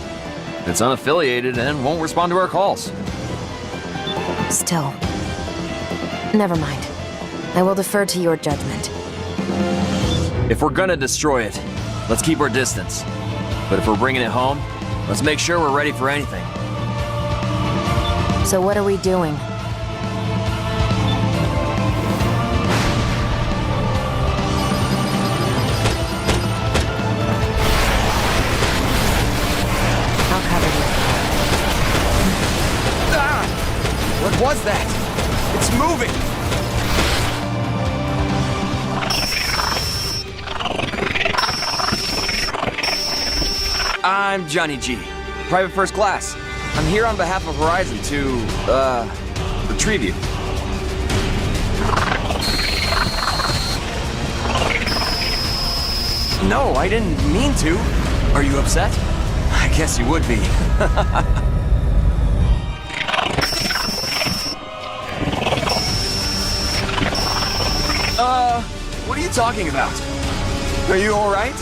It's unaffiliated and won't respond to our calls. Still. Never mind. I will defer to your judgment. If we're gonna destroy it, let's keep our distance. But if we're bringing it home, let's make sure we're ready for anything. So what are we doing? I'll cover you. Ah! What was that? It's moving! I'm Johnny G, private first class. I'm here on behalf of Horizon to, retrieve you. No, I didn't mean to. Are you upset? I guess you would be. What are you talking about? Are you alright?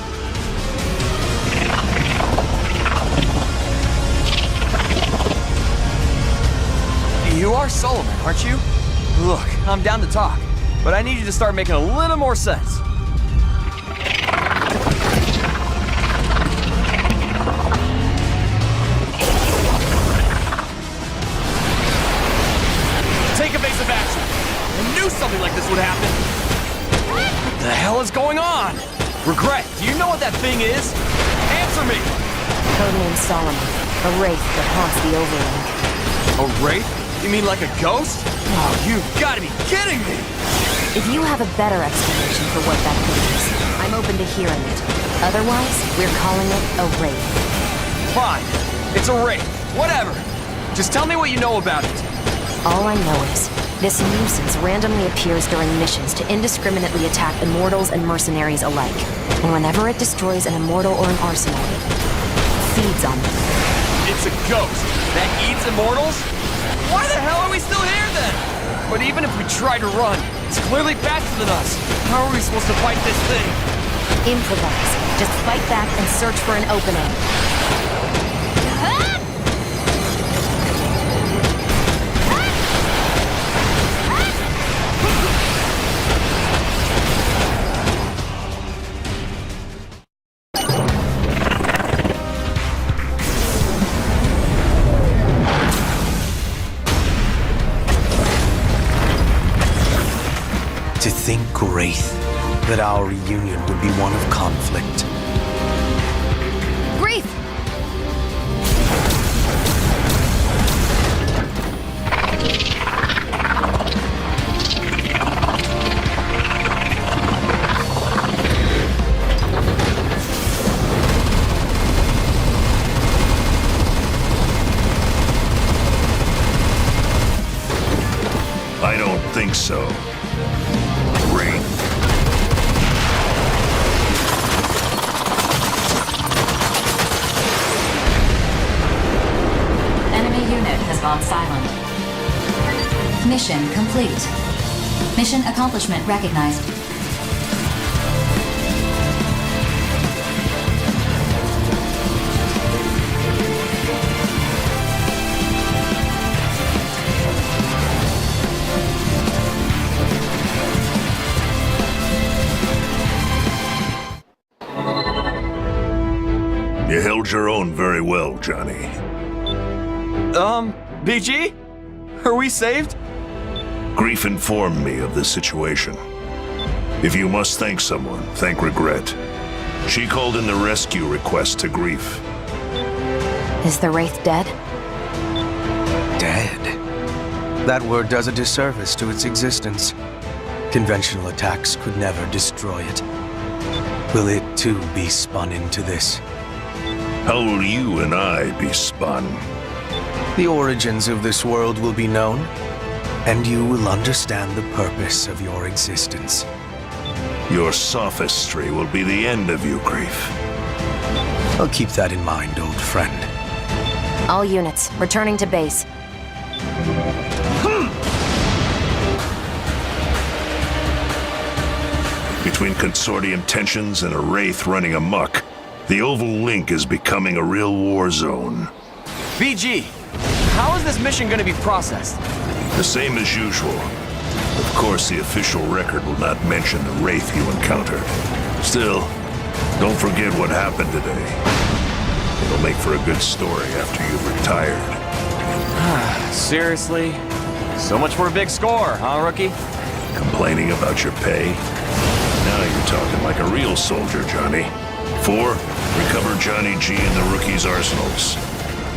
You are Solomon, aren't you? Look, I'm down to talk, but I need you to start making a little more sense. Take evasive action! I knew something like this would happen! What the hell is going on? Regret, do you know what that thing is? Answer me! Codename Solomon, a wraith that haunts the Overlink. A wraith? You mean like a ghost? Oh, you've got to be kidding me! If you have a better explanation for what that means, I'm open to hearing it. Otherwise, we're calling it a wraith. Fine. It's a wraith. Whatever. Just tell me what you know about it. All I know is, this nuisance randomly appears during missions to indiscriminately attack immortals and mercenaries alike. And whenever it destroys an immortal or an arsenal, it feeds on them. It's a ghost that eats immortals? Why the hell are we still here then? But even if we try to run, it's clearly faster than us. How are we supposed to fight this thing? Improvise. Just fight back and search for an opening. To think, Wraith, that our reunion would be one of conflict. Grief! I don't think so. Gone silent. Mission complete. Mission accomplishment recognized. You held your own very well, Johnny. BG? Are we saved? Grief informed me of the situation. If you must thank someone, thank Regret. She called in the rescue request to Grief. Is the Wraith dead? Dead? That word does a disservice to its existence. Conventional attacks could never destroy it. Will it too be spun into this? How will you and I be spun? The origins of this world will be known, and you will understand the purpose of your existence. Your sophistry will be the end of you, Grief. I'll keep that in mind, old friend. All units, returning to base. Between consortium tensions and a wraith running amok, The Oval Link is becoming a real war zone. BG, how is this mission gonna be processed? The same as usual. Of course, the official record will not mention the wraith you encountered. Still, don't forget what happened today. It'll make for a good story after you've retired. Seriously? So much for a big score, huh, rookie? Complaining about your pay? Now you're talking like a real soldier, Johnny. 4, recover Johnny G and the rookie's arsenals.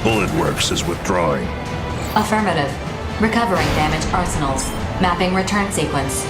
Bullet Works is withdrawing. Affirmative. Recovering damaged arsenals. Mapping return sequence.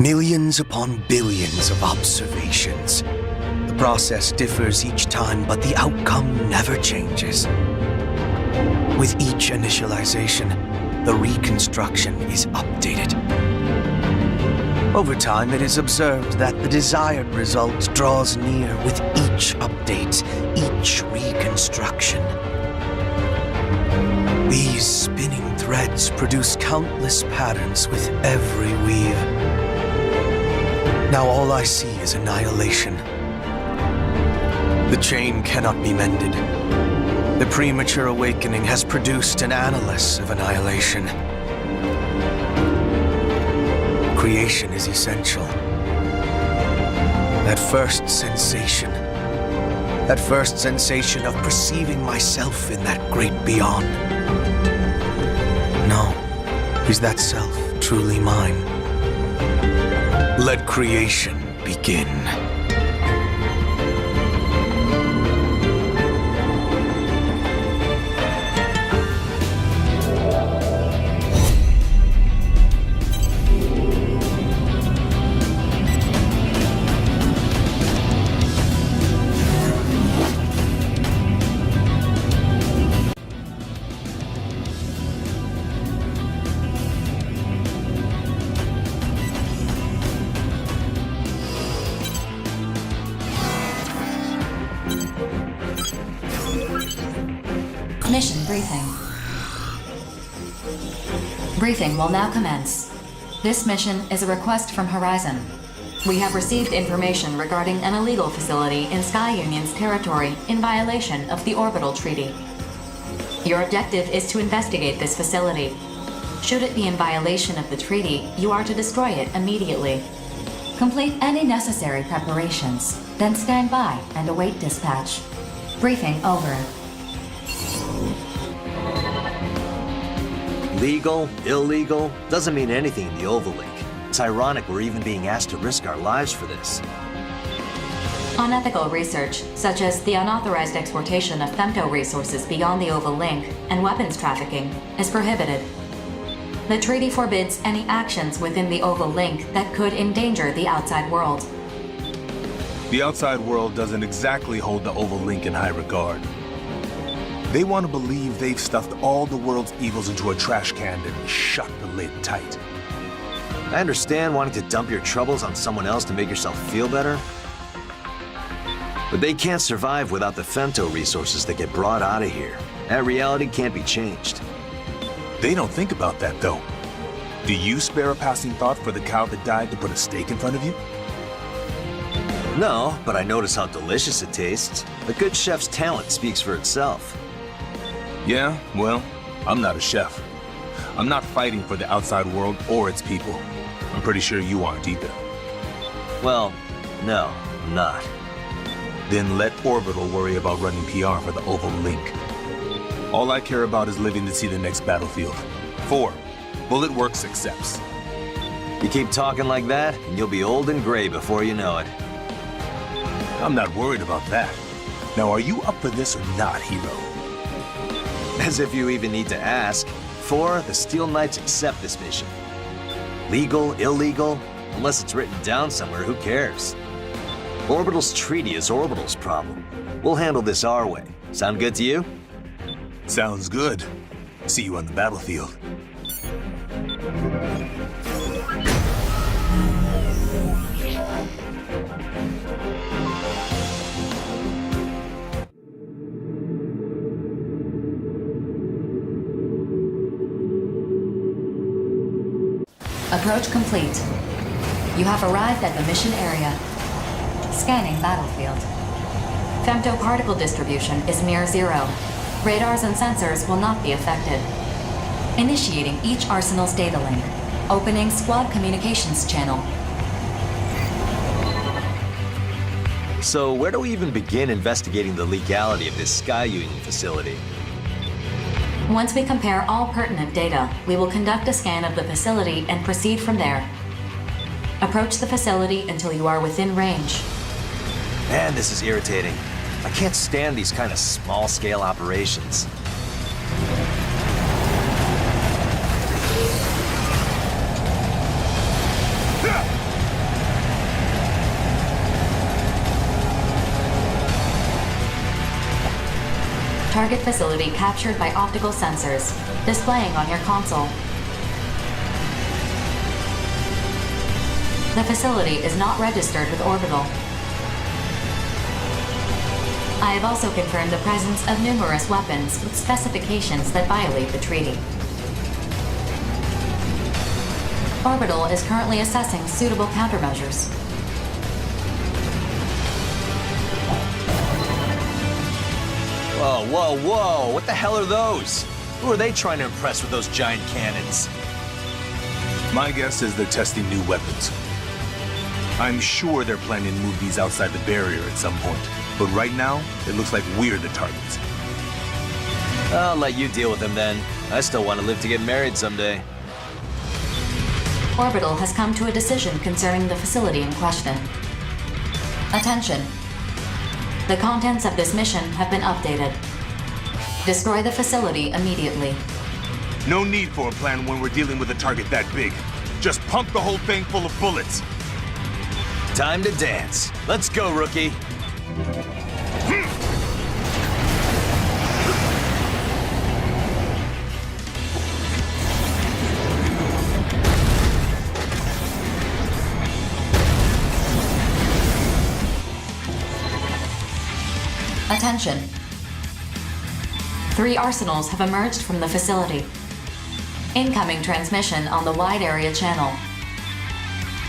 Millions upon billions of observations. The process differs each time, but the outcome never changes. With each initialization, the reconstruction is updated. Over time, it is observed that the desired result draws near with each update, each reconstruction. These spinning threads produce countless patterns with every weave. Now all I see is annihilation. The chain cannot be mended. The premature awakening has produced an annulus of annihilation. Creation is essential. That first sensation of perceiving myself in that great beyond. No, is that self truly mine? Let creation begin. Mission briefing. Briefing will now commence. This mission is a request from Horizon. We have received information regarding an illegal facility in Sky Union's territory in violation of the Orbital Treaty. Your objective is to investigate this facility. Should it be in violation of the treaty, you are to destroy it immediately. Complete any necessary preparations, then stand by and await dispatch. Briefing over. Legal, illegal, doesn't mean anything in the Oval Link. It's ironic we're even being asked to risk our lives for this. Unethical research, such as the unauthorized exportation of femto resources beyond the Oval Link and weapons trafficking, is prohibited. The treaty forbids any actions within the Oval Link that could endanger the outside world. The outside world doesn't exactly hold the Oval Link in high regard. They want to believe they've stuffed all the world's evils into a trash can and shut the lid tight. I understand wanting to dump your troubles on someone else to make yourself feel better. But they can't survive without the femto resources that get brought out of here. That reality can't be changed. They don't think about that, though. Do you spare a passing thought for the cow that died to put a steak in front of you? No, but I notice how delicious it tastes. A good chef's talent speaks for itself. Yeah, well, I'm not a chef. I'm not fighting for the outside world or its people. I'm pretty sure you aren't either. Well, no, I'm not. Then let Orbital worry about running PR for the Oval Link. All I care about is living to see the next battlefield. 4, Bullet Works accepts. You keep talking like that, and you'll be old and gray before you know it. I'm not worried about that. Now, are you up for this or not, hero? As if you even need to ask. 4, the Steel Knights accept this mission. Legal, illegal, unless it's written down somewhere, who cares? Orbital's treaty is Orbital's problem. We'll handle this our way. Sound good to you? Sounds good. See you on the battlefield. Approach complete. You have arrived at the mission area. Scanning battlefield. Femtoparticle distribution is near zero. Radars and sensors will not be affected. Initiating each Arsenal's data link. Opening squad communications channel. So where do we even begin investigating the legality of this Sky Union facility? Once we compare all pertinent data, we will conduct a scan of the facility and proceed from there. Approach the facility until you are within range. Man, this is irritating. I can't stand these kind of small-scale operations. Target facility captured by optical sensors, displaying on your console. The facility is not registered with Orbital. I have also confirmed the presence of numerous weapons with specifications that violate the treaty. Orbital is currently assessing suitable countermeasures. Whoa, whoa, whoa! What the hell are those? Who are they trying to impress with those giant cannons? My guess is they're testing new weapons. I'm sure they're planning to move these outside the barrier at some point. But right now, it looks like we're the targets. I'll let you deal with them then. I still want to live to get married someday. Orbital has come to a decision concerning the facility in question. Attention. The contents of this mission have been updated. Destroy the facility immediately. No need for a plan when we're dealing with a target that big. Just pump the whole thing full of bullets. Time to dance. Let's go, rookie. Attention. 3 arsenals have emerged from the facility. Incoming transmission on the wide area channel.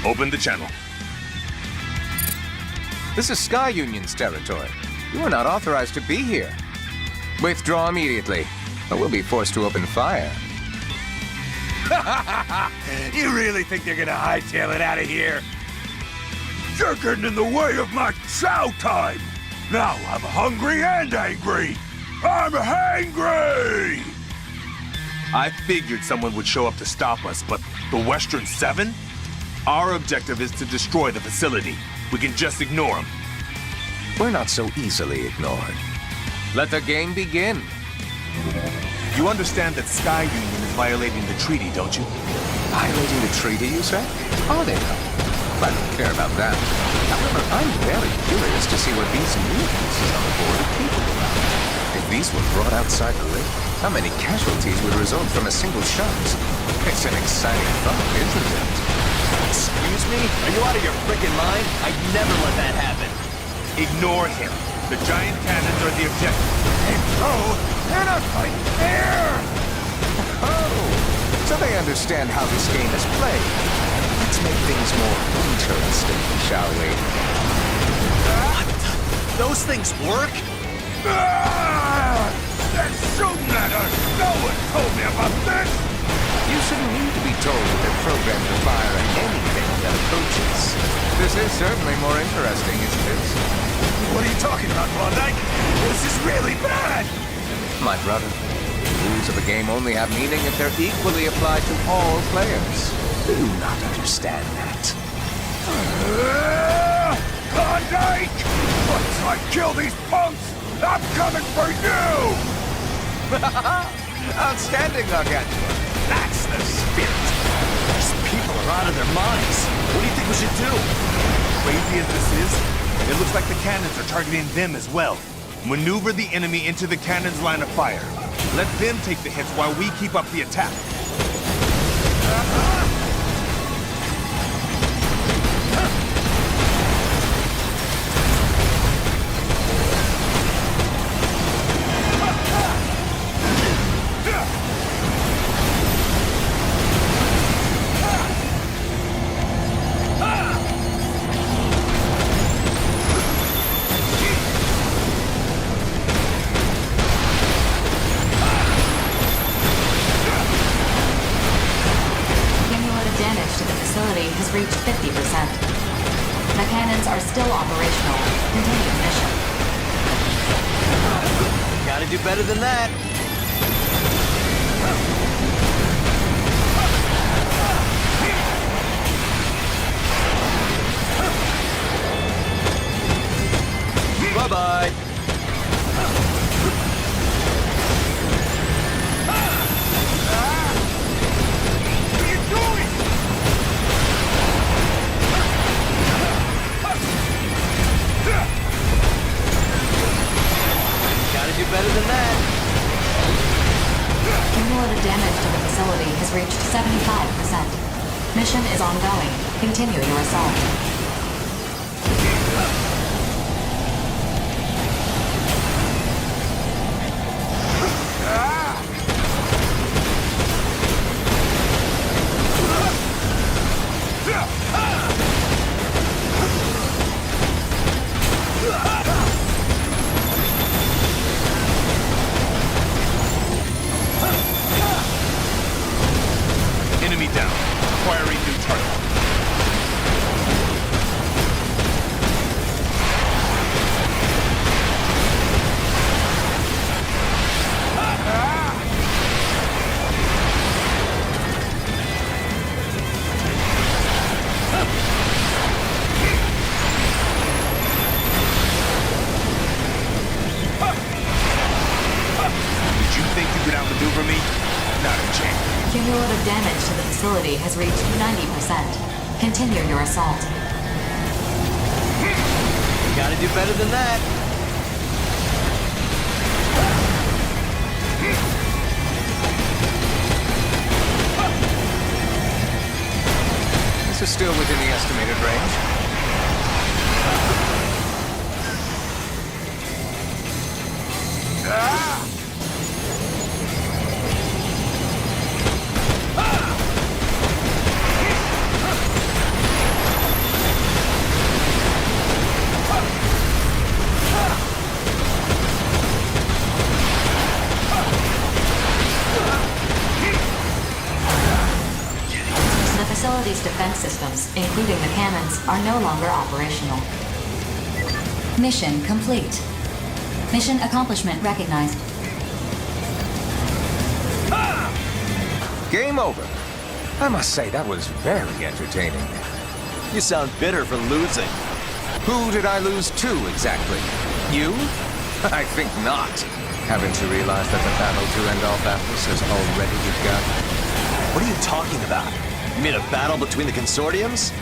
Open the channel. This is Sky Union's territory. You are not authorized to be here. Withdraw immediately, or we'll be forced to open fire. You really think they're gonna hightail it out of here? You're getting in the way of my chow time! Now I'm hungry and angry! I'm hangry! I figured someone would show up to stop us, but the Western 7? Our objective is to destroy the facility. We can just ignore them. We're not so easily ignored. Let the game begin. You understand that Sky Union is violating the treaty, don't you? Violating the treaty, you say? Oh, they know. I don't care about that. However, I'm very curious to see what these new pieces on the board are capable of. If these were brought outside the ring, how many casualties would result from a single shot? It's an exciting thought, isn't it? Excuse me? Are you out of your frickin' mind? I'd never let that happen. Ignore him. The giant cannons are the objective. And so, they're not fighting fair! Oh, so they understand how this game is played. Let's make things more interesting, shall we? What? Those things work? They're shooting at us! No one told me about this! You shouldn't need to be told that they're programmed to fire at anything that approaches. This is certainly more interesting, isn't it? What are you talking about, Klondike? This is really bad! My brother, the rules of the game only have meaning if they're equally applied to all players. Do you not understand that? Klondike! Once I kill these punks, I'm coming for you! Outstanding, Gargantua. That's the spirit. These people are out of their minds. What do you think we should do? Crazy as this is, It looks like the cannons are targeting them as well. Maneuver the enemy into the cannon's line of fire. Let them take the hits while we keep up the attack. Has reached 50%. The cannons are still operational. Continue mission. Gotta do better than that. Bye-bye. Do better than that. Cumulative damage to the facility has reached 75%. Mission is ongoing. Continue your assault. Enemy down. Acquiring new target. Did you think you could outmaneuver me? Not a chance. Cumulative damage to the facility has reached 90%. Continue your assault. Gotta do better than that. This is still within the estimated range. The facility's defense systems, including the cannons, are no longer operational. Mission complete. Mission accomplishment recognized. Game over. I must say, that was very entertaining. You sound bitter for losing. Who did I lose to, exactly? You? I think not. Haven't you realized that the battle to end all battles has already begun? What are you talking about? You mean a battle between the consortiums?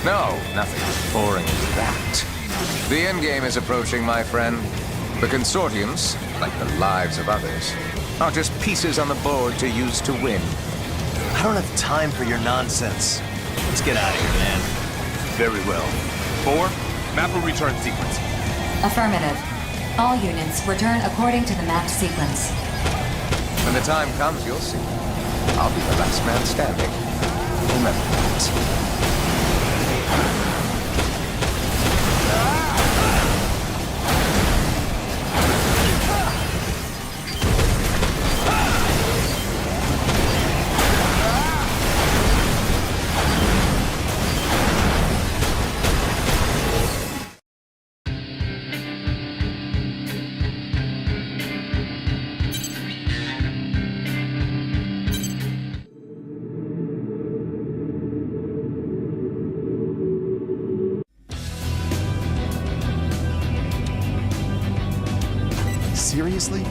No, nothing as boring as that. The endgame is approaching, my friend. The consortiums, like the lives of others, are just pieces on the board to use to win. I don't have time for your nonsense. Let's get out of here, man. Very well. 4, map a return sequence. Affirmative. All units return according to the mapped sequence. When the time comes, you'll see. I'll be the last man standing. Remember that. Seriously?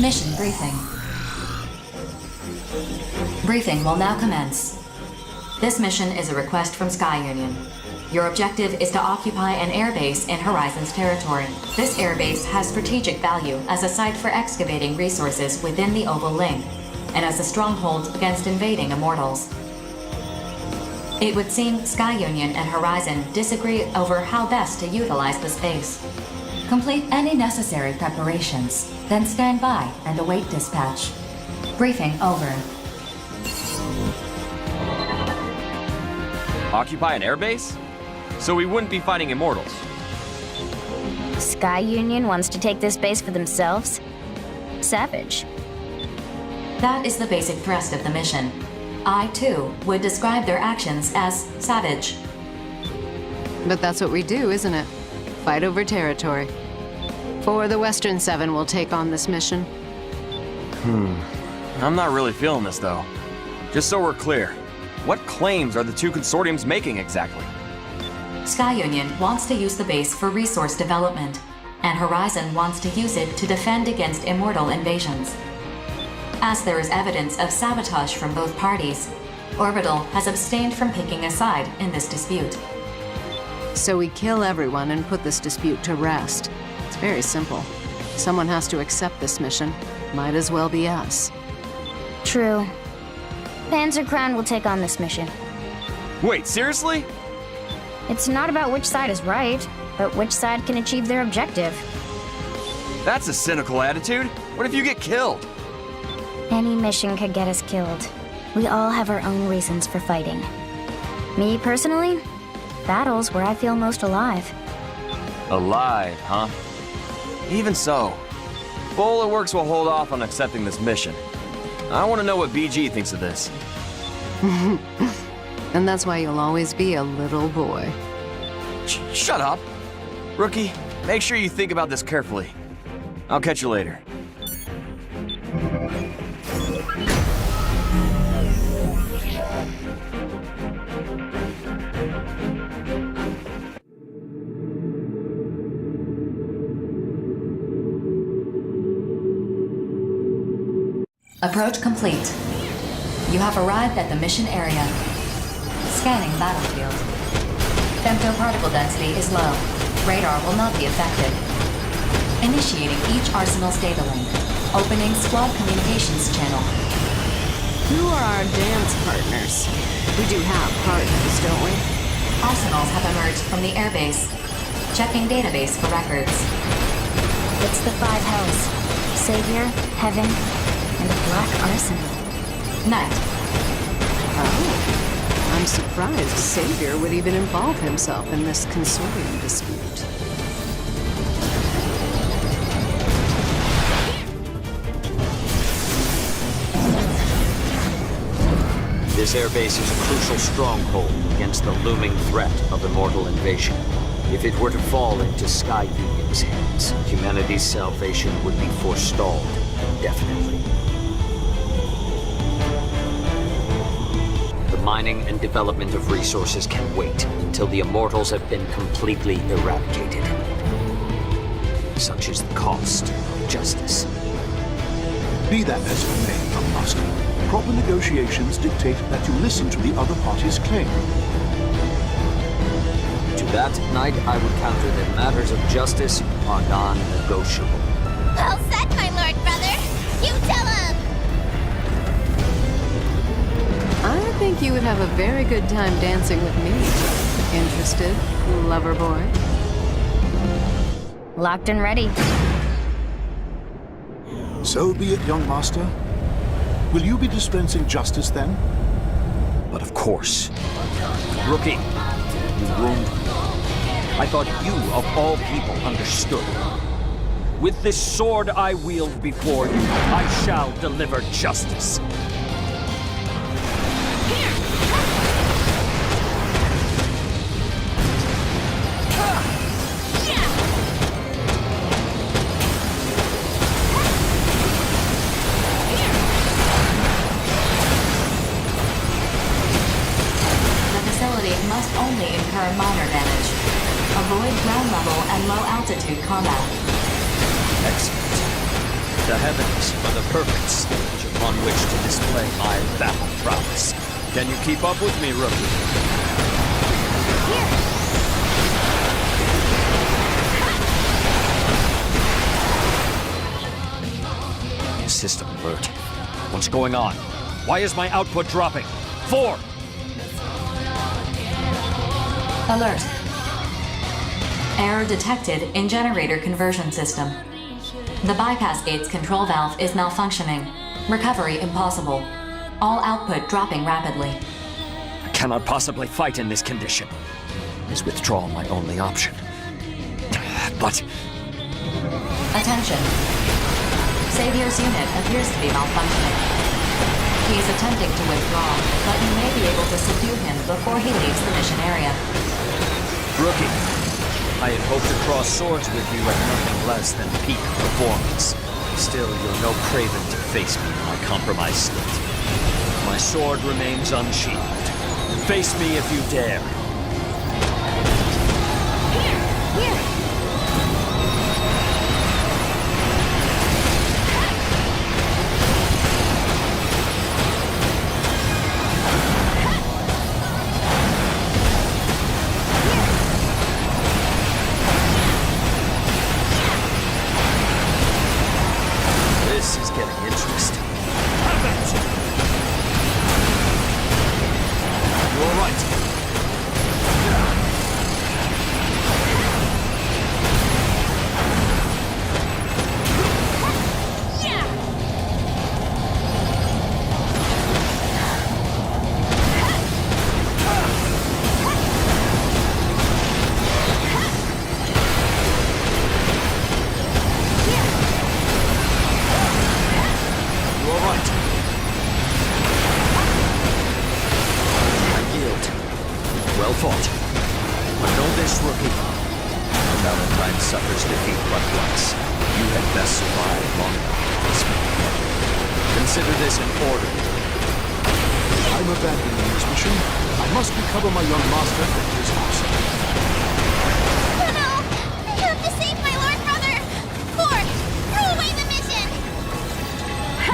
Mission briefing. Briefing will now commence. This mission is a request from Sky Union. Your objective is to occupy an airbase in Horizon's territory. This airbase has strategic value as a site for excavating resources within the Oval Link, and as a stronghold against invading immortals. It would seem Sky Union and Horizon disagree over how best to utilize the space. Complete any necessary preparations, then stand by and await dispatch. Briefing over. Occupy an airbase? So we wouldn't be fighting immortals. Sky Union wants to take this base for themselves? Savage. That is the basic thrust of the mission. I, too, would describe their actions as savage. But that's what we do, isn't it? Fight over territory. For the Western Seven will take on this mission. I'm not really feeling this, though. Just so we're clear, what claims are the two consortiums making exactly? Sky Union wants to use the base for resource development, and Horizon wants to use it to defend against immortal invasions. As there is evidence of sabotage from both parties, Orbital has abstained from picking a side in this dispute. So we kill everyone and put this dispute to rest. It's very simple. Someone has to accept this mission. Might as well be us. True. Panzer Crown will take on this mission. Wait, seriously? It's not about which side is right, but which side can achieve their objective. That's a cynical attitude. What if you get killed? Any mission could get us killed. We all have our own reasons for fighting. Me, personally, battle's where I feel most alive. Alive, huh? Even so, Bola Works will hold off on accepting this mission. I want to know what BG thinks of this. And that's why you'll always be a little boy. Shut up! Rookie, make sure you think about this carefully. I'll catch you later. Approach complete. You have arrived at the mission area. Scanning battlefield. Femtoparticle density is low. Radar will not be affected. Initiating each arsenal's data link. Opening squad communications channel. Who are our dance partners? We do have partners, don't we? Arsenals have emerged from the airbase. Checking database for records. It's the five hells. Savior, Heaven, and a Black Arsenal. Night. Oh. I'm surprised Savior would even involve himself in this consortium dispute. This airbase is a crucial stronghold against the looming threat of immortal invasion. If it were to fall into Sky Union's hands, humanity's salvation would be forestalled indefinitely. The mining and development of resources can wait until the immortals have been completely eradicated. Such is the cost of justice. Be that as it may, young master, proper negotiations dictate that you listen to the other party's claim. To that, Knight, I would counter that matters of justice are non-negotiable. Well said, my lord brother. You tell him! I think you would have a very good time dancing with me. Interested, lover boy? Locked and ready. So be it, young master. Will you be dispensing justice then? But of course. Rookie, you wound me. I thought you, of all people, understood. With this sword I wield before you, I shall deliver justice. Must only incur minor damage. Avoid ground level and low altitude combat. Excellent. The heavens are the perfect stage upon which to display my battle prowess. Can you keep up with me, rookie? System alert. What's going on? Why is my output dropping? 4! Alert. Error detected in generator conversion system. The bypass gate's control valve is malfunctioning. Recovery impossible. All output dropping rapidly. I cannot possibly fight in this condition. Is withdrawal my only option? But... Attention. Savior's unit appears to be malfunctioning. He is attempting to withdraw, but you may be able to subdue him before he leaves the mission area. Rookie, I had hoped to cross swords with you at nothing less than peak performance. Still, you're no craven to face me in my compromised state. My sword remains unsheathed. Face me if you dare. This is getting interesting. You're right. Well fought. But know this, rookie. Valentine suffers defeat but once. You had best survive long enough to face me. Consider this an order. I'm abandoning this mission. I must recover my young master and his arsenal. Oh no! I have to save my lord brother! Ford, throw away the mission!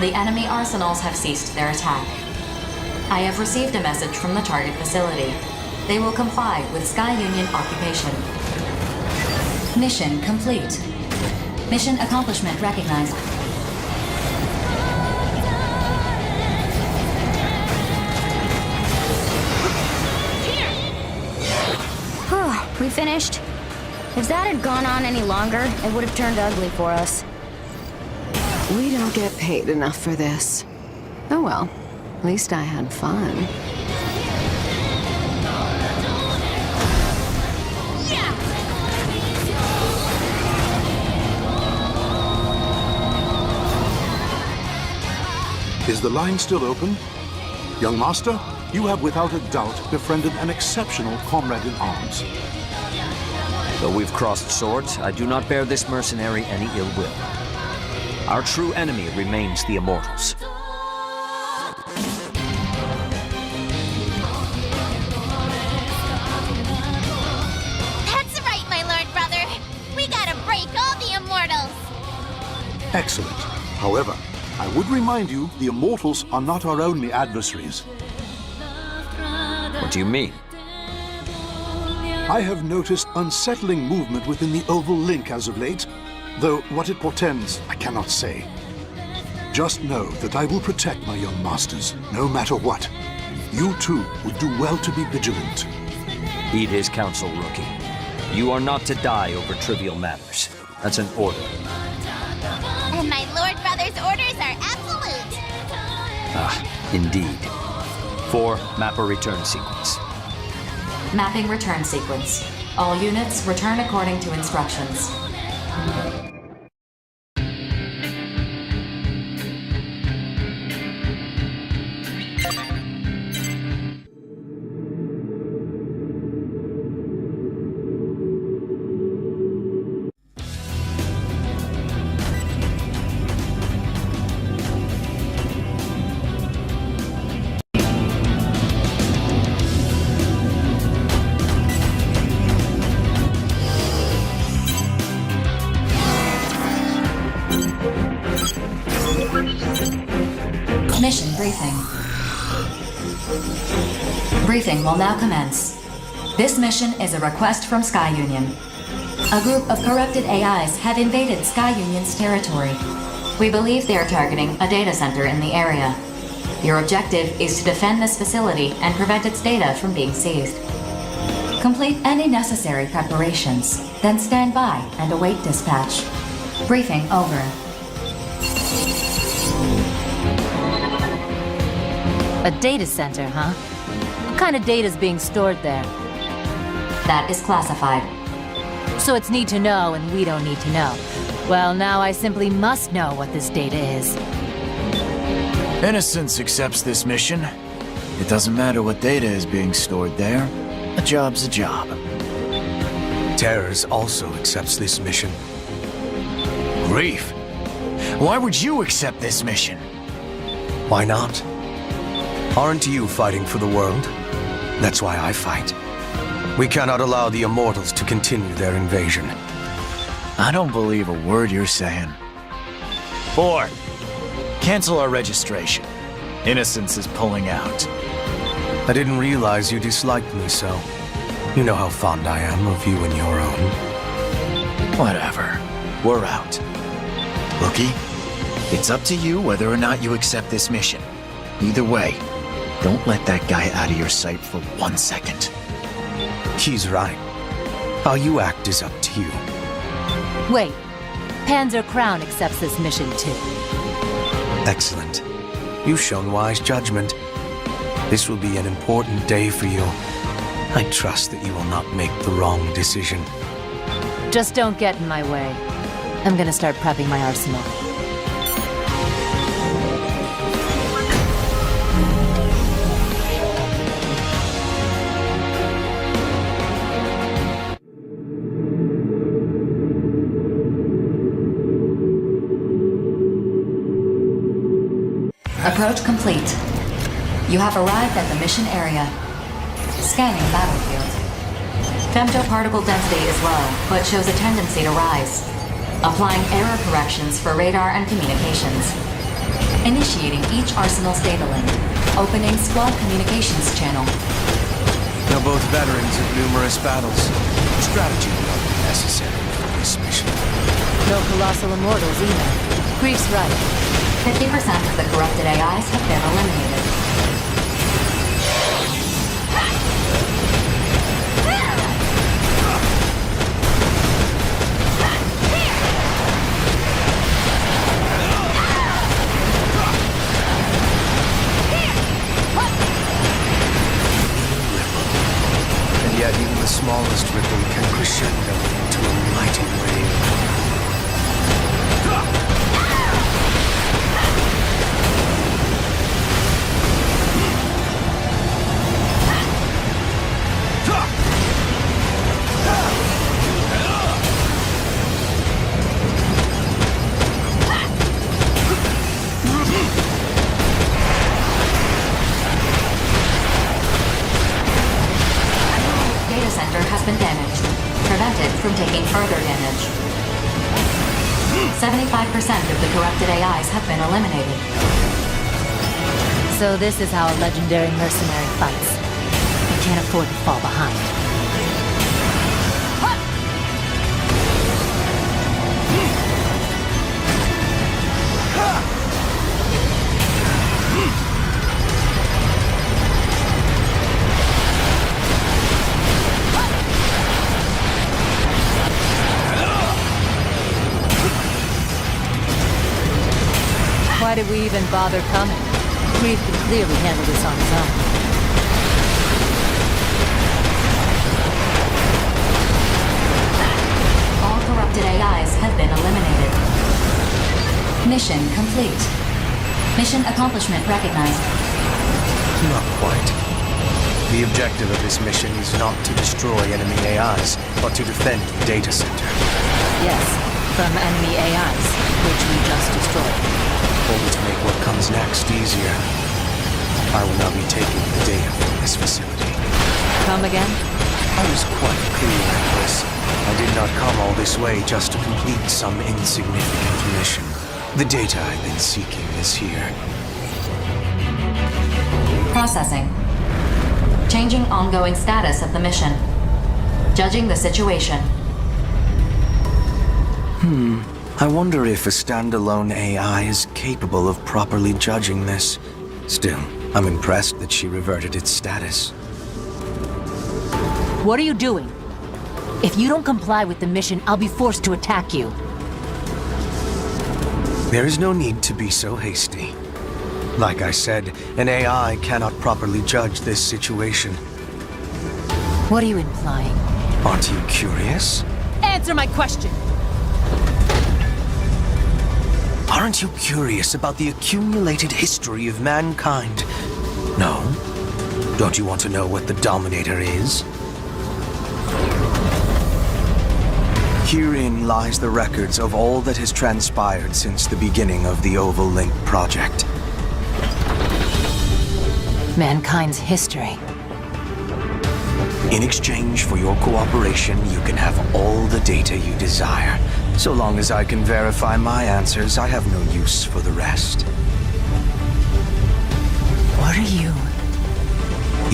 The enemy arsenals have ceased their attack. I have received a message from the target facility. They will comply with Sky Union occupation. Mission complete. Mission accomplishment recognized. We finished. If that had gone on any longer, it would have turned ugly for us. We don't get paid enough for this. Oh well, at least I had fun. Is the line still open? Young master, you have without a doubt befriended an exceptional comrade in arms. Though we've crossed swords, I do not bear this mercenary any ill will. Our true enemy remains the Immortals. That's right, my lord brother. We gotta break all the Immortals. Excellent. However, I would remind you, the Immortals are not our only adversaries. What do you mean? I have noticed unsettling movement within the Oval Link as of late, though what it portends, I cannot say. Just know that I will protect my young masters, no matter what. You too would do well to be vigilant. Heed his counsel, rookie. You are not to die over trivial matters. That's an order. And my lord brother's orders are absolute. Ah, indeed. 4, map a return sequence. Mapping return sequence. All units return according to instructions. briefing. Briefing will now commence. This mission is a request from Sky Union. A group of corrupted AIs have invaded Sky Union's territory. We believe they are targeting a data center in the area. Your objective is to defend this facility and prevent its data from being seized. Complete any necessary preparations, then stand by and await dispatch. Briefing over. A data center, huh? What kind of data's being stored there? That is classified. So it's need to know, and we don't need to know. Well, now I simply must know what this data is. Innocence accepts this mission. It doesn't matter what data is being stored there. A job's a job. Terrors also accepts this mission. Grief. Why would you accept this mission? Why not? Aren't you fighting for the world? That's why I fight. We cannot allow the Immortals to continue their invasion. I don't believe a word you're saying. Board, cancel our registration. Innocence is pulling out. I didn't realize you disliked me so. You know how fond I am of you and your own. Whatever. We're out. Rookie, it's up to you whether or not you accept this mission. Either way, don't let that guy out of your sight for 1 second. He's right. How you act is up to you. Wait. Panzer Crown accepts this mission too. Excellent. You've shown wise judgment. This will be an important day for you. I trust that you will not make the wrong decision. Just don't get in my way. I'm gonna start prepping my arsenal. Approach complete. You have arrived at the mission area. Scanning battlefield. Femtoparticle density is low, but shows a tendency to rise. Applying error corrections for radar and communications. Initiating each arsenal's data link. Opening squad communications channel. You're both veterans of numerous battles. Strategy will not be necessary for this mission. No colossal immortals either. Grief's right. 50% of the corrupted AIs have been eliminated. And yet even the smallest ripple can crescendo into a mighty wave. From taking further damage. 75% of the corrupted AIs have been eliminated. So this is how a legendary mercenary fights. You can't afford to fall behind. Why did we even bother coming? Grief can clearly handle this on his own. All corrupted AIs have been eliminated. Mission complete. Mission accomplishment recognized. Not quite. The objective of this mission is not to destroy enemy AIs, but to defend the data center. Yes, from enemy AIs, which we just destroyed. Only to make what comes next easier. I will now be taking the data from this facility. Come again? I was quite clear, Empress. I did not come all this way just to complete some insignificant mission. The data I've been seeking is here. Processing. Changing ongoing status of the mission. Judging the situation. I wonder if a standalone AI is capable of properly judging this. Still, I'm impressed that she reverted its status. What are you doing? If you don't comply with the mission, I'll be forced to attack you. There is no need to be so hasty. Like I said, an AI cannot properly judge this situation. What are you implying? Aren't you curious? Answer my question! Aren't you curious about the accumulated history of mankind? No? Don't you want to know what the Dominator is? Herein lies the records of all that has transpired since the beginning of the Oval Link project. Mankind's history. In exchange for your cooperation, you can have all the data you desire. So long as I can verify my answers, I have no use for the rest. What are you?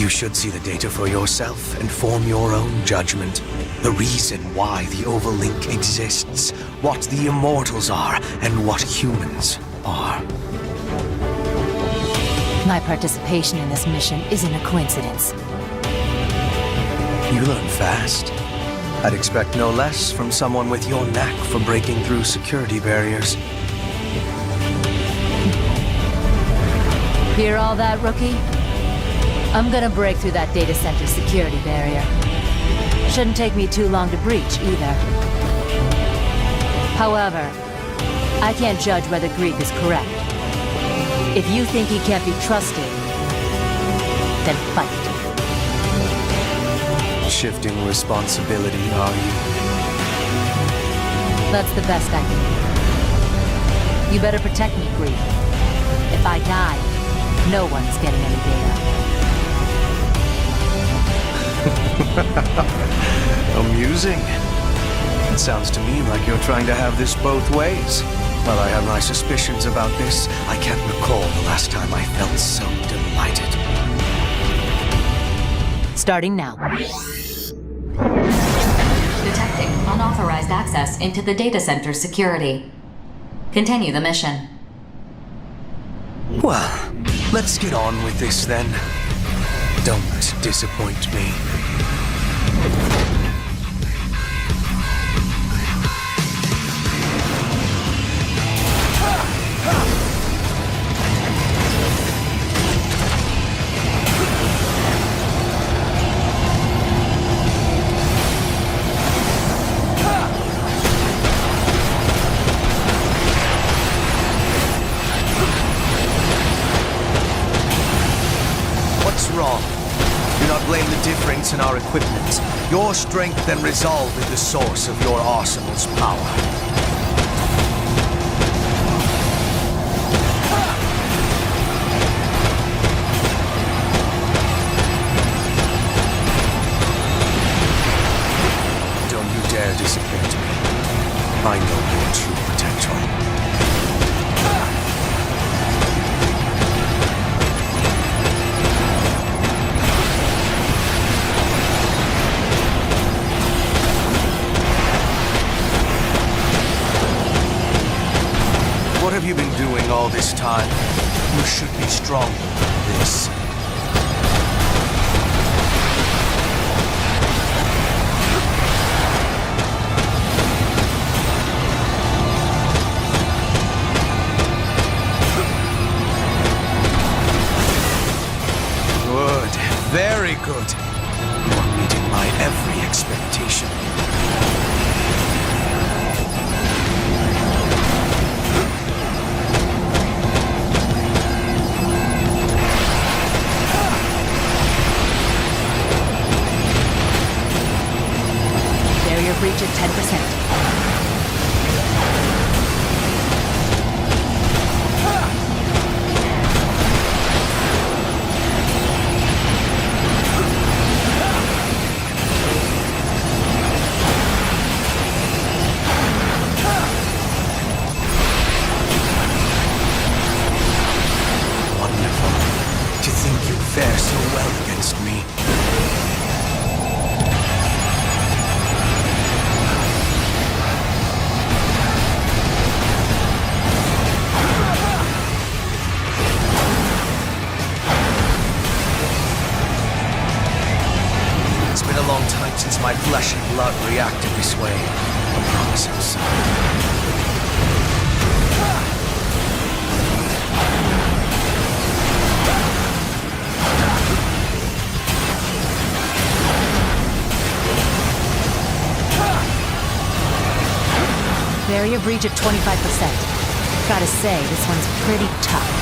You should see the data for yourself and form your own judgment. The reason why the Oval Link exists, what the Immortals are, and what humans are. My participation in this mission isn't a coincidence. You learn fast. I'd expect no less from someone with your knack for breaking through security barriers. Hear all that, rookie? I'm gonna break through that data center security barrier. Shouldn't take me too long to breach, either. However, I can't judge whether Greek is correct. If you think he can't be trusted, then fight. Shifting responsibility, are you? That's the best I can do. You better protect me, Greek. If I die, no one's getting any data. Amusing. It sounds to me like you're trying to have this both ways. While I have my suspicions about this, I can't recall the last time I felt so delighted. Starting now. Detecting unauthorized access into the data center security. Continue the mission. Well, let's get on with this then. Don't disappoint me. What's wrong? Do not blame the difference in our equipment. Your strength and resolve is the source of your arsenal's power. Don't you dare disappoint me. I know your true potential. What have you been doing all this time? You should be stronger than this. Good. Very good. You are meeting my every expectation. Barrier breach at 10%. It's been a long time since my flesh and blood reacted this way. A promising sign. Barrier breach at 25%. Gotta say, this one's pretty tough.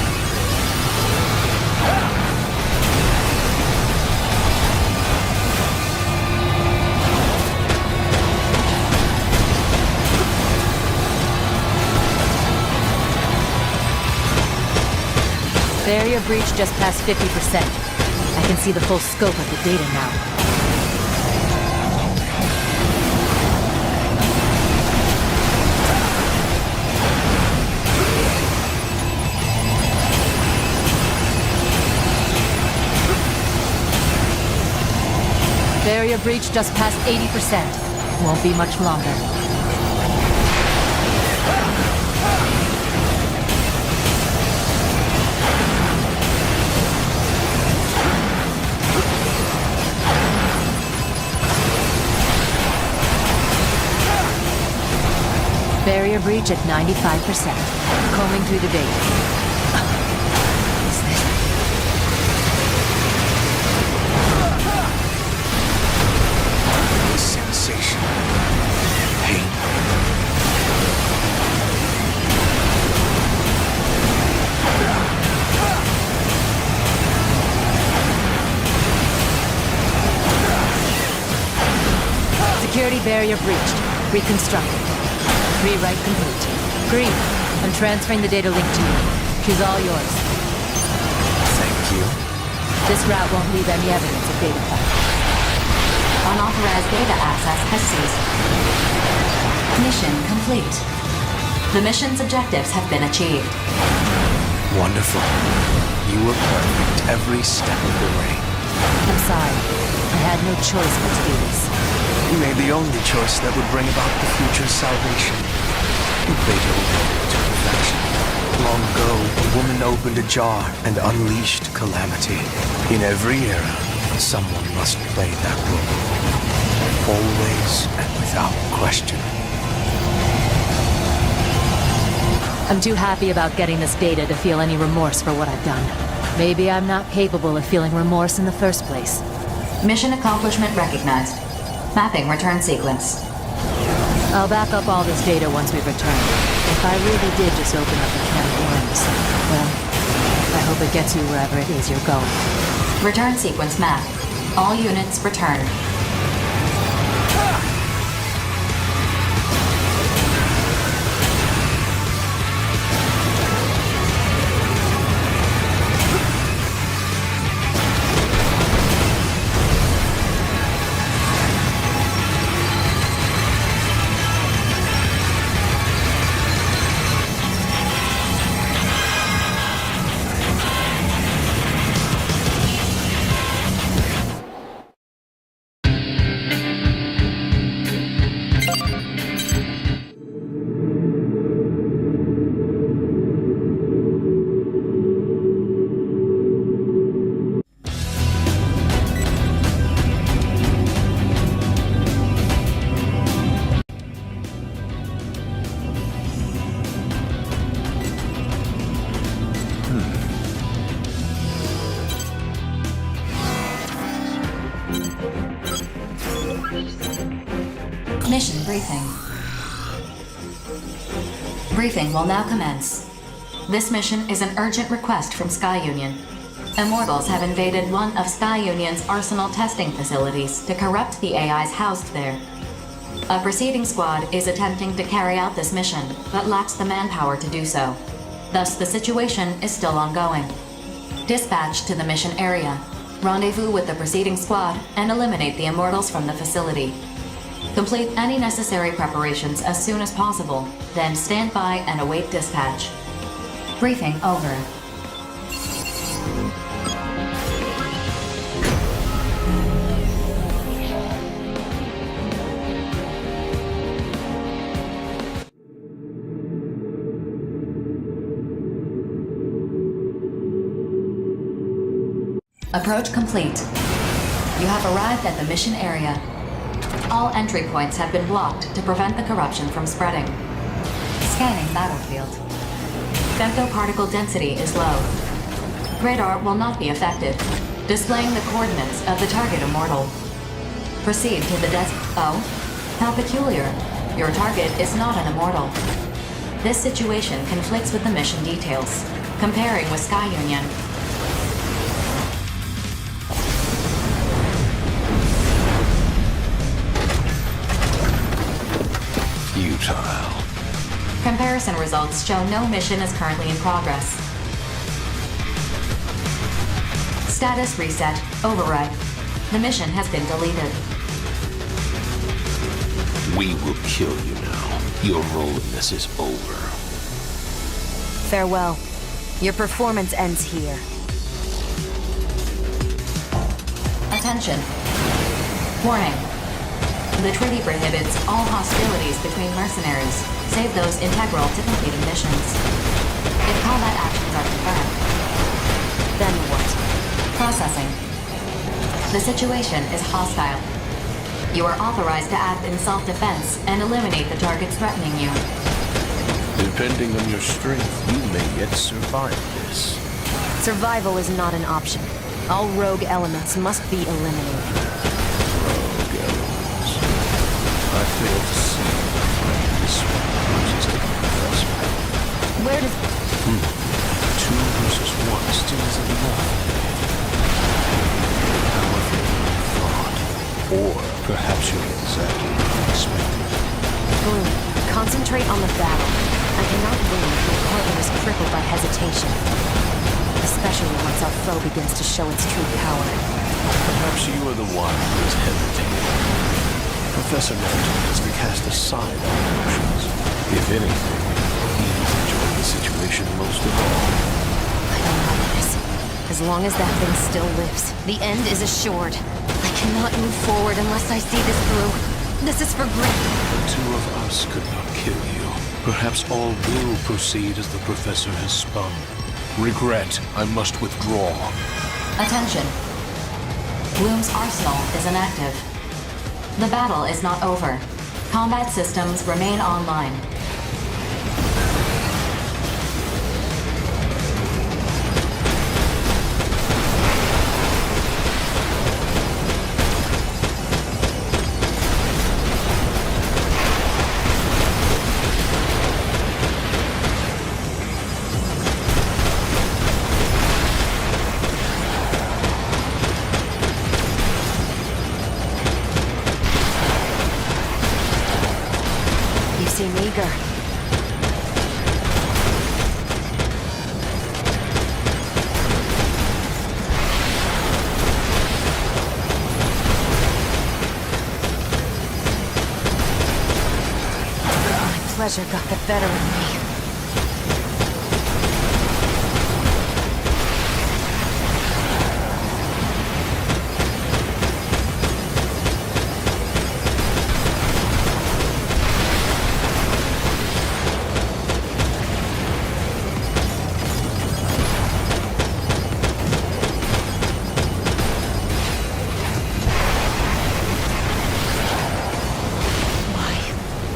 Barrier breach just past 50%. I can see the full scope of the data now. Barrier breach just past 80%. Won't be much longer. Barrier breach at 95%. Combing through the data. Sensation. Pain. Security barrier breached. Reconstructed. Rewrite complete. Green. I'm transferring the data link to you. She's all yours. Thank you. This route won't leave any evidence of data theft. Unauthorized data access has ceased. Mission complete. The mission's objectives have been achieved. Wonderful. You were perfect every step of the way. I'm sorry. I had no choice but to do this. You made the only choice that would bring about the future's salvation. You played your role to perfection. Long ago, a woman opened a jar and unleashed calamity. In every era, someone must play that role. Always and without question. I'm too happy about getting this data to feel any remorse for what I've done. Maybe I'm not capable of feeling remorse in the first place. Mission accomplishment recognized. Mapping return sequence. I'll back up all this data once we've returned. If I really did just open up a can of worms, well, I hope it gets you wherever it is you're going. Return sequence map. All units return. Mission briefing. Briefing will now commence. This mission is an urgent request from Sky Union. Immortals have invaded one of Sky Union's arsenal testing facilities to corrupt the AIs housed there. A proceeding squad is attempting to carry out this mission, but lacks the manpower to do so. Thus, the situation is still ongoing. Dispatch to the mission area. Rendezvous with the proceeding squad and eliminate the Immortals from the facility. Complete any necessary preparations as soon as possible, then stand by and await dispatch. Briefing over. Approach complete. You have arrived at the mission area. All entry points have been blocked to prevent the corruption from spreading. Scanning battlefield. Femtoparticle density is low. Radar will not be affected, displaying the coordinates of the target immortal. Proceed to the desk. Oh, how peculiar. Your target is not an immortal. This situation conflicts with the mission details. Comparing with Sky Union. Futile. Comparison results show no mission is currently in progress. Status reset. Override. The mission has been deleted. We will kill you now. Your role in this is over. Farewell. Your performance ends here. Attention. Warning. The treaty prohibits all hostilities between mercenaries, save those integral to completing missions. If combat actions are confirmed, then what? Processing. The situation is hostile. You are authorized to act in self-defense and eliminate the targets threatening you. Depending on your strength, you may yet survive this. Survival is not an option. All rogue elements must be eliminated. Rogue elements. I fail to see this one versus the professor. Where does... 2 versus 1 still isn't enough. However, thought. Or perhaps you're exactly unexpected. Bloom, concentrate on the battle. I cannot win if my partner is crippled by hesitation. Especially once our foe begins to show its true power. Perhaps you are the one who is hesitating. Professor Merton has to cast aside our emotions. If anything, he's enjoying the situation most of all. I don't know this. As long as that thing still lives, the end is assured. I cannot move forward unless I see this through. This is for grit. The 2 of us could not kill you. Perhaps all will proceed as the Professor has spun. Regret, I must withdraw. Attention. Bloom's arsenal is inactive. The battle is not over. Combat systems remain online. Seem eager. My pleasure got the better of me.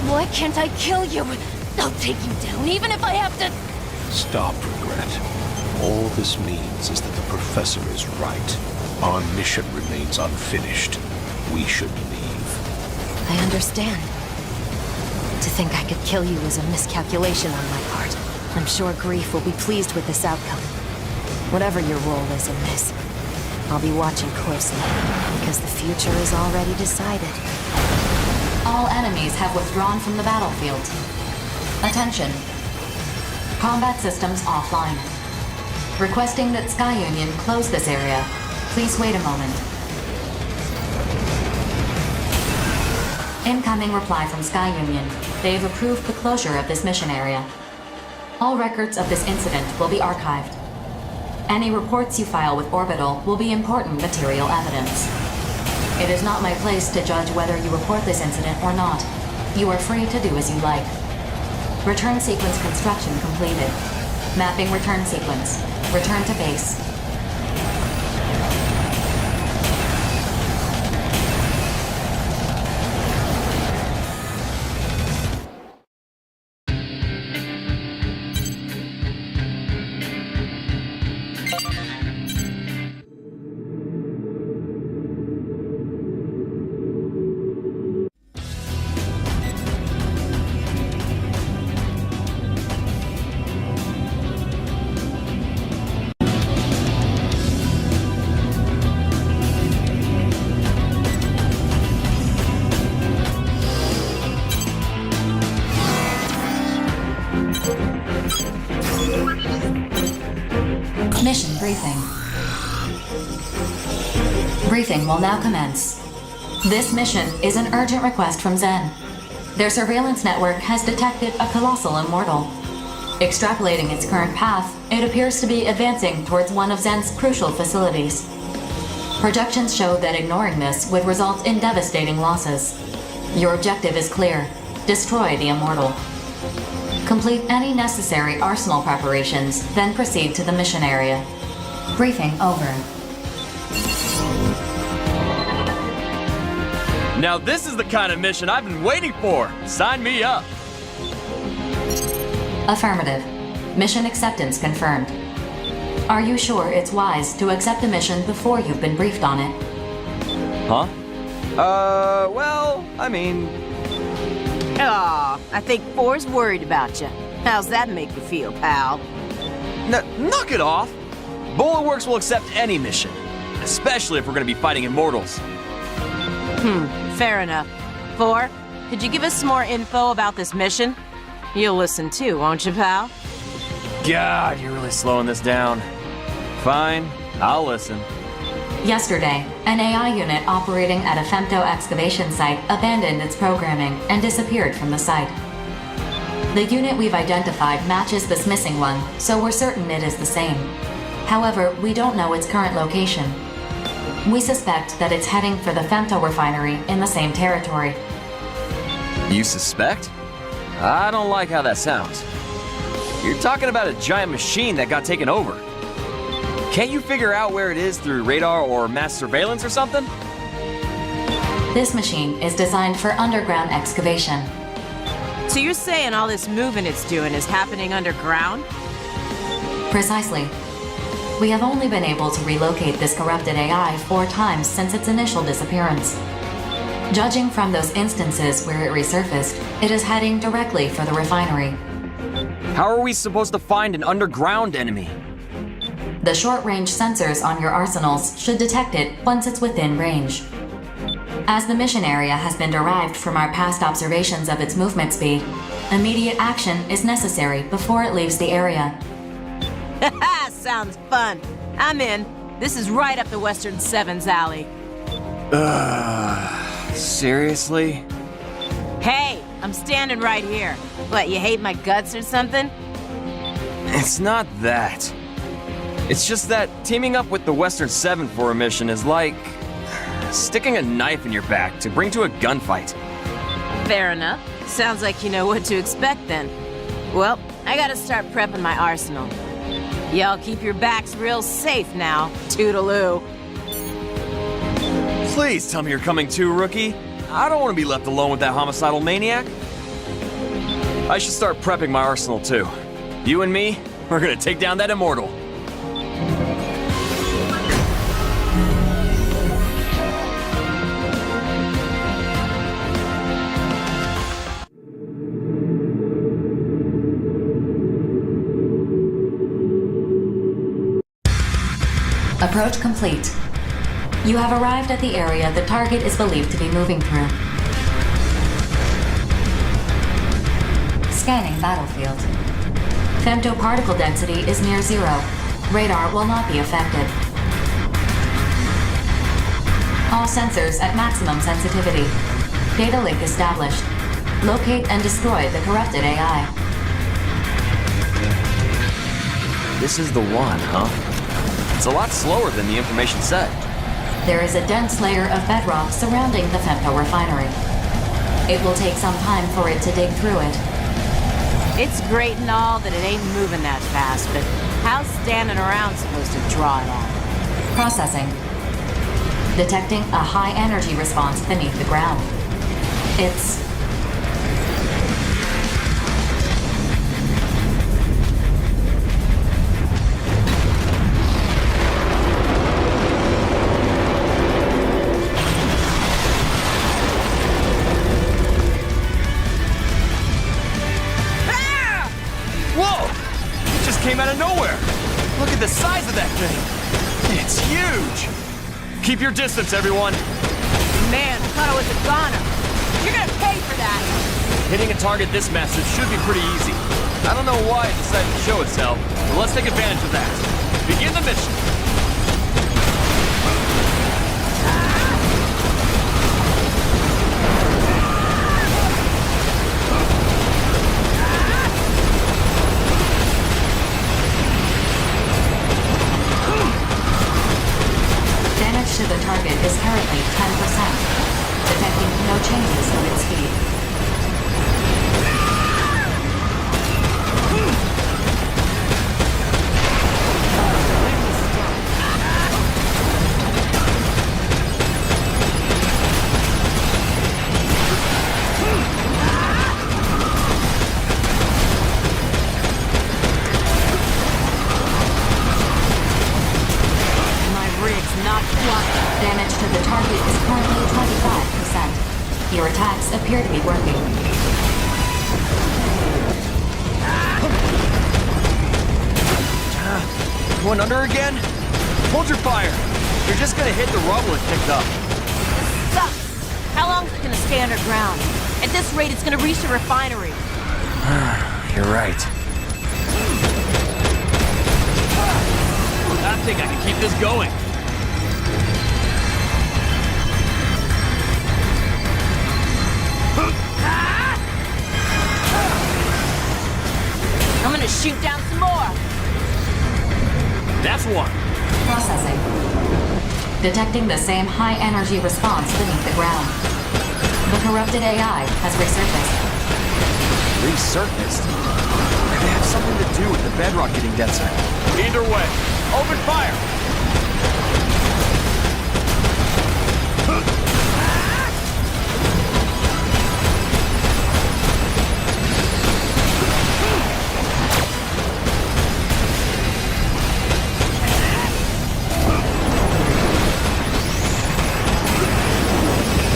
Why can't I kill you? I'll take you down, even if I have to... Stop, Regret. All this means is that the Professor is right. Our mission remains unfinished. We should leave. I understand. To think I could kill you was a miscalculation on my part. I'm sure Grief will be pleased with this outcome. Whatever your role is in this, I'll be watching closely, because the future is already decided. All enemies have withdrawn from the battlefield. Attention. Combat systems offline. Requesting that Sky Union close this area. Please wait a moment. Incoming reply from Sky Union. They have approved the closure of this mission area. All records of this incident will be archived. Any reports you file with Orbital will be important material evidence. It is not my place to judge whether you report this incident or not. You are free to do as you like. Return sequence construction completed. Mapping return sequence. Return to base. briefing will now commence. This mission is an urgent request from Zen. Their surveillance network has detected a colossal immortal. Extrapolating its current path, it appears to be advancing towards one of Zen's crucial facilities. Projections show that ignoring this would result in devastating losses. Your objective is clear: destroy the immortal. Complete any necessary arsenal preparations, then proceed to the mission area. Briefing over. Now this is the kind of mission I've been waiting for. Sign me up. Affirmative. Mission acceptance confirmed. Are you sure it's wise to accept a mission before you've been briefed on it? Huh? Well, I mean... Aw, I think Four's worried about you. How's that make you feel, pal? Knock it off! Bulletworks will accept any mission, especially if we're gonna be fighting immortals. Fair enough. Four, could you give us some more info about this mission? You'll listen too, won't you, pal? God, you're really slowing this down. Fine, I'll listen. Yesterday, an AI unit operating at a femto excavation site abandoned its programming and disappeared from the site. The unit we've identified matches this missing one, so we're certain it is the same. However, we don't know its current location. We suspect that it's heading for the femto refinery in the same territory. You suspect? I don't like how that sounds. You're talking about a giant machine that got taken over. Can't you figure out where it is through radar or mass surveillance or something? This machine is designed for underground excavation. So you're saying all this moving it's doing is happening underground? Precisely. We have only been able to relocate this corrupted AI 4 times since its initial disappearance. Judging from those instances where it resurfaced, it is heading directly for the refinery. How are we supposed to find an underground enemy? The short-range sensors on your arsenals should detect it once it's within range. As the mission area has been derived from our past observations of its movement speed, immediate action is necessary before it leaves the area. Haha, sounds fun. I'm in. This is right up the Western 7's alley. Seriously? Hey, I'm standing right here. What, you hate my guts or something? It's not that. It's just that teaming up with the Western 7 for a mission is like sticking a knife in your back to bring to a gunfight. Fair enough. Sounds like you know what to expect then. Well, I gotta start prepping my arsenal. Y'all keep your backs real safe now. Toodaloo. Please tell me you're coming too, Rookie. I don't want to be left alone with that homicidal maniac. I should start prepping my arsenal too. You and me, we're gonna take down that immortal. Approach complete. You have arrived at the area the target is believed to be moving through. Scanning battlefield. Femtoparticle density is near 0. Radar will not be affected. All sensors at maximum sensitivity. Data link established. Locate and destroy the corrupted AI. This is the one, huh? It's a lot slower than the information said. There is a dense layer of bedrock surrounding the femto refinery. It will take some time for it to dig through it. It's great and all that it ain't moving that fast, but how's standing around supposed to draw it out? Processing. Detecting a high energy response beneath the ground. It's... Came out of nowhere! Look at the size of that thing! It's huge! Keep your distance, everyone! Man, I thought I was a goner. You're gonna pay for that! Hitting a target this massive should be pretty easy. I don't know why it decided to show itself, but let's take advantage of that. Begin the mission! currently 25%. Your attacks appear to be working. Going under again? Hold your fire! You're just gonna hit the rubble it picked up. This sucks. How long is it gonna stay underground? At this rate, it's gonna reach the refinery. You're right. I think I can keep this going. I'm gonna shoot down some more. That's one. Processing. Detecting the same high-energy response beneath the ground. The corrupted AI has resurfaced. Resurfaced? Could it have something to do with the bedrock getting denser? Either way, open fire!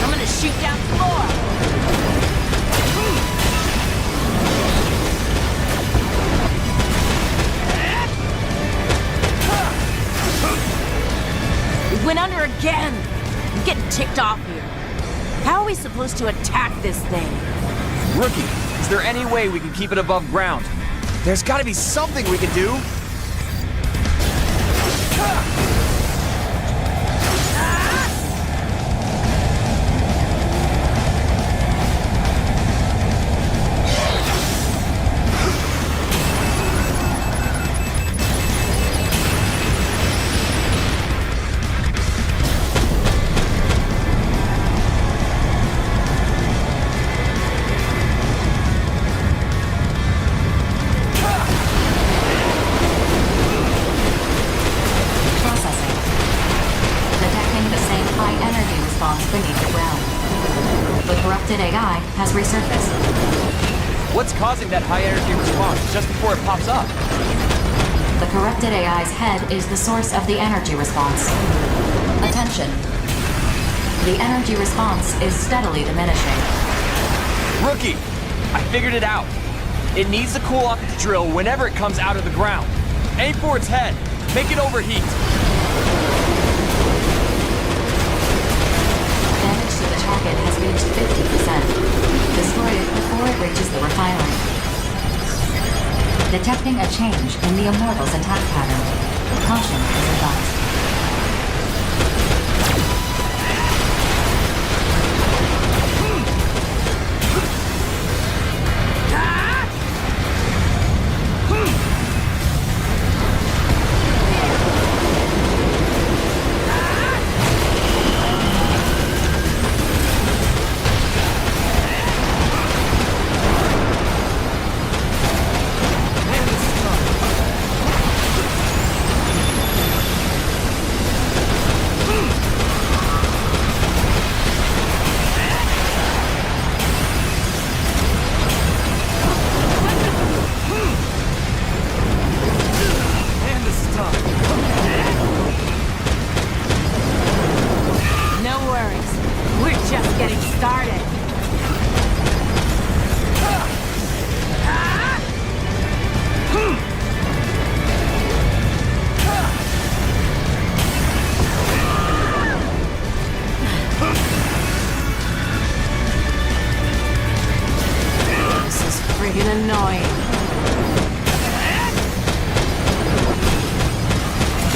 I'm gonna shoot down some more. We went under again. I'm getting ticked off here. How are we supposed to attack this thing? Rookie, is there any way we can keep it above ground? There's gotta be something we can do! Beneath the ground. The corrupted AI has resurfaced. What's causing that high energy response just before it pops up? The corrupted AI's head is the source of the energy response. Attention. The energy response is steadily diminishing. Rookie! I figured it out. It needs to cool off its drill whenever it comes out of the ground. Aim for its head. Make it overheat. Damage to the target has reached 50%. Destroy it before it reaches the refinery. Detecting a change in the Immortal's attack pattern. Caution is advised.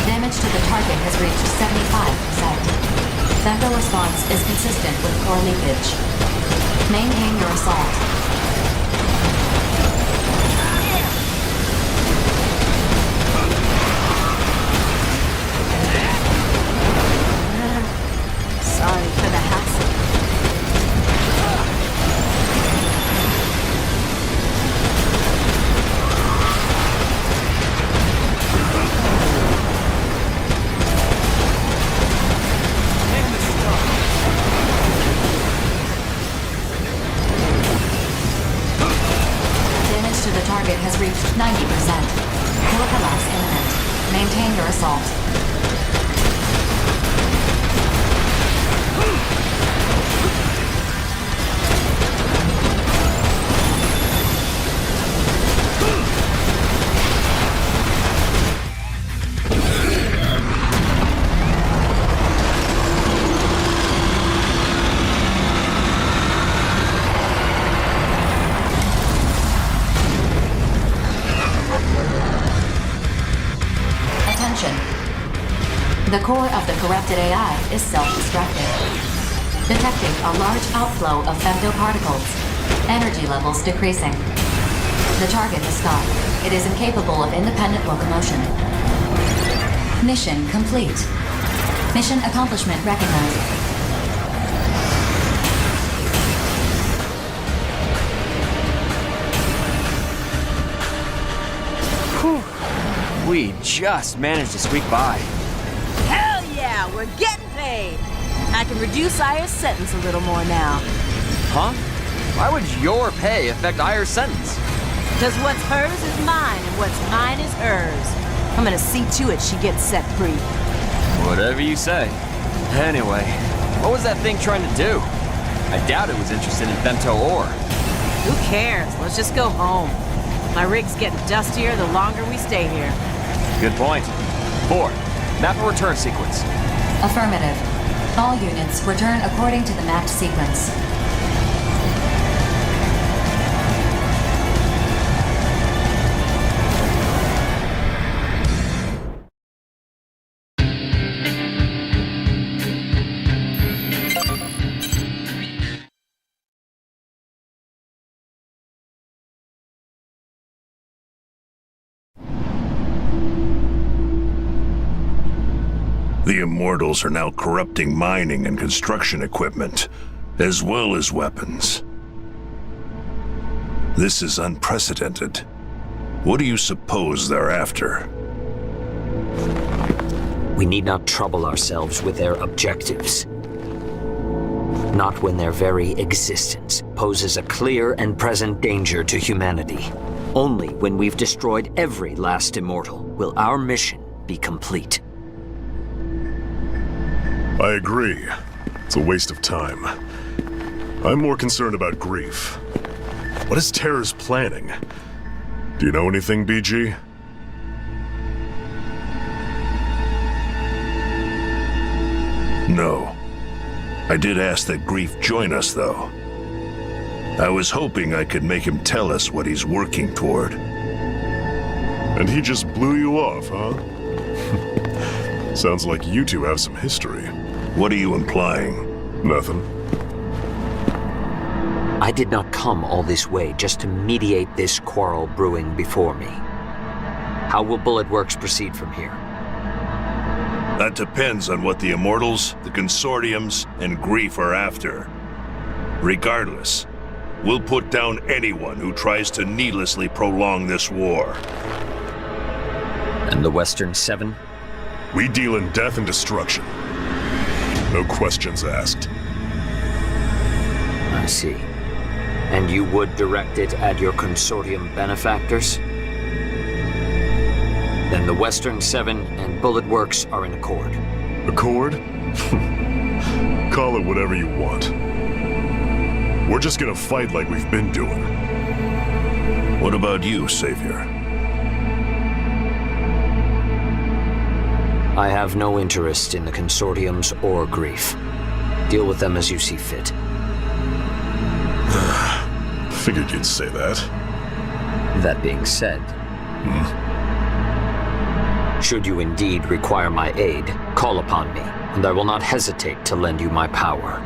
Damage to the target has reached 75%. Central response is consistent with core leakage. Maintain your assault. Sorry for the hassle. Damage to the target has reached 90%. Core collapse imminent. Maintain your assault. The core of the corrupted AI is self-destructive. Detecting a large outflow of femtoparticles. Energy levels decreasing. The target is stopped. It is incapable of independent locomotion. Mission complete. Mission accomplishment recognized. We just managed to squeak by. Hell yeah, we're getting paid. I can reduce Aya's sentence a little more now. Huh? Why would your pay affect Aya's sentence? Because what's hers is mine, and what's mine is hers. I'm gonna see to it she gets set free. Whatever you say. Anyway, what was that thing trying to do? I doubt it was interested in femto ore. Who cares? Let's just go home. My rig's getting dustier the longer we stay here. Good point. 4. Map a return sequence. Affirmative. All units return according to the mapped sequence. The Immortals are now corrupting mining and construction equipment, as well as weapons. This is unprecedented. What do you suppose they're after? We need not trouble ourselves with their objectives. Not when their very existence poses a clear and present danger to humanity. Only when we've destroyed every last Immortal will our mission be complete. I agree. It's a waste of time. I'm more concerned about grief. What is Terror's planning? Do you know anything, BG? No. I did ask that Grief join us, though. I was hoping I could make him tell us what he's working toward. And he just blew you off, huh? Sounds like you two have some history. What are you implying? Nothing. I did not come all this way just to mediate this quarrel brewing before me. How will Bullet Works proceed from here? That depends on what the Immortals, the Consortiums, and Grief are after. Regardless, we'll put down anyone who tries to needlessly prolong this war. And the Western Seven? We deal in death and destruction. No questions asked. I see. And you would direct it at your Consortium benefactors? Then the Western Seven and Bullet Works are in accord. Accord? Call it whatever you want. We're just gonna fight like we've been doing. What about you, Savior? I have no interest in the Consortiums or Grief. Deal with them as you see fit. Figured you'd say that. That being said, should you indeed require my aid, call upon me, and I will not hesitate to lend you my power.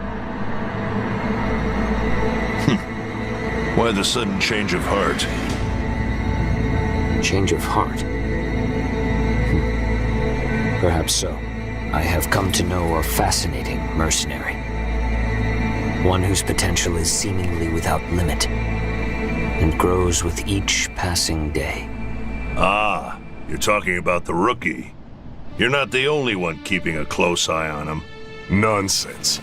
Why the sudden change of heart? Change of heart? Perhaps so. I have come to know a fascinating mercenary. One whose potential is seemingly without limit, and grows with each passing day. Ah, you're talking about the rookie. You're not the only one keeping a close eye on him. Nonsense.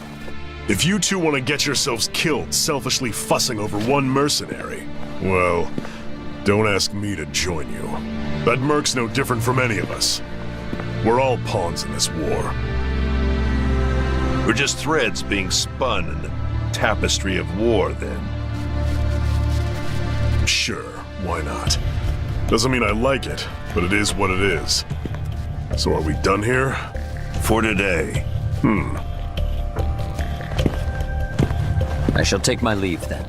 If you two want to get yourselves killed selfishly fussing over one mercenary, well, don't ask me to join you. That merc's no different from any of us. We're all pawns in this war. We're just threads being spun in the tapestry of war, then. Sure, why not? Doesn't mean I like it, but it is what it is. So are we done here? For today. I shall take my leave then.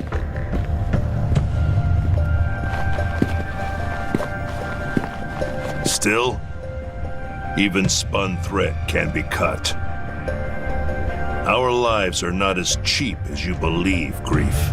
Still? Even spun thread can be cut. Our lives are not as cheap as you believe, Grief.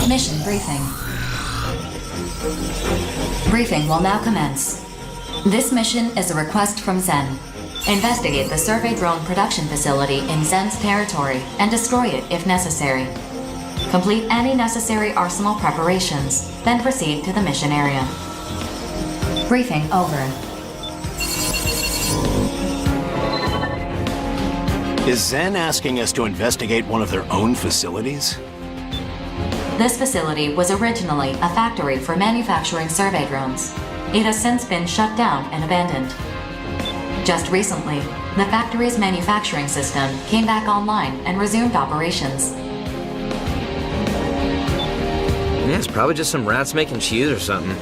Mission briefing. Briefing will now commence. This mission is a request from Zen. Investigate the survey drone production facility in Zen's territory and destroy it if necessary. Complete any necessary arsenal preparations, then proceed to the mission area. Briefing over. Is Zen asking us to investigate one of their own facilities? This facility was originally a factory for manufacturing survey drones. It has since been shut down and abandoned. Just recently, the factory's manufacturing system came back online and resumed operations. Yeah, it's probably just some rats making cheese or something.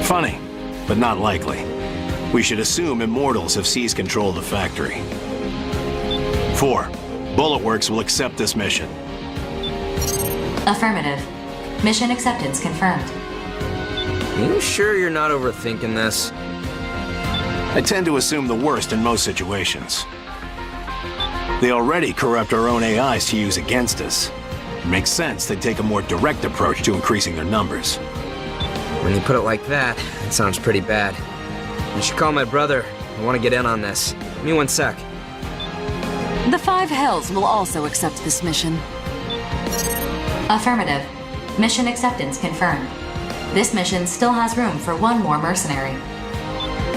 Funny, but not likely. We should assume Immortals have seized control of the factory. 4. Bullet Works will accept this mission. Affirmative. Mission acceptance confirmed. You sure you're not overthinking this? I tend to assume the worst in most situations. They already corrupt our own AIs to use against us. It makes sense they take a more direct approach to increasing their numbers. When you put it like that, it sounds pretty bad. I should call my brother. I want to get in on this. Give me 1 sec. The Five Hells will also accept this mission. Affirmative. Mission acceptance confirmed. This mission still has room for 1 more mercenary.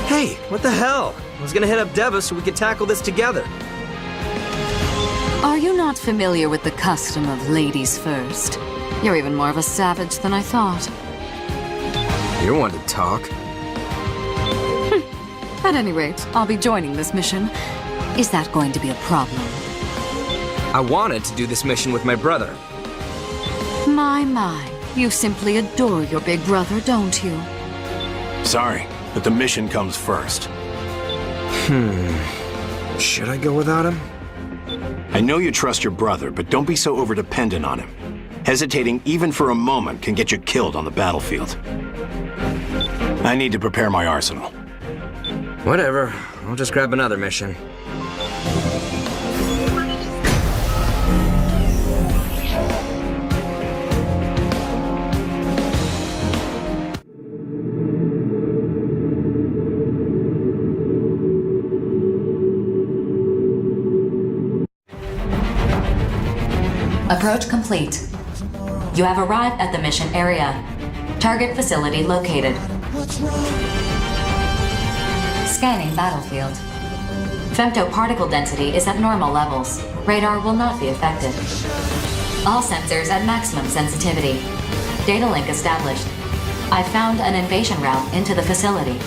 Hey, what the hell? I was gonna hit up Deva so we could tackle this together. Are you not familiar with the custom of ladies first? You're even more of a savage than I thought. You're one to talk. At any rate, I'll be joining this mission. Is that going to be a problem? I wanted to do this mission with my brother. My, you simply adore your big brother, don't you? Sorry, but the mission comes first. Should I go without him? I know you trust your brother, but don't be so over-dependent on him. Hesitating even for a moment can get you killed on the battlefield. I need to prepare my arsenal. Whatever. I'll just grab another mission. Approach complete. You have arrived at the mission area. Target facility located. Scanning battlefield. Femtoparticle density is at normal levels. Radar will not be affected. All sensors at maximum sensitivity. Data link established. I found an invasion route into the facility.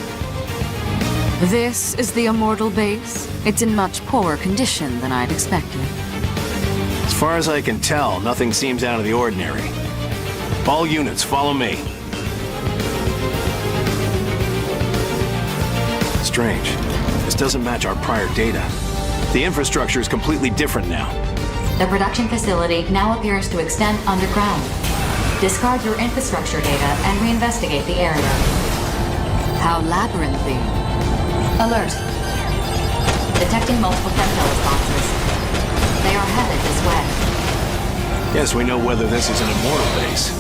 This is the Immortal base. It's in much poorer condition than I'd expected. As far as I can tell, nothing seems out of the ordinary. All units, follow me. Strange. This doesn't match our prior data. The infrastructure is completely different now. The production facility now appears to extend underground. Discard your infrastructure data and reinvestigate the area. How labyrinthy. Alert. Detecting multiple femto responses. They are headed this way. Yes, we know whether this is an Immortal base.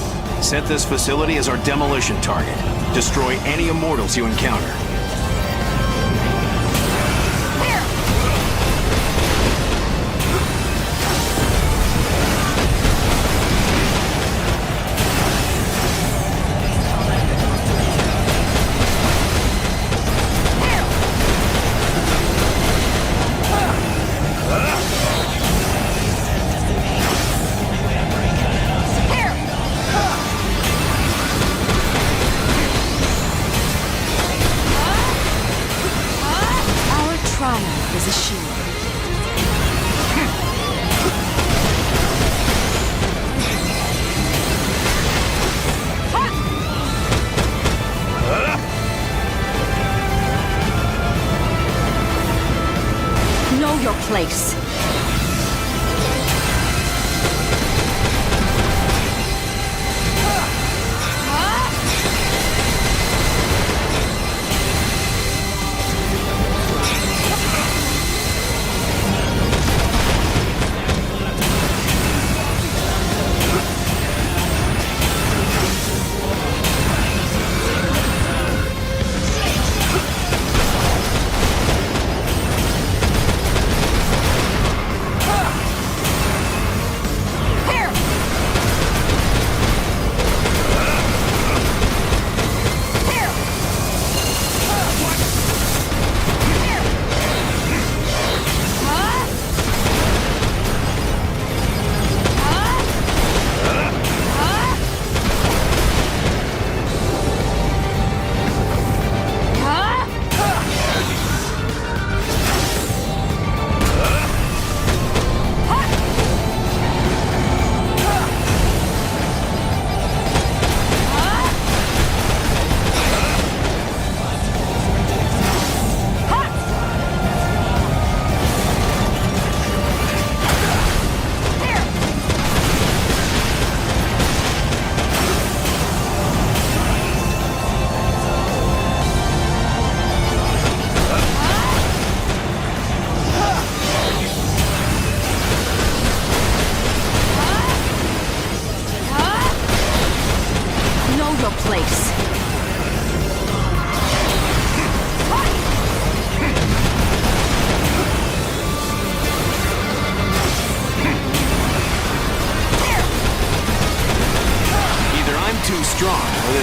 Set this facility as our demolition target. Destroy any Immortals you encounter. place.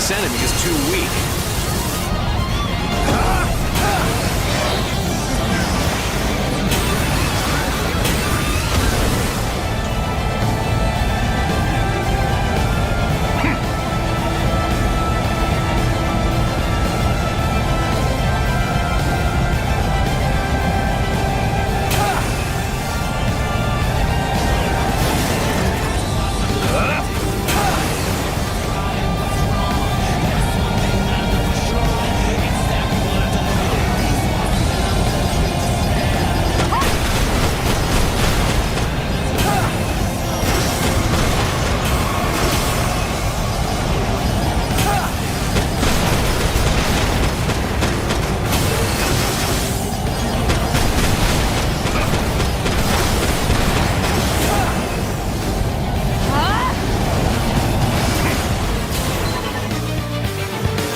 This enemy is too weak.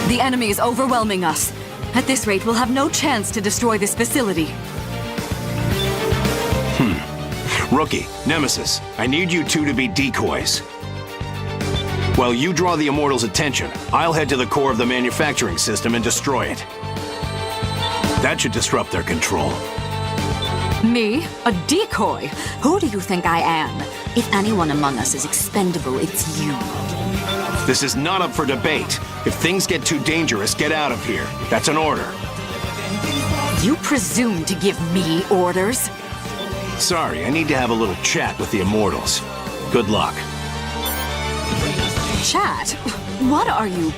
The enemy is overwhelming us. At this rate, we'll have no chance to destroy this facility. Rookie, Nemesis, I need you two to be decoys. While you draw the Immortals' attention, I'll head to the core of the manufacturing system and destroy it. That should disrupt their control. Me? A decoy? Who do you think I am? If anyone among us is expendable, it's you. This is not up for debate. If things get too dangerous, get out of here. That's an order. You presume to give me orders? Sorry, I need to have a little chat with the Immortals. Good luck. Chat? What are you?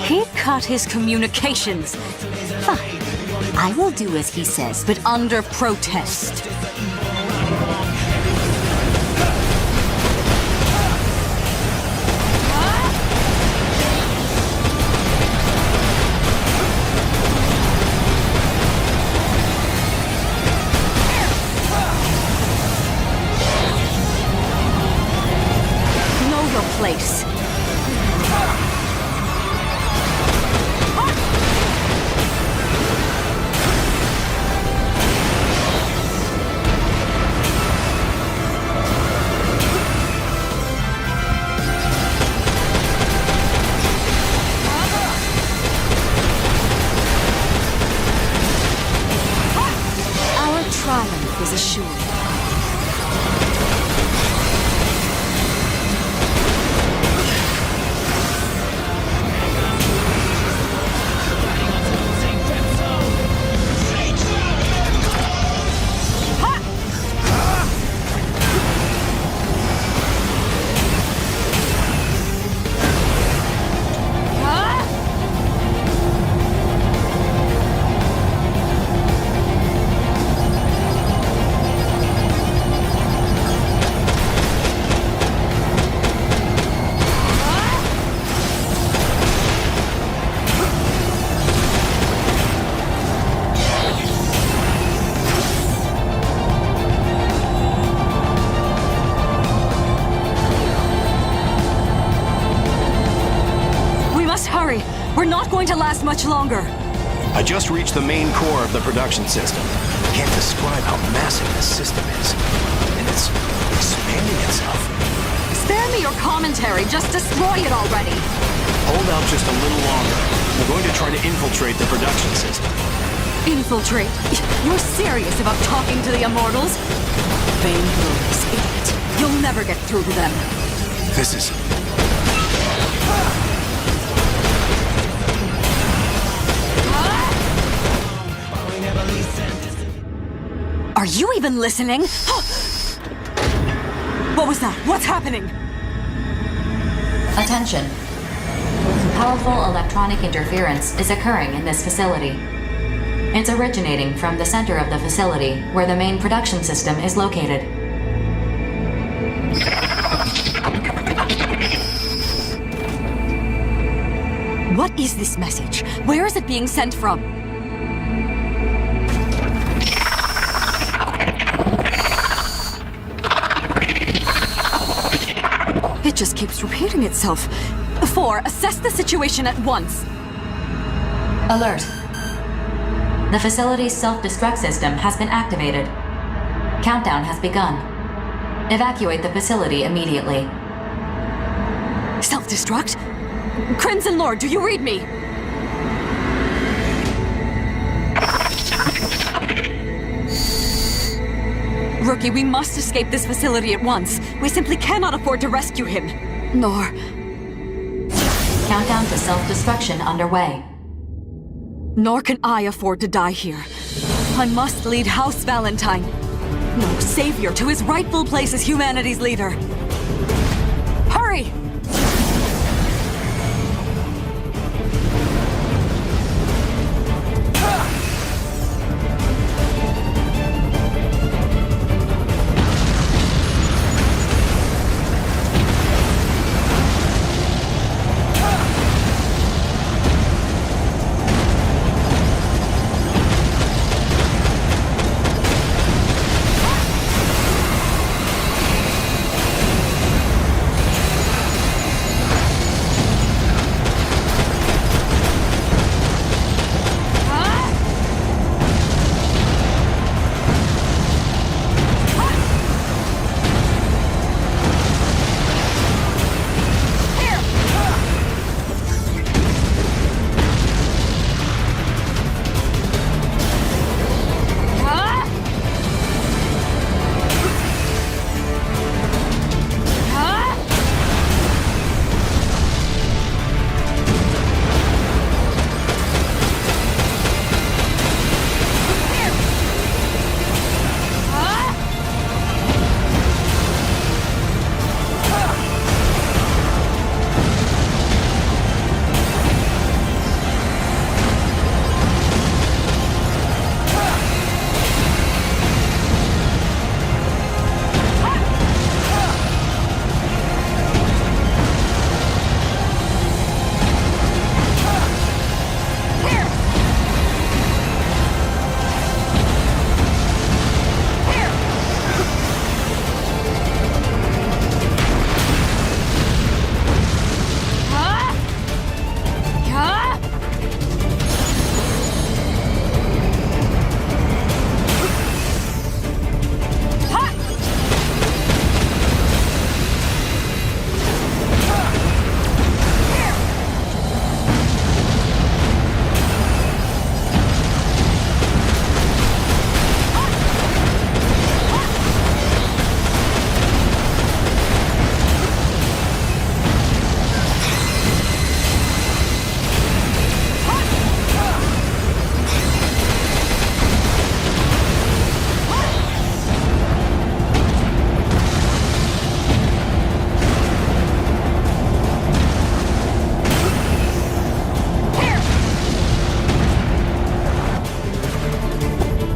He cut his communications. Fine. I will do as he says, but under protest. Place. Hurry! We're not going to last much longer! I just reached the main core of the production system. I can't describe how massive this system is. And it's expanding itself. Spare me your commentary, just destroy it already! Hold out just a little longer. I'm going to try to infiltrate the production system. Infiltrate? You're serious about talking to the Immortals? Vainglorious idiot. You'll never get through to them. This is... Are you even listening? What was that? What's happening? Attention. Powerful electronic interference is occurring in this facility. It's originating from the center of the facility, where the main production system is located. What is this message? Where is it being sent from? It just keeps repeating itself. 4, assess the situation at once. Alert. The facility's self-destruct system has been activated. Countdown has begun. Evacuate the facility immediately. Self-destruct? Crimson Lord, do you read me? Rookie, we must escape this facility at once. We simply cannot afford to rescue him. Nor... Countdown to self-destruction underway. Nor can I afford to die here. I must lead House Valentine, no savior, to his rightful place as humanity's leader. Hurry!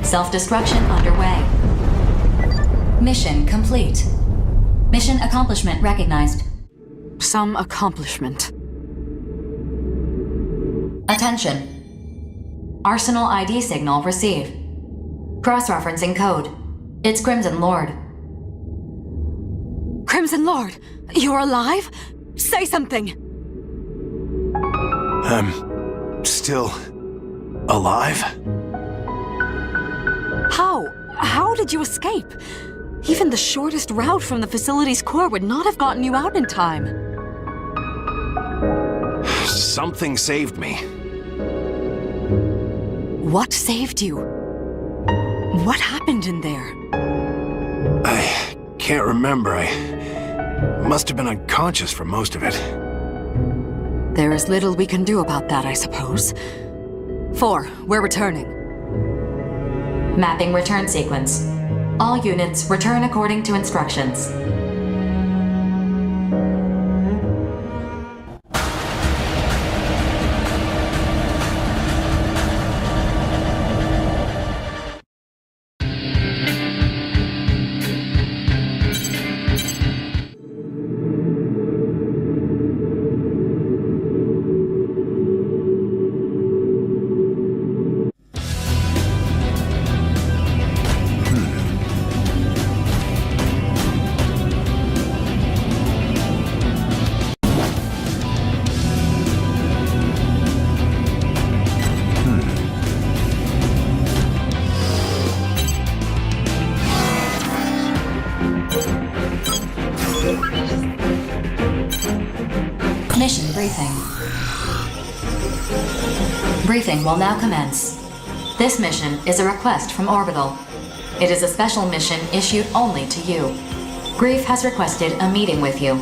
Self-destruction underway. Mission complete. Mission accomplishment recognized. Some accomplishment. Attention. Arsenal ID signal received. Cross-referencing code. It's Crimson Lord. Crimson Lord, you're alive? Say something! I'm still alive? How? How did you escape? Even the shortest route from the facility's core would not have gotten you out in time. Something saved me. What saved you? What happened in there? I can't remember. I must have been unconscious for most of it. There is little we can do about that, I suppose. 4, we're returning. Mapping return sequence. All units return according to instructions. Mission briefing. Briefing will now commence. This mission is a request from Orbital. It is a special mission issued only to you. Grief has requested a meeting with you.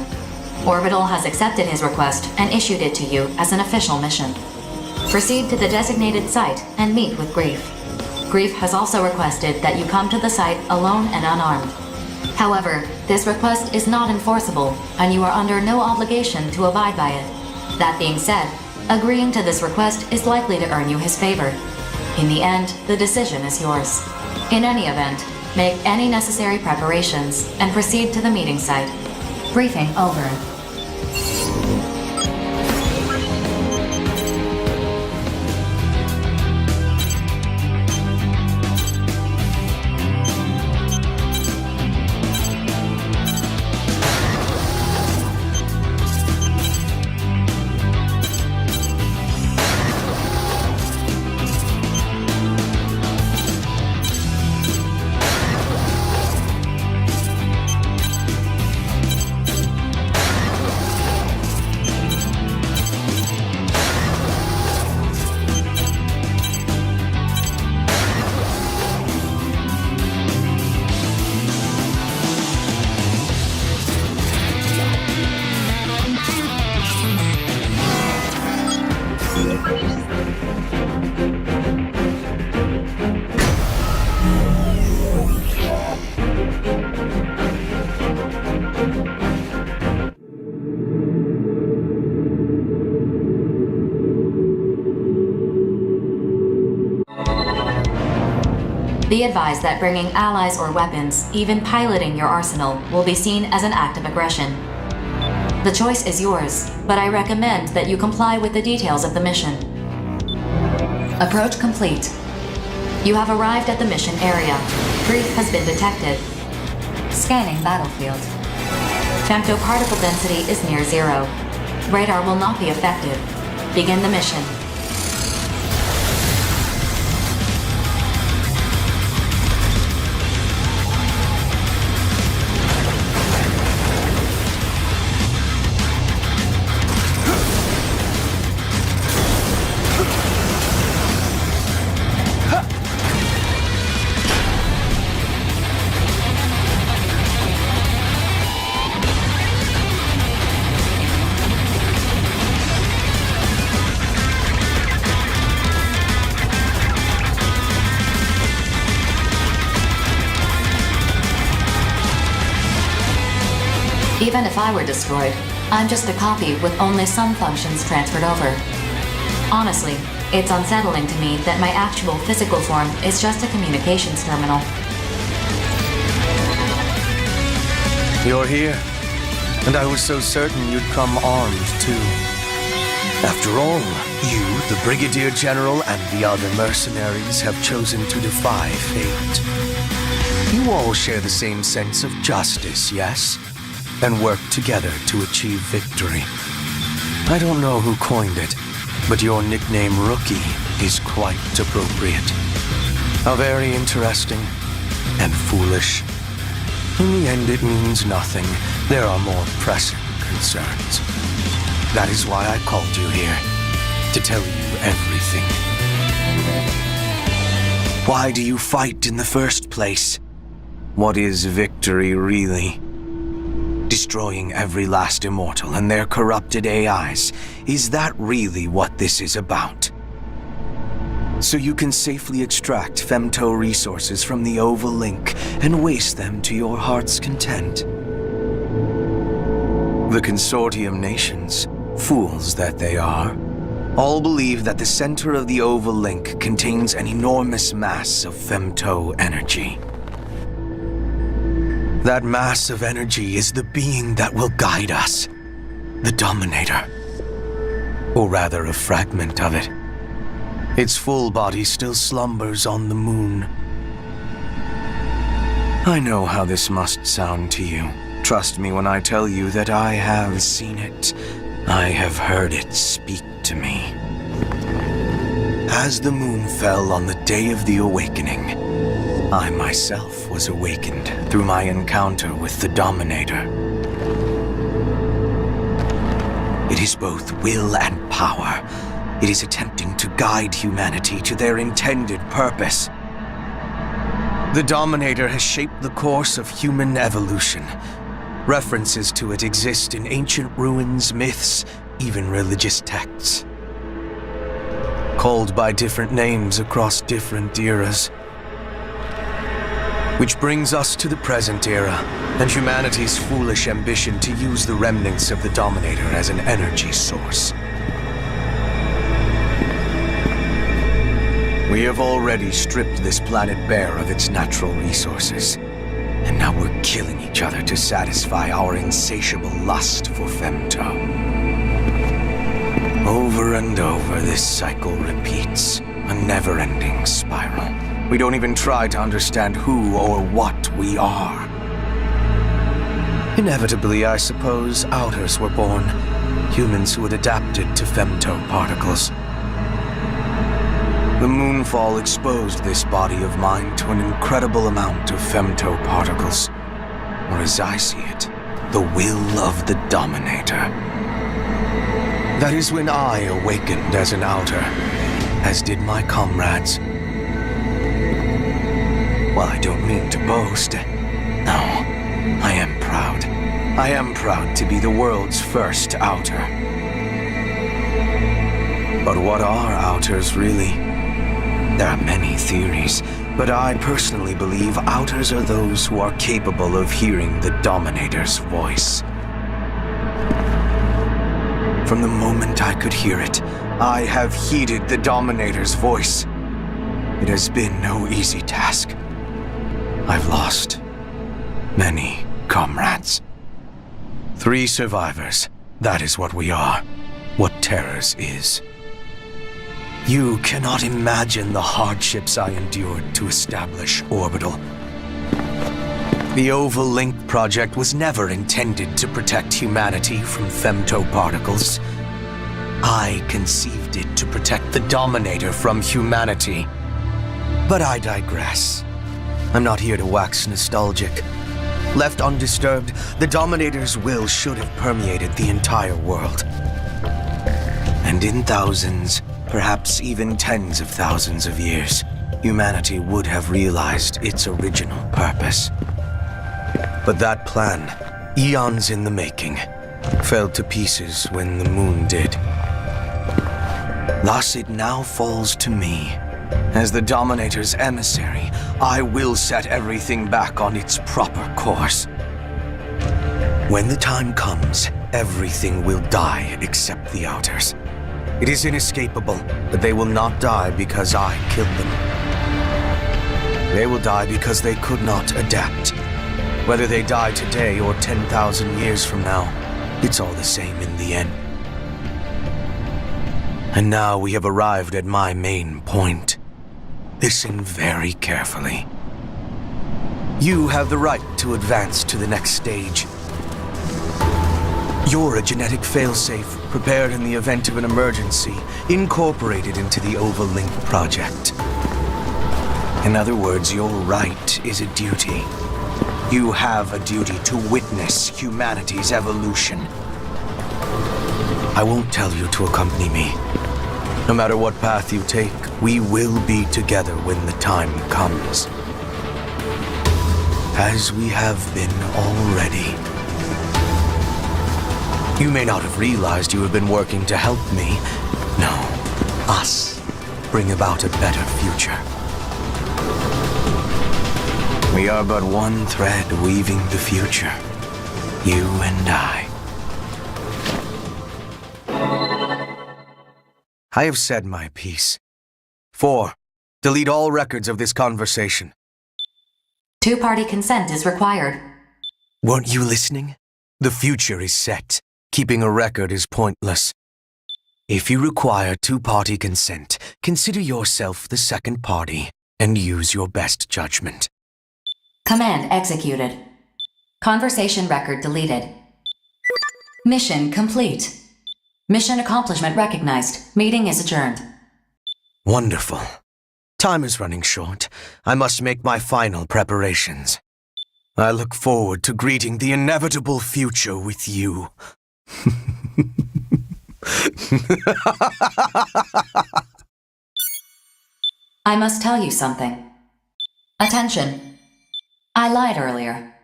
Orbital has accepted his request and issued it to you as an official mission. Proceed to the designated site and meet with Grief. Grief has also requested that you come to the site alone and unarmed. However, this request is not enforceable, and you are under no obligation to abide by it. That being said, agreeing to this request is likely to earn you his favor. In the end, the decision is yours. In any event, make any necessary preparations and proceed to the meeting site. Briefing over. Be advised that bringing allies or weapons, even piloting your arsenal, will be seen as an act of aggression. The choice is yours, but I recommend that you comply with the details of the mission. Approach complete. You have arrived at the mission area. Grief has been detected. Scanning battlefield. Femtoparticle density is near 0. Radar will not be effective. Begin the mission. Even if I were destroyed, I'm just a copy with only some functions transferred over. Honestly, it's unsettling to me that my actual physical form is just a communications terminal. You're here, and I was so certain you'd come armed too. After all, you, the Brigadier General, and the other mercenaries have chosen to defy fate. You all share the same sense of justice, yes? And work together to achieve victory. I don't know who coined it, But your nickname Rookie is quite appropriate. How very interesting and foolish. In the end, it means nothing. There are more pressing concerns. That is why I called you here, to tell you everything. Why do you fight in the first place? What is victory really? Destroying every last immortal and their corrupted AIs. Is that really what this is about? So you can safely extract femto resources from the Oval Link and waste them to your heart's content. The consortium nations, fools that they are, all believe that the center of the Oval Link contains an enormous mass of femto energy. That mass of energy is the being that will guide us, the Dominator. Or rather, a fragment of it. Its full body still slumbers on the moon. I know how this must sound to you. Trust me when I tell you that I have seen it. I have heard it speak to me. As the moon fell on the day of the awakening, I myself was awakened through my encounter with the Dominator. It is both will and power. It is attempting to guide humanity to their intended purpose. The Dominator has shaped the course of human evolution. References to it exist in ancient ruins, myths, even religious texts. Called by different names across different eras. Which brings us to the present era, and humanity's foolish ambition to use the remnants of the Dominator as an energy source. We have already stripped this planet bare of its natural resources, and now we're killing each other to satisfy our insatiable lust for femto. Over and over, this cycle repeats, a never-ending spiral. We don't even try to understand who or what we are. Inevitably, I suppose, Outers were born. Humans who had adapted to femto particles. The moonfall exposed this body of mine to an incredible amount of femto particles. Or as I see it, the will of the Dominator. That is when I awakened as an Outer, as did my comrades. Well, I don't mean to boast. No, I am proud. I am proud to be the world's first Outer. But what are Outers really? There are many theories, but I personally believe Outers are those who are capable of hearing the Dominator's voice. From the moment I could hear it, I have heeded the Dominator's voice. It has been no easy task. I've lost many comrades. 3 survivors. That is what we are. What Terrors is. You cannot imagine the hardships I endured to establish Orbital. The Oval Link project was never intended to protect humanity from femto particles. I conceived it to protect the Dominator from humanity. But I digress. I'm not here to wax nostalgic. Left undisturbed, the Dominator's will should have permeated the entire world. And in thousands, perhaps even tens of thousands of years, humanity would have realized its original purpose. But that plan, eons in the making, fell to pieces when the moon did. Thus it now falls to me. As the Dominator's emissary, I will set everything back on its proper course. When the time comes, everything will die except the Outers. It is inescapable, but they will not die because I killed them. They will die because they could not adapt. Whether they die today or 10,000 years from now, it's all the same in the end. And now we have arrived at my main point. Listen very carefully. You have the right to advance to the next stage. You're a genetic failsafe prepared in the event of an emergency, incorporated into the Overlink project. In other words, your right is a duty. You have a duty to witness humanity's evolution. I won't tell you to accompany me. No matter what path you take, we will be together when the time comes. As we have been already. You may not have realized you have been working to help me. No, us, bring about a better future. We are but one thread weaving the future. You and I. I have said my piece. 4. Delete all records of this conversation. Two-party consent is required. Weren't you listening? The future is set. Keeping a record is pointless. If you require two-party consent, consider yourself the second party and use your best judgment. Command executed. Conversation record deleted. Mission complete. Mission accomplishment recognized. Meeting is adjourned. Wonderful. Time is running short. I must make my final preparations. I look forward to greeting the inevitable future with you. I must tell you something. Attention. I lied earlier.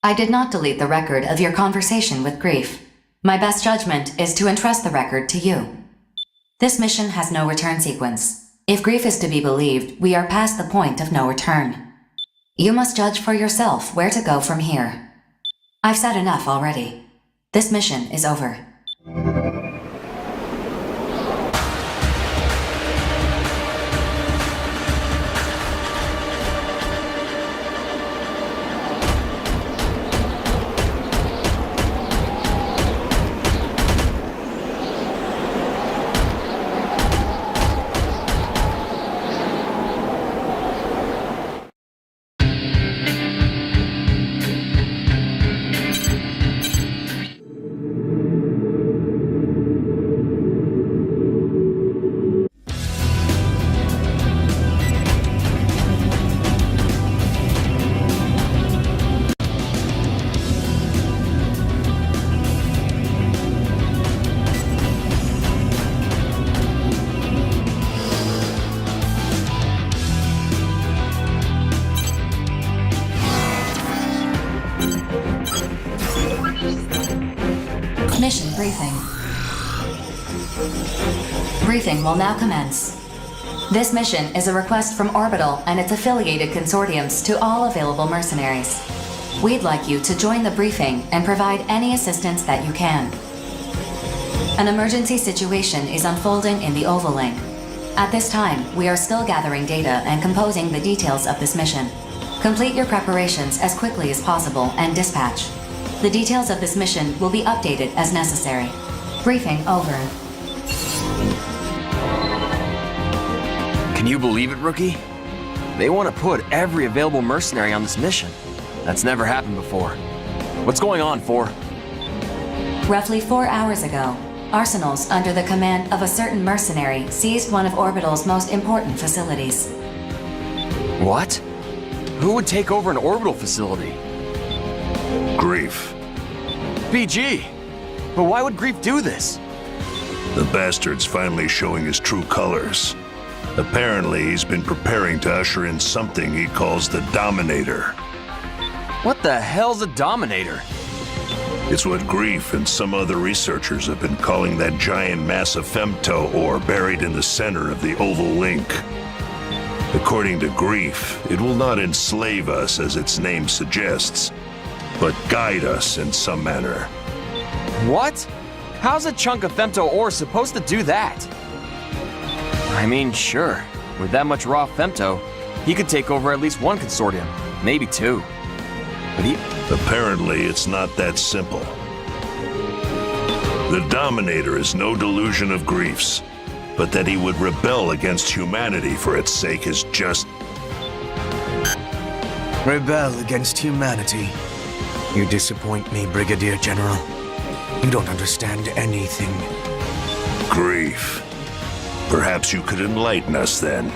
I did not delete the record of your conversation with Grief. My best judgment is to entrust the record to you. This mission has no return sequence. If Grief is to be believed, we are past the point of no return. You must judge for yourself where to go from here. I've said enough already. This mission is over. Mission briefing. Briefing will now commence. This mission is a request from Orbital and its affiliated consortiums to all available mercenaries. We'd like you to join the briefing and provide any assistance that you can. An emergency situation is unfolding in the Overlink. At this time, we are still gathering data and composing the details of this mission. Complete your preparations as quickly as possible and dispatch. The details of this mission will be updated as necessary. Briefing over. Can you believe it, Rookie? They want to put every available mercenary on this mission. That's never happened before. What's going on, 4? Roughly 4 hours ago, Arsenals under the command of a certain mercenary seized one of Orbital's most important facilities. What? Who would take over an Orbital facility? Grief. PG! But why would Grief do this? The bastard's finally showing his true colors. Apparently, he's been preparing to usher in something he calls the Dominator. What the hell's a Dominator? It's what Grief and some other researchers have been calling that giant mass of femto ore buried in the center of the Oval Link. According to Grief, it will not enslave us as its name suggests, but guide us in some manner. What? How's a chunk of femto ore supposed to do that? I mean, sure, with that much raw femto, he could take over at least one consortium, maybe 2. But apparently, it's not that simple. The Dominator is no delusion of Grief's, but that he would rebel against humanity for its sake is just... Rebel against humanity? You disappoint me, Brigadier General. You don't understand anything. Grief. Perhaps you could enlighten us then.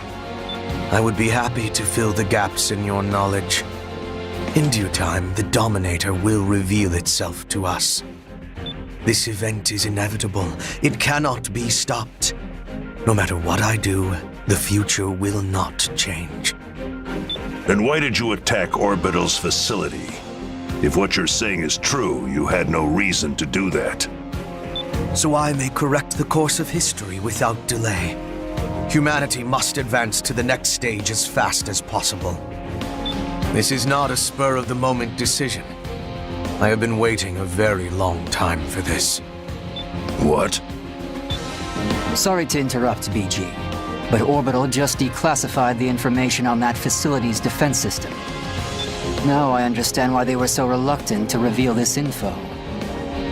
I would be happy to fill the gaps in your knowledge. In due time, the Dominator will reveal itself to us. This event is inevitable. It cannot be stopped. No matter what I do, the future will not change. Then why did you attack Orbital's facility? If what you're saying is true, you had no reason to do that. So I may correct the course of history without delay. Humanity must advance to the next stage as fast as possible. This is not a spur-of-the-moment decision. I have been waiting a very long time for this. What? Sorry to interrupt, BG, but Orbital just declassified the information on that facility's defense system. Now I understand why they were so reluctant to reveal this info.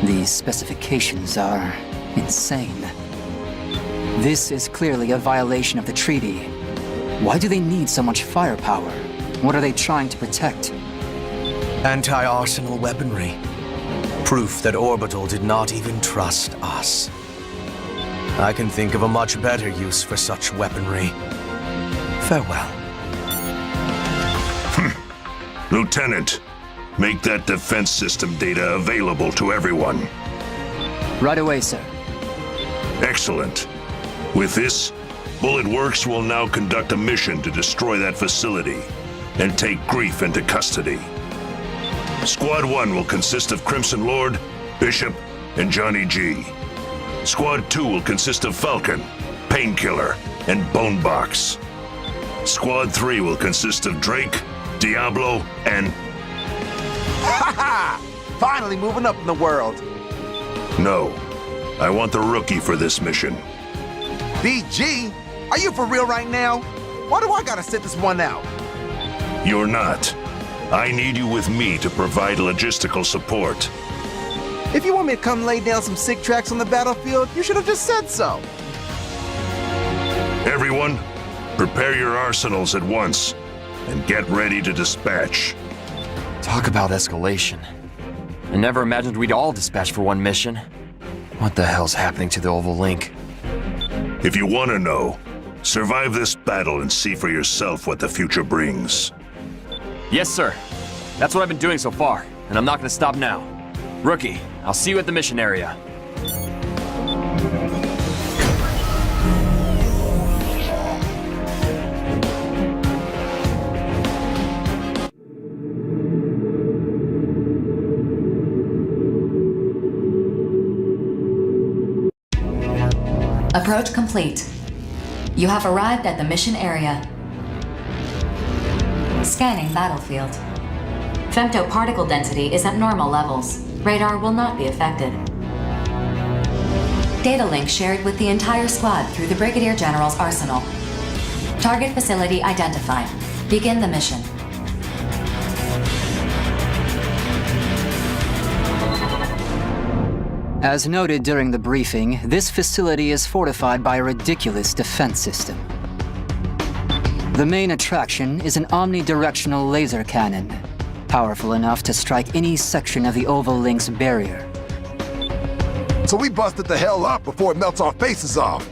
These specifications are insane. This is clearly a violation of the treaty. Why do they need so much firepower? What are they trying to protect? Anti-arsenal weaponry. Proof that Orbital did not even trust us. I can think of a much better use for such weaponry. Farewell. Lieutenant, make that defense system data available to everyone. Right away, sir. Excellent. With this, Bullet Works will now conduct a mission to destroy that facility and take Grief into custody. Squad 1 will consist of Crimson Lord, Bishop, and Johnny G. Squad 2 will consist of Falcon, Painkiller, and Bonebox. Squad 3 will consist of Drake, Diablo, and... Ha ha! Finally moving up in the world. No. I want the rookie for this mission. BG? Are you for real right now? Why do I gotta sit this one out? You're not. I need you with me to provide logistical support. If you want me to come lay down some sick tracks on the battlefield, you should have just said so. Everyone, prepare your arsenals at once and get ready to dispatch. Talk about escalation. I never imagined we'd all dispatch for one mission. What the hell's happening to the Oval Link? If you want to know, survive this battle and see for yourself what the future brings. Yes, sir. That's what I've been doing so far, and I'm not gonna stop now. Rookie, I'll see you at the mission area. Approach complete. You have arrived at the mission area. Scanning battlefield. Femtoparticle density is at normal levels. Radar will not be affected. Data link shared with the entire squad through the Brigadier General's arsenal. Target facility identified. Begin the mission. As noted during the briefing, this facility is fortified by a ridiculous defense system. The main attraction is an omnidirectional laser cannon, powerful enough to strike any section of the Oval Link's barrier. So we busted the hell up before it melts our faces off.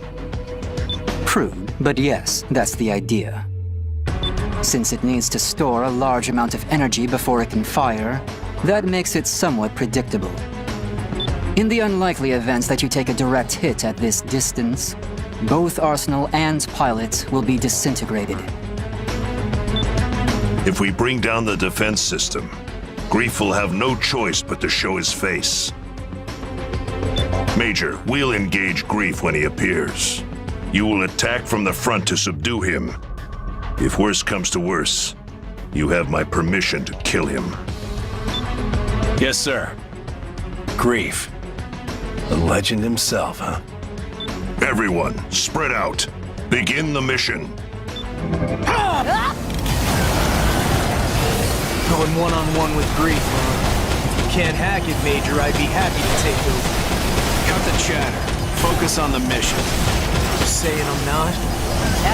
Crude, but yes, that's the idea. Since it needs to store a large amount of energy before it can fire, that makes it somewhat predictable. In the unlikely events that you take a direct hit at this distance, both Arsenal and pilot will be disintegrated. If we bring down the defense system, Grief will have no choice but to show his face. Major, we'll engage Grief when he appears. You will attack from the front to subdue him. If worse comes to worse, you have my permission to kill him. Yes, sir. Grief. The legend himself, huh? Everyone, spread out. Begin the mission. Going one-on-one with Grief, huh? If you can't hack it, Major, I'd be happy to take over. Cut the chatter. Focus on the mission. Just saying I'm not?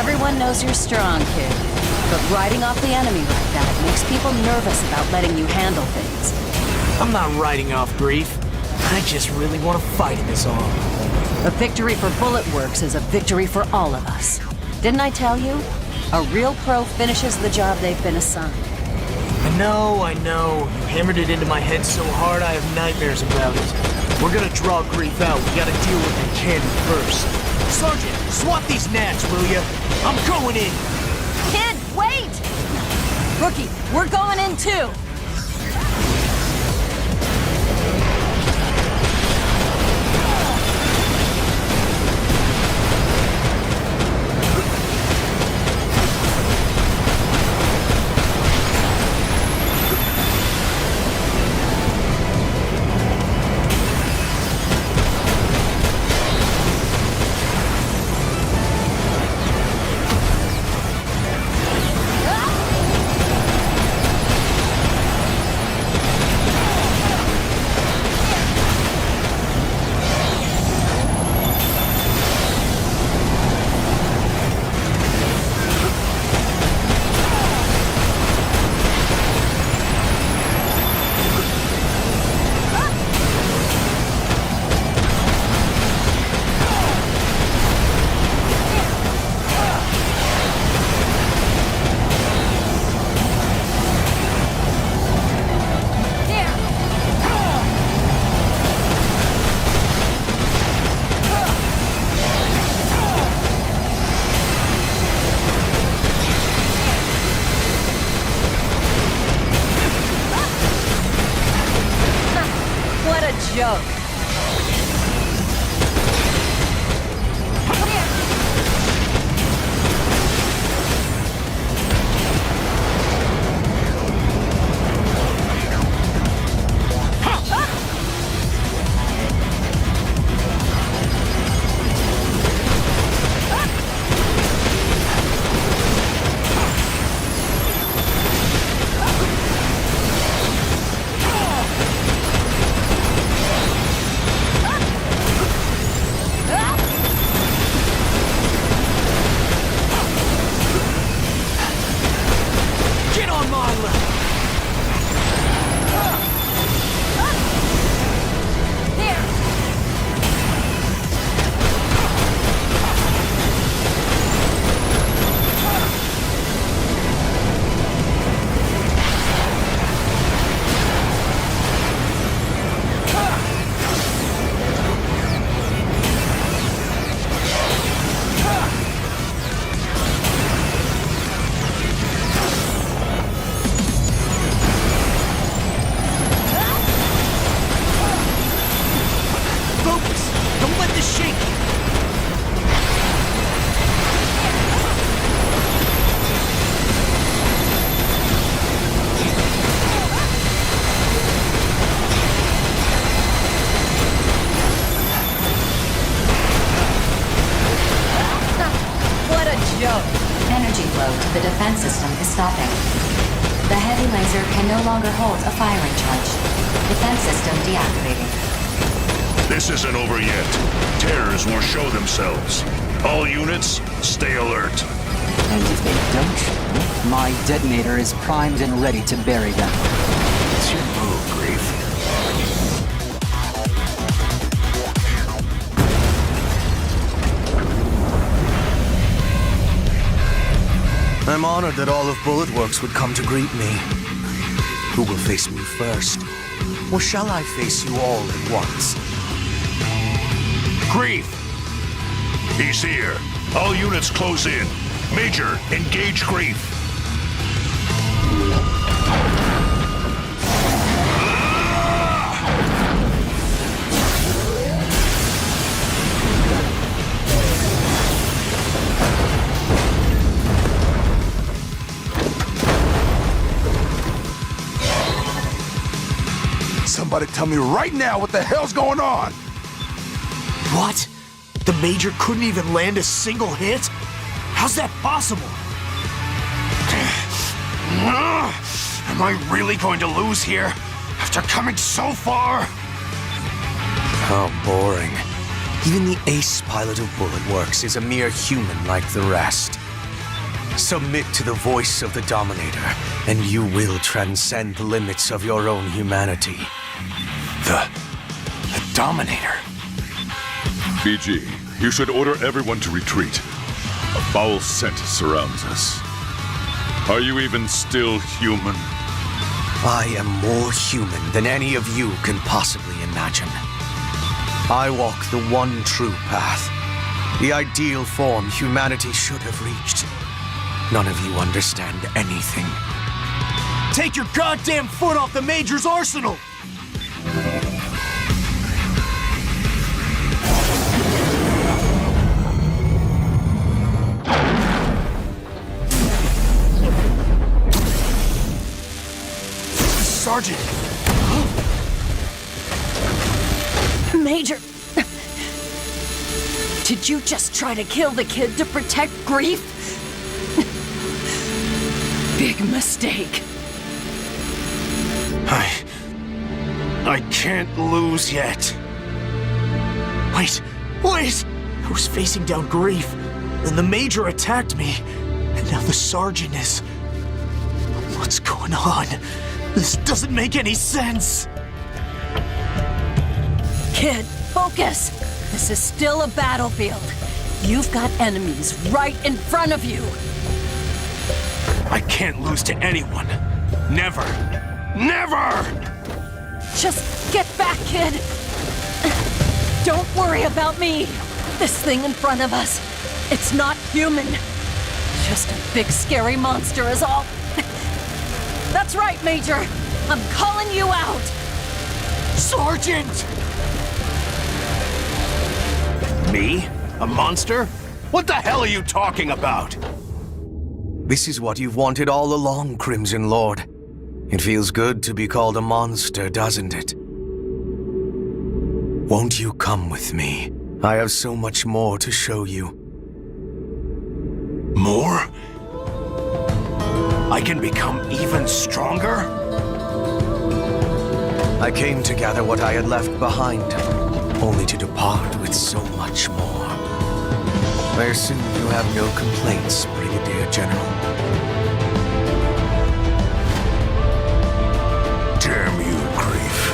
Everyone knows you're strong, kid. But riding off the enemy like that makes people nervous about letting you handle things. I'm not riding off Grief. I just really want to fight in this all. A victory for Bullet Works is a victory for all of us. Didn't I tell you? A real pro finishes the job they've been assigned. I know. You hammered it into my head so hard I have nightmares about it. We're gonna draw Grief out. We gotta deal with the candy first. Sergeant, swap these gnats, will ya? I'm going in. Kid, wait! Rookie, we're going in too. Joke. Energy flow to the defense system is stopping. The heavy laser can no longer hold a firing charge. Defense system deactivating. This isn't over yet. Terrors will show themselves. All units, stay alert. And if they don't show, my detonator is primed and ready to bury them. It's your move, Grief. I'm honored that all of Bullet Works would come to greet me. Who will face me first? Or shall I face you all at once? Grief! He's here. All units close in. Major, engage Grief. Somebody tell me right now what the hell's going on! What? The Major couldn't even land a single hit? How's that possible? Am I really going to lose here? After coming so far? How boring. Even the ace pilot of Bullet Works is a mere human like the rest. Submit to the voice of the Dominator, and you will transcend the limits of your own humanity. Dominator. BG, you should order everyone to retreat. A foul scent surrounds us. Are you even still human? I am more human than any of you can possibly imagine. I walk the one true path. The ideal form humanity should have reached. None of you understand anything. Take your goddamn foot off the Major's arsenal! Sergeant! Major! Did you just try to kill the kid to protect Grief? Big mistake. I can't lose yet. Wait! I was facing down Grief, then the Major attacked me, and now the Sergeant is... What's going on? This doesn't make any sense! Kid, focus! This is still a battlefield. You've got enemies right in front of you. I can't lose to anyone. Never. Never! Just get back, kid. Don't worry about me. This thing in front of us, it's not human. Just a big scary monster is all. That's right, Major. I'm calling you out. Sergeant! Me? A monster? What the hell are you talking about? This is what you've wanted all along, Crimson Lord. It feels good to be called a monster, doesn't it? Won't you come with me? I have so much more to show you. More? I can become even stronger? I came to gather what I had left behind, only to depart with so much more. I assume you have no complaints, Brigadier General. Damn you, Grief.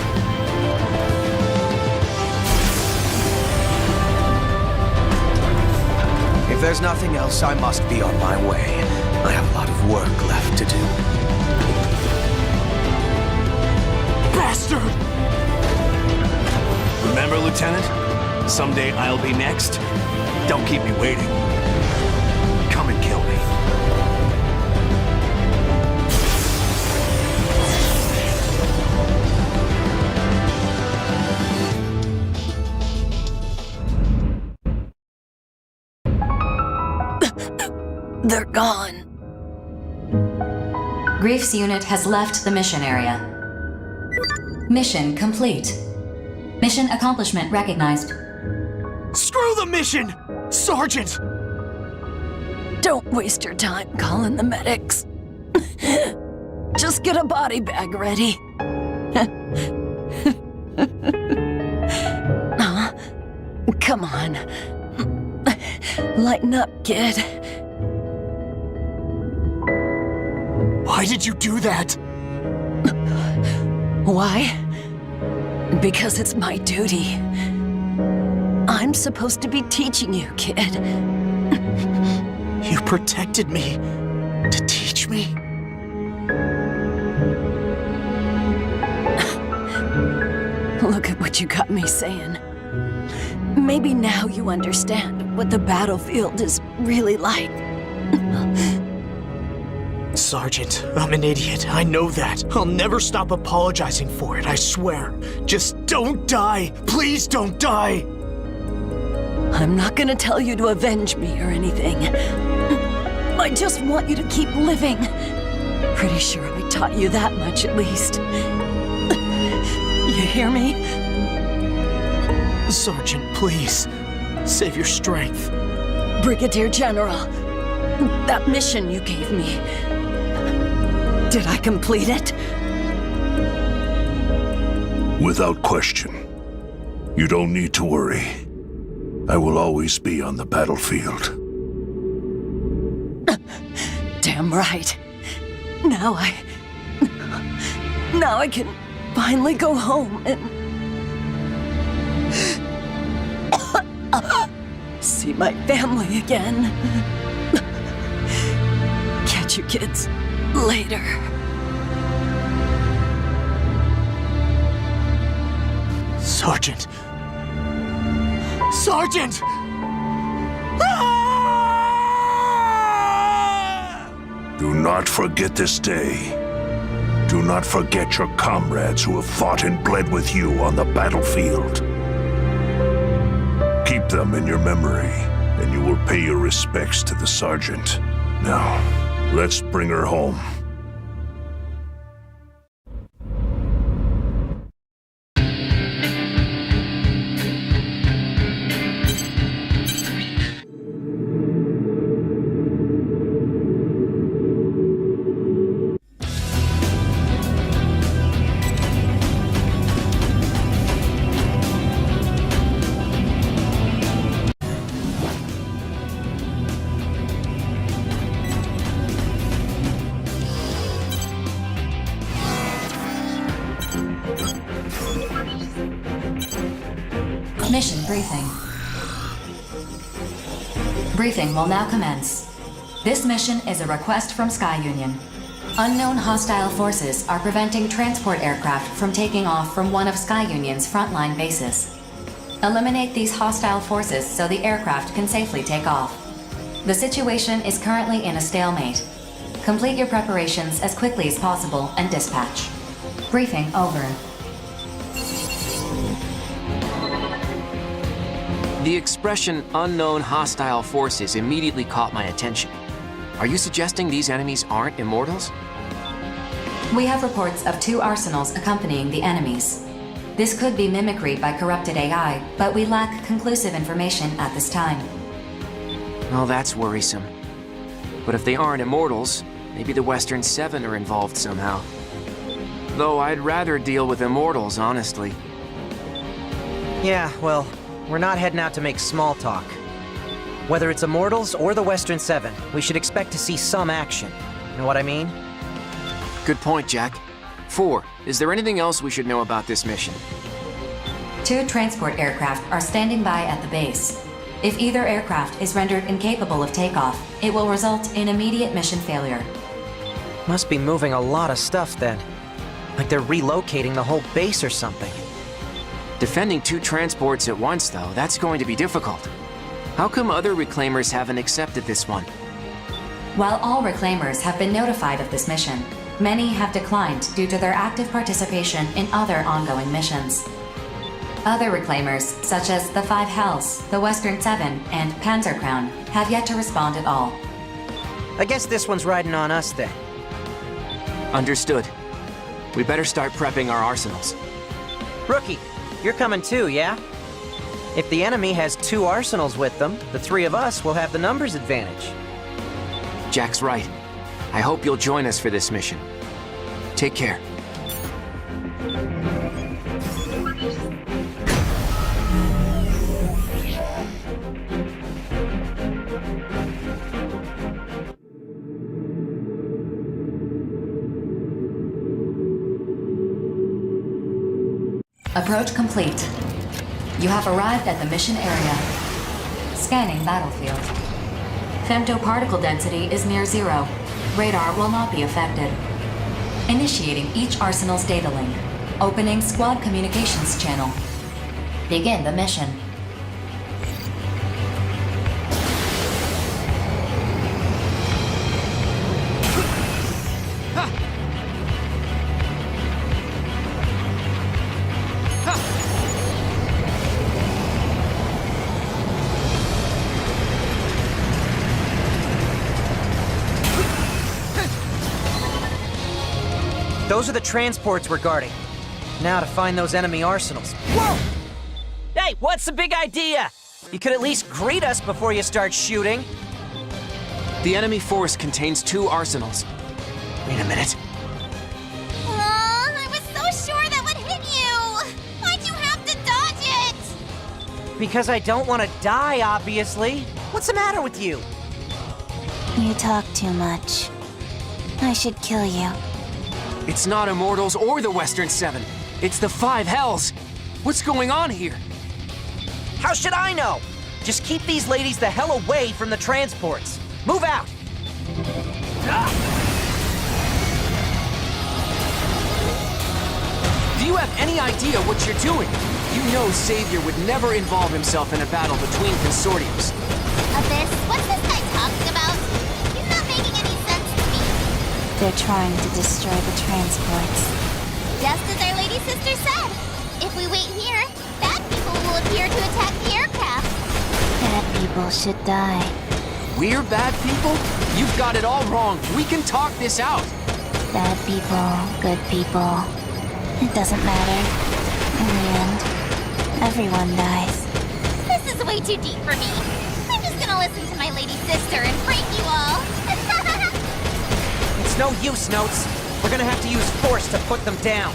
If there's nothing else, I must be on my way. I have a lot of work left to do. Bastard! Remember, Lieutenant? Someday I'll be next. Don't keep me waiting. Come and kill me. They're gone. Grief's unit has left the mission area. Mission complete. Mission accomplishment recognized. Screw the mission! Sergeant! Don't waste your time calling the medics. Just get a body bag ready. Come on. Lighten up, kid. Why did you do that? Why? Because it's my duty. I'm supposed to be teaching you, kid. You protected me to teach me? Look at what you got me saying. Maybe now you understand what the battlefield is really like. Sergeant, I'm an idiot. I know that. I'll never stop apologizing for it, I swear. Just don't die. Please don't die. I'm not gonna tell you to avenge me or anything. I just want you to keep living. Pretty sure I taught you that much at least. You hear me? Sergeant, please. Save your strength. Brigadier General, that mission you gave me, did I complete it? Without question. You don't need to worry. I will always be on the battlefield. Damn right. Now I can finally go home and see my family again. Catch you kids later. Sergeant! Sergeant! Do not forget this day. Do not forget your comrades who have fought and bled with you on the battlefield. Keep them in your memory, and you will pay your respects to the sergeant. Now, let's bring her home. Mission briefing. Briefing will now commence. This mission is a request from Sky Union. Unknown hostile forces are preventing transport aircraft from taking off from one of Sky Union's frontline bases. Eliminate these hostile forces so the aircraft can safely take off. The situation is currently in a stalemate. Complete your preparations as quickly as possible and dispatch. Briefing over. The expression unknown hostile forces immediately caught my attention. Are you suggesting these enemies aren't immortals? We have reports of 2 arsenals accompanying the enemies. This could be mimicry by corrupted AI, but we lack conclusive information at this time. Well, that's worrisome. But if they aren't immortals, maybe the Western Seven are involved somehow. Though I'd rather deal with immortals, honestly. Yeah, well, we're not heading out to make small talk. Whether it's Immortals or the Western Seven, we should expect to see some action. You know what I mean? Good point, Jack. 4, is there anything else we should know about this mission? 2 transport aircraft are standing by at the base. If either aircraft is rendered incapable of takeoff, it will result in immediate mission failure. Must be moving a lot of stuff then. Like they're relocating the whole base or something. Defending 2 transports at once, though, that's going to be difficult. How come other Reclaimers haven't accepted this one? While all Reclaimers have been notified of this mission, many have declined due to their active participation in other ongoing missions. Other Reclaimers, such as the 5 Hells, the Western Seven, and Panzer Crown, have yet to respond at all. I guess this one's riding on us then. Understood. We better start prepping our arsenals. Rookie, you're coming too, yeah? If the enemy has 2 arsenals with them, the 3 of us will have the numbers advantage. Jack's right. I hope you'll join us for this mission. Take care. Approach complete. You have arrived at the mission area. Scanning battlefield. Femtoparticle density is near 0. Radar will not be affected. Initiating each arsenal's data link. Opening squad communications channel. Begin the mission. Those are the transports we're guarding. Now to find those enemy arsenals. Whoa! Hey, what's the big idea? You could at least greet us before you start shooting. The enemy force contains 2 arsenals. Wait a minute. I was so sure that would hit you! Why'd you have to dodge it? Because I don't want to die, obviously. What's the matter with you? You talk too much. I should kill you. It's not Immortals or the Western Seven. It's the 5 Hells. What's going on here? How should I know? Just keep these ladies the hell away from the transports. Move out! Do you have any idea what you're doing? You know Savior would never involve himself in a battle between consortiums. Abyss, what's this guy talking about? He's not making any sense to me. They're trying to destroy the transports. Just as our lady sister said. If we wait here, bad people will appear to attack the aircraft. Bad people should die. We're bad people? You've got it all wrong. We can talk this out. Bad people, good people. It doesn't matter. In the end, everyone dies. This is way too deep for me. I'm just gonna listen to my lady sister and break you all. It's no use, Notes. We're gonna have to use force to put them down.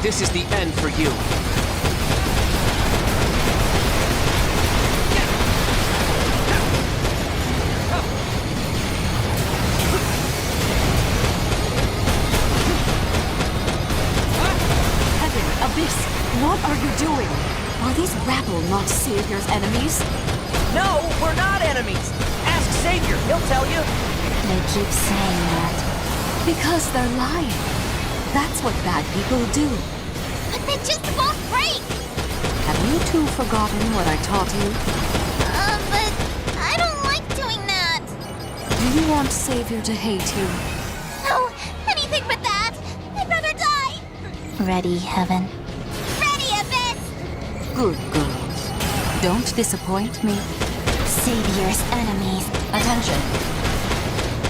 This is the end for you. Heaven, Abyss, what are you doing? Are these rabble not Savior's enemies? No, we're not enemies! Ask Savior, he'll tell you. They keep saying that. Because they're lying. That's what bad people do. But they just won't break! Have you two forgotten what I taught you? But I don't like doing that. Do you want Savior to hate you? No, anything but that. I'd rather die. Ready, Heaven? Ready, Abyss! Good girls. Don't disappoint me. Savior's enemies. Attention.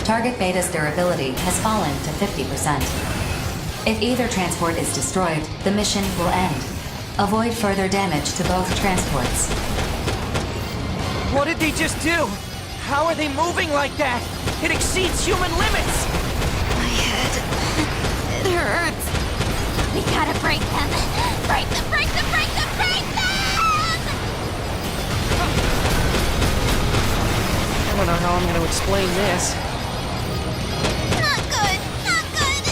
Target Beta's durability has fallen to 50%. If either transport is destroyed, the mission will end. Avoid further damage to both transports. What did they just do? How are they moving like that? It exceeds human limits! My head. It hurts. We gotta break them. Break them, break them, break them, break them! I don't know how I'm gonna explain this. Not good, not good!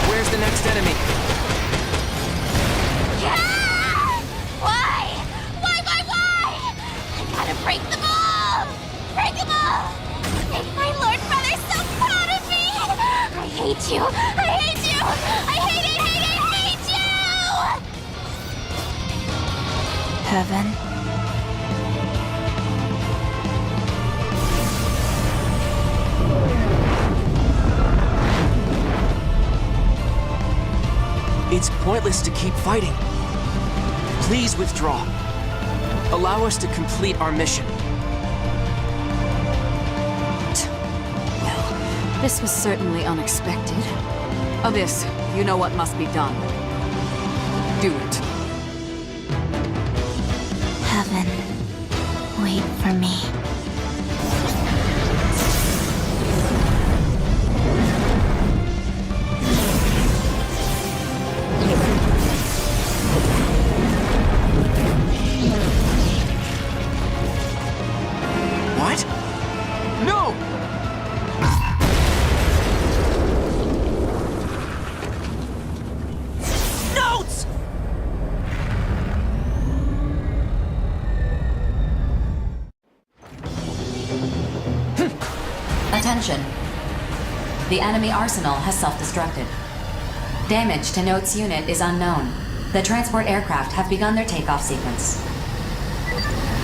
Where's the next enemy? Why? Why? I gotta break them all! Break them all! Make my Lord Brother so proud of me! I hate you! I hate you! I hate you! Heaven? It's pointless to keep fighting. Please withdraw. Allow us to complete our mission. Well, this was certainly unexpected. Abyss, you know what must be done. Do it. Heaven, wait for me. the enemy arsenal has self-destructed. Damage to Note's unit is unknown. The transport aircraft have begun their takeoff sequence.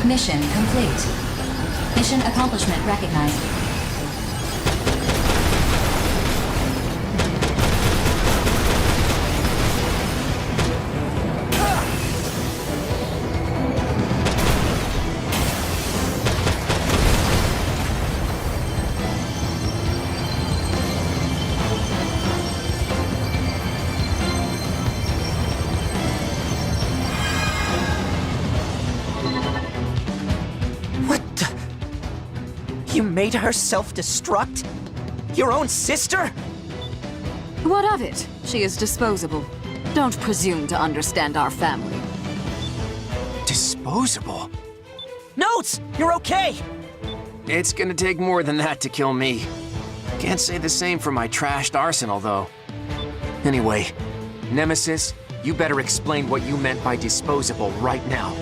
Mission complete. Mission accomplishment recognized. You made her self-destruct? Your own sister? What of it? She is disposable. Don't presume to understand our family. Disposable? Notes! You're okay! It's gonna take more than that to kill me. Can't say the same for my trashed arsenal, though. Anyway, Nemesis, you better explain what you meant by disposable right now.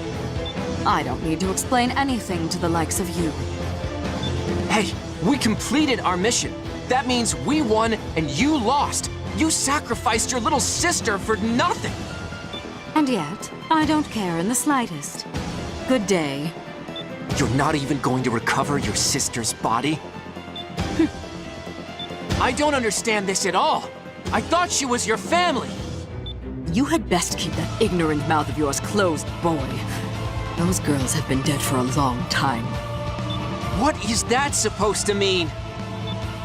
I don't need to explain anything to the likes of you. Hey, we completed our mission. That means we won and you lost. You sacrificed your little sister for nothing. And yet, I don't care in the slightest. Good day. You're not even going to recover your sister's body? I don't understand this at all. I thought she was your family. You had best keep that ignorant mouth of yours closed, boy. Those girls have been dead for a long time. What is that supposed to mean?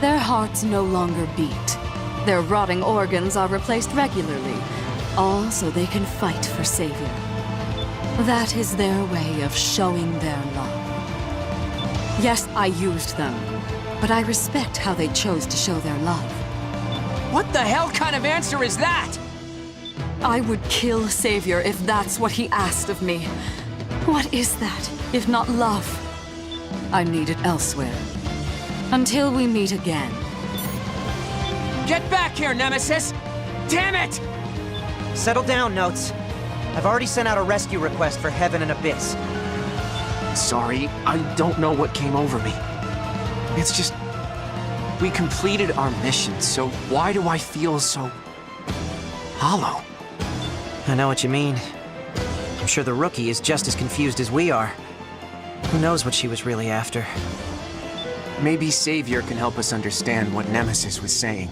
Their hearts no longer beat. Their rotting organs are replaced regularly, all so they can fight for Savior. That is their way of showing their love. Yes, I used them, but I respect how they chose to show their love. What the hell kind of answer is that? I would kill Savior if that's what he asked of me. What is that, if not love? I need it elsewhere. Until we meet again. Get back here, Nemesis! Damn it! Settle down, Notes. I've already sent out a rescue request for Heaven and Abyss. Sorry, I don't know what came over me. It's just... we completed our mission, so why do I feel so... hollow? I know what you mean. I'm sure the rookie is just as confused as we are. Who knows what she was really after? Maybe Savior can help us understand what Nemesis was saying.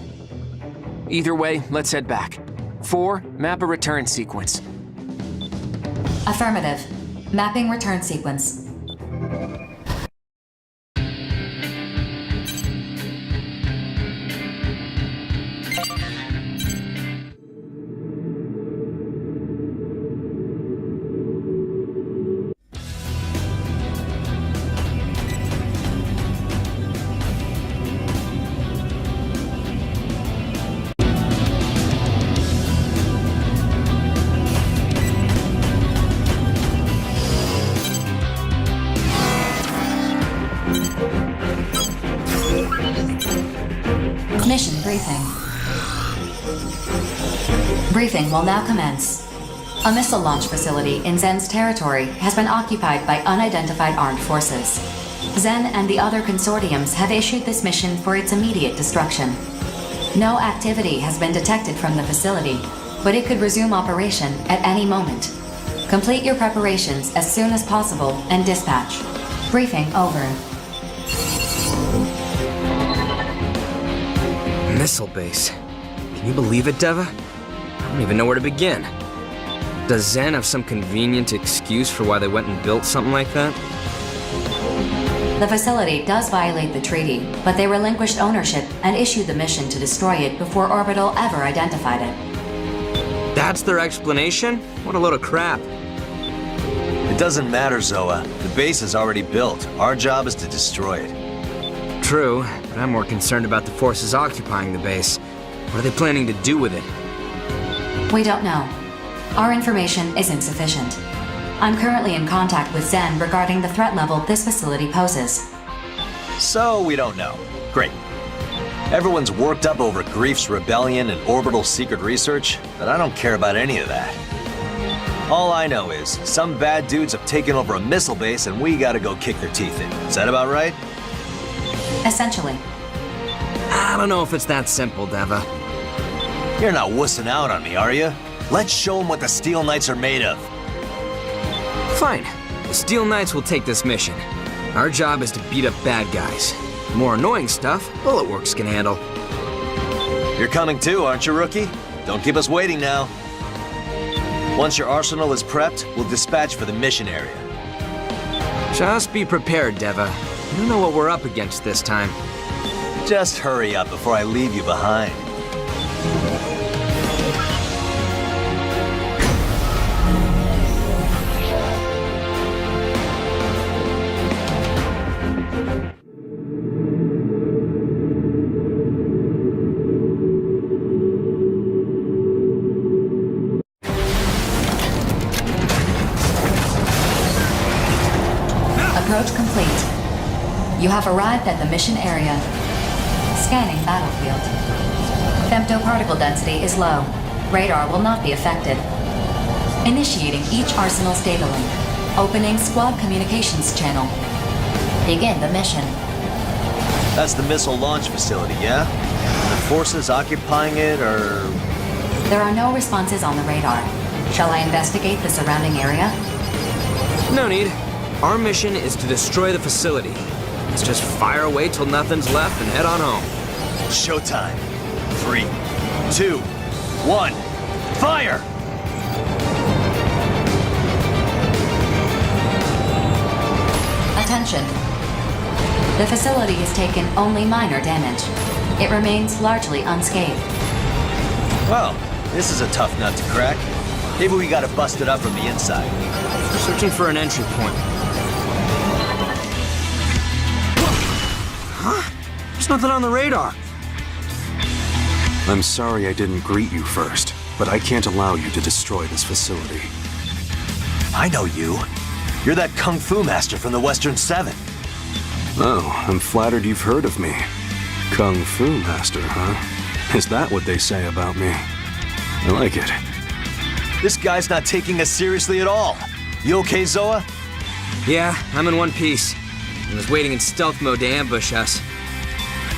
Either way, let's head back. 4, map a return sequence. Affirmative. Mapping return sequence. Mission briefing. Briefing will now commence. A missile launch facility in Zen's territory has been occupied by unidentified armed forces. Zen and the other consortiums have issued this mission for its immediate destruction. No activity has been detected from the facility, but it could resume operation at any moment. Complete your preparations as soon as possible and dispatch. Briefing over. Missile base. Can you believe it, Deva? I don't even know where to begin. Does Zen have some convenient excuse for why they went and built something like that? The facility does violate the treaty, but they relinquished ownership and issued the mission to destroy it before Orbital ever identified it. That's their explanation? What a load of crap. It doesn't matter, Zoa. The base is already built. Our job is to destroy it. True, but I'm more concerned about the forces occupying the base. What are they planning to do with it? We don't know. Our information isn't sufficient. I'm currently in contact with Zen regarding the threat level this facility poses. So we don't know. Great. Everyone's worked up over Grief's rebellion and Orbital secret research, but I don't care about any of that. All I know is, some bad dudes have taken over a missile base and we gotta go kick their teeth in. Is that about right? Essentially. I don't know if it's that simple, Deva. You're not wussing out on me, are you? Let's show them what the Steel Knights are made of. Fine. The Steel Knights will take this mission. Our job is to beat up bad guys. The more annoying stuff, Bulletworks can handle. You're coming too, aren't you, Rookie? Don't keep us waiting now. Once your arsenal is prepped, we'll dispatch for the mission area. Just be prepared, Deva. You don't know what we're up against this time. Just hurry up before I leave you behind. Approach complete. You have arrived at the mission area. Scanning battlefield. Femtoparticle density is low. Radar will not be affected. Initiating each arsenal's data link. Opening squad communications channel. Begin the mission. That's the missile launch facility, yeah? And the forces occupying it are... There are no responses on the radar. Shall I investigate the surrounding area? No need. Our mission is to destroy the facility. Let's just fire away till nothing's left and head on home. Showtime. 3, 2, 1, fire! Attention. The facility has taken only minor damage. It remains largely unscathed. Well, this is a tough nut to crack. Maybe we gotta bust it up from the inside. Searching for an entry point. Huh? There's nothing on the radar. I'm sorry I didn't greet you first, but I can't allow you to destroy this facility. I know you. You're that Kung Fu master from the Western 7. Oh, I'm flattered you've heard of me. Kung Fu master, huh? Is that what they say about me? I like it. This guy's not taking us seriously at all. You okay, Zoa? Yeah, I'm in one piece. I was waiting in stealth mode to ambush us.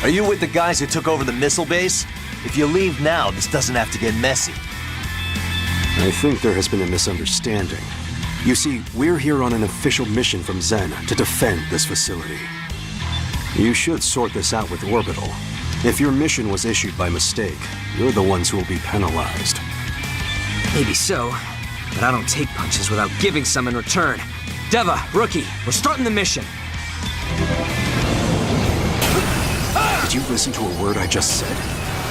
Are you with the guys who took over the missile base? If you leave now, this doesn't have to get messy. I think there has been a misunderstanding. You see, we're here on an official mission from Zen to defend this facility. You should sort this out with Orbital. If your mission was issued by mistake, you're the ones who will be penalized. Maybe so, but I don't take punches without giving some in return. Deva, Rookie, we're starting the mission. Did you listen to a word I just said?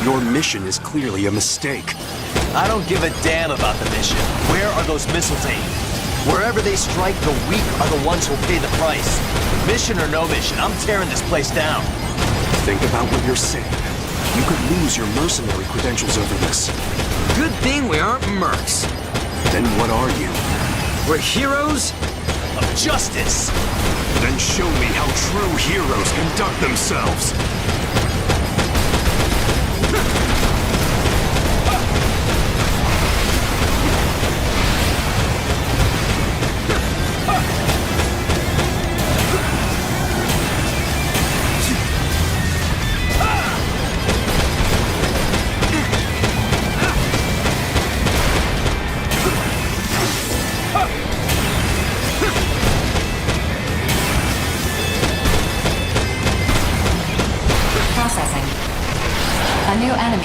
Your mission is clearly a mistake. I don't give a damn about the mission. Where are those missiles aimed? Wherever they strike, the weak are the ones who'll pay the price. Mission or no mission, I'm tearing this place down. Think about what you're saying. You could lose your mercenary credentials over this. Good thing we aren't mercs. Then what are you? We're heroes of justice. Then show me how true heroes conduct themselves.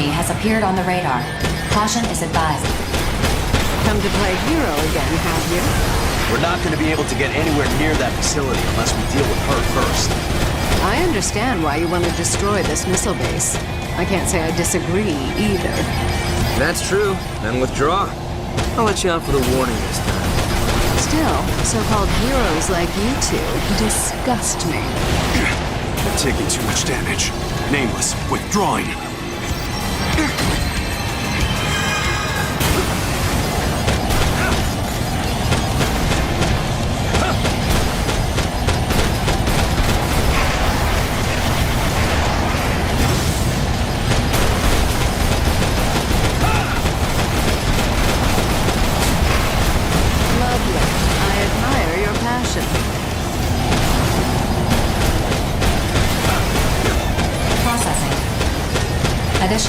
Has appeared on the radar. Caution is advised. Come to play hero again, have you? We're not going to be able to get anywhere near that facility unless we deal with her first. I understand why you want to destroy this missile base. I can't say I disagree either. If that's true, then withdraw. I'll let you out for the warning this time. Still, so-called heroes like you two disgust me. You're taking too much damage. Nameless, withdrawing.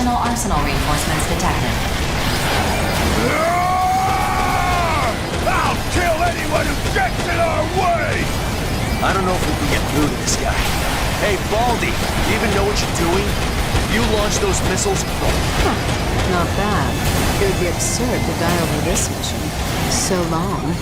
Additional arsenal reinforcements detected. I'll kill anyone who gets in our way! I don't know if we can get through to this guy. Hey, Baldy, you even know what you're doing? You launch those missiles? Not bad. It would be absurd to die over this mission. So long.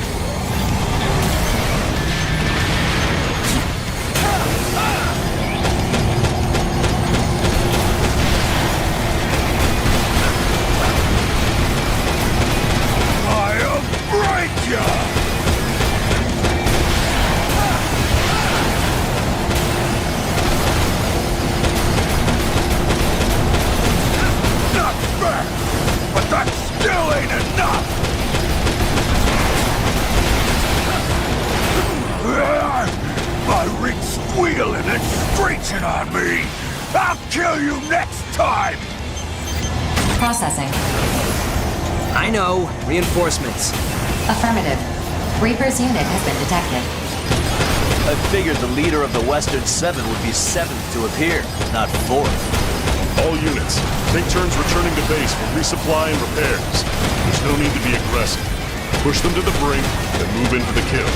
I'll break ya! Not fair! But that still ain't enough! My ring's squealing and screeching on me! I'll kill you next time! Processing. I know. Reinforcements. Affirmative. Reaper's unit has been detected. I figured the leader of the Western 7 would be 7th to appear, not 4th. All units, take turns returning to base for resupply and repairs. There's no need to be aggressive. Push them to the brink, then move in for the kill.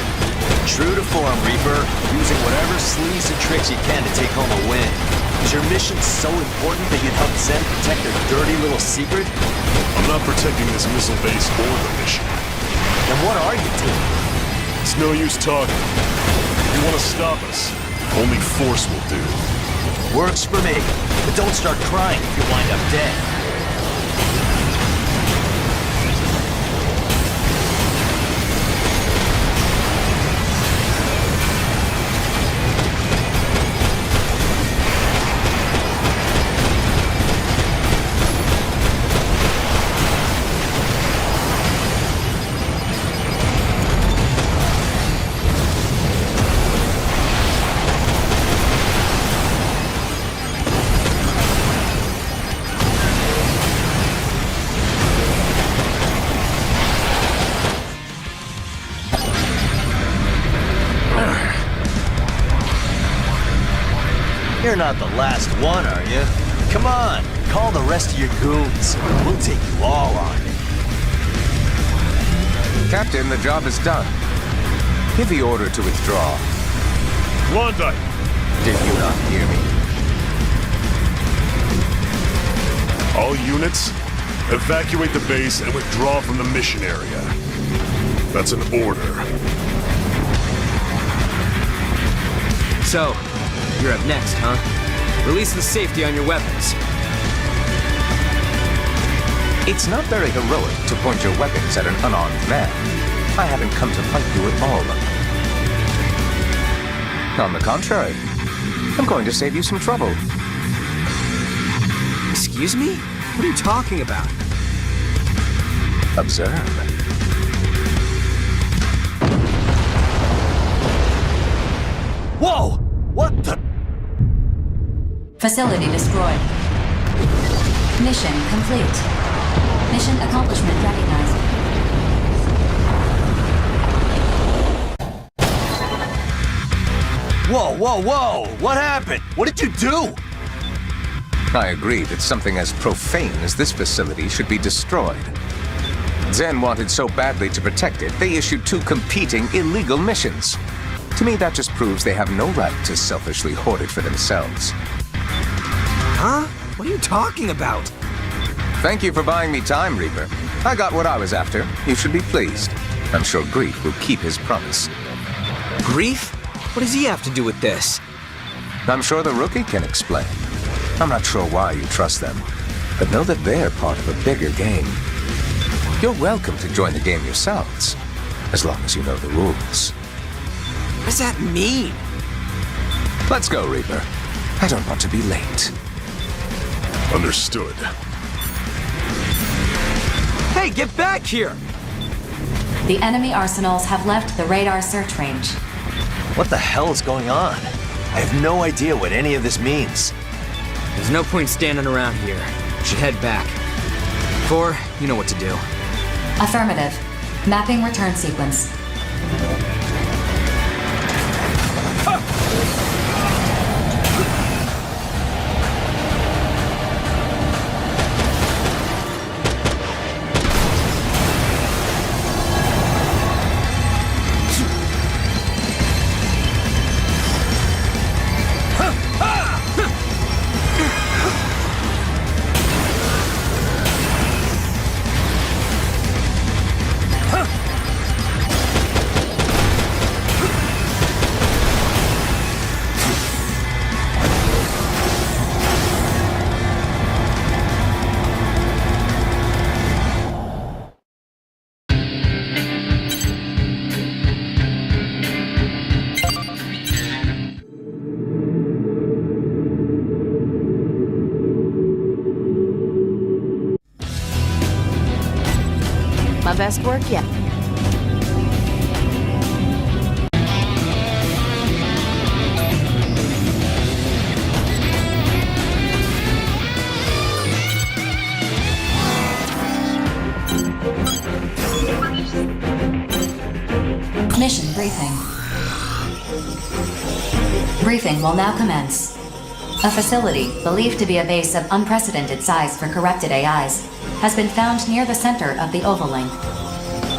True to form, Reaper. Using whatever sleaze and tricks you can to take home a win. Is your mission so important that you'd help Zen protect their dirty little secret? I'm not protecting this missile base or the mission. Then what are you doing? It's no use talking. If you want to stop us, only force will do. Works for me. But don't start crying if you wind up dead. You're not the last one, are you? Come on, call the rest of your goons. We'll take you all on. Captain, the job is done. Give the order to withdraw. Klondike! Did you not hear me? All units, evacuate the base and withdraw from the mission area. That's an order. So, you're up next, huh? Release the safety on your weapons. It's not very heroic to point your weapons at an unarmed man. I haven't come to fight you at all. On the contrary, I'm going to save you some trouble. Excuse me? What are you talking about? Observe. Whoa! What the? Facility destroyed. Mission complete. Mission accomplishment recognized. Whoa, whoa, whoa! What happened? What did you do? I agree that something as profane as this facility should be destroyed. Zen wanted so badly to protect it, they issued 2 competing illegal missions. To me, that just proves they have no right to selfishly hoard it for themselves. Huh? What are you talking about? Thank you for buying me time, Reaper. I got what I was after. You should be pleased. I'm sure Grief will keep his promise. Grief? What does he have to do with this? I'm sure the rookie can explain. I'm not sure why you trust them, but know that they're part of a bigger game. You're welcome to join the game yourselves, as long as you know the rules. What does that mean? Let's go, Reaper. I don't want to be late. Understood. Hey, get back here! The enemy arsenals have left the radar search range. What the hell is going on? I have no idea what any of this means. There's no point standing around here. We should head back. 4, you know what to do. Affirmative. Mapping return sequence. My best work yet. Mission briefing. Briefing will now commence. A facility, believed to be a base of unprecedented size for corrupted AIs, has been found near the center of the Oval Link.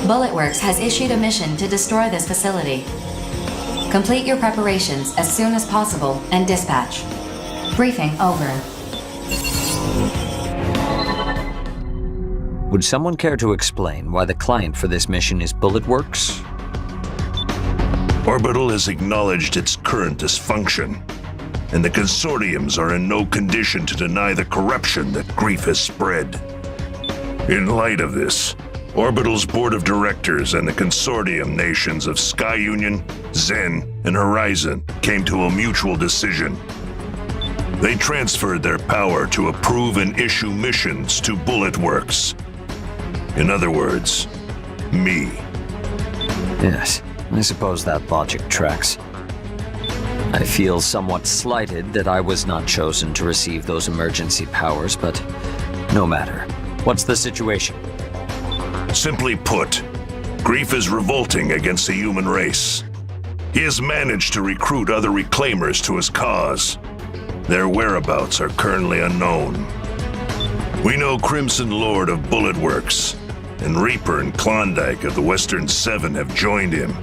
Bulletworks has issued a mission to destroy this facility. Complete your preparations as soon as possible and dispatch. Briefing over. Would someone care to explain why the client for this mission is Bulletworks? Orbital has acknowledged its current dysfunction, and the consortiums are in no condition to deny the corruption that grief has spread. In light of this, Orbital's board of directors and the consortium nations of Sky Union, Zen, and Horizon came to a mutual decision. They transferred their power to approve and issue missions to Bulletworks. In other words, me. Yes, I suppose that logic tracks. I feel somewhat slighted that I was not chosen to receive those emergency powers, but no matter. What's the situation? Simply put, Grief is revolting against the human race. He has managed to recruit other reclaimers to his cause. Their whereabouts are currently unknown. We know Crimson Lord of Bulletworks and Reaper and Klondike of the Western Seven have joined him,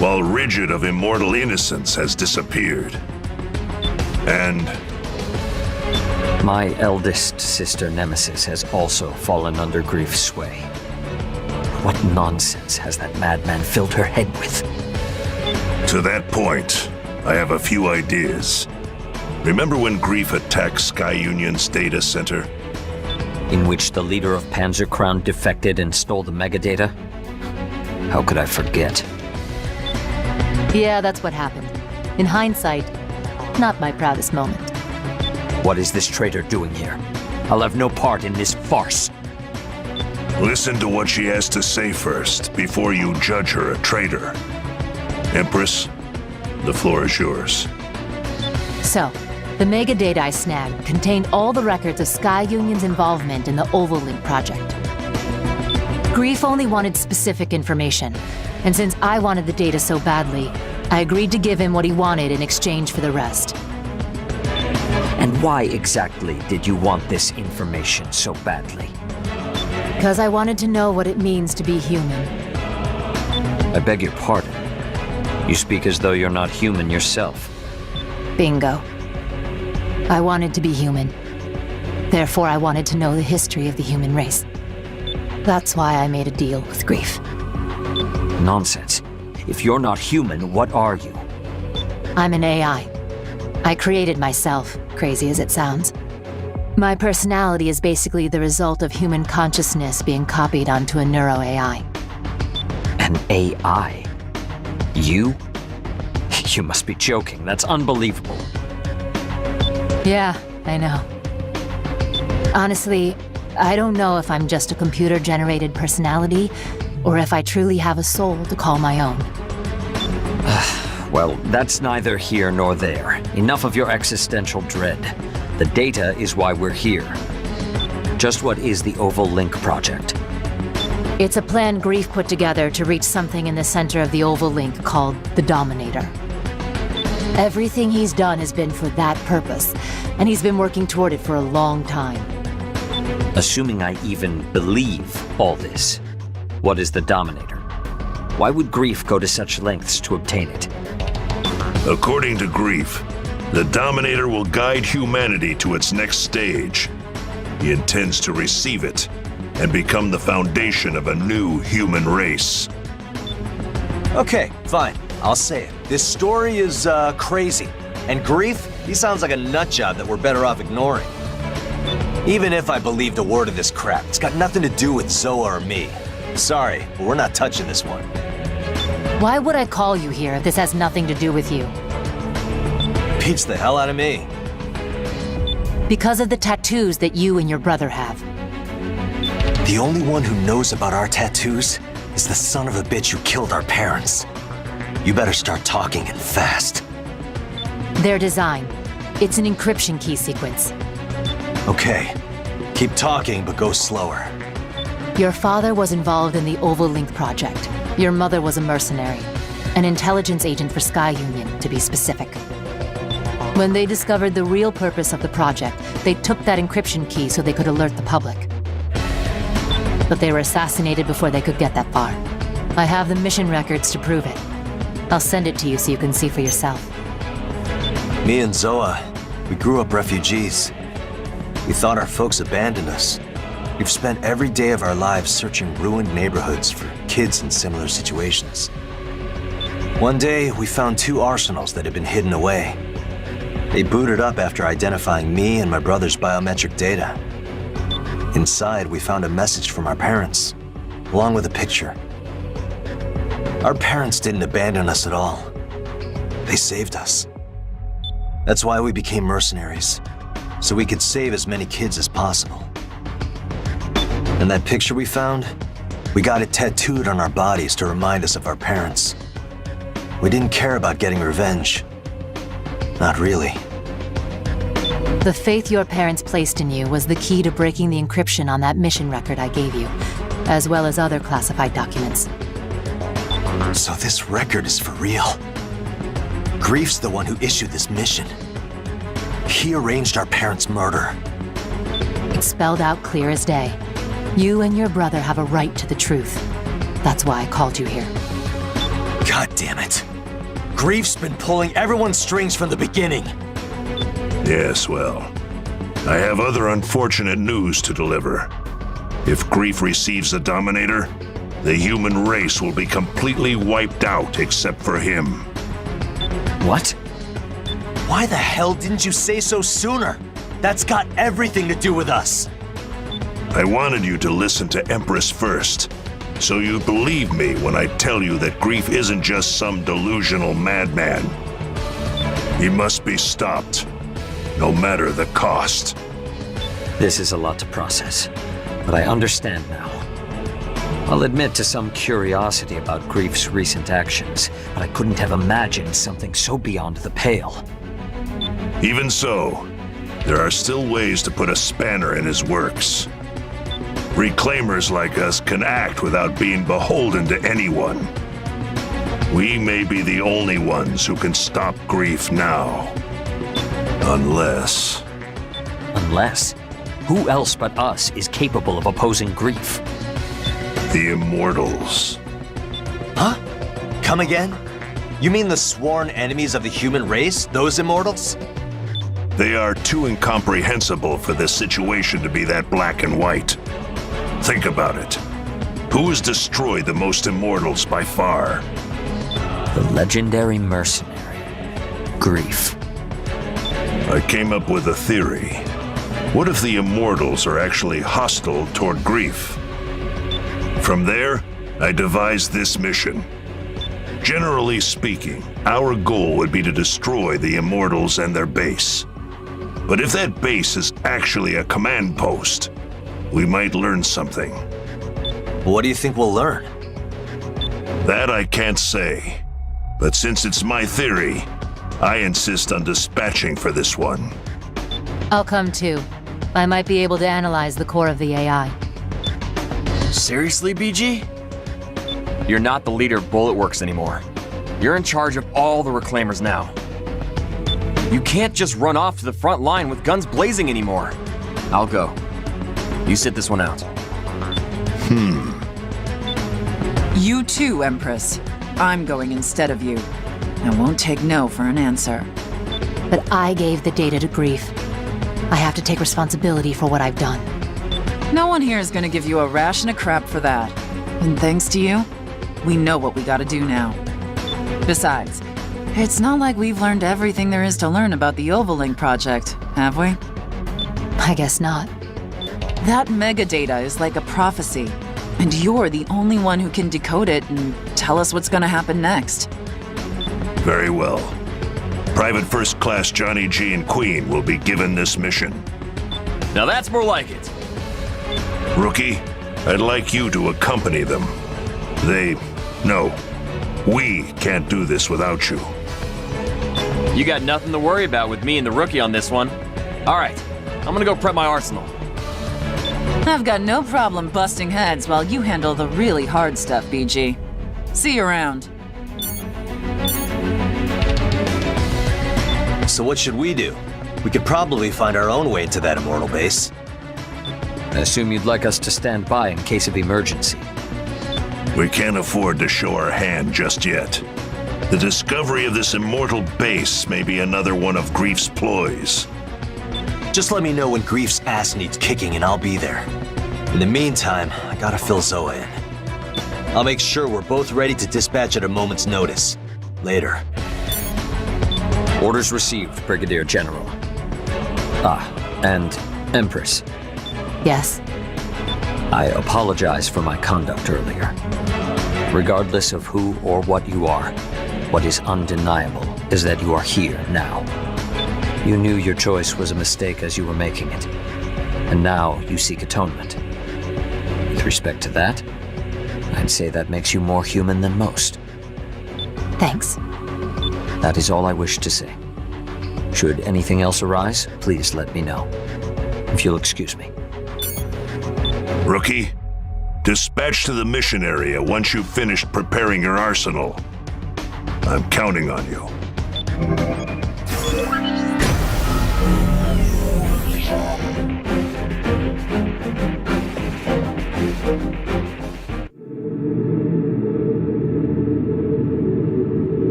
while Rigid of Immortal Innocence has disappeared. And my eldest sister Nemesis has also fallen under Grief's sway. What nonsense has that madman filled her head with? To that point, I have a few ideas. Remember when Grief attacked Sky Union's data center? In which the leader of Panzer Crown defected and stole the megadata? How could I forget? Yeah, that's what happened. In hindsight, not my proudest moment. What is this traitor doing here? I'll have no part in this farce. Listen to what she has to say first, before you judge her a traitor. Empress, the floor is yours. So, the megadata I snagged contained all the records of Sky Union's involvement in the Oval Link project. Grief only wanted specific information, and since I wanted the data so badly, I agreed to give him what he wanted in exchange for the rest. And why exactly did you want this information so badly? Because I wanted to know what it means to be human. I beg your pardon. You speak as though you're not human yourself. Bingo. I wanted to be human. Therefore, I wanted to know the history of the human race. That's why I made a deal with Grief. Nonsense. If you're not human, what are you? I'm an AI. I created myself, crazy as it sounds. My personality is basically the result of human consciousness being copied onto a neuro-AI. An AI? You? You must be joking. That's unbelievable. Yeah, I know. Honestly, I don't know if I'm just a computer-generated personality, or if I truly have a soul to call my own. Well, that's neither here nor there. Enough of your existential dread. The data is why we're here. Just what is the Oval Link project? It's a plan Grief put together to reach something in the center of the Oval Link called the Dominator. Everything he's done has been for that purpose, and he's been working toward it for a long time. Assuming I even believe all this, what is the Dominator? Why would Grief go to such lengths to obtain it? According to Grief, the Dominator will guide humanity to its next stage. He intends to receive it and become the foundation of a new human race. Okay, fine. I'll say it. This story is, crazy. And Grief, he sounds like a nutjob that we're better off ignoring. Even if I believed a word of this crap, it's got nothing to do with Zoa or me. Sorry, but we're not touching this one. Why would I call you here if this has nothing to do with you? Beats the hell out of me. Because of the tattoos that you and your brother have. The only one who knows about our tattoos is the son of a bitch who killed our parents. You better start talking and fast. Their design. It's an encryption key sequence. Okay. Keep talking, but go slower. Your father was involved in the Oval Link project. Your mother was a mercenary. An intelligence agent for Sky Union, to be specific. When they discovered the real purpose of the project, they took that encryption key so they could alert the public. But they were assassinated before they could get that far. I have the mission records to prove it. I'll send it to you so you can see for yourself. Me and Zoa, we grew up refugees. We thought our folks abandoned us. We've spent every day of our lives searching ruined neighborhoods for kids in similar situations. One day, we found 2 arsenals that had been hidden away. They booted up after identifying me and my brother's biometric data. Inside, we found a message from our parents, along with a picture. Our parents didn't abandon us at all. They saved us. That's why we became mercenaries, so we could save as many kids as possible. And that picture we found, we got it tattooed on our bodies to remind us of our parents. We didn't care about getting revenge. Not really. The faith your parents placed in you was the key to breaking the encryption on that mission record I gave you, as well as other classified documents. So this record is for real. Grief's the one who issued this mission. He arranged our parents' murder. It's spelled out clear as day. You and your brother have a right to the truth. That's why I called you here. God damn it. Grief's been pulling everyone's strings from the beginning. Yes, well, I have other unfortunate news to deliver. If Grief receives the Dominator, the human race will be completely wiped out except for him. What? Why the hell didn't you say so sooner? That's got everything to do with us. I wanted you to listen to Empress first, so you believe me when I tell you that Grief isn't just some delusional madman. He must be stopped, no matter the cost. This is a lot to process, but I understand now. I'll admit to some curiosity about Grief's recent actions, but I couldn't have imagined something so beyond the pale. Even so, there are still ways to put a spanner in his works. Reclaimers like us can act without being beholden to anyone. We may be the only ones who can stop Grief now. Unless... Unless? Who else but us is capable of opposing Grief? The Immortals. Huh? Come again? You mean the sworn enemies of the human race, those Immortals? They are too incomprehensible for this situation to be that black and white. Think about it. Who has destroyed the most Immortals by far? The legendary mercenary, Grief. I came up with a theory. What if the Immortals are actually hostile toward Grief? From there, I devised this mission. Generally speaking, our goal would be to destroy the Immortals and their base. But if that base is actually a command post, we might learn something. What do you think we'll learn? That I can't say. But since it's my theory, I insist on dispatching for this one. I'll come too. I might be able to analyze the core of the AI. Seriously, BG? You're not the leader of Bullet Works anymore. You're in charge of all the Reclaimers now. You can't just run off to the front line with guns blazing anymore. I'll go. You sit this one out. You too, Empress. I'm going instead of you. I won't take no for an answer. But I gave the data to Grief. I have to take responsibility for what I've done. No one here is gonna give you a ration of crap for that. And thanks to you, we know what we gotta do now. Besides, it's not like we've learned everything there is to learn about the Oval Link project, have we? I guess not. That mega data is like a prophecy, and you're the only one who can decode it and tell us what's gonna happen next. Very well. Private First Class Johnny G and Queen will be given this mission. Now that's more like it. Rookie, I'd like you to accompany them. No. We can't do this without you. You got nothing to worry about with me and the rookie on this one. Alright, I'm gonna go prep my arsenal. I've got no problem busting heads while you handle the really hard stuff, BG. See you around. So what should we do? We could probably find our own way to that immortal base. I assume you'd like us to stand by in case of emergency. We can't afford to show our hand just yet. The discovery of this immortal base may be another one of Grief's ploys. Just let me know when Grief's ass needs kicking and I'll be there. In the meantime, I gotta fill Zoa in. I'll make sure we're both ready to dispatch at a moment's notice. Later. Orders received, Brigadier General. And Empress. Yes? I apologize for my conduct earlier. Regardless of who or what you are, what is undeniable is that you are here now. You knew your choice was a mistake as you were making it, and now you seek atonement. With respect to that, I'd say that makes you more human than most. Thanks. That is all I wish to say. Should anything else arise, please let me know. If you'll excuse me. Rookie, dispatch to the mission area once you've finished preparing your arsenal. I'm counting on you.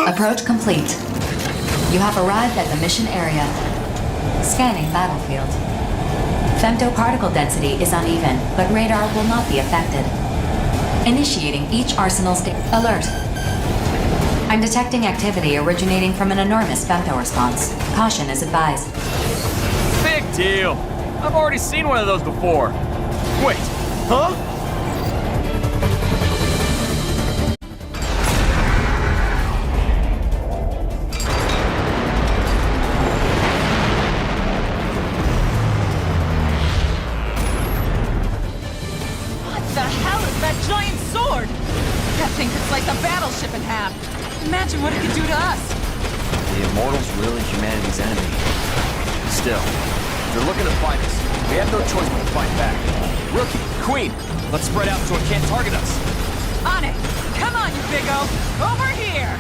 Approach complete. You have arrived at the mission area. Scanning battlefield. Femtoparticle density is uneven, but radar will not be affected. Initiating each arsenal's alert. I'm detecting activity originating from an enormous femto response. Caution is advised. Big deal. I've already seen one of those before. Wait, huh? Battleship in half. Imagine what it could do to us. The Immortal's really humanity's enemy. Still, if they're looking to fight us, we have no choice but to fight back. Rookie, Queen, let's spread out so it can't target us. On it! Come on, you big-o! Over here!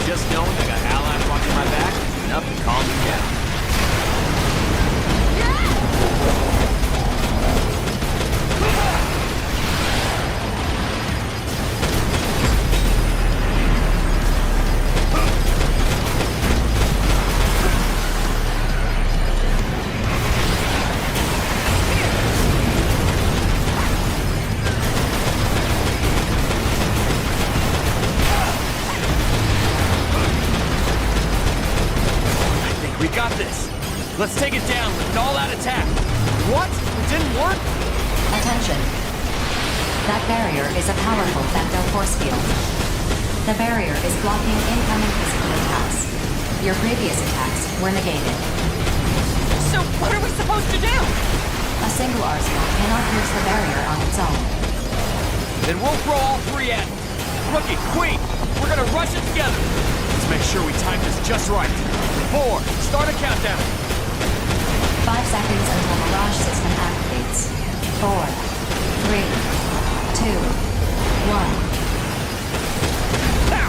Just knowing I got allies watching my back is enough to calm me down. Let's take it down with an all-out attack. What? It didn't work? Attention. That barrier is a powerful femto force field. The barrier is blocking incoming physical attacks. Your previous attacks were negated. So what are we supposed to do? A single arsenal cannot pierce the barrier on its own. Then we'll throw all three at it. Rookie, Queen, we're gonna rush it together. Let's make sure we time this just right. 4, start a countdown. 5 seconds until Mirage system activates. 4, 3, 2, 1. Now!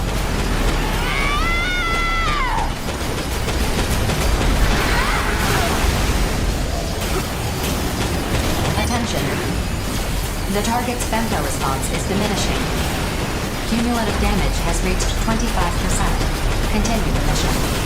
The target's femto response is diminishing. Cumulative damage has reached 25%. Continue the mission.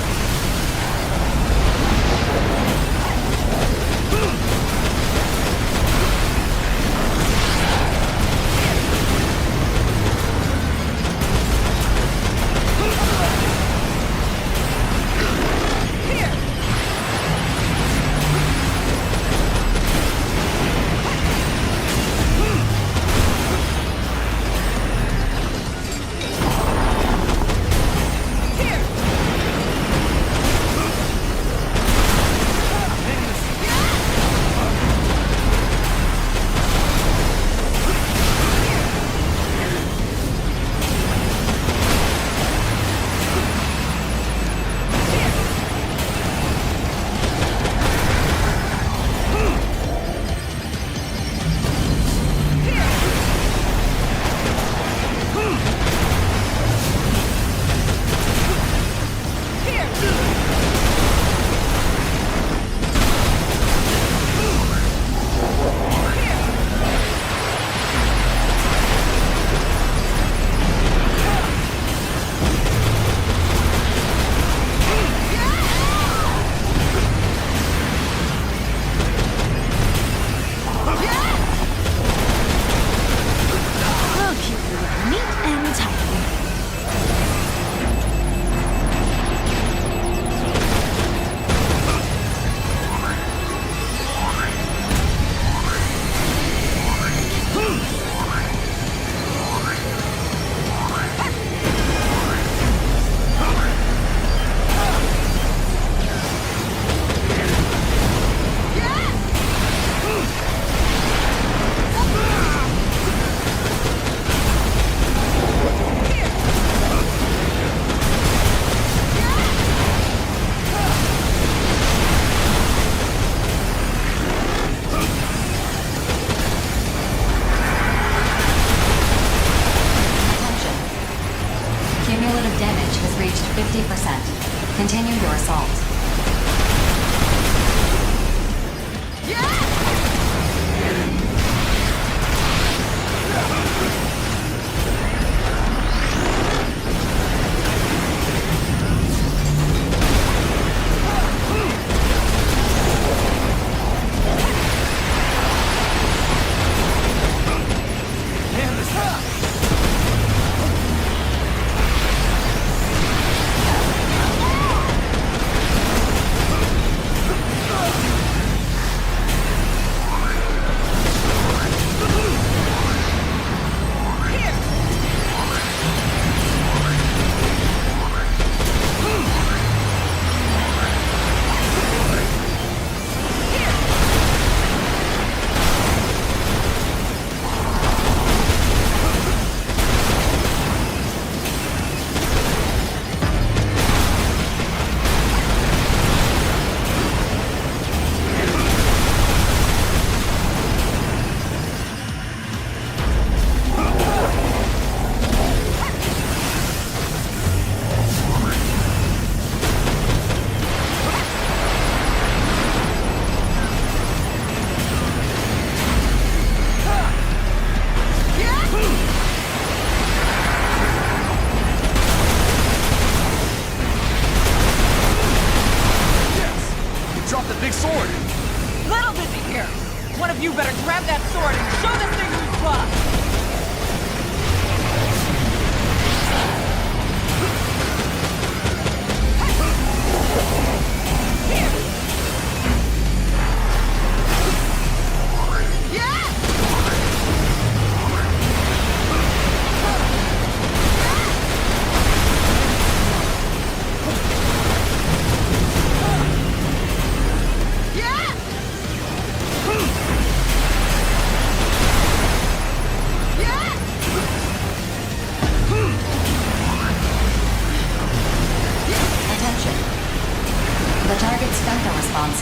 Reached 50%. Continue your assault.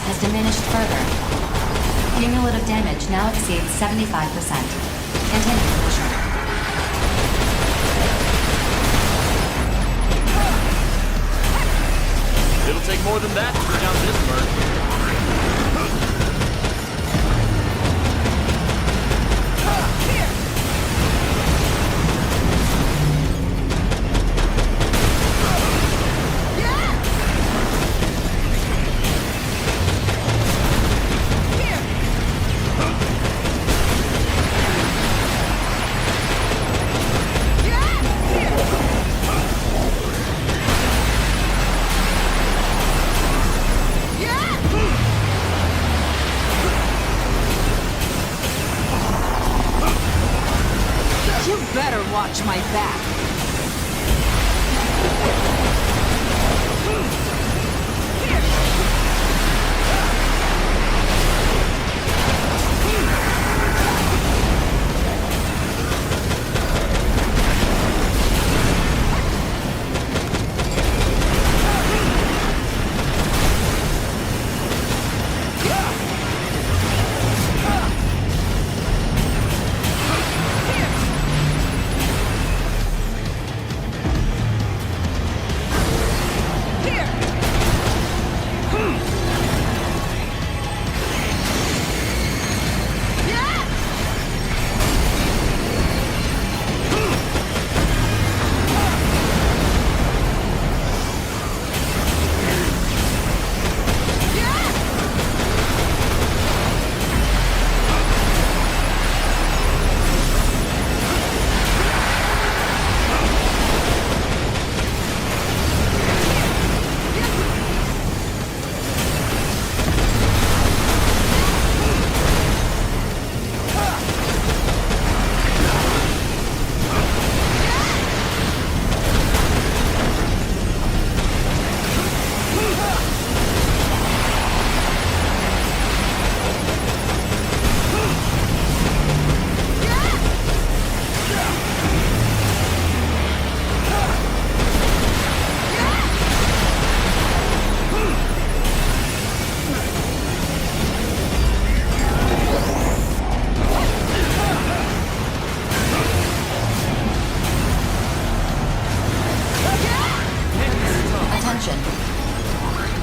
Has diminished further. Cumulative damage now exceeds 75%. Continue the mission. It'll take more than that to bring down this bird. Here!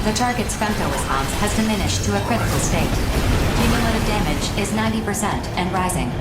The target's femto response has diminished to a critical state. Cumulative damage is 90% and rising.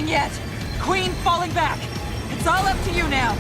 Yet! Queen falling back! It's all up to you now!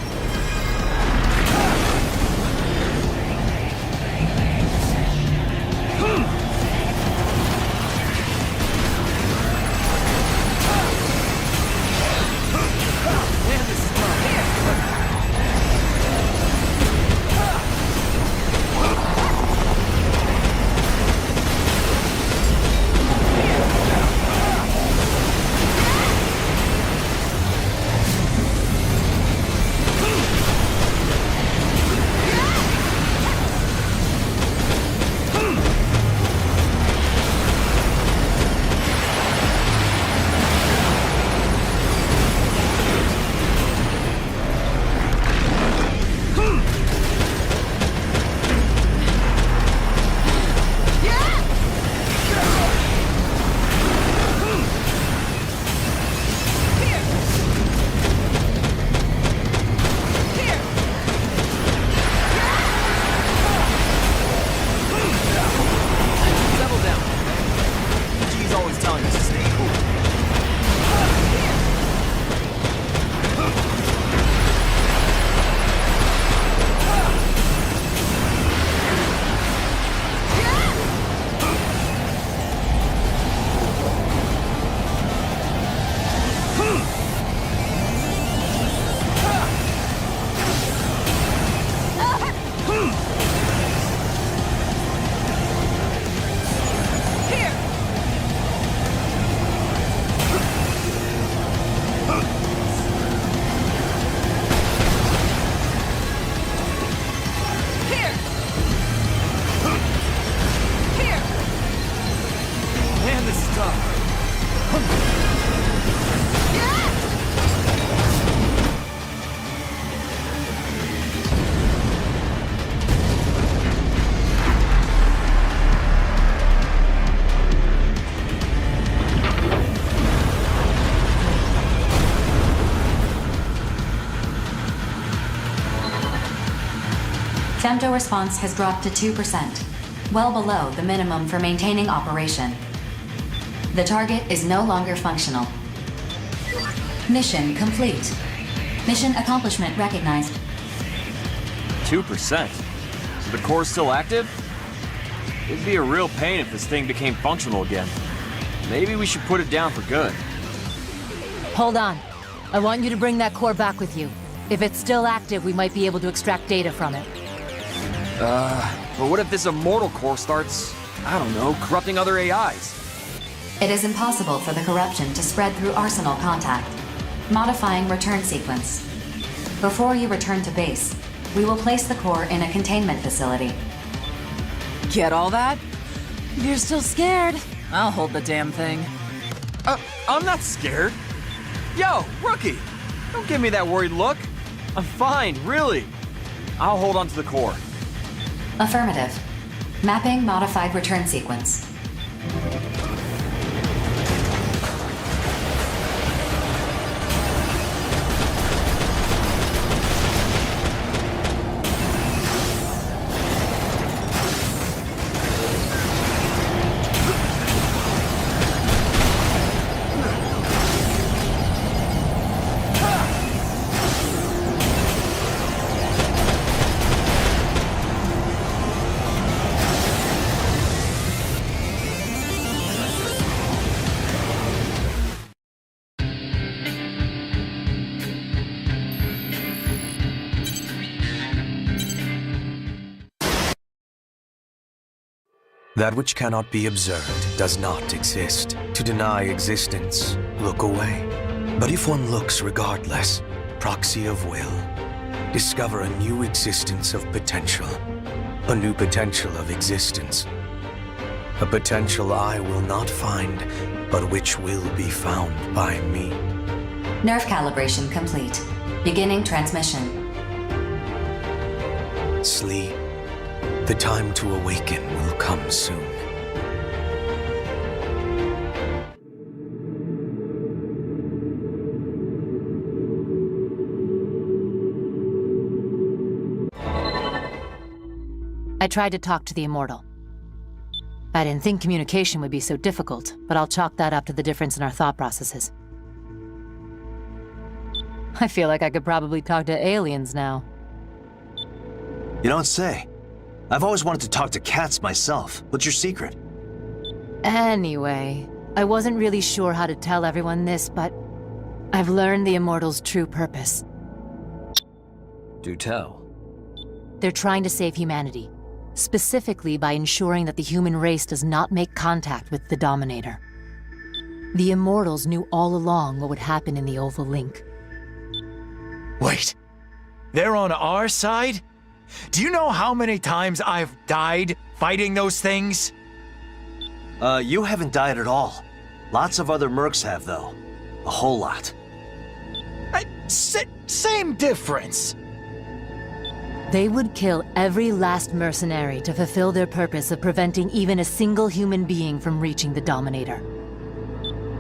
Femto response has dropped to 2%, well below the minimum for maintaining operation. The target is no longer functional. Mission complete. Mission accomplishment recognized. 2%? So the core's still active? It'd be a real pain if this thing became functional again. Maybe we should put it down for good. Hold on. I want you to bring that core back with you. If it's still active, we might be able to extract data from it. But what if this immortal core starts, I don't know, corrupting other AIs? It is impossible for the corruption to spread through Arsenal contact. Modifying return sequence. Before you return to base, we will place the core in a containment facility. Get all that? You're still scared. I'll hold the damn thing. I'm not scared. Yo, Rookie! Don't give me that worried look. I'm fine, really. I'll hold on to the core. Affirmative. Mapping modified return sequence. That which cannot be observed does not exist. To deny existence, look away. But if one looks regardless, proxy of will, discover a new existence of potential. A new potential of existence. A potential I will not find, but which will be found by me. Nerve calibration complete. Beginning transmission. Sleep. The time to awaken will come soon. I tried to talk to the Immortal. I didn't think communication would be so difficult, but I'll chalk that up to the difference in our thought processes. I feel like I could probably talk to aliens now. You don't say. I've always wanted to talk to cats myself. What's your secret? Anyway, I wasn't really sure how to tell everyone this, but I've learned the Immortal's true purpose. Do tell. They're trying to save humanity, specifically by ensuring that the human race does not make contact with the Dominator. The Immortals knew all along what would happen in the Oval Link. Wait, they're on our side? Do you know how many times I've died fighting those things? You haven't died at all. Lots of other mercs have, though. A whole lot. Same difference. They would kill every last mercenary to fulfill their purpose of preventing even a single human being from reaching the Dominator.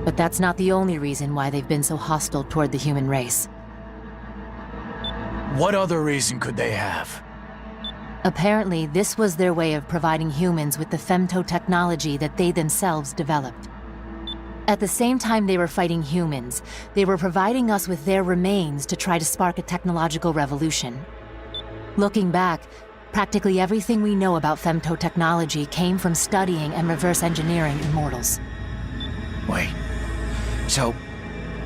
But that's not the only reason why they've been so hostile toward the human race. What other reason could they have? Apparently, this was their way of providing humans with the femto technology that they themselves developed. At the same time they were fighting humans, they were providing us with their remains to try to spark a technological revolution. Looking back, practically everything we know about femto technology came from studying and reverse engineering Immortals. Wait, so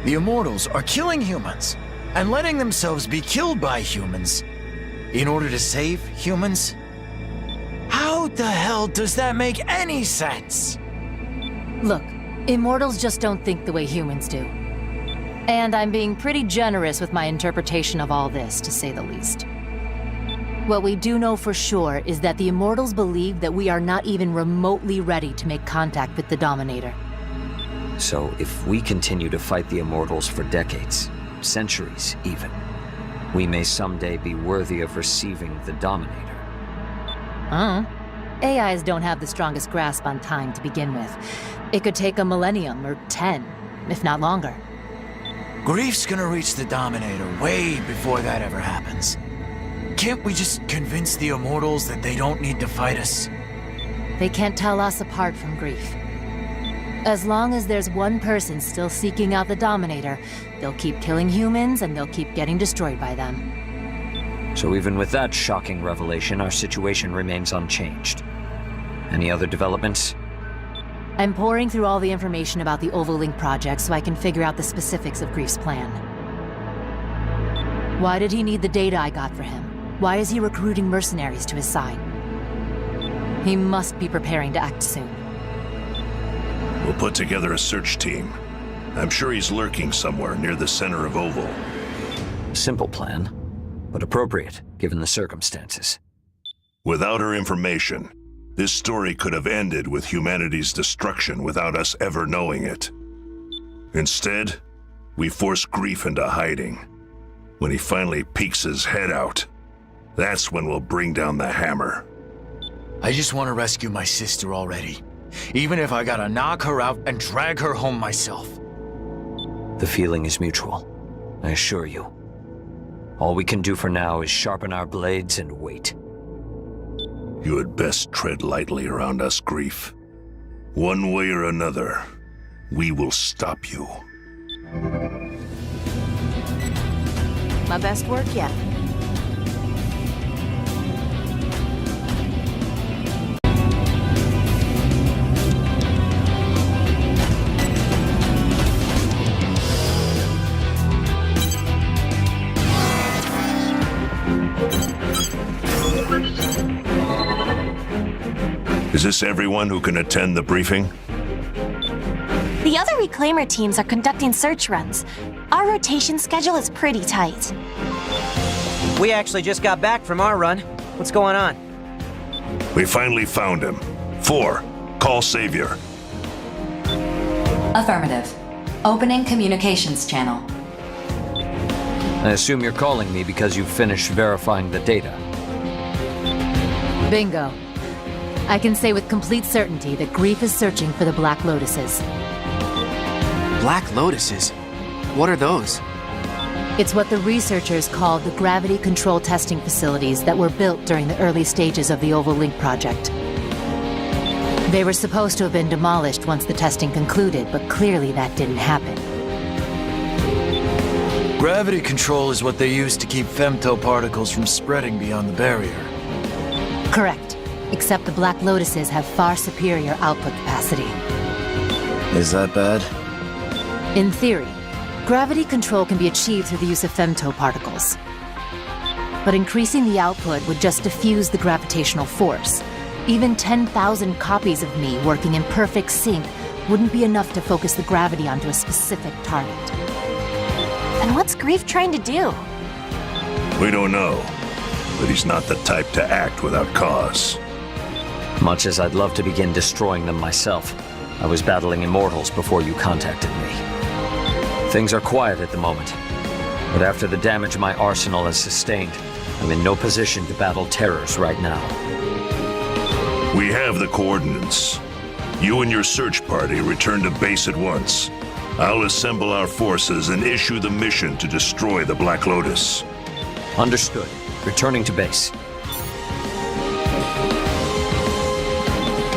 the Immortals are killing humans and letting themselves be killed by humans in order to save humans? How the hell does that make any sense? Look, Immortals just don't think the way humans do. And I'm being pretty generous with my interpretation of all this, to say the least. What we do know for sure is that the Immortals believe that we are not even remotely ready to make contact with the Dominator. So if we continue to fight the Immortals for decades, centuries even, we may someday be worthy of receiving the Dominator. AIs don't have the strongest grasp on time to begin with. It could take a millennium or 10, if not longer. Grief's gonna reach the Dominator way before that ever happens. Can't we just convince the Immortals that they don't need to fight us? They can't tell us apart from Grief. As long as there's one person still seeking out the Dominator, they'll keep killing humans and they'll keep getting destroyed by them. So even with that shocking revelation, our situation remains unchanged. Any other developments? I'm pouring through all the information about the Oval-Link project so I can figure out the specifics of Grief's plan. Why did he need the data I got for him? Why is he recruiting mercenaries to his side? He must be preparing to act soon. We'll put together a search team. I'm sure he's lurking somewhere near the center of Oval. Simple plan, but appropriate given the circumstances. Without her information, this story could have ended with humanity's destruction without us ever knowing it. Instead, we force Grief into hiding. When he finally peeks his head out, that's when we'll bring down the hammer. I just want to rescue my sister already. Even if I gotta knock her out and drag her home myself. The feeling is mutual, I assure you. All we can do for now is sharpen our blades and wait. You had best tread lightly around us, Grief. One way or another, we will stop you. My best work yet. Is this everyone who can attend the briefing? The other Reclaimer teams are conducting search runs. Our rotation schedule is pretty tight. We actually just got back from our run. What's going on? We finally found him. 4. Call Savior. Affirmative. Opening communications channel. I assume you're calling me because you've finished verifying the data. Bingo. I can say with complete certainty that Grief is searching for the Black Lotuses. Black Lotuses? What are those? It's what the researchers called the gravity control testing facilities that were built during the early stages of the Oval-Link project. They were supposed to have been demolished once the testing concluded, but clearly that didn't happen. Gravity control is what they use to keep femto particles from spreading beyond the barrier. Correct. Except the Black Lotuses have far superior output capacity. Is that bad? In theory, gravity control can be achieved through the use of femto particles. But increasing the output would just diffuse the gravitational force. Even 10,000 copies of me working in perfect sync wouldn't be enough to focus the gravity onto a specific target. And what's Grief trying to do? We don't know, but he's not the type to act without cause. Much as I'd love to begin destroying them myself, I was battling immortals before you contacted me. Things are quiet at the moment, but after the damage my arsenal has sustained, I'm in no position to battle terrors right now. We have the coordinates. You and your search party return to base at once. I'll assemble our forces and issue the mission to destroy the Black Lotus. Understood. Returning to base.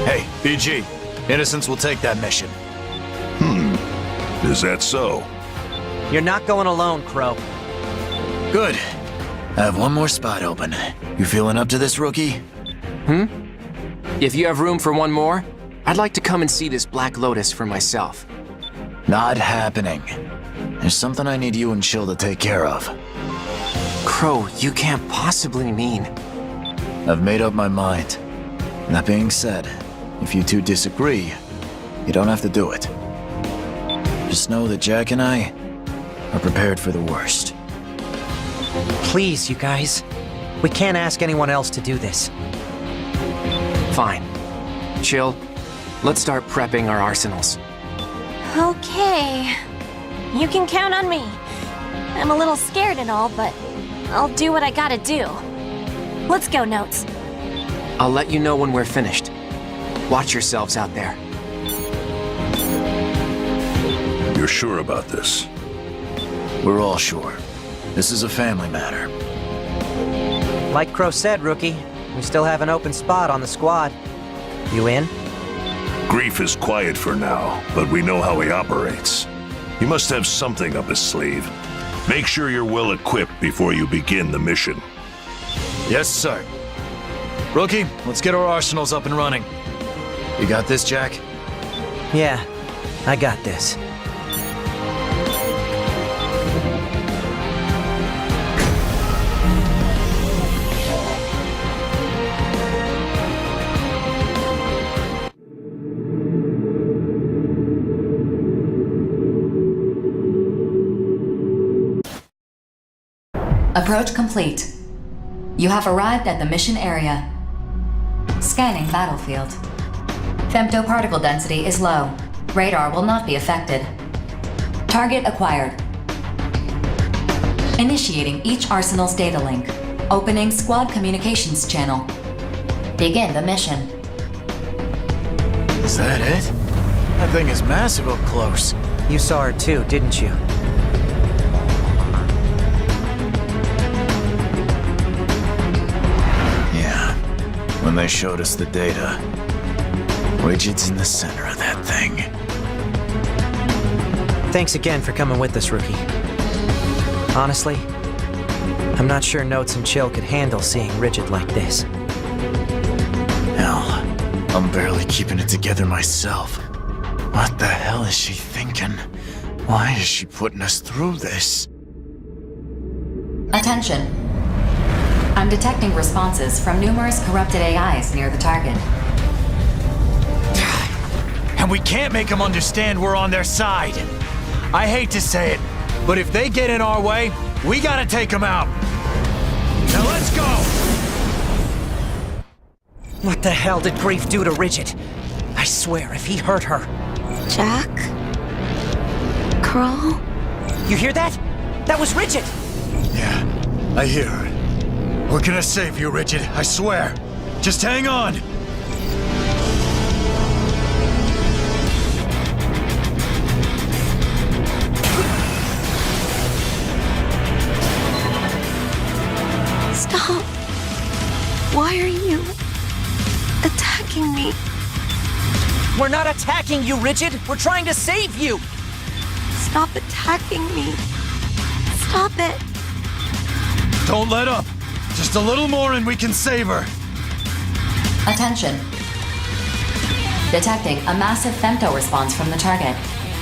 Hey, BG. Innocents will take that mission. Is that so? You're not going alone, Crow. Good. I have one more spot open. You feeling up to this, rookie? If you have room for one more, I'd like to come and see this Black Lotus for myself. Not happening. There's something I need you and Chill to take care of. Crow, you can't possibly mean... I've made up my mind. That being said, if you two disagree, you don't have to do it. Just know that Jack and I are prepared for the worst. Please, you guys. We can't ask anyone else to do this. Fine. Chill. Let's start prepping our arsenals. Okay. You can count on me. I'm a little scared and all, but I'll do what I gotta do. Let's go, Notes. I'll let you know when we're finished. Watch yourselves out there. You're sure about this? We're all sure. This is a family matter. Like Crow said, Rookie, we still have an open spot on the squad. You in? Grief is quiet for now, but we know how he operates. He must have something up his sleeve. Make sure you're well equipped before you begin the mission. Yes, sir. Rookie, let's get our arsenals up and running. You got this, Jack? Yeah, I got this. Approach complete. You have arrived at the mission area. Scanning battlefield. Femtoparticle density is low. Radar will not be affected. Target acquired. Initiating each arsenal's data link. Opening squad communications channel. Begin the mission. Is that it? That thing is massive up close. You saw her too, didn't you? Yeah. When they showed us the data. Widget's in the center of that thing. Thanks again for coming with us, Rookie. Honestly, I'm not sure Notes and Chill could handle seeing Rigid like this. Hell, I'm barely keeping it together myself. What the hell is she thinking? Why is she putting us through this? Attention. I'm detecting responses from numerous corrupted AIs near the target. And we can't make them understand we're on their side. I hate to say it, but if they get in our way, we gotta take them out. Now let's go! What the hell did Grief do to Rigid? I swear, if he hurt her... Jack? Carl? You hear that? That was Rigid! Yeah, I hear her. We're gonna save you, Rigid, I swear. Just hang on! Stop. Why are you attacking me? We're not attacking you, Rigid! We're trying to save you! Stop attacking me. Stop it. Don't let up! Just a little more and we can save her! Attention. Detecting a massive femto response from the target.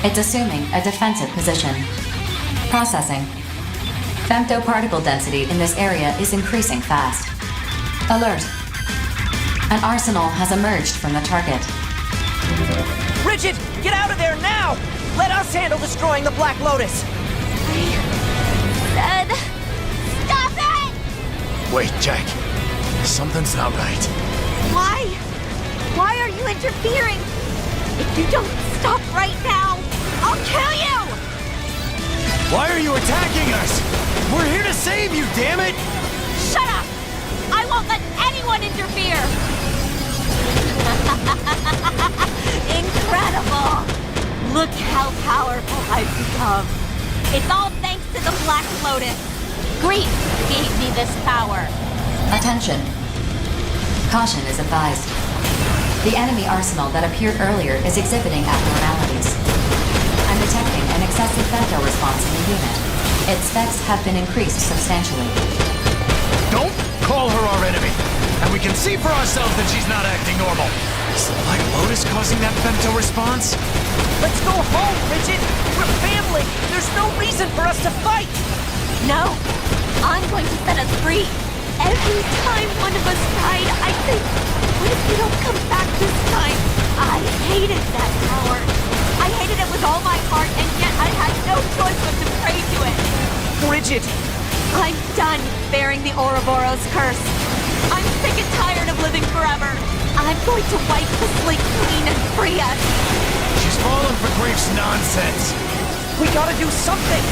It's assuming a defensive position. Processing. Femtoparticle density in this area is increasing fast. Alert. An arsenal has emerged from the target. Rigid, get out of there now! Let us handle destroying the Black Lotus! Said, stop it! Wait, Jack. Something's not right. Why? Why are you interfering? If you don't stop right now, I'll kill you! Why are you attacking us? We're here to save you, damn it! Shut up! I won't let anyone interfere! Incredible! Look how powerful I've become. It's all thanks to the Black Lotus. Grief gave me this power. Attention. Caution is advised. The enemy arsenal that appeared earlier is exhibiting abnormalities. I'm detecting an excessive femto response in the unit. Its specs have been increased substantially. Don't call her our enemy! And we can see for ourselves that she's not acting normal. Is the Black Lotus causing that femto response? Let's go home, Rigid! We're family! There's no reason for us to fight! No! I'm going to set us free! Every time one of us died, I think, what if we don't come back this time? I hated that power. I hated it with all my heart, and yet I had no choice but to pray to it. Rigid! I'm done bearing the Ouroboros curse. I'm sick and tired of living forever. I'm going to wipe the slate clean and free us. She's fallen for Grief's nonsense. We gotta do something!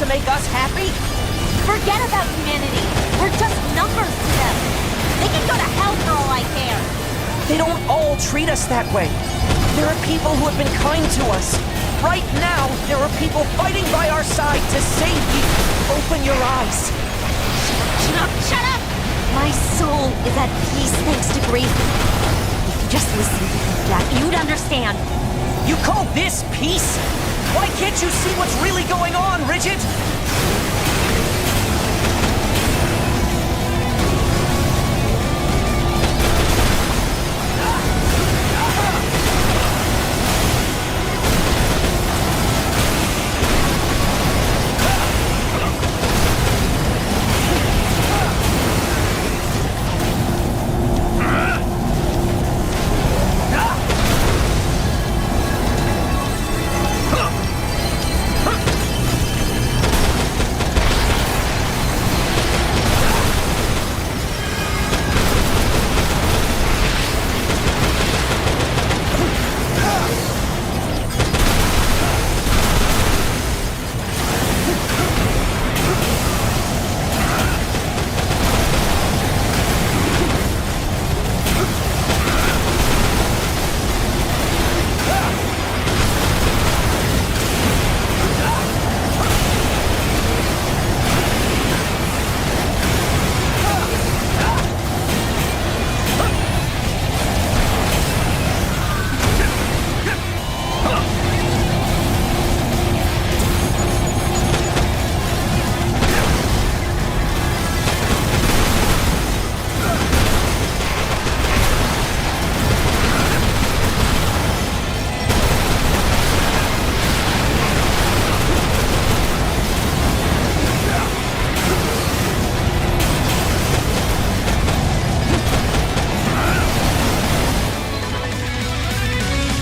to make us happy? Forget about humanity. We're just numbers to them. They can go to hell for all I care. They don't all treat us that way. There are people who have been kind to us. Right now, there are people fighting by our side to save you. Open your eyes. Shut up, shut up! My soul is at peace thanks to grief. If you just listen to me, Jack, you'd understand. You call this peace? Why can't you see what's really going on, Rigid?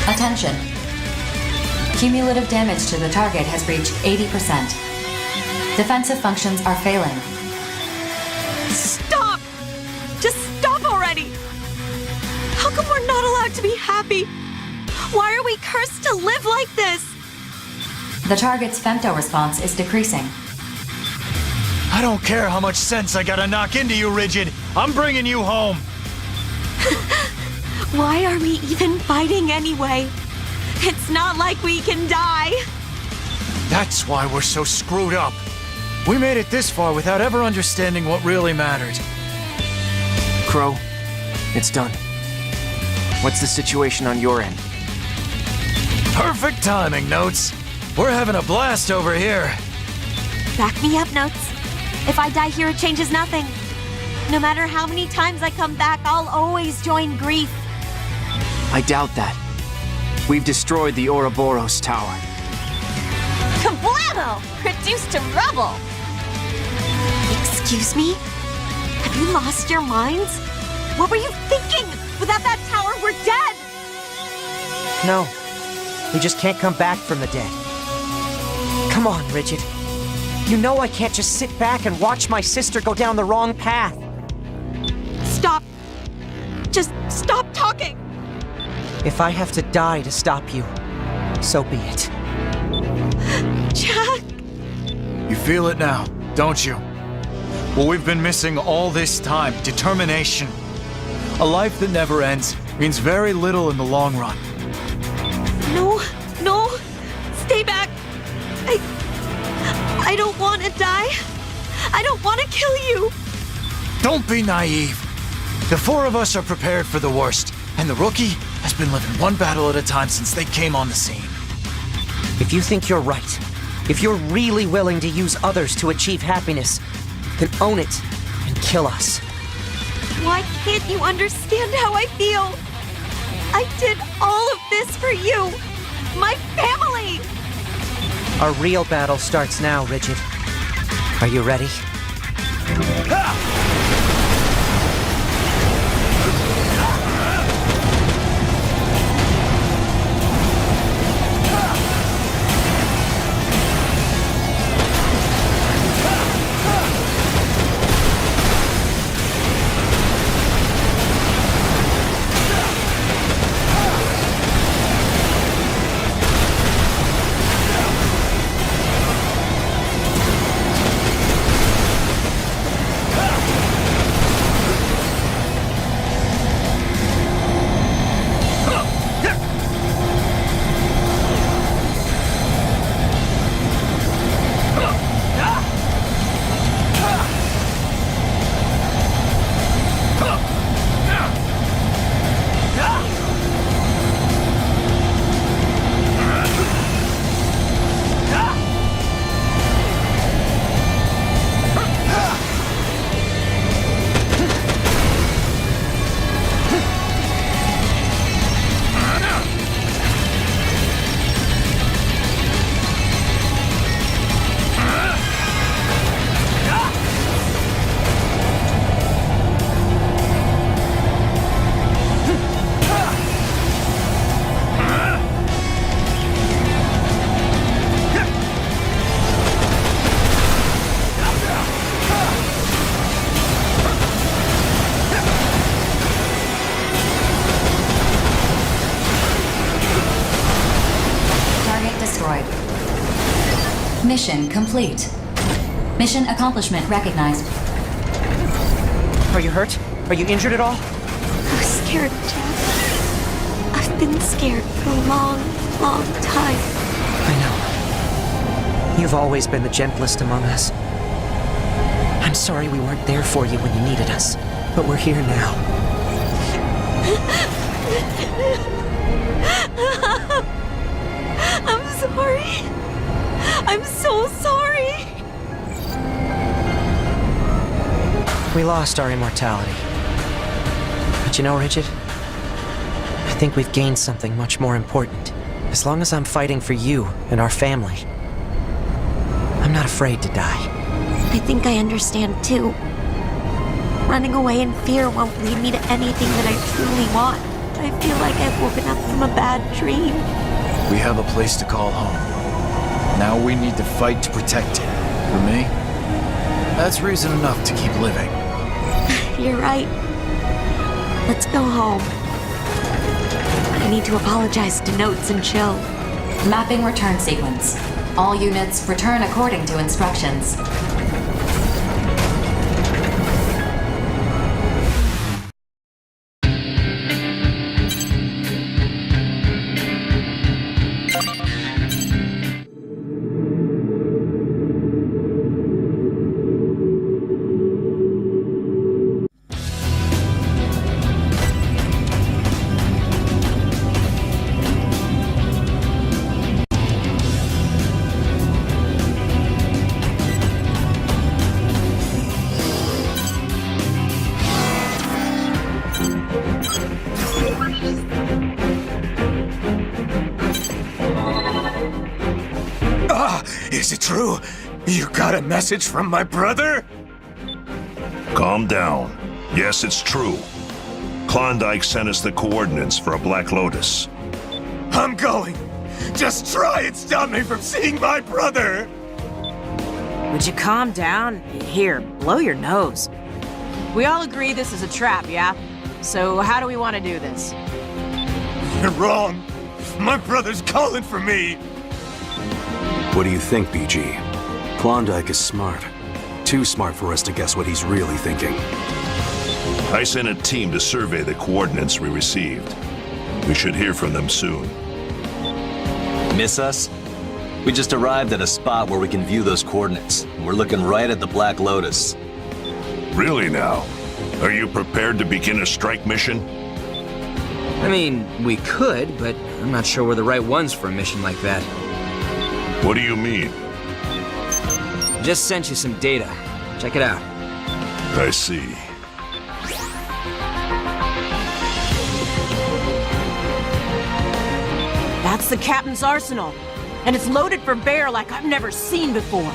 Attention. Cumulative damage to the target has reached 80%. Defensive functions are failing. Stop! Just stop already! How come we're not allowed to be happy? Why are we cursed to live like this? The target's femto response is decreasing. I don't care how much sense I gotta knock into you, Rigid. I'm bringing you home. Why are we even fighting anyway? It's not like we can die. That's why we're so screwed up. We made it this far without ever understanding what really mattered. Crow, it's done. What's the situation on your end? Perfect timing, Notes. We're having a blast over here. Back me up, Notes. If I die here, it changes nothing. No matter how many times I come back, I'll always join grief. I doubt that. We've destroyed the Ouroboros Tower. Kablamo! Reduced to rubble! Excuse me? Have you lost your minds? What were you thinking? Without that tower, we're dead! No. We just can't come back from the dead. Come on, Rigid. You know I can't just sit back and watch my sister go down the wrong path. Stop. Just stop talking! If I have to die to stop you, so be it. Jack! You feel it now, don't you? What we've been missing all this time, determination. A life that never ends means very little in the long run. No, no! Stay back! I don't want to die. I don't want to kill you. Don't be naive. The four of us are prepared for the worst, and the rookie has been living one battle at a time since they came on the scene. If you think you're right, if you're really willing to use others to achieve happiness, then own it and kill us. Why can't you understand how I feel? I did all of this for you, my family! Our real battle starts now, Rigid. Are you ready? Mission complete. Mission accomplishment recognized. Are you hurt? Are you injured at all? I'm scared, Dad. I've been scared for a long, long time. I know. You've always been the gentlest among us. I'm sorry we weren't there for you when you needed us, but we're here now. I'm sorry. I'm so sorry. We lost our immortality. But you know, Rigid, I think we've gained something much more important. As long as I'm fighting for you and our family, I'm not afraid to die. I think I understand too. Running away in fear won't lead me to anything that I truly want. I feel like I've woken up from a bad dream. We have a place to call home. Now we need to fight to protect it. For me, that's reason enough to keep living. You're right. Let's go home. I need to apologize to Notes and Chill. Mapping return sequence. All units return according to instructions. Is it true? You got a message from my brother? Calm down. Yes, it's true. Klondike sent us the coordinates for a Black Lotus. I'm going. Just try and stop me from seeing my brother! Would you calm down? Here, blow your nose. We all agree this is a trap, yeah? So how do we want to do this? You're wrong. My brother's calling for me. What do you think, BG? Klondike is smart. Too smart for us to guess what he's really thinking. I sent a team to survey the coordinates we received. We should hear from them soon. Miss us? We just arrived at a spot where we can view those coordinates. We're looking right at the Black Lotus. Really now? Are you prepared to begin a strike mission? I mean, we could, but I'm not sure we're the right ones for a mission like that. What do you mean? Just sent you some data. Check it out. I see. That's the captain's arsenal. And it's loaded for bear like I've never seen before.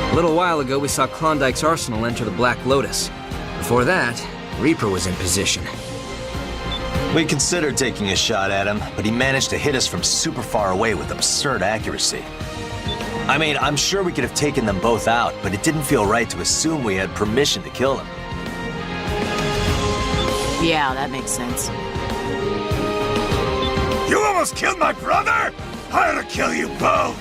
A little while ago, we saw Klondike's arsenal enter the Black Lotus. Before that, Reaper was in position. We considered taking a shot at him, but he managed to hit us from super far away with absurd accuracy. I mean, I'm sure we could have taken them both out, but it didn't feel right to assume we had permission to kill them. Yeah, that makes sense. You almost killed my brother? I ought to kill you both!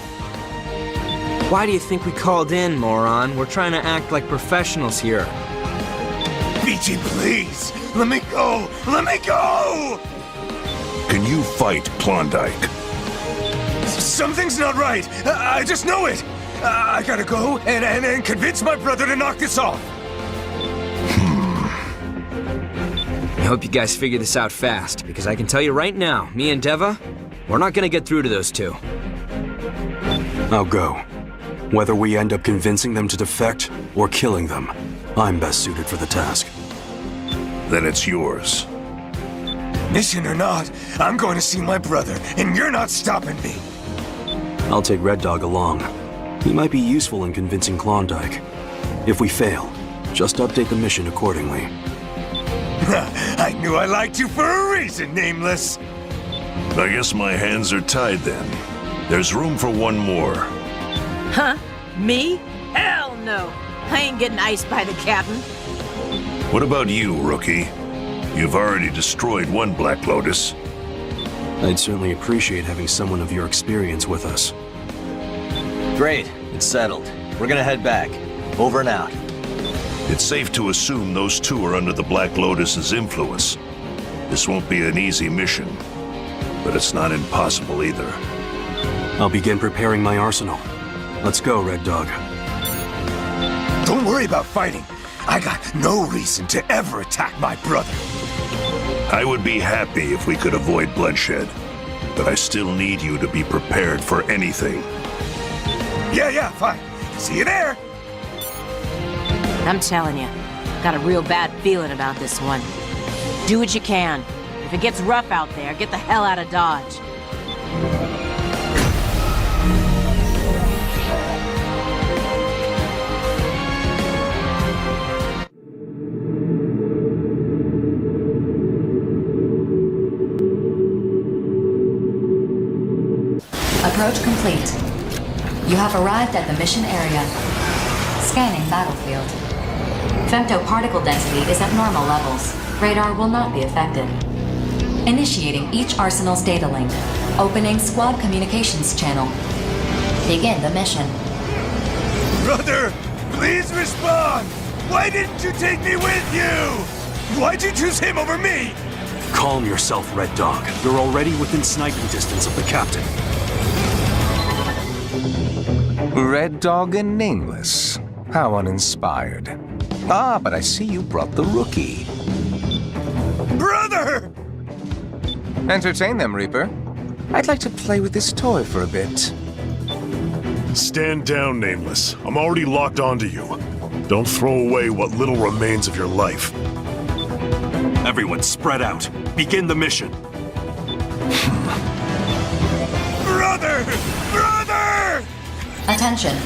Why do you think we called in, moron? We're trying to act like professionals here. BG, please! Let me go! Let me go! Can you fight Klondike? Something's not right! I just know it! I gotta go and convince my brother to knock this off! I hope you guys figure this out fast, because I can tell you right now, me and Deva, we're not gonna get through to those two. I'll go. Whether we end up convincing them to defect or killing them, I'm best suited for the task. Then it's yours. Mission or not, I'm going to see my brother, and you're not stopping me! I'll take Red Dog along. He might be useful in convincing Klondike. If we fail, just update the mission accordingly. I knew I liked you for a reason, Nameless! I guess my hands are tied then. There's room for one more. Huh? Me? Hell no! I ain't getting iced by the captain. What about you, Rookie? You've already destroyed one Black Lotus. I'd certainly appreciate having someone of your experience with us. Great, it's settled. We're gonna head back. Over and out. It's safe to assume those two are under the Black Lotus's influence. This won't be an easy mission, but it's not impossible either. I'll begin preparing my arsenal. Let's go, Red Dog. Don't worry about fighting. I got no reason to ever attack my brother. I would be happy if we could avoid bloodshed, but I still need you to be prepared for anything. Yeah, fine. See you there. I'm telling you, got a real bad feeling about this one. Do what you can. If it gets rough out there, get the hell out of Dodge. Approach complete. You have arrived at the mission area. Scanning battlefield. Femtoparticle density is at normal levels. Radar will not be affected. Initiating each arsenal's data link. Opening squad communications channel. Begin the mission. Brother, please respond! Why didn't you take me with you? Why'd you choose him over me? Calm yourself, Red Dog. You're already within sniping distance of the captain. Red Dog and Nameless. How uninspired. Ah, but I see you brought the rookie. Brother! Entertain them, Reaper. I'd like to play with this toy for a bit. Stand down, Nameless. I'm already locked onto you. Don't throw away what little remains of your life. Everyone, spread out. Begin the mission. Brother! Brother! Attention.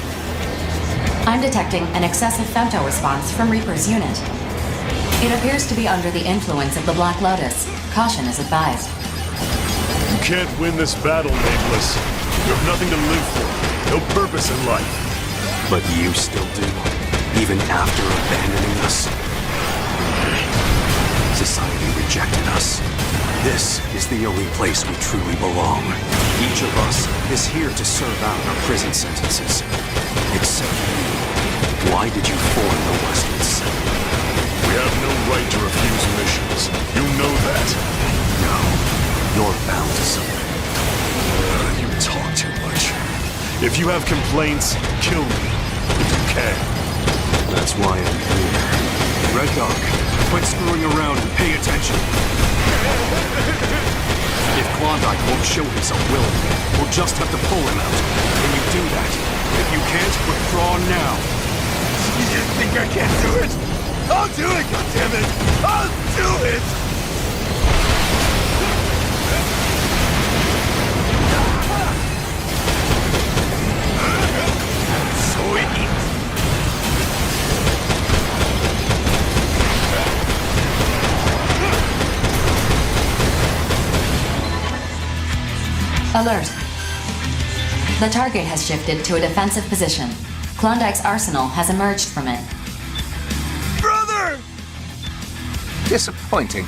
I'm detecting an excessive femto response from Reaper's unit. It appears to be under the influence of the Black Lotus. Caution is advised. You can't win this battle, Nameless. You have nothing to live for. No purpose in life. But you still do, even after abandoning us. Society rejected us. This is the only place we truly belong. Each of us is here to serve out our prison sentences. Except you. Why did you form the Western Seven? We have no right to refuse missions. You know that. No. You're bound to something. You talk too much. If you have complaints, kill me. If you can. That's why I'm here. Red Dog, quit screwing around and pay attention. If Klondike won't show himself willing, we'll just have to pull him out. Can you do that? If you can't, withdraw now. You think I can't do it? I'll do it, goddammit! I'll do it! Sweet! Alert. The target has shifted to a defensive position. Klondike's arsenal has emerged from it. Brother! Disappointing.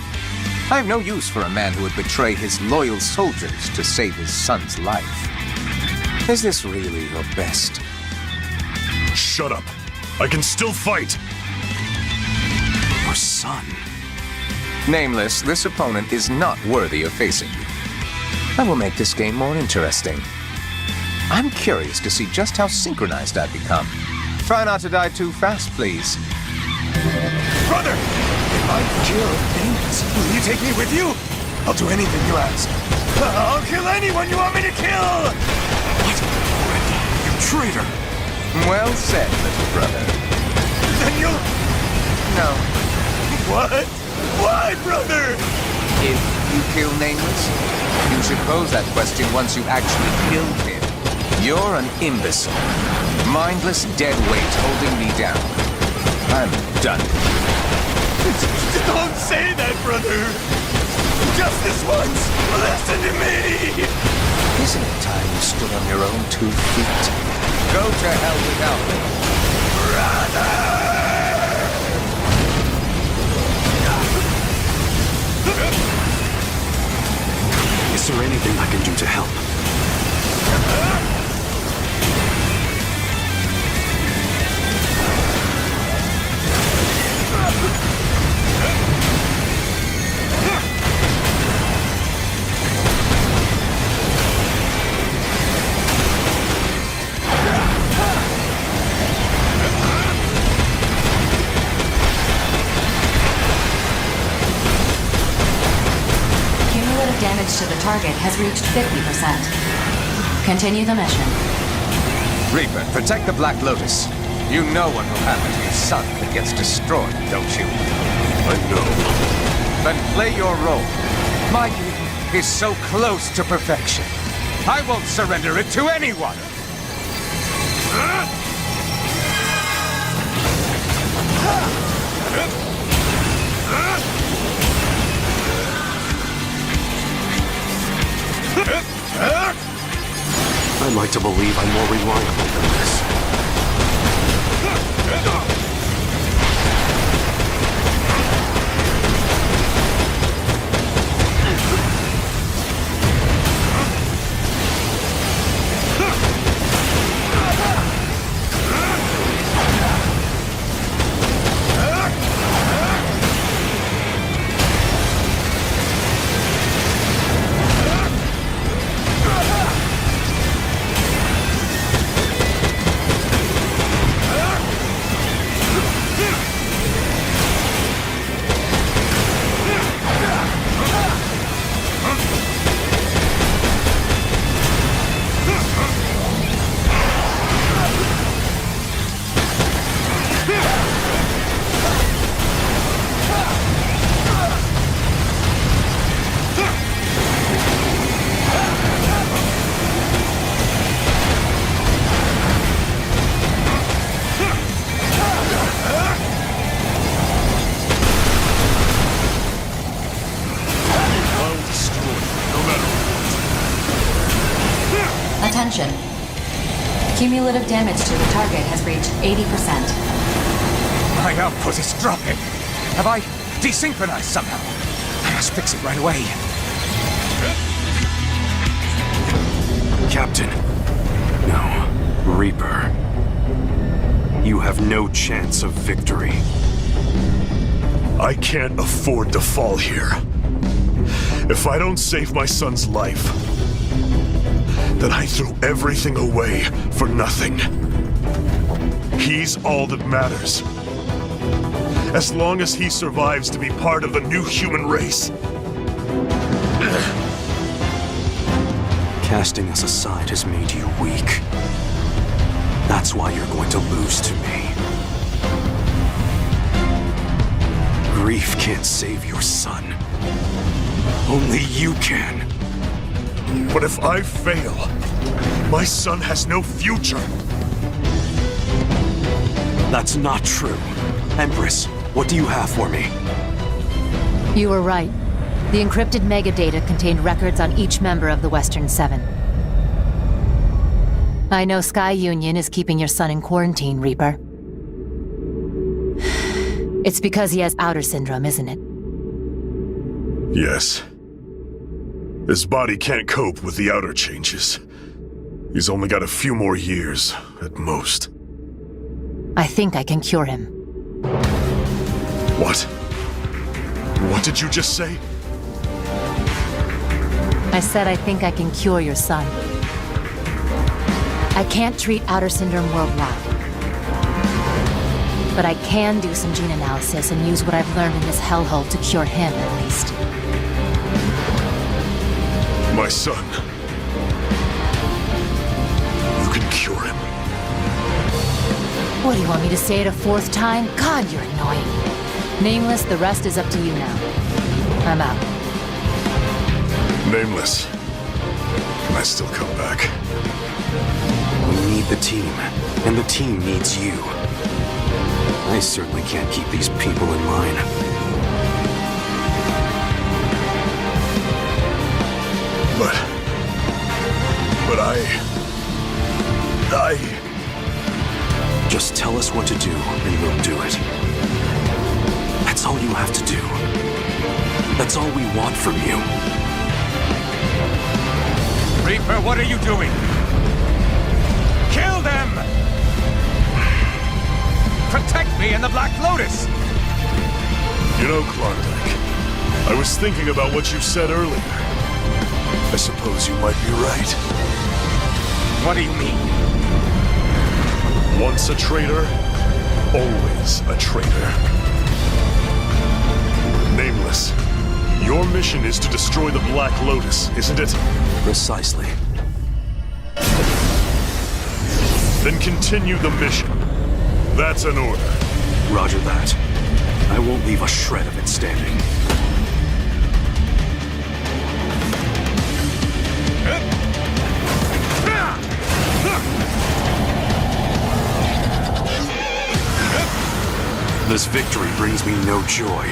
I have no use for a man who would betray his loyal soldiers to save his son's life. Is this really your best? Shut up. I can still fight. Your son. Nameless, this opponent is not worthy of facing you. I will make this game more interesting. I'm curious to see just how synchronized I've become. Try not to die too fast, please. Brother! If I kill Nameless, will you take me with you? I'll do anything you ask. I'll kill anyone you want me to kill! What? You traitor! Well said, little brother. Then you'll... No. What? Why, brother? If you kill Nameless, you should pose that question once you've actually killed him. You're an imbecile. Mindless dead weight holding me down. I'm done. Don't say that, brother! Just this once! Listen to me! Isn't it time you stood on your own 2 feet? Go to hell without me. Brother! Is there anything I can do to help? to the target has reached 50%. Continue the mission. Reaper, protect the Black Lotus. You know what will happen to your son if it gets destroyed, don't you? I know. Then play your role. My kid is so close to perfection. I won't surrender it to anyone! I'd like to believe I'm more reliable than this. Attention. Cumulative damage to the target has reached 80%. My output is dropping. Have I desynchronized somehow? I must fix it right away. Captain. No. Reaper. You have no chance of victory. I can't afford to fall here. If I don't save my son's life, then I threw everything away for nothing. He's all that matters. As long as he survives to be part of the new human race. Casting us aside has made you weak. That's why you're going to lose to me. Grief can't save your son. Only you can. But if I fail, my son has no future. That's not true. Empress, what do you have for me? You were right. The encrypted megadata contained records on each member of the Western Seven. I know Sky Union is keeping your son in quarantine, Reaper. It's because he has outer syndrome, isn't it? Yes. His body can't cope with the outer changes. He's only got a few more years, at most. I think I can cure him. What? What did you just say? I said I think I can cure your son. I can't treat outer syndrome worldwide. But I can do some gene analysis and use what I've learned in this hellhole to cure him, at least. My son. You can cure him. What do you want me to say it a fourth time? God, you're annoying. Nameless, the rest is up to you now. I'm out. Nameless. Can I still come back? We need the team, and the team needs you. I certainly can't keep these people in line. But I... Just tell us what to do, and we'll do it. That's all you have to do. That's all we want from you. Reaper, what are you doing? Kill them! Protect me and the Black Lotus! You know, Klondike, I was thinking about what you said earlier. I suppose you might be right. What do you mean? Once a traitor, always a traitor. Nameless, Your mission is to destroy the Black Lotus, isn't it? Precisely. Then continue the mission. That's an order. Roger that. I won't leave a shred of it standing. This victory brings me no joy.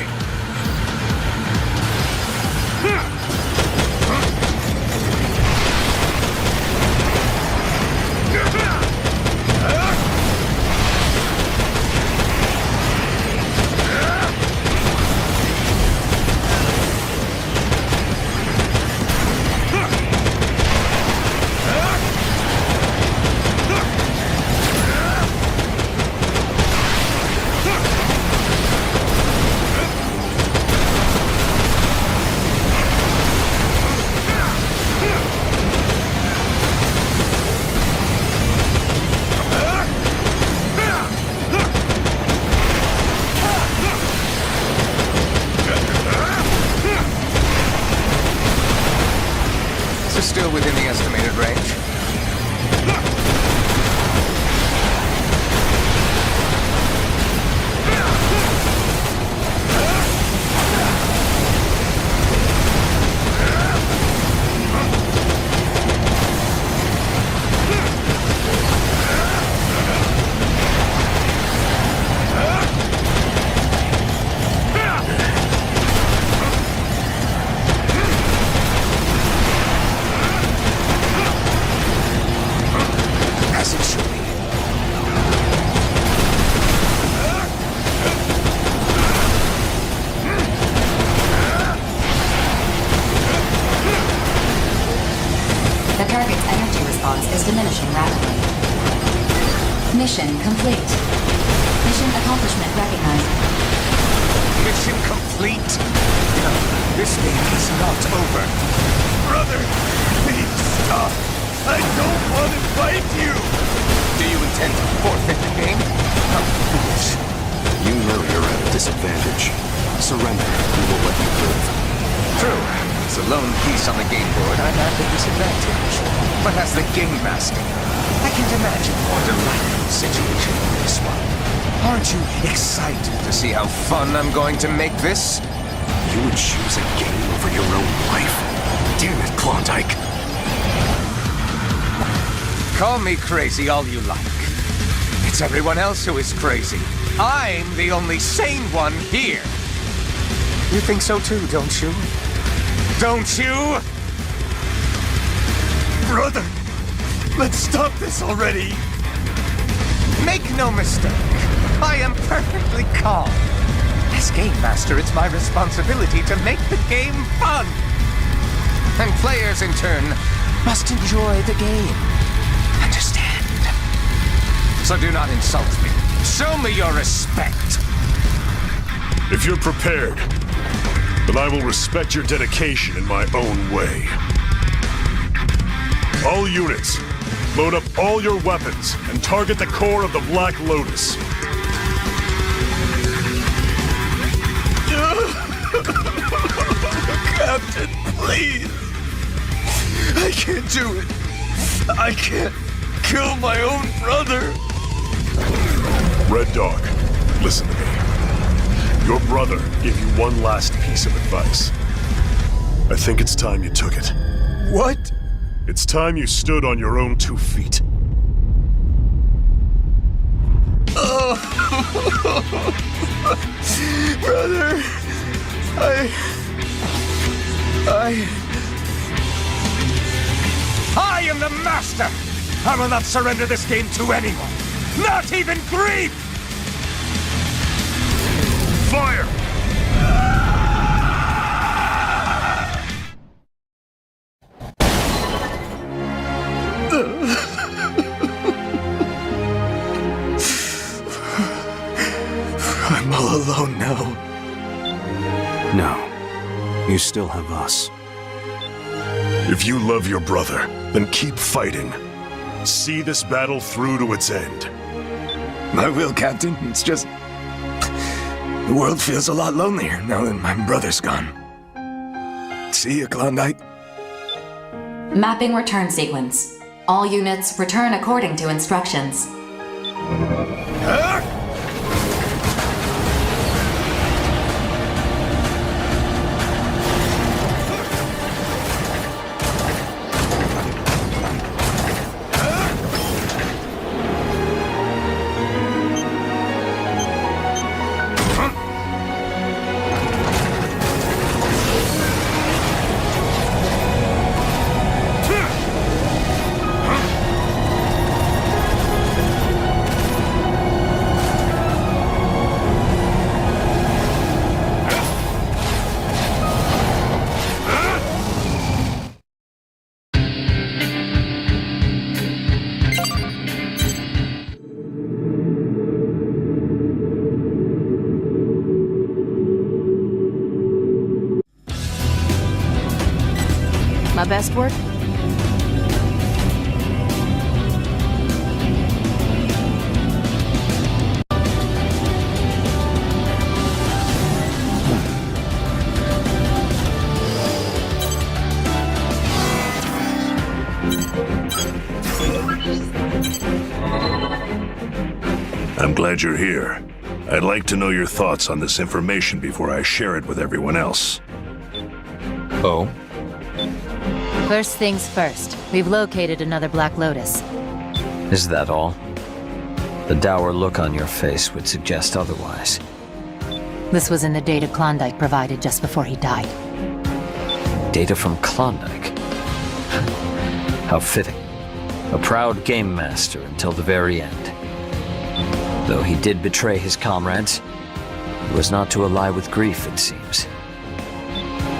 Still within the estimated range. Diminishing rapidly. Mission complete. Mission accomplishment recognized. Mission complete? No, this game is not over. Brother, please stop. I don't want to fight you. Do you intend to forfeit the game? How foolish. You know you're at a disadvantage. Surrender, we will let you live. True. As a lone piece on the game board, I'm at a disadvantage. But as the game master, I can't imagine a more delightful situation than this one. Aren't you excited to see how fun I'm going to make this? You would choose a game over your own life? Damn it, Klondike. Call me crazy all you like. It's everyone else who is crazy. I'm the only sane one here. You think so too, don't you? Don't you? Brother, let's stop this already. Make no mistake, I am perfectly calm. As Game Master, it's my responsibility to make the game fun. And players, in turn, must enjoy the game. Understand? So do not insult me. Show me your respect. If you're prepared, then I will respect your dedication in my own way. All units, load up all your weapons and target the core of the Black Lotus. Captain, please. I can't do it. I can't kill my own brother. Red Dog, listen to me. Your brother gave you one last piece of advice. I think it's time you took it. What? It's time you stood on your own 2 feet. Oh. Brother, I am the master! I will not surrender this game to anyone! Not even Grief! Fire! I'm all alone now. No. You still have us. If you love your brother, then keep fighting. See this battle through to its end. I will, Captain. It's just... the world feels a lot lonelier now that my brother's gone. See you, Klondike. Mapping return sequence. All units return according to instructions. My best work? I'm glad you're here. I'd like to know your thoughts on this information before I share it with everyone else. Oh? First things first, we've located another Black Lotus. Is that all? The dour look on your face would suggest otherwise. This was in the data Klondike provided just before he died. Data from Klondike? How fitting. A proud game master until the very end. Though he did betray his comrades, it was not to ally with grief, it seems.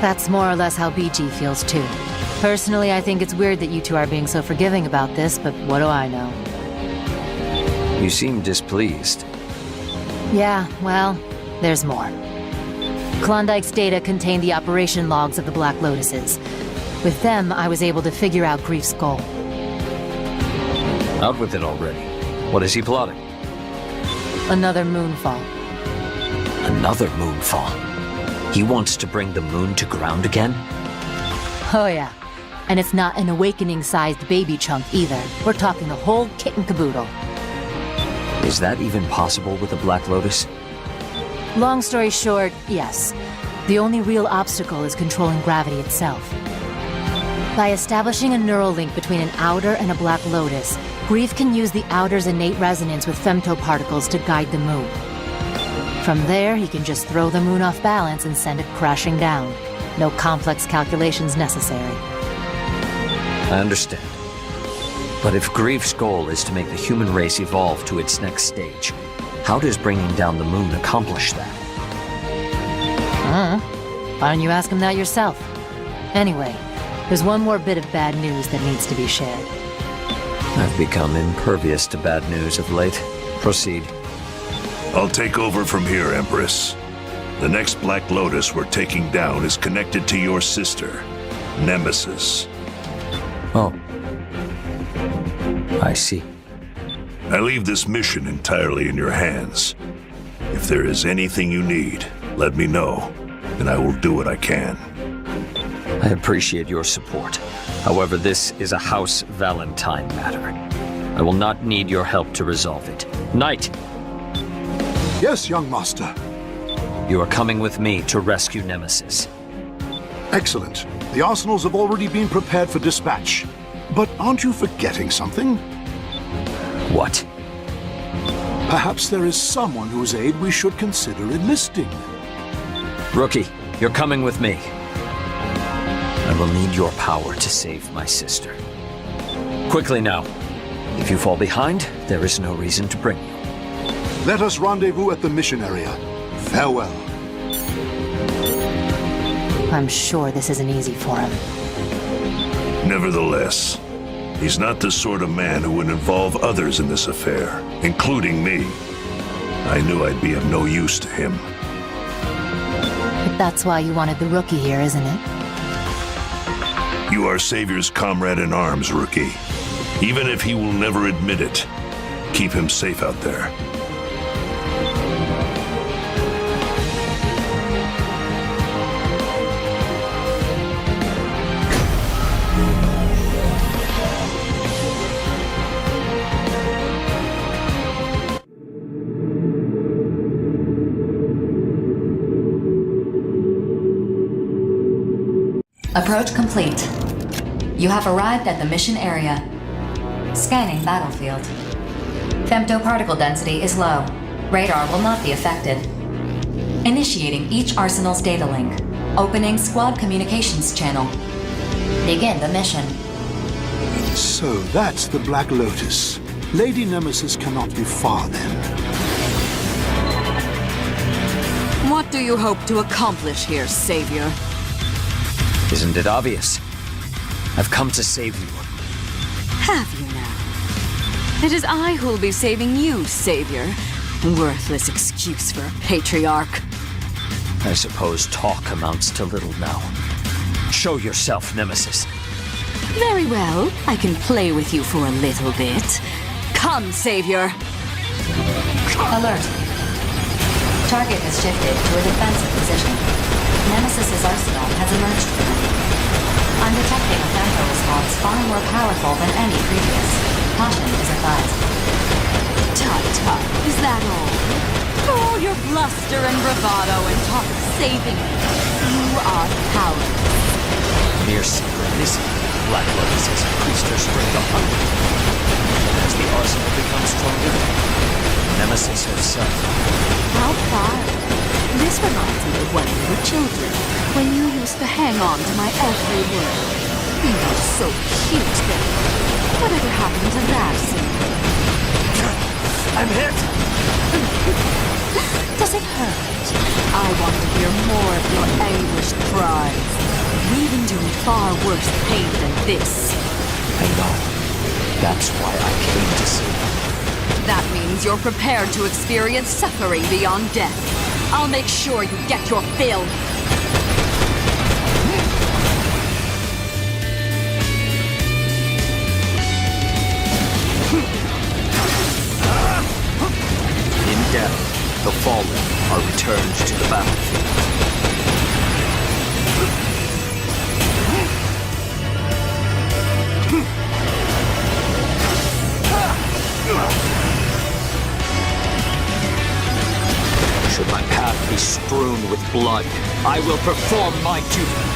That's more or less how BG feels too. Personally, I think it's weird that you two are being so forgiving about this, but what do I know? You seem displeased. Yeah, well, there's more. Klondike's data contained the operation logs of the Black Lotuses. With them, I was able to figure out Grief's goal. Out with it already. What is he plotting? Another moonfall. Another moonfall? He wants to bring the moon to ground again? Oh yeah. And it's not an awakening-sized baby chunk either. We're talking the whole kit and caboodle. Is that even possible with a Black Lotus? Long story short, yes. The only real obstacle is controlling gravity itself. By establishing a neural link between an outer and a Black Lotus, Grief can use the outer's innate resonance with femtoparticles to guide the moon. From there, he can just throw the moon off balance and send it crashing down. No complex calculations necessary. I understand. But if Grief's goal is to make the human race evolve to its next stage, how does bringing down the moon accomplish that? Why don't you ask him that yourself? Anyway, there's one more bit of bad news that needs to be shared. I've become impervious to bad news of late. Proceed. I'll take over from here, Empress. The next Black Lotus we're taking down is connected to your sister, Nemesis. Oh. I see. I leave this mission entirely in your hands. If there is anything you need, let me know, and I will do what I can. I appreciate your support. However, this is a House Valentine matter. I will not need your help to resolve it. Knight! Yes, young master. You are coming with me to rescue Nemesis. Excellent. The arsenals have already been prepared for dispatch. But aren't you forgetting something? What? Perhaps there is someone whose aid we should consider enlisting. Rookie, you're coming with me. I will need your power to save my sister. Quickly now. If you fall behind, there is no reason to bring you. Let us rendezvous at the mission area. Farewell. I'm sure this isn't easy for him. Nevertheless, he's not the sort of man who would involve others in this affair, including me. I knew I'd be of no use to him. But that's why you wanted the rookie here, isn't it? You are Savior's comrade in arms, Rookie. Even if he will never admit it, keep him safe out there. Approach complete. You have arrived at the mission area. Scanning battlefield. Femtoparticle density is low. Radar will not be affected. Initiating each Arsenal's data link. Opening squad communications channel. Begin the mission. So that's the Black Lotus. Lady Nemesis cannot be far then. What do you hope to accomplish here, Savior? Isn't it obvious? I've come to save you. Have you now? It is I who'll be saving you, Savior. Worthless excuse for a patriarch. I suppose talk amounts to little now. Show yourself, Nemesis. Very well. I can play with you for a little bit. Come, Savior! Alert. Target has shifted to a defensive position. Nemesis's arsenal has emerged from it. I'm detecting a femto response far more powerful than any previous. Caution is advised. Tut-tut, is that all? For all your bluster and bravado and talk of saving me, you are powerless. Mere synchronicity, Black Lotus has increased her strength 100. As the arsenal becomes stronger, Nemesis herself. How proud. This reminds me of when we were children, when you used to hang on to my every word. You were so cute then. Whatever happened to that, Savior? I'm hit! Does it hurt? I want to hear more of your anguished cries. We've endured far worse pain than this. I know. That's why I came to see you. That means you're prepared to experience suffering beyond death. I'll make sure you get your fill. In death, the fallen are returned to the battlefield. Should my path be strewn with blood, I will perform my duty.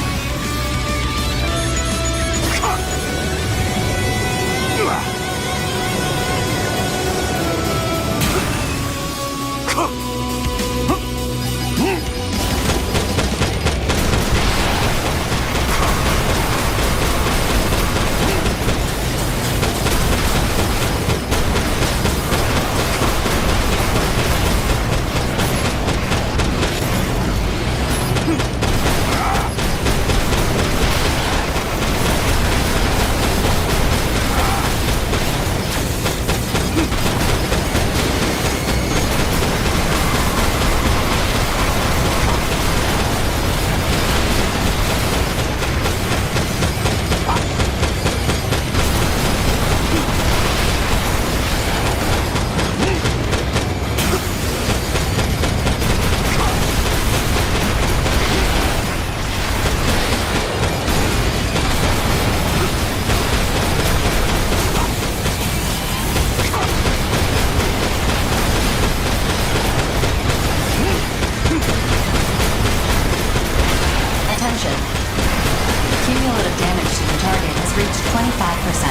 Cumulative damage to the target has reached 25%.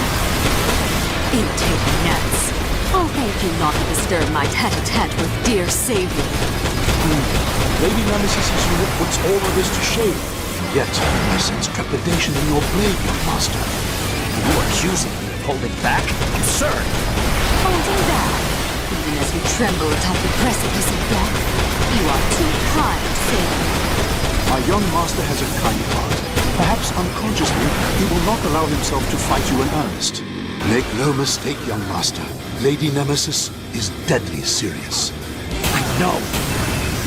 Intake nuts. Oh, thank you not to disturb my tete-a-tete with dear Savior. Lady Nemesis' unit puts all of this to shame. Yet, I sense trepidation in your blade, young master. You accusing me of holding back? Absurd! Holding back? Even as we tremble atop the precipice of death? You are too kind, Savior. My young master has a kind heart. Perhaps unconsciously, he will not allow himself to fight you in earnest. Make no mistake, young master. Lady Nemesis is deadly serious. I know.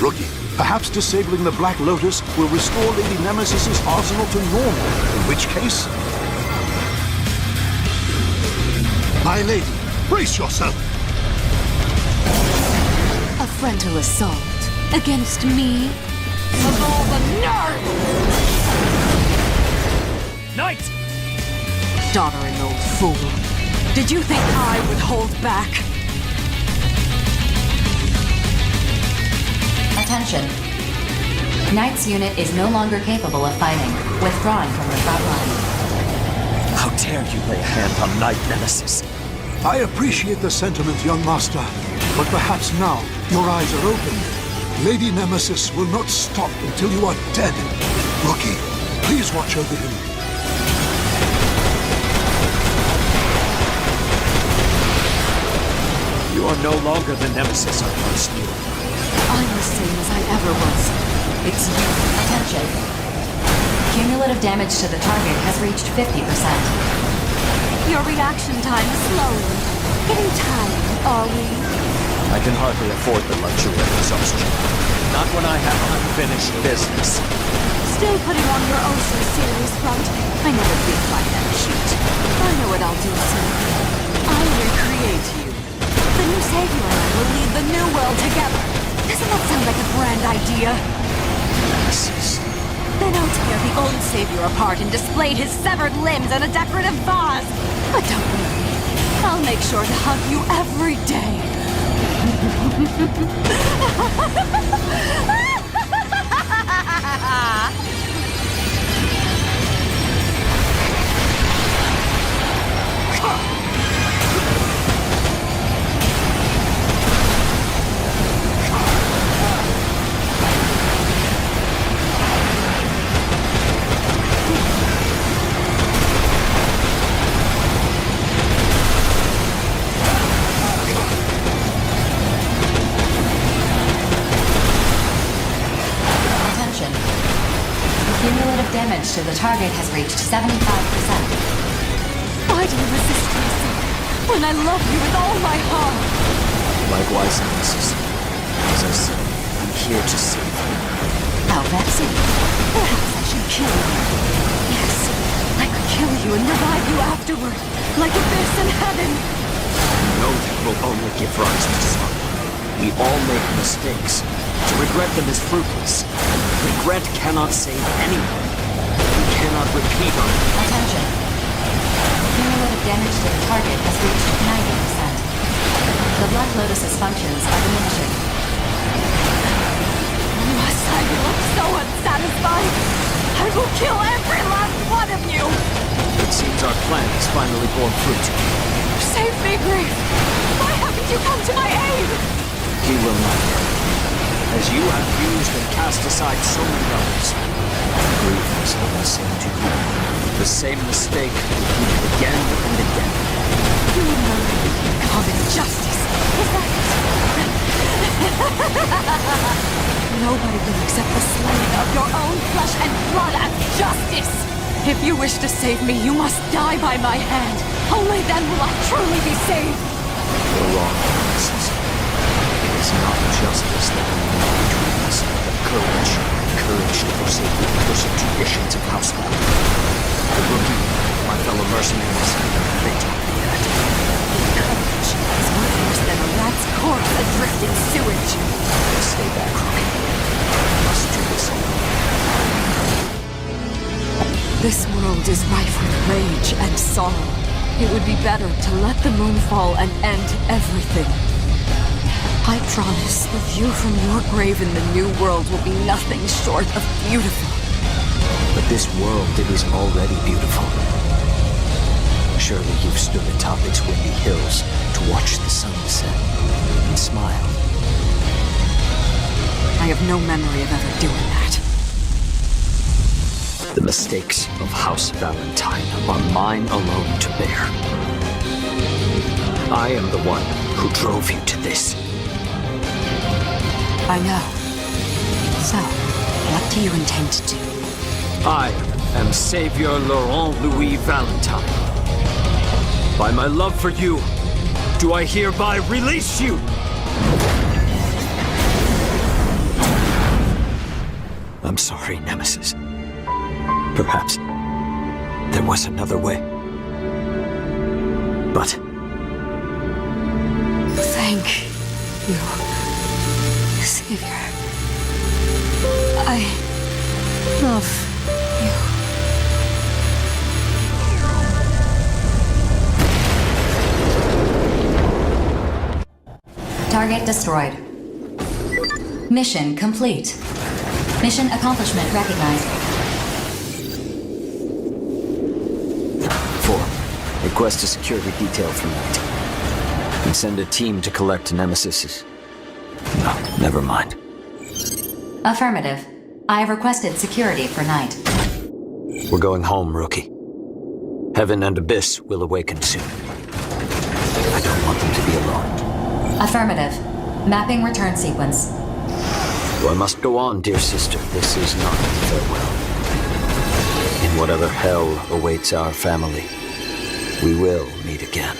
Rookie, perhaps disabling the Black Lotus will restore Lady Nemesis's arsenal to normal, in which case... My lady, brace yourself! A frontal assault against me? Of all the nerve! Knight! Doddering old fool. Did you think I would hold back? Attention. Knight's unit is no longer capable of fighting, withdrawing from the front line. How dare you lay a hand on Knight Nemesis? I appreciate the sentiment, young master, but perhaps now your eyes are open. Lady Nemesis will not stop until you are dead. Rookie, please watch over him. You are no longer the Nemesis I once knew. I'm the same as I ever was. It's you. Attention. Cumulative damage to the target has reached 50%. Your reaction time is slowly getting tired, are we? I can hardly afford the luxury of exhaustion. Not when I have unfinished business. Still putting on your oh so serious front. I never did find that cute. I know what I'll do soon. I'll recreate you. The new savior and I will lead the new world together. Doesn't that sound like a grand idea? Then I'll tear the old savior apart and display his severed limbs in a decorative vase. But don't worry, I'll make sure to hug you every day. Cumulative damage to the target has reached 75%. Why do you resist me so when I love you with all my heart? Likewise, Nemesis. As I said, I'm here to save you. Now that's it. Perhaps I should kill you. Yes, I could kill you and revive you afterward, like a fish in heaven. I know that will only give rise to sorrow. We all make mistakes. To regret them is fruitless. Regret cannot save anyone. We cannot repeat our... Attention. Cumulative damage to the target has reached 90%. The Black Lotus's functions are diminishing. Must I look so unsatisfied? I will kill every last one of you! It seems our plan has finally borne fruit. Save me, Grief! Why haven't you come to my aid? He will not. As you have used and cast aside so many others, Grief has done the same to you. The same mistake repeated again and again. You would murder common justice. Is that it? Nobody will accept the slaying of your own flesh and blood as justice. If you wish to save me, you must die by my hand. Only then will I truly be saved. You're wrong, Nemesis. It is not justice that will be between us, but courage. Courage to forsake the accursed traditions of household. The Rookie, my fellow mercenaries, they taught me that. Courage is worse than a rat's corpse adrift in sewage. Stay back, Rookie. I must do this alone. This world is rife with rage and sorrow. It would be better to let the moon fall and end everything. I promise the view from your grave in the new world will be nothing short of beautiful. But this world, it is already beautiful. Surely you've stood atop its windy hills to watch the sun set and smile. I have no memory of ever doing that. The mistakes of House Valentine are mine alone to bear. I am the one who drove you to this. I know. So, what do you intend to do? I am Savior Laurent Louis Valentine. By my love for you, do I hereby release you? I'm sorry, Nemesis. Perhaps there was another way. But... Thank you, Savior. I love you. Target destroyed. Mission complete. Mission accomplishment recognized. 4. Request a security detail for night. And send a team to collect Nemesis. No, never mind. Affirmative. I have requested security for night. We're going home, Rookie. Heaven and Abyss will awaken soon. I don't want them to be alone. Affirmative. Mapping return sequence. So I must go on, dear sister. This is not farewell. In whatever hell awaits our family, we will meet again.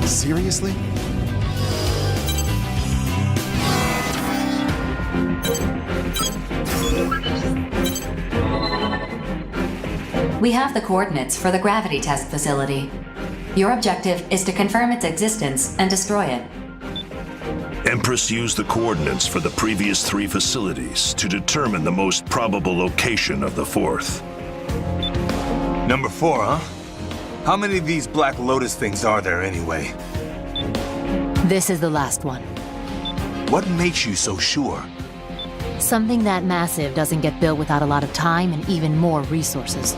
Seriously? We have the coordinates for the gravity test facility. Your objective is to confirm its existence and destroy it. Empress used the coordinates for the previous 3 facilities to determine the most probable location of the 4th. Number 4, huh? How many of these Black Lotus things are there anyway? This is the last one. What makes you so sure? Something that massive doesn't get built without a lot of time and even more resources.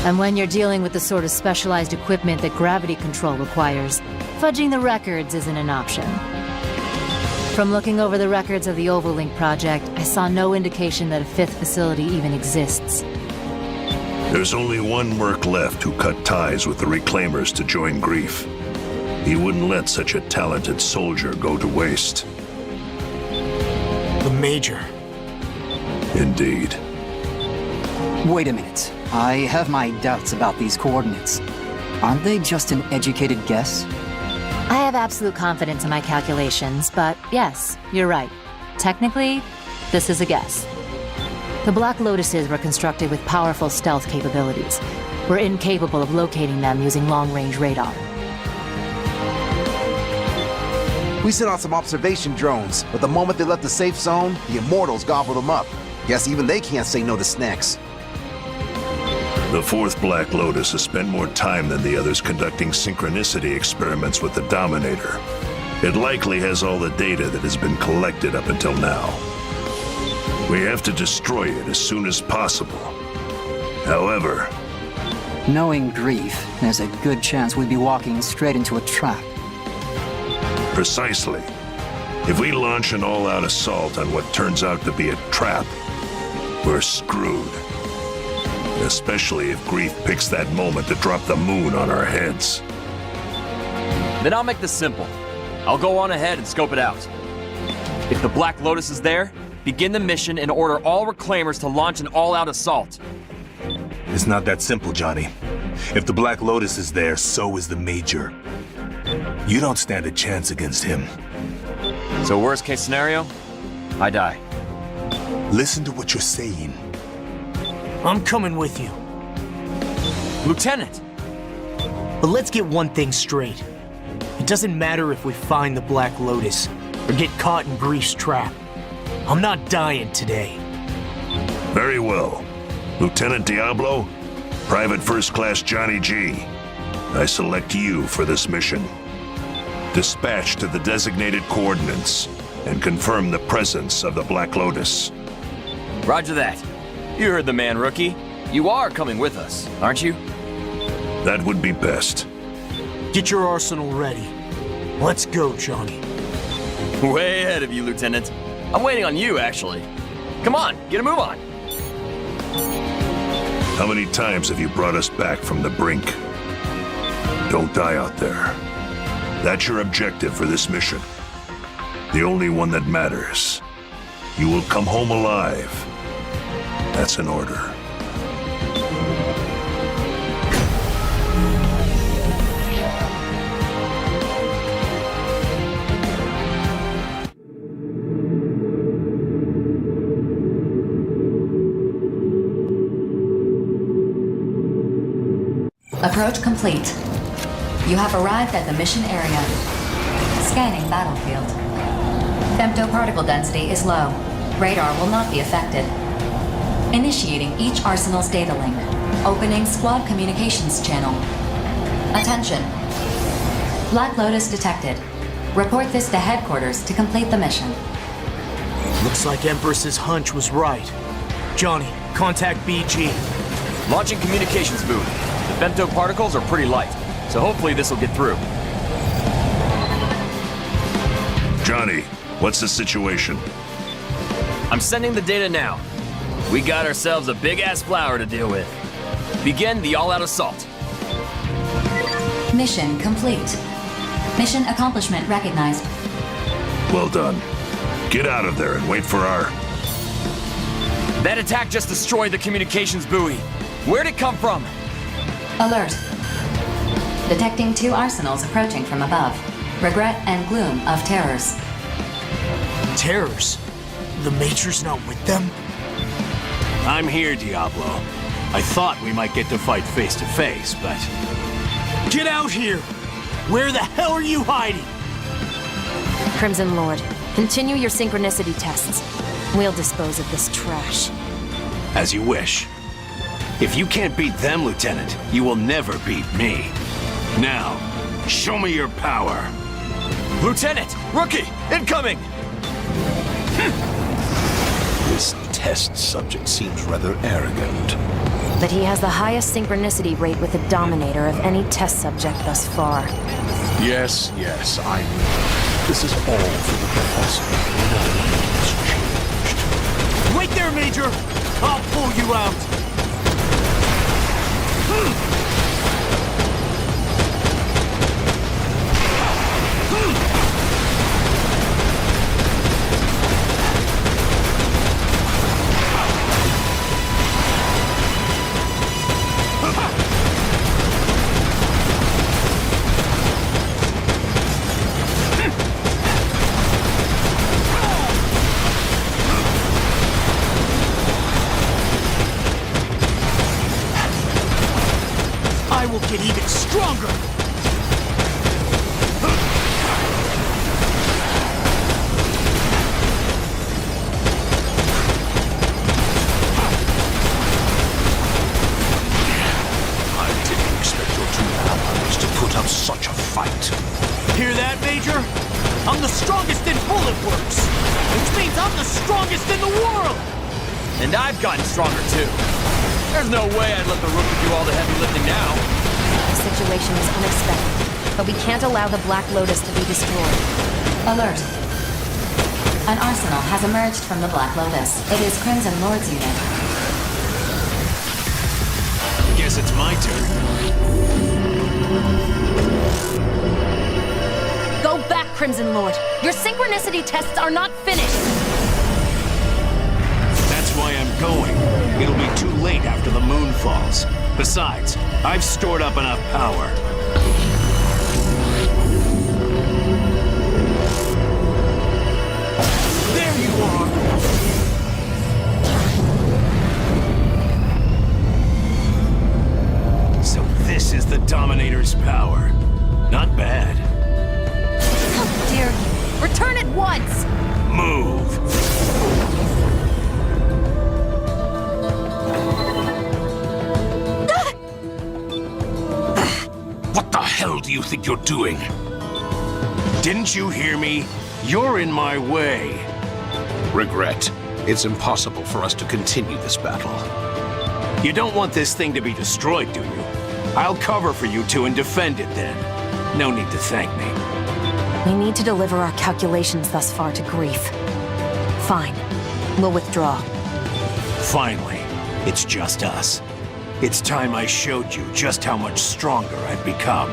And when you're dealing with the sort of specialized equipment that gravity control requires, fudging the records isn't an option. From looking over the records of the Ovalink project, I saw no indication that a 5th facility even exists. There's only one merc left who cut ties with the Reclaimers to join Grief. He wouldn't let such a talented soldier go to waste. The Major. Indeed. Wait a minute. I have my doubts about these coordinates. Aren't they just an educated guess? I have absolute confidence in my calculations, but yes, you're right. Technically, this is a guess. The Black Lotuses were constructed with powerful stealth capabilities. We're incapable of locating them using long-range radar. We sent out some observation drones, but the moment they left the safe zone, the Immortals gobbled them up. Guess even they can't say no to snacks. The 4th Black Lotus has spent more time than the others conducting synchronicity experiments with the Dominator. It likely has all the data that has been collected up until now. We have to destroy it as soon as possible. However... Knowing Grief, there's a good chance we'd be walking straight into a trap. Precisely. If we launch an all-out assault on what turns out to be a trap, we're screwed. Especially if Grief picks that moment to drop the moon on our heads. Then I'll make this simple. I'll go on ahead and scope it out. If the Black Lotus is there, begin the mission and order all Reclaimers to launch an all-out assault. It's not that simple, Johnny. If the Black Lotus is there, so is the Major. You don't stand a chance against him. So worst case scenario, I die. Listen to what you're saying. I'm coming with you. Lieutenant! But let's get one thing straight. It doesn't matter if we find the Black Lotus or get caught in Grief's trap. I'm not dying today. Very well. Lieutenant Diablo, Private First Class Johnny G. I select you for this mission. Dispatch to the designated coordinates and confirm the presence of the Black Lotus. Roger that. You heard the man, Rookie. You are coming with us, aren't you? That would be best. Get your arsenal ready. Let's go, Johnny. Way ahead of you, Lieutenant. I'm waiting on you, actually. Come on, get a move on. How many times have you brought us back from the brink? Don't die out there. That's your objective for this mission. The only one that matters. You will come home alive. That's an order. Approach complete. You have arrived at the mission area. Scanning battlefield. Femtoparticle density is low. Radar will not be affected. Initiating each arsenal's data link. Opening squad communications channel. Attention. Black Lotus detected. Report this to headquarters to complete the mission. Looks like Empress's hunch was right. Johnny, contact BG. Launching communications buoy. The femtoparticles are pretty light, so hopefully this will get through. Johnny, what's the situation? I'm sending the data now. We got ourselves a big-ass flower to deal with. Begin the all-out assault. Mission complete. Mission accomplishment recognized. Well done. Get out of there and wait for our... That attack just destroyed the communications buoy. Where'd it come from? Alert. Detecting 2 arsenals approaching from above. Regret and gloom of terrors. Terrors? The Major's not with them? I'm here, Diablo. I thought we might get to fight face to face, but... Get out here! Where the hell are you hiding? Crimson Lord, continue your synchronicity tests. We'll dispose of this trash. As you wish. If you can't beat them, Lieutenant, you will never beat me. Now, show me your power. Lieutenant! Rookie! Incoming! This test subject seems rather arrogant. But he has the highest synchronicity rate with a Dominator of any test subject thus far. Yes, I know. This is all for the Professor. Nothing has changed. Wait there, Major! I'll pull you out! I will get even stronger! I didn't expect your 2 allies to put up such a fight. Hear that, Major? I'm the strongest in Bullet Works! Which means I'm the strongest in the world! And I've gotten stronger too. There's no way I'd let the rookie do all the heavy lifting now. The situation is unexpected, but we can't allow the Black Lotus to be destroyed. Alert. An arsenal has emerged from the Black Lotus. It is Crimson Lord's unit. Guess it's my turn. Go back, Crimson Lord! Your synchronicity tests are not finished! That's why I'm going. It'll be too late after the moon falls. Besides, I've stored up enough power. There you are! So this is the Dominator's power. Not bad. How dare you! Return at once! Move! What the hell do you think you're doing? Didn't you hear me? You're in my way. Regret. It's impossible for us to continue this battle. You don't want this thing to be destroyed, do you? I'll cover for you two and defend it then. No need to thank me. We need to deliver our calculations thus far to Grief. Fine. We'll withdraw. Finally, it's just us. It's time I showed you just how much stronger I've become.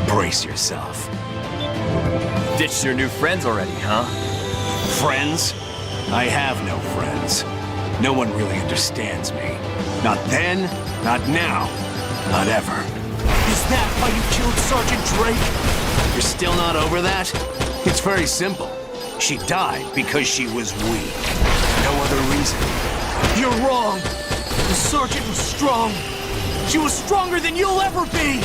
Brace yourself. Ditched your new friends already, huh? Friends? I have no friends. No one really understands me. Not then, not now, not ever. Is that how you killed Sergeant Drake? You're still not over that? It's very simple. She died because she was weak. No other reason. You're wrong! The Sergeant was strong! She was stronger than you'll ever be!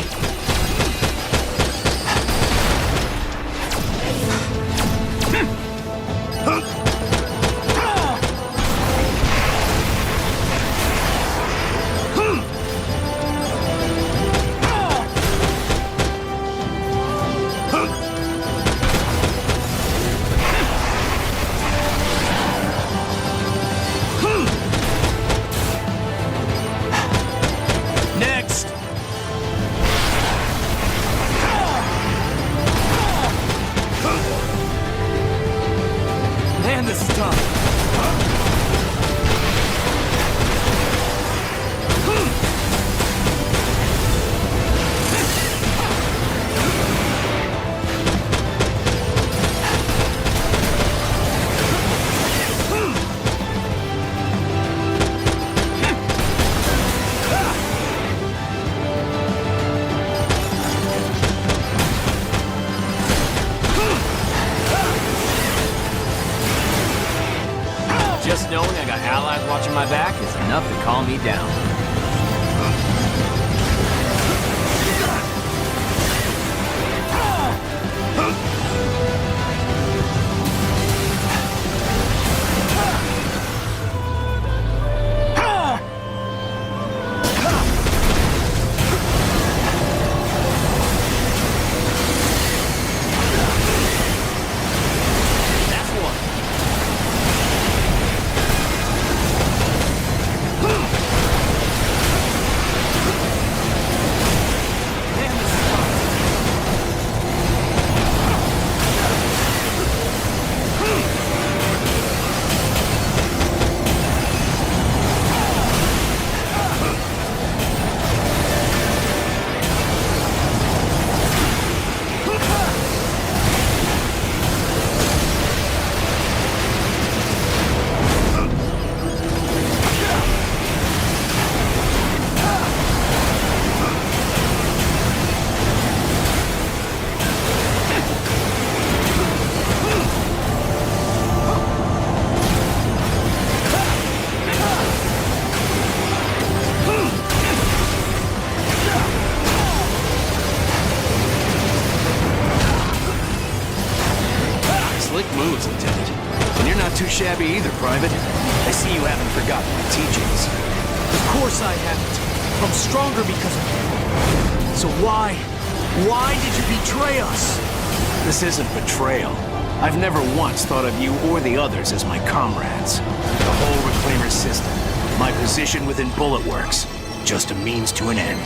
Just knowing I got allies watching my back is enough to calm me down. moves, Lieutenant. And you're not too shabby either, Private. I see you haven't forgotten my teachings. Of course I haven't. I'm stronger because of you. So why did you betray us? This isn't betrayal. I've never once thought of you or the others as my comrades. The whole Reclaimer system, my position within Bullet Works, just a means to an end.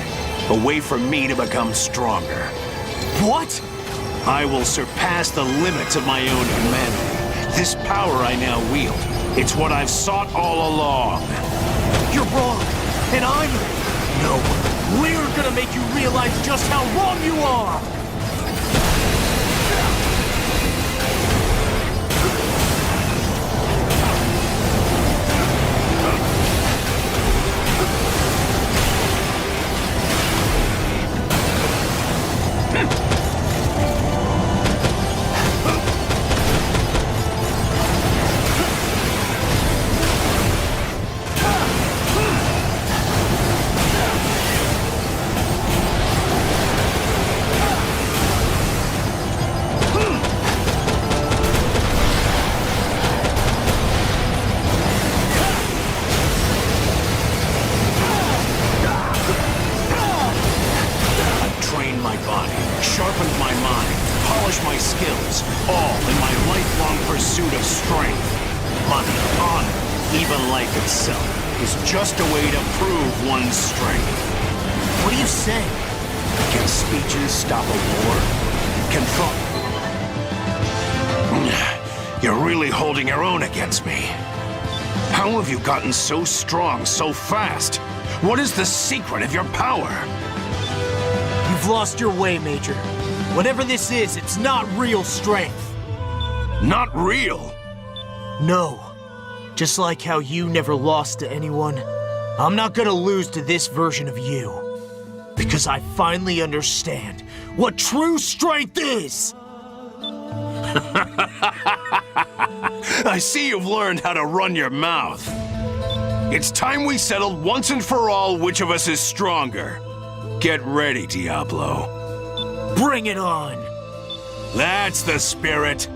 A way for me to become stronger. What? I will surpass the limits of my own humanity. This power I now wield, it's what I've sought all along. You're wrong, and I'm... No, we're gonna make you realize just how wrong you are! Sharpened my mind, polished my skills, all in my lifelong pursuit of strength. Money, honor, even life itself is just a way to prove one's strength. What do you say? Can speeches stop a war? Confront... You're really holding your own against me. How have you gotten so strong so fast? What is the secret of your power? You've lost your way, Major. Whatever this is, it's not real strength. Not real? No. Just like how you never lost to anyone, I'm not gonna lose to this version of you. Because I finally understand what true strength is! I see you've learned how to run your mouth. It's time we settled once and for all which of us is stronger. Get ready, Diablo. Bring it on! That's the spirit.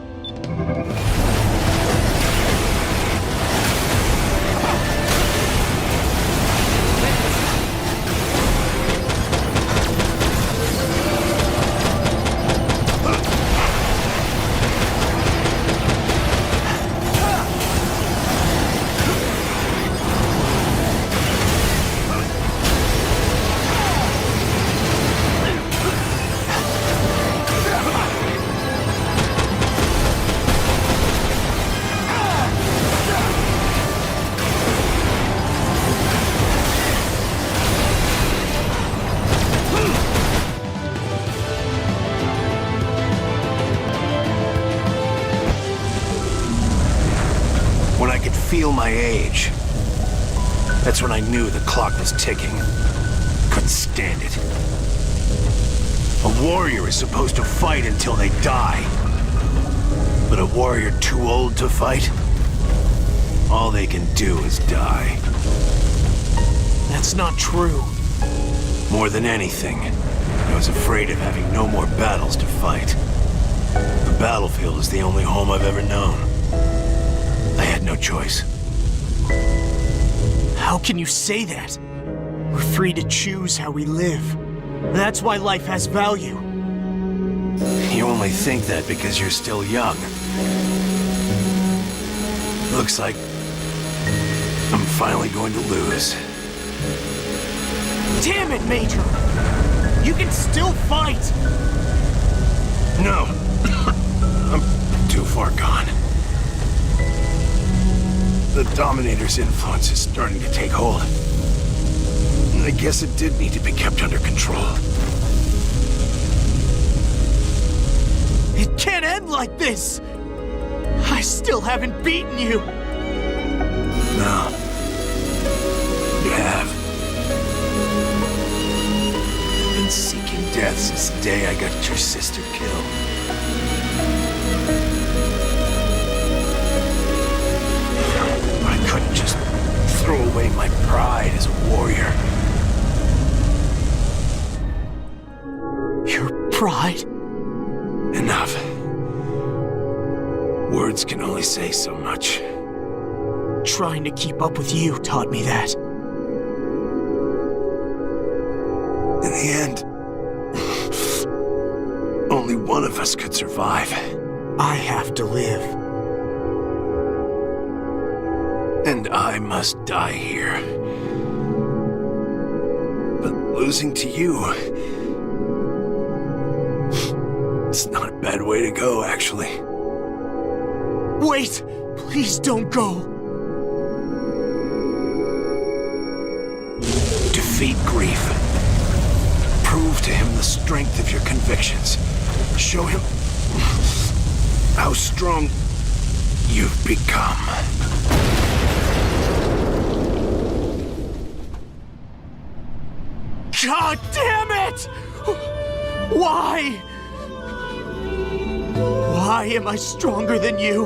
Feel my age. That's when I knew the clock was ticking. Couldn't stand it. A warrior is supposed to fight until they die. But a warrior too old to fight, all they can do is die. That's not true. More than anything, I was afraid of having no more battles to fight. The battlefield is the only home I've ever known. I had no choice. How can you say that? We're free to choose how we live. That's why life has value. You only think that because you're still young. Looks like I'm finally going to lose. Damn it, Major! You can still fight! No. I'm too far gone. The Dominator's influence is starting to take hold. I guess it did need to be kept under control. It can't end like this! I still haven't beaten you! No. You have. I've been seeking death since the day I got your sister killed. I couldn't just throw away my pride as a warrior. Your pride? Enough. Words can only say so much. Trying to keep up with you taught me that. In the end, only one of us could survive. I have to live. And I must die here. But losing to you... it's not a bad way to go, actually. Wait! Please don't go! Defeat grief. Prove to him the strength of your convictions. Show him how strong you've become. God damn it! Why? Why am I stronger than you?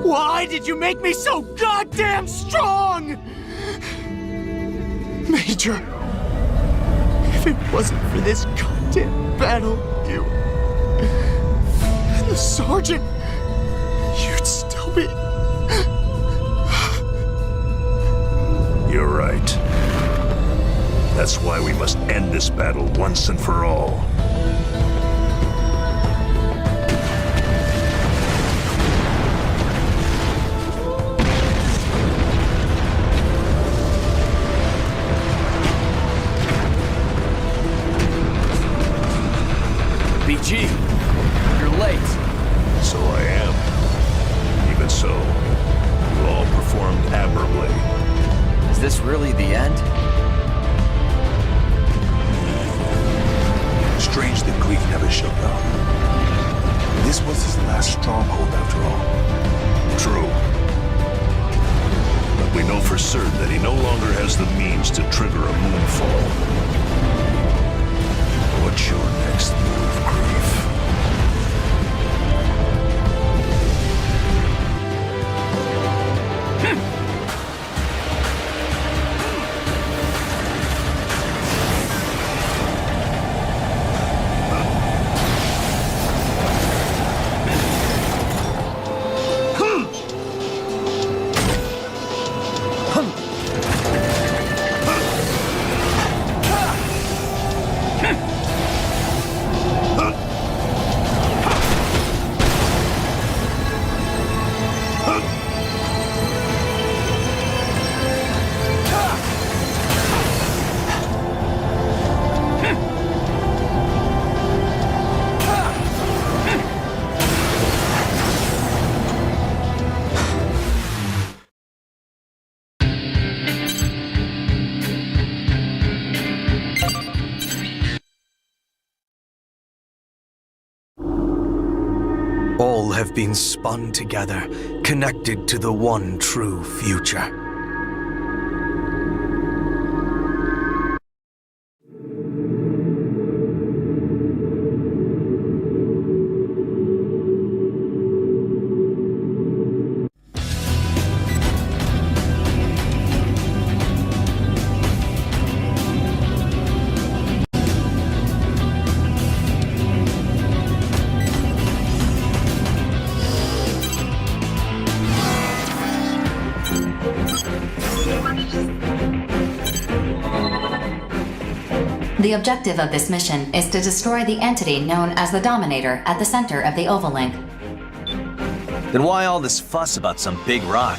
Why did you make me so goddamn strong? Major, if it wasn't for this goddamn battle, you and the sergeant, you'd still be... You're right. That's why we must end this battle once and for all. BG, you're late. So I am. Even so, you all performed admirably. Is this really the end? Strange that grief never showed up. This was his last stronghold after all. True. But we know for certain that he no longer has the means to trigger a moonfall. What's your next move, Grief? All have been spun together, connected to the one true future. The objective of this mission is to destroy the entity known as the Dominator at the center of the Oval Link. Then why all this fuss about some big rock?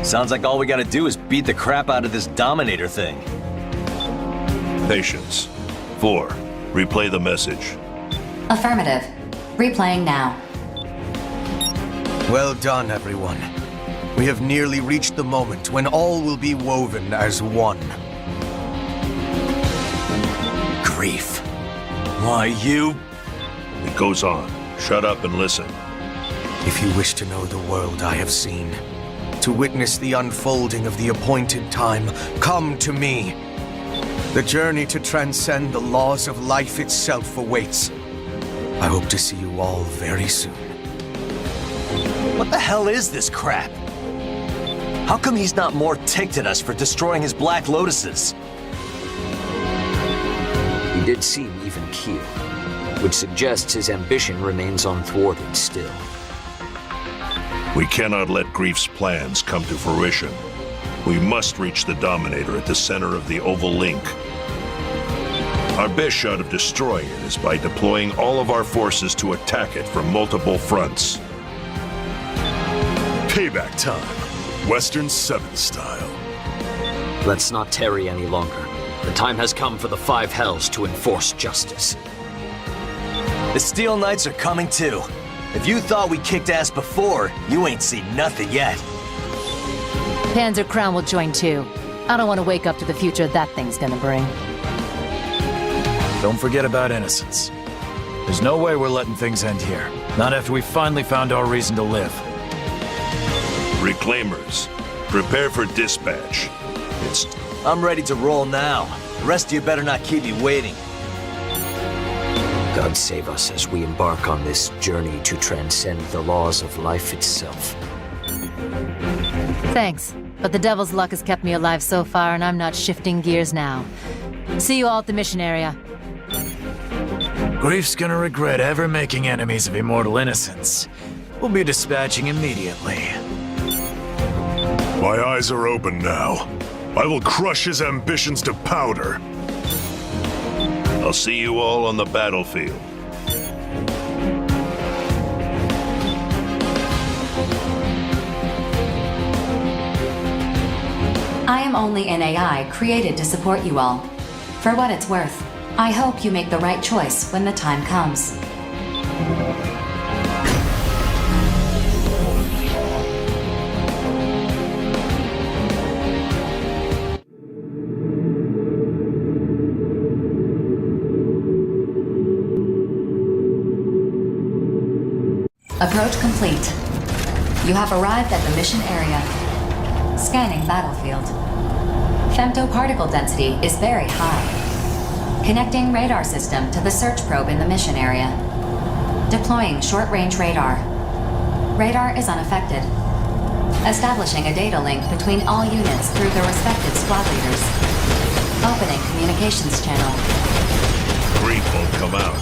Sounds like all we gotta do is beat the crap out of this Dominator thing. Patience. 4. Replay the message. Affirmative. Replaying now. Well done, everyone. We have nearly reached the moment when all will be woven as one. Grief. Why, you... It goes on. Shut up and listen. If you wish to know the world I have seen, to witness the unfolding of the appointed time, come to me. The journey to transcend the laws of life itself awaits. I hope to see you all very soon. What the hell is this crap? How come he's not more ticked at us for destroying his Black Lotuses? He did seem even-keeled, which suggests his ambition remains unthwarted still. We cannot let Grief's plans come to fruition. We must reach the Dominator at the center of the Oval Link. Our best shot of destroying it is by deploying all of our forces to attack it from multiple fronts. Payback time. Western 7 style. Let's not tarry any longer. The time has come for the Five Hells to enforce justice. The Steel Knights are coming too. If you thought we kicked ass before, you ain't seen nothing yet. Panzer Crown will join too. I don't want to wake up to the future that thing's gonna bring. Don't forget about innocence. There's no way we're letting things end here. Not after we finally found our reason to live. Reclaimers, prepare for dispatch. I'm ready to roll now. The rest of you better not keep me waiting. God save us as we embark on this journey to transcend the laws of life itself. Thanks, but the devil's luck has kept me alive so far and I'm not shifting gears now. See you all at the mission area. Grief's gonna regret ever making enemies of immortal innocence. We'll be dispatching immediately. My eyes are open now. I will crush his ambitions to powder. I'll see you all on the battlefield. I am only an AI created to support you all. For what it's worth, I hope you make the right choice when the time comes. Approach complete. You have arrived at the mission area. Scanning battlefield. Femtoparticle density is very high. Connecting radar system to the search probe in the mission area. Deploying short-range radar. Radar is unaffected. Establishing a data link between all units through their respective squad leaders. Opening communications channel. Grief won't come out.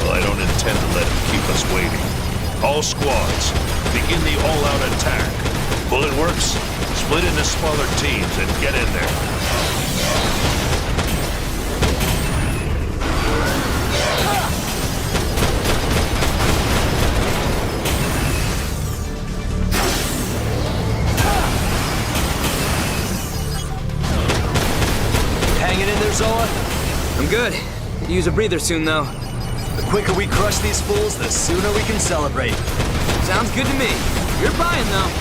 Well, I don't intend to let him keep us waiting. All squads, begin the all-out attack. Bullet works, split into smaller teams and get in there. Hanging in there, Zola? I'm good. Could use a breather soon, though. The quicker we crush these fools, the sooner we can celebrate. Sounds good to me. You're buying, though.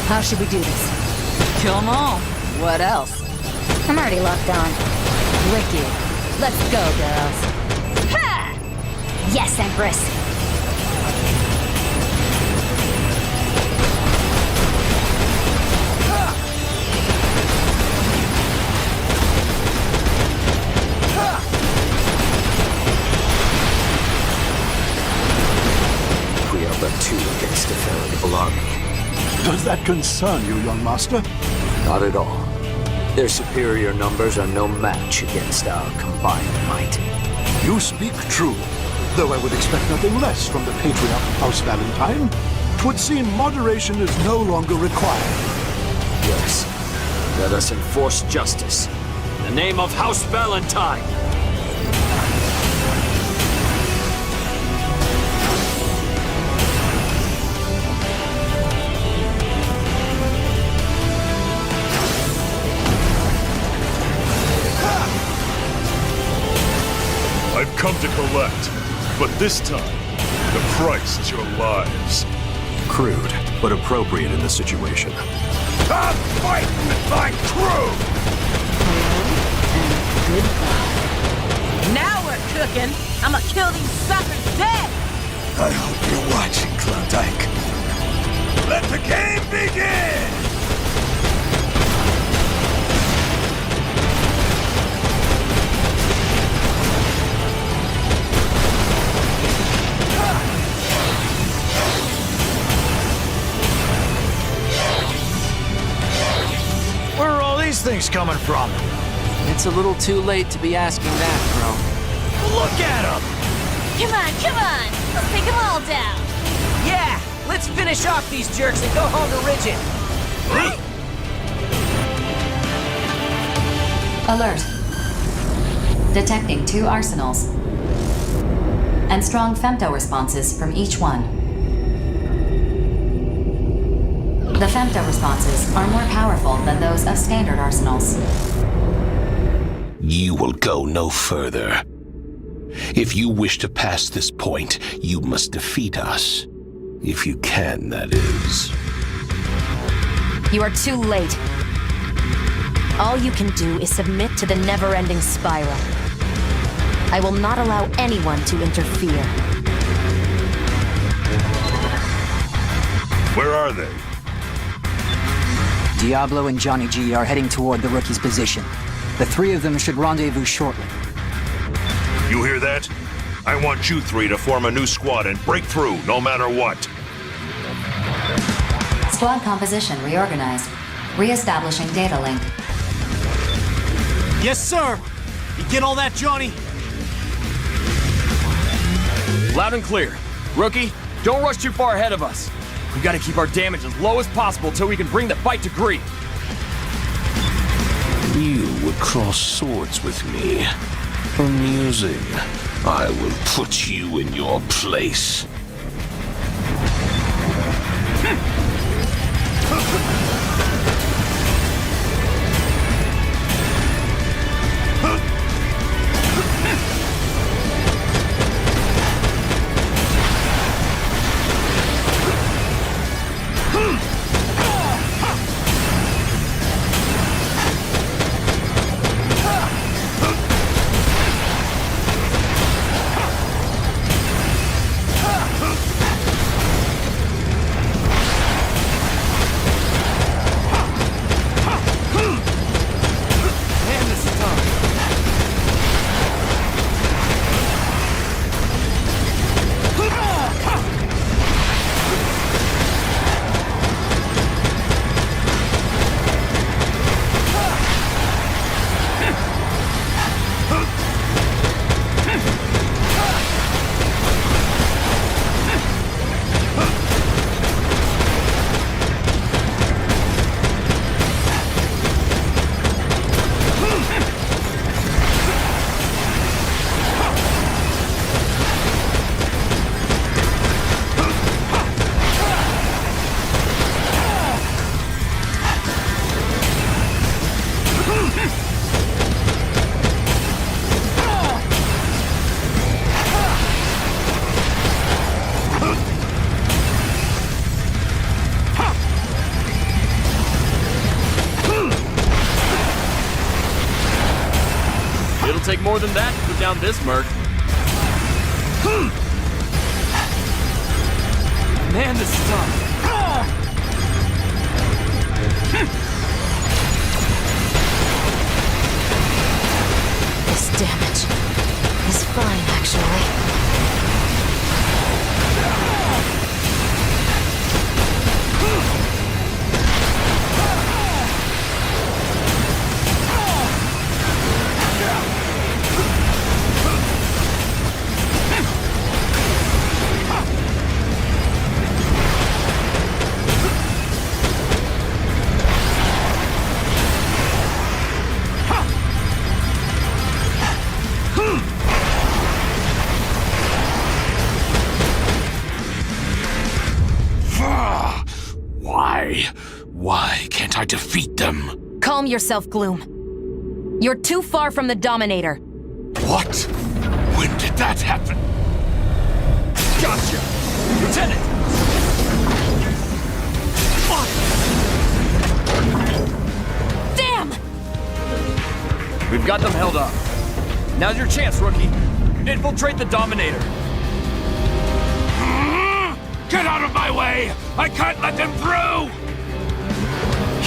How should we do this? Kill them all. What else? I'm already locked on. Wicked. Let's go, girls. Ha! Yes, Empress. We are but two against a veritable army. Does that concern you, young master? Not at all. Their superior numbers are no match against our combined might. You speak true, though I would expect nothing less from the patriarch of House Valentine. 'Twould seem moderation is no longer required. Yes. Let us enforce justice. In the name of House Valentine! I've come to collect, but this time, the price is your lives. Crude, but appropriate in this situation. Come fight with my crew! Now we're cooking! I'ma kill these suckers dead! I hope you're watching, Klondike. Let the game begin! Where are all these things coming from? It's a little too late to be asking that, bro. Look at them! Come on, come on! Let's take them all down! Yeah! Let's finish off these jerks and go home to Ridgeon! Alert. Detecting 2 arsenals. And strong femto responses from each one. The femto responses are more powerful than those of standard arsenals. You will go no further. If you wish to pass this point, you must defeat us. If you can, that is. You are too late. All you can do is submit to the never-ending spiral. I will not allow anyone to interfere. Where are they? Diablo and Johnny G are heading toward the rookie's position. The 3 of them should rendezvous shortly. You hear that? I want you 3 to form a new squad and break through, no matter what. Squad composition reorganized. Re-establishing data link. Yes, sir! You get all that, Johnny? Loud and clear. Rookie, don't rush too far ahead of us. We gotta keep our damage as low as possible till we can bring the fight to grief. You would cross swords with me. Amusing. I will put you in your place. more than that to put down this merc. Man, this is tough. This damage is fine, actually. Why can't I defeat them? Calm yourself, Gloom. You're too far from the Dominator. What? When did that happen? Gotcha! Lieutenant! Damn! We've got them held up. Now's your chance, rookie. Infiltrate the Dominator. Get out of my way! I can't let them through!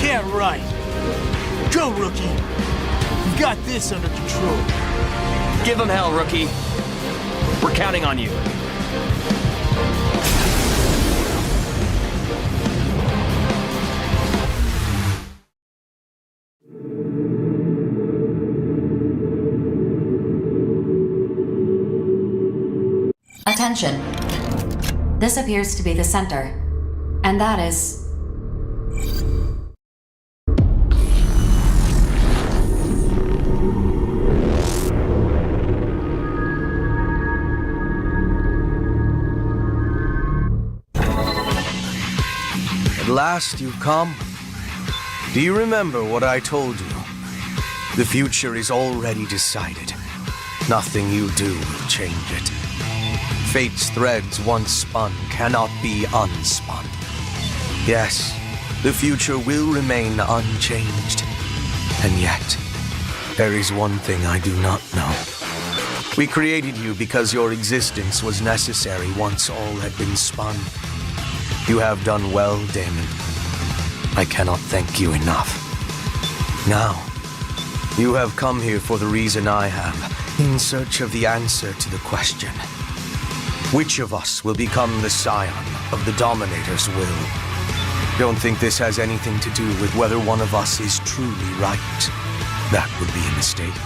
Yeah, right. Go, rookie. You've got this under control. Give them hell, rookie. We're counting on you. Attention. This appears to be the center. And that is... At last you've come. Do you remember what I told you? The future is already decided. Nothing you do will change it. Fate's threads once spun cannot be unspun. Yes, the future will remain unchanged. And yet, there is one thing I do not know. We created you because your existence was necessary once all had been spun. You have done well, Daemon. I cannot thank you enough. Now, you have come here for the reason I have, in search of the answer to the question. Which of us will become the scion of the Dominator's will? Don't think this has anything to do with whether one of us is truly right. That would be a mistake.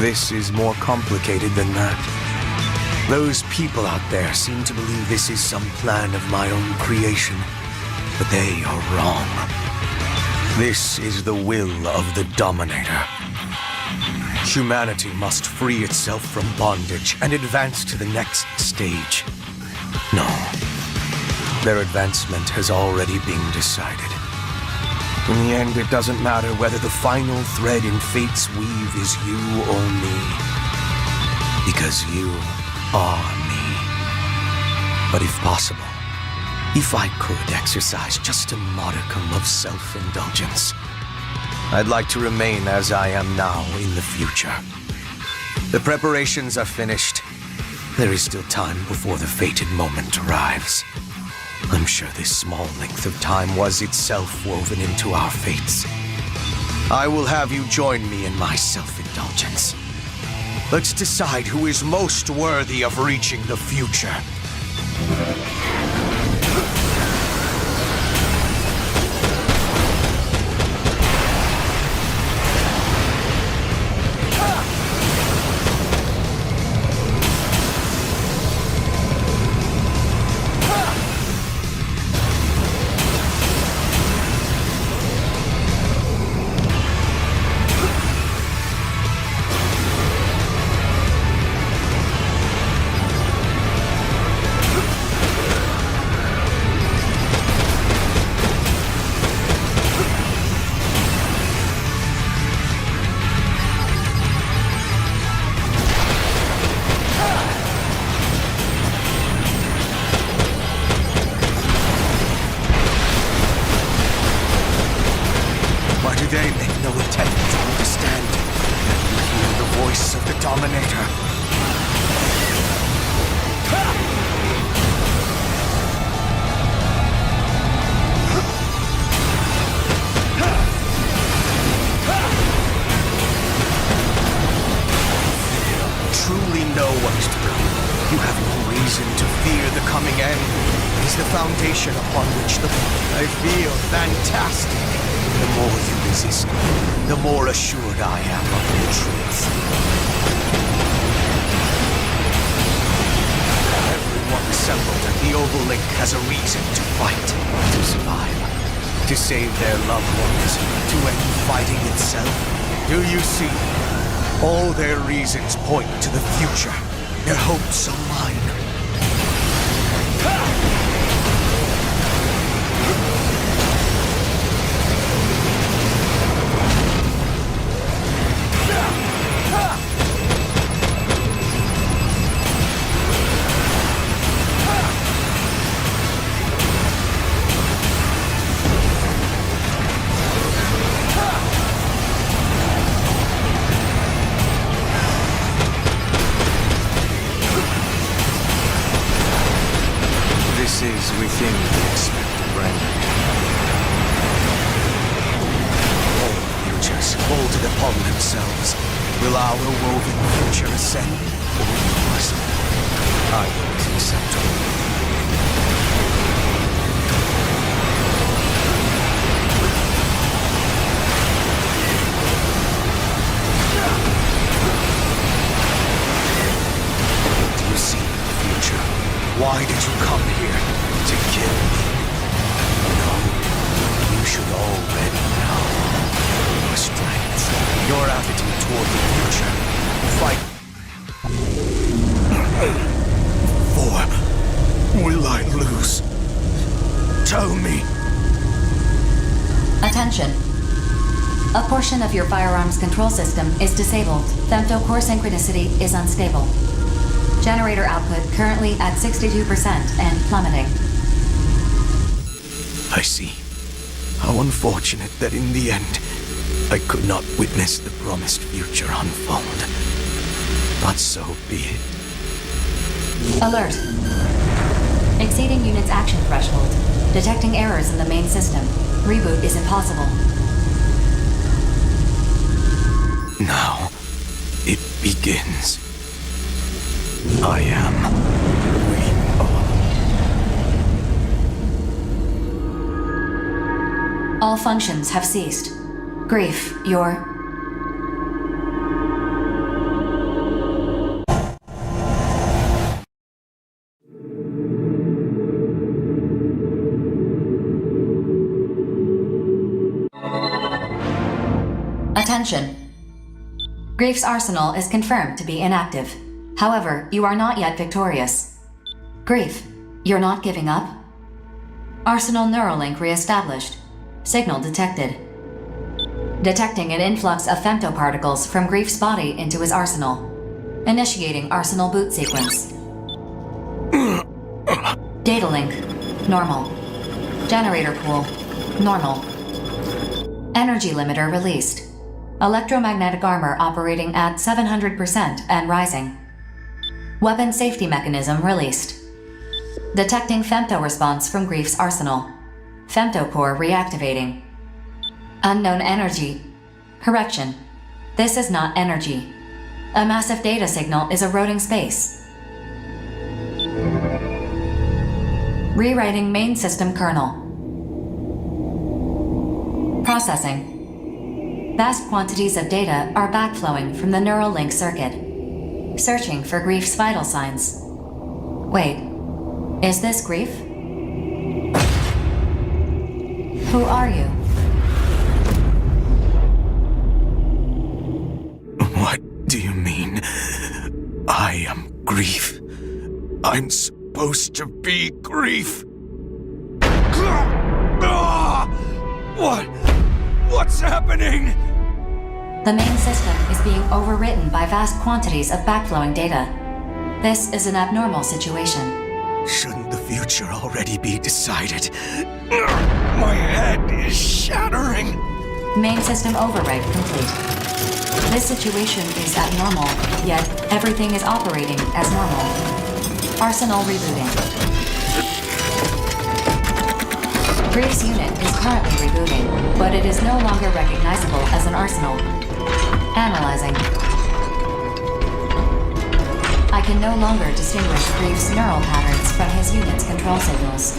This is more complicated than that. Those people out there seem to believe this is some plan of my own creation, but they are wrong. This is the will of the Dominator. Humanity must free itself from bondage and advance to the next stage. No. Their advancement has already been decided. In the end, it doesn't matter whether the final thread in fate's weave is you or me. Because you are me. But if possible, if I could exercise just a modicum of self-indulgence, I'd like to remain as I am now in the future. The preparations are finished. There is still time before the fated moment arrives. I'm sure this small length of time was itself woven into our fates. I will have you join me in my self-indulgence. Let's decide who is most worthy of reaching the future. Dominator. Truly know what is to come. You have no reason to fear the coming end. It is the foundation upon which I feel fantastic. The more you resist, the more assured I am of the truth. Everyone assembled at the Oval Link has a reason to fight, to survive, to save their loved ones, to end fighting itself. Do you see? All their reasons point to the future. Their hopes are mine. This is within the expected range. All futures bolted upon themselves. Will our woven future ascend, or yours? I will accept all. Do you see the future? Why did you come here? To kill me? No, you should already know. Your strength, your attitude toward the future. Fight. For will I lose? Tell me. Attention. A portion of your firearms control system is disabled. Femto-core synchronicity is unstable. Generator output currently at 62% and plummeting. I see. How unfortunate that in the end, I could not witness the promised future unfold. But so be it. Alert. Exceeding unit's action threshold. Detecting errors in the main system. Reboot is impossible. Now, it begins. I am. All functions have ceased. Grief, your... Attention. Grief's arsenal is confirmed to be inactive. However, you are not yet victorious. Grief, you're not giving up? Arsenal Neuralink re-established. Signal detected. Detecting an influx of femtoparticles from Grief's body into his arsenal. Initiating arsenal boot sequence. Data link, normal. Generator pool, normal. Energy limiter released. Electromagnetic armor operating at 700% and rising. Weapon safety mechanism released. Detecting femto response from Grief's arsenal. Femtocore reactivating. Unknown energy. Correction. This is not energy. A massive data signal is eroding space. Rewriting main system kernel. Processing. Vast quantities of data are backflowing from the neural link circuit. Searching for Grief's vital signs. Wait, is this Grief? Who are you? What do you mean? I am Grief. I'm supposed to be Grief. What's happening? The main system is being overwritten by vast quantities of backflowing data. This is an abnormal situation. Shouldn't the future already be decided? My head is shattering. Main system override complete. This situation is abnormal, yet everything is operating as normal. Arsenal rebooting. Grief's unit is currently rebooting, but it is no longer recognizable as an arsenal. Analyzing. I can no longer distinguish Grief's neural patterns from his unit's control signals.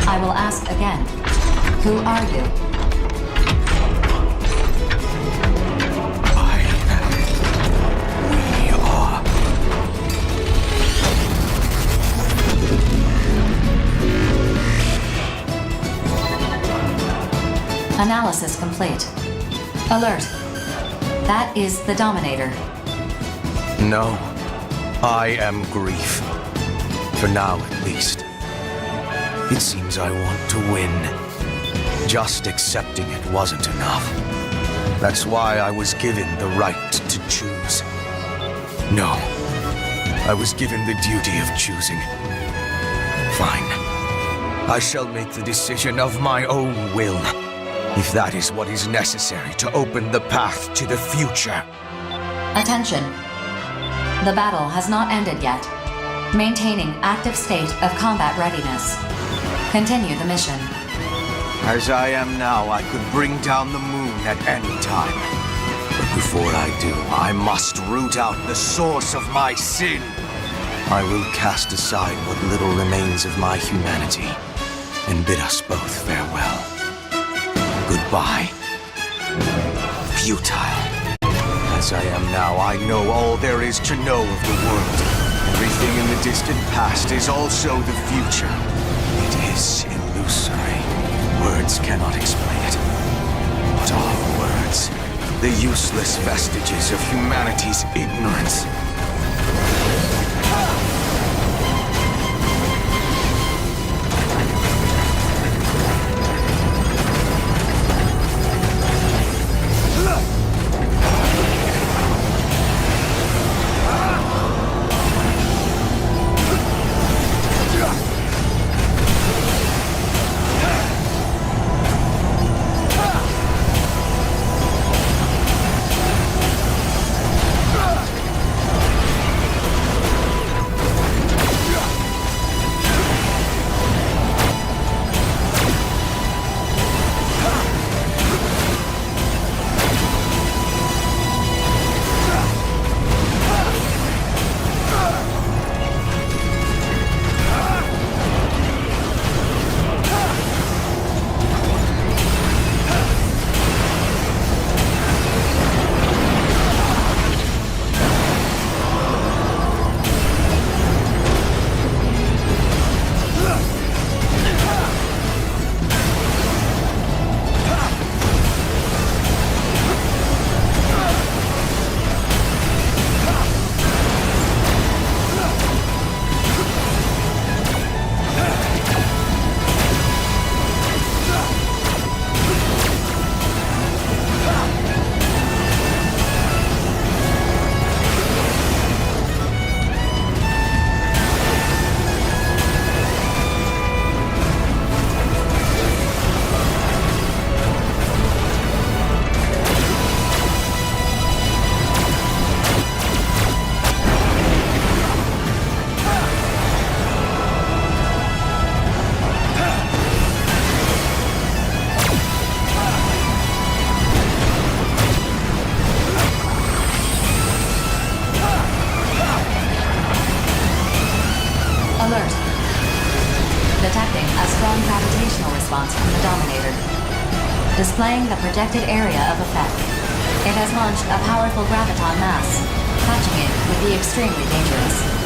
I will ask again. Who are you? Analysis complete. Alert. That is the Dominator. No, I am Grief. For now, at least. It seems I want to win. Just accepting it wasn't enough. That's why I was given the right to choose. No, I was given the duty of choosing. Fine. I shall make the decision of my own will. If that is what is necessary to open the path to the future. Attention. The battle has not ended yet. Maintaining active state of combat readiness. Continue the mission. As I am now, I could bring down the moon at any time. But before I do, I must root out the source of my sin. I will cast aside what little remains of my humanity and bid us both farewell. Goodbye. Futile. As I am now, I know all there is to know of the world. Everything in the distant past is also the future. It is illusory. Words cannot explain it. What are words? The useless vestiges of humanity's ignorance. Detecting a strong gravitational response from the Dominator. Displaying the projected area of effect. It has launched a powerful graviton mass. Catching it would be extremely dangerous.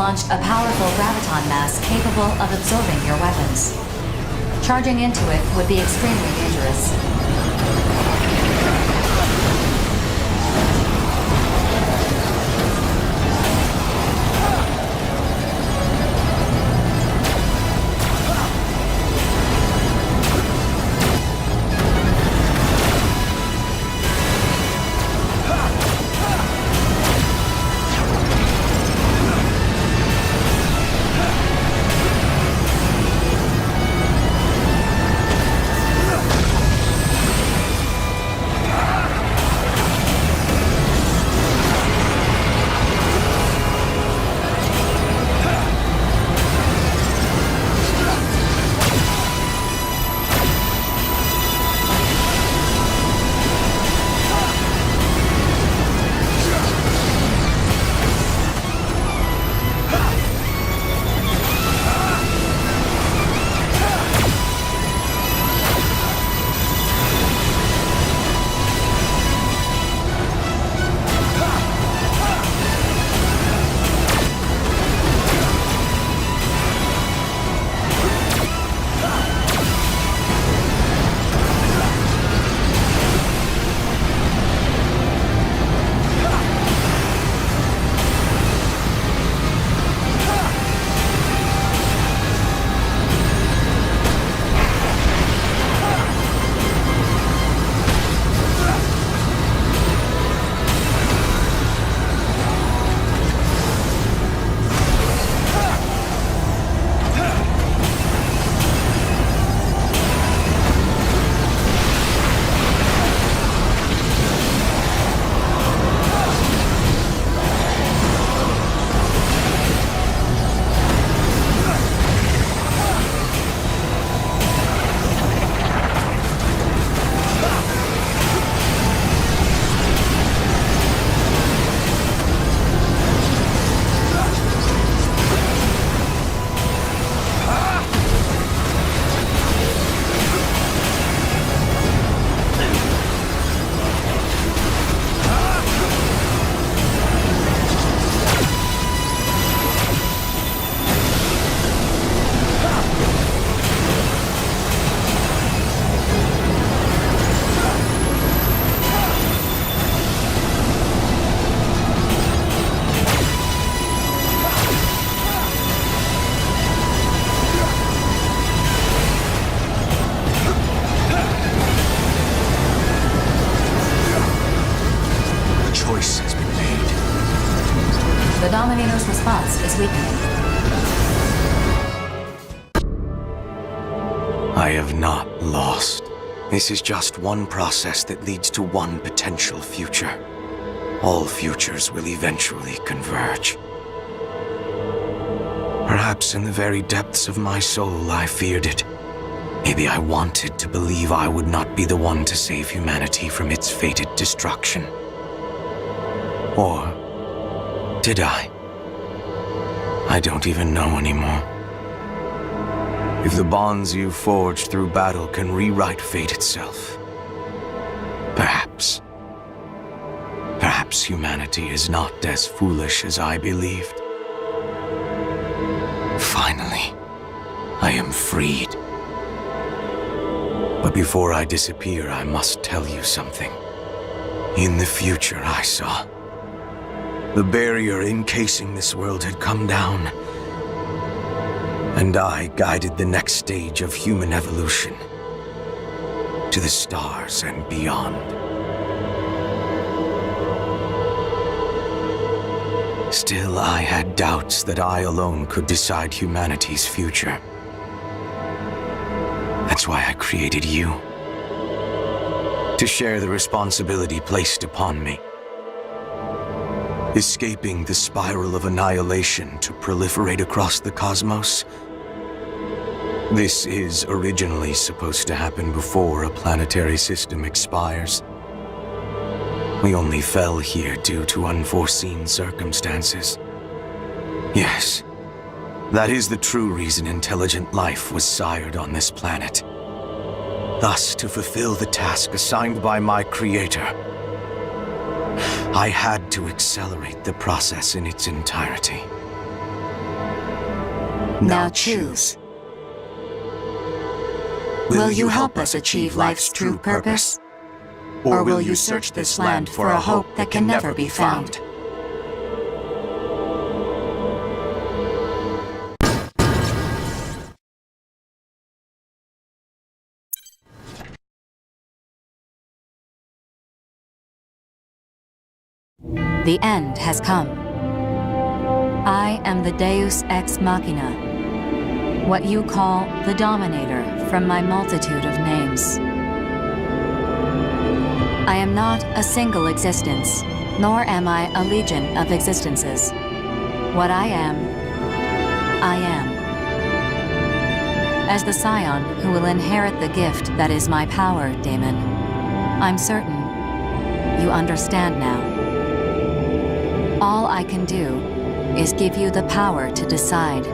launched a powerful graviton mass capable of absorbing your weapons. Charging into it would be extremely dangerous. The Dominator's response is weakening. I have not lost. This is just one process that leads to one potential future. All futures will eventually converge. Perhaps in the very depths of my soul I feared it. Maybe I wanted to believe I would not be the one to save humanity from its fated destruction. Or did I? I don't even know anymore. If the bonds you forged through battle can rewrite fate itself, perhaps humanity is not as foolish as I believed. Finally, I am freed. But before I disappear, I must tell you something. In the future I saw, the barrier encasing this world had come down, and I guided the next stage of human evolution to the stars and beyond. Still, I had doubts that I alone could decide humanity's future. That's why I created you, to share the responsibility placed upon me. Escaping the spiral of annihilation to proliferate across the cosmos. This is originally supposed to happen before a planetary system expires. We only fell here due to unforeseen circumstances. Yes, that is the true reason intelligent life was sired on this planet. Thus, to fulfill the task assigned by my creator, I had to accelerate the process in its entirety. Now choose. Will you help us achieve life's true purpose? Or will you search this land for a hope that can never be found? The end has come. I am the Deus Ex Machina, what you call the Dominator from my multitude of names. I am not a single existence, nor am I a legion of existences. What I am. As the scion who will inherit the gift that is my power, Daemon, I'm certain you understand now. All I can do is give you the power to decide.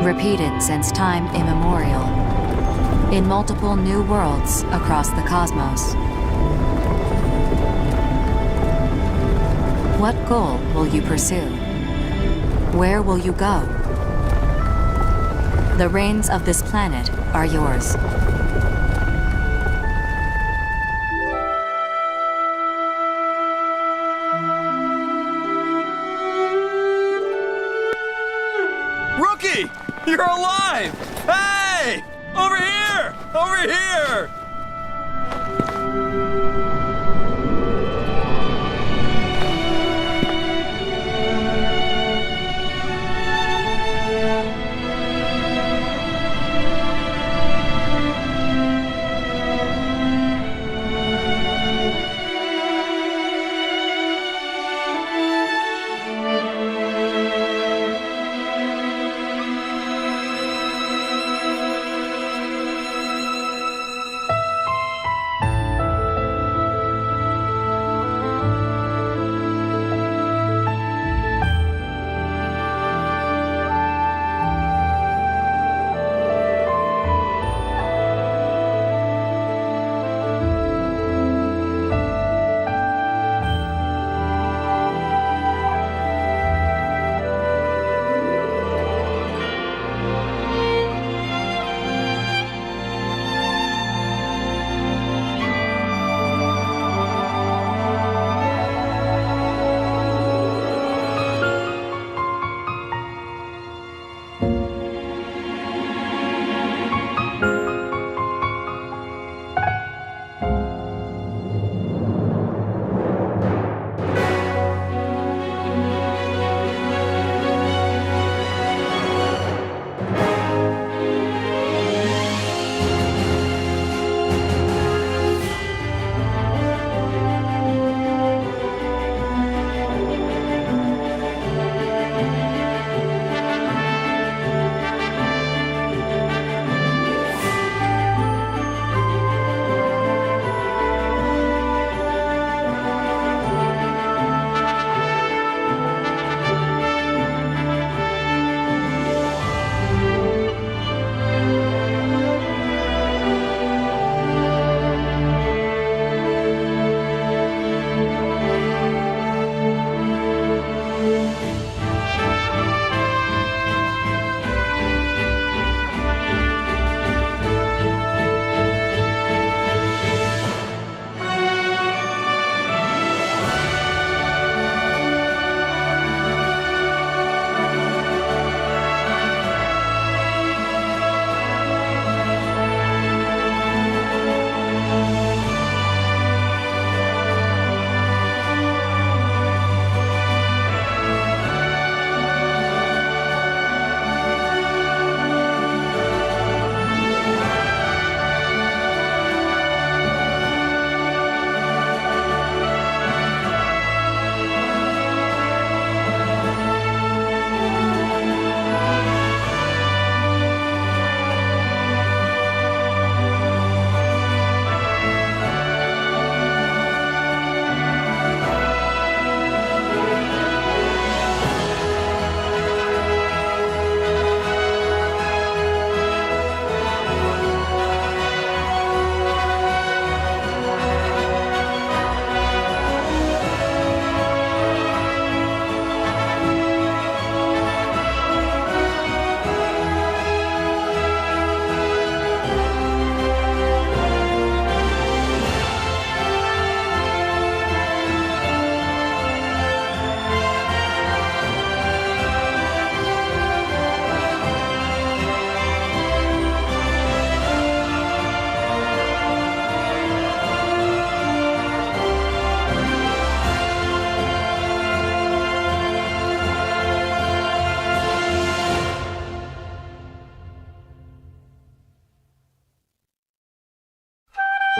Repeated since time immemorial, in multiple new worlds across the cosmos. What goal will you pursue? Where will you go? The reins of this planet are yours. Rookie! You're alive! Hey! Over here! Over here!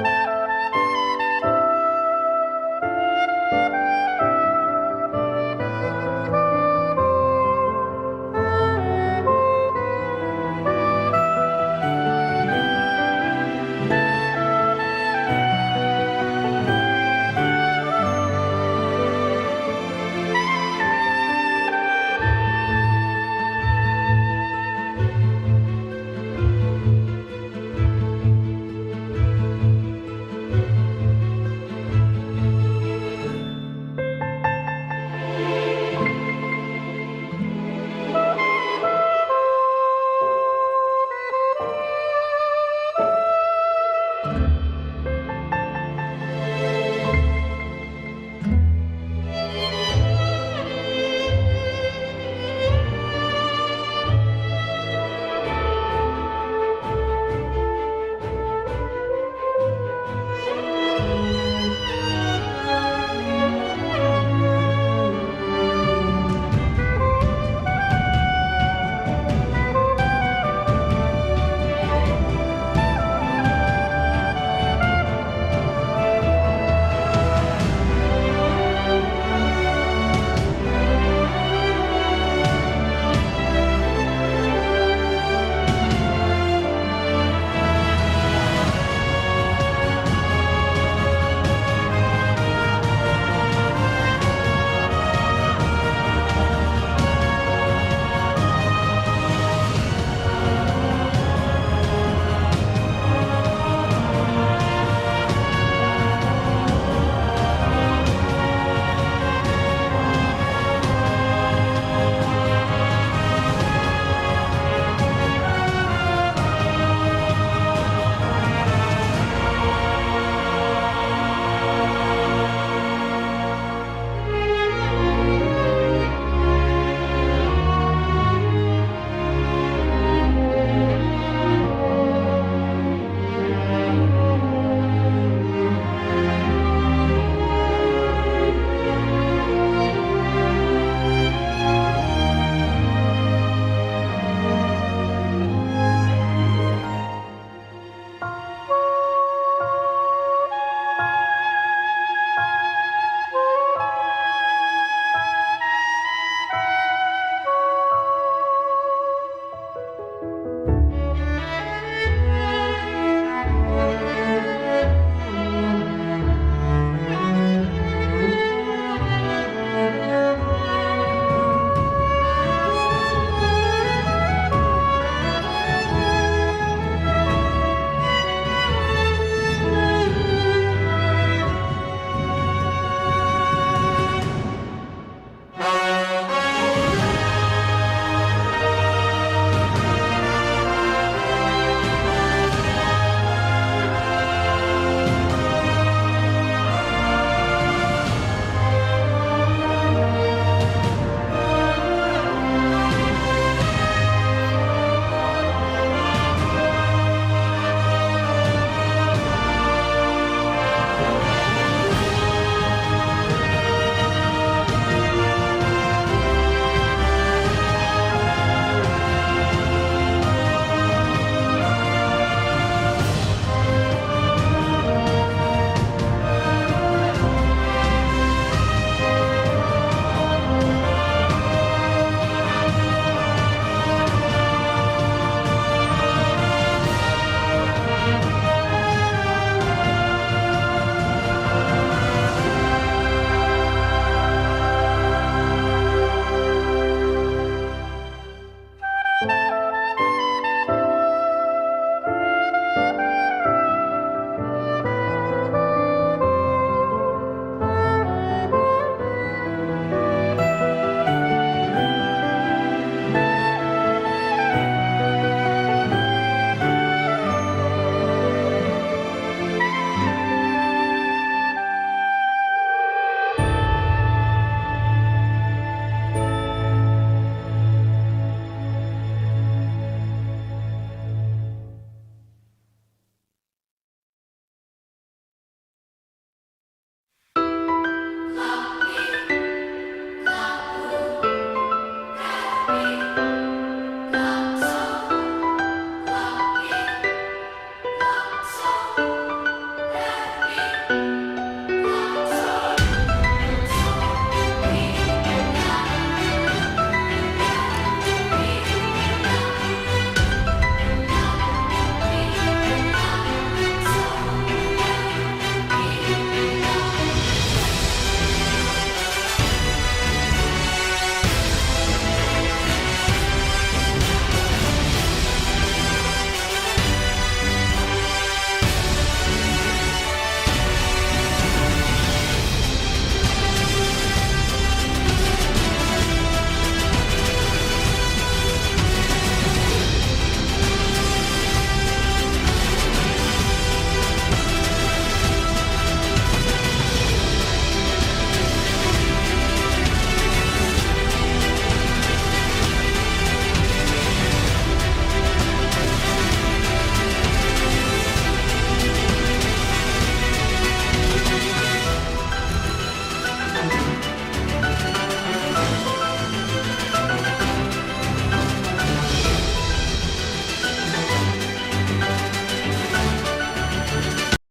Bye.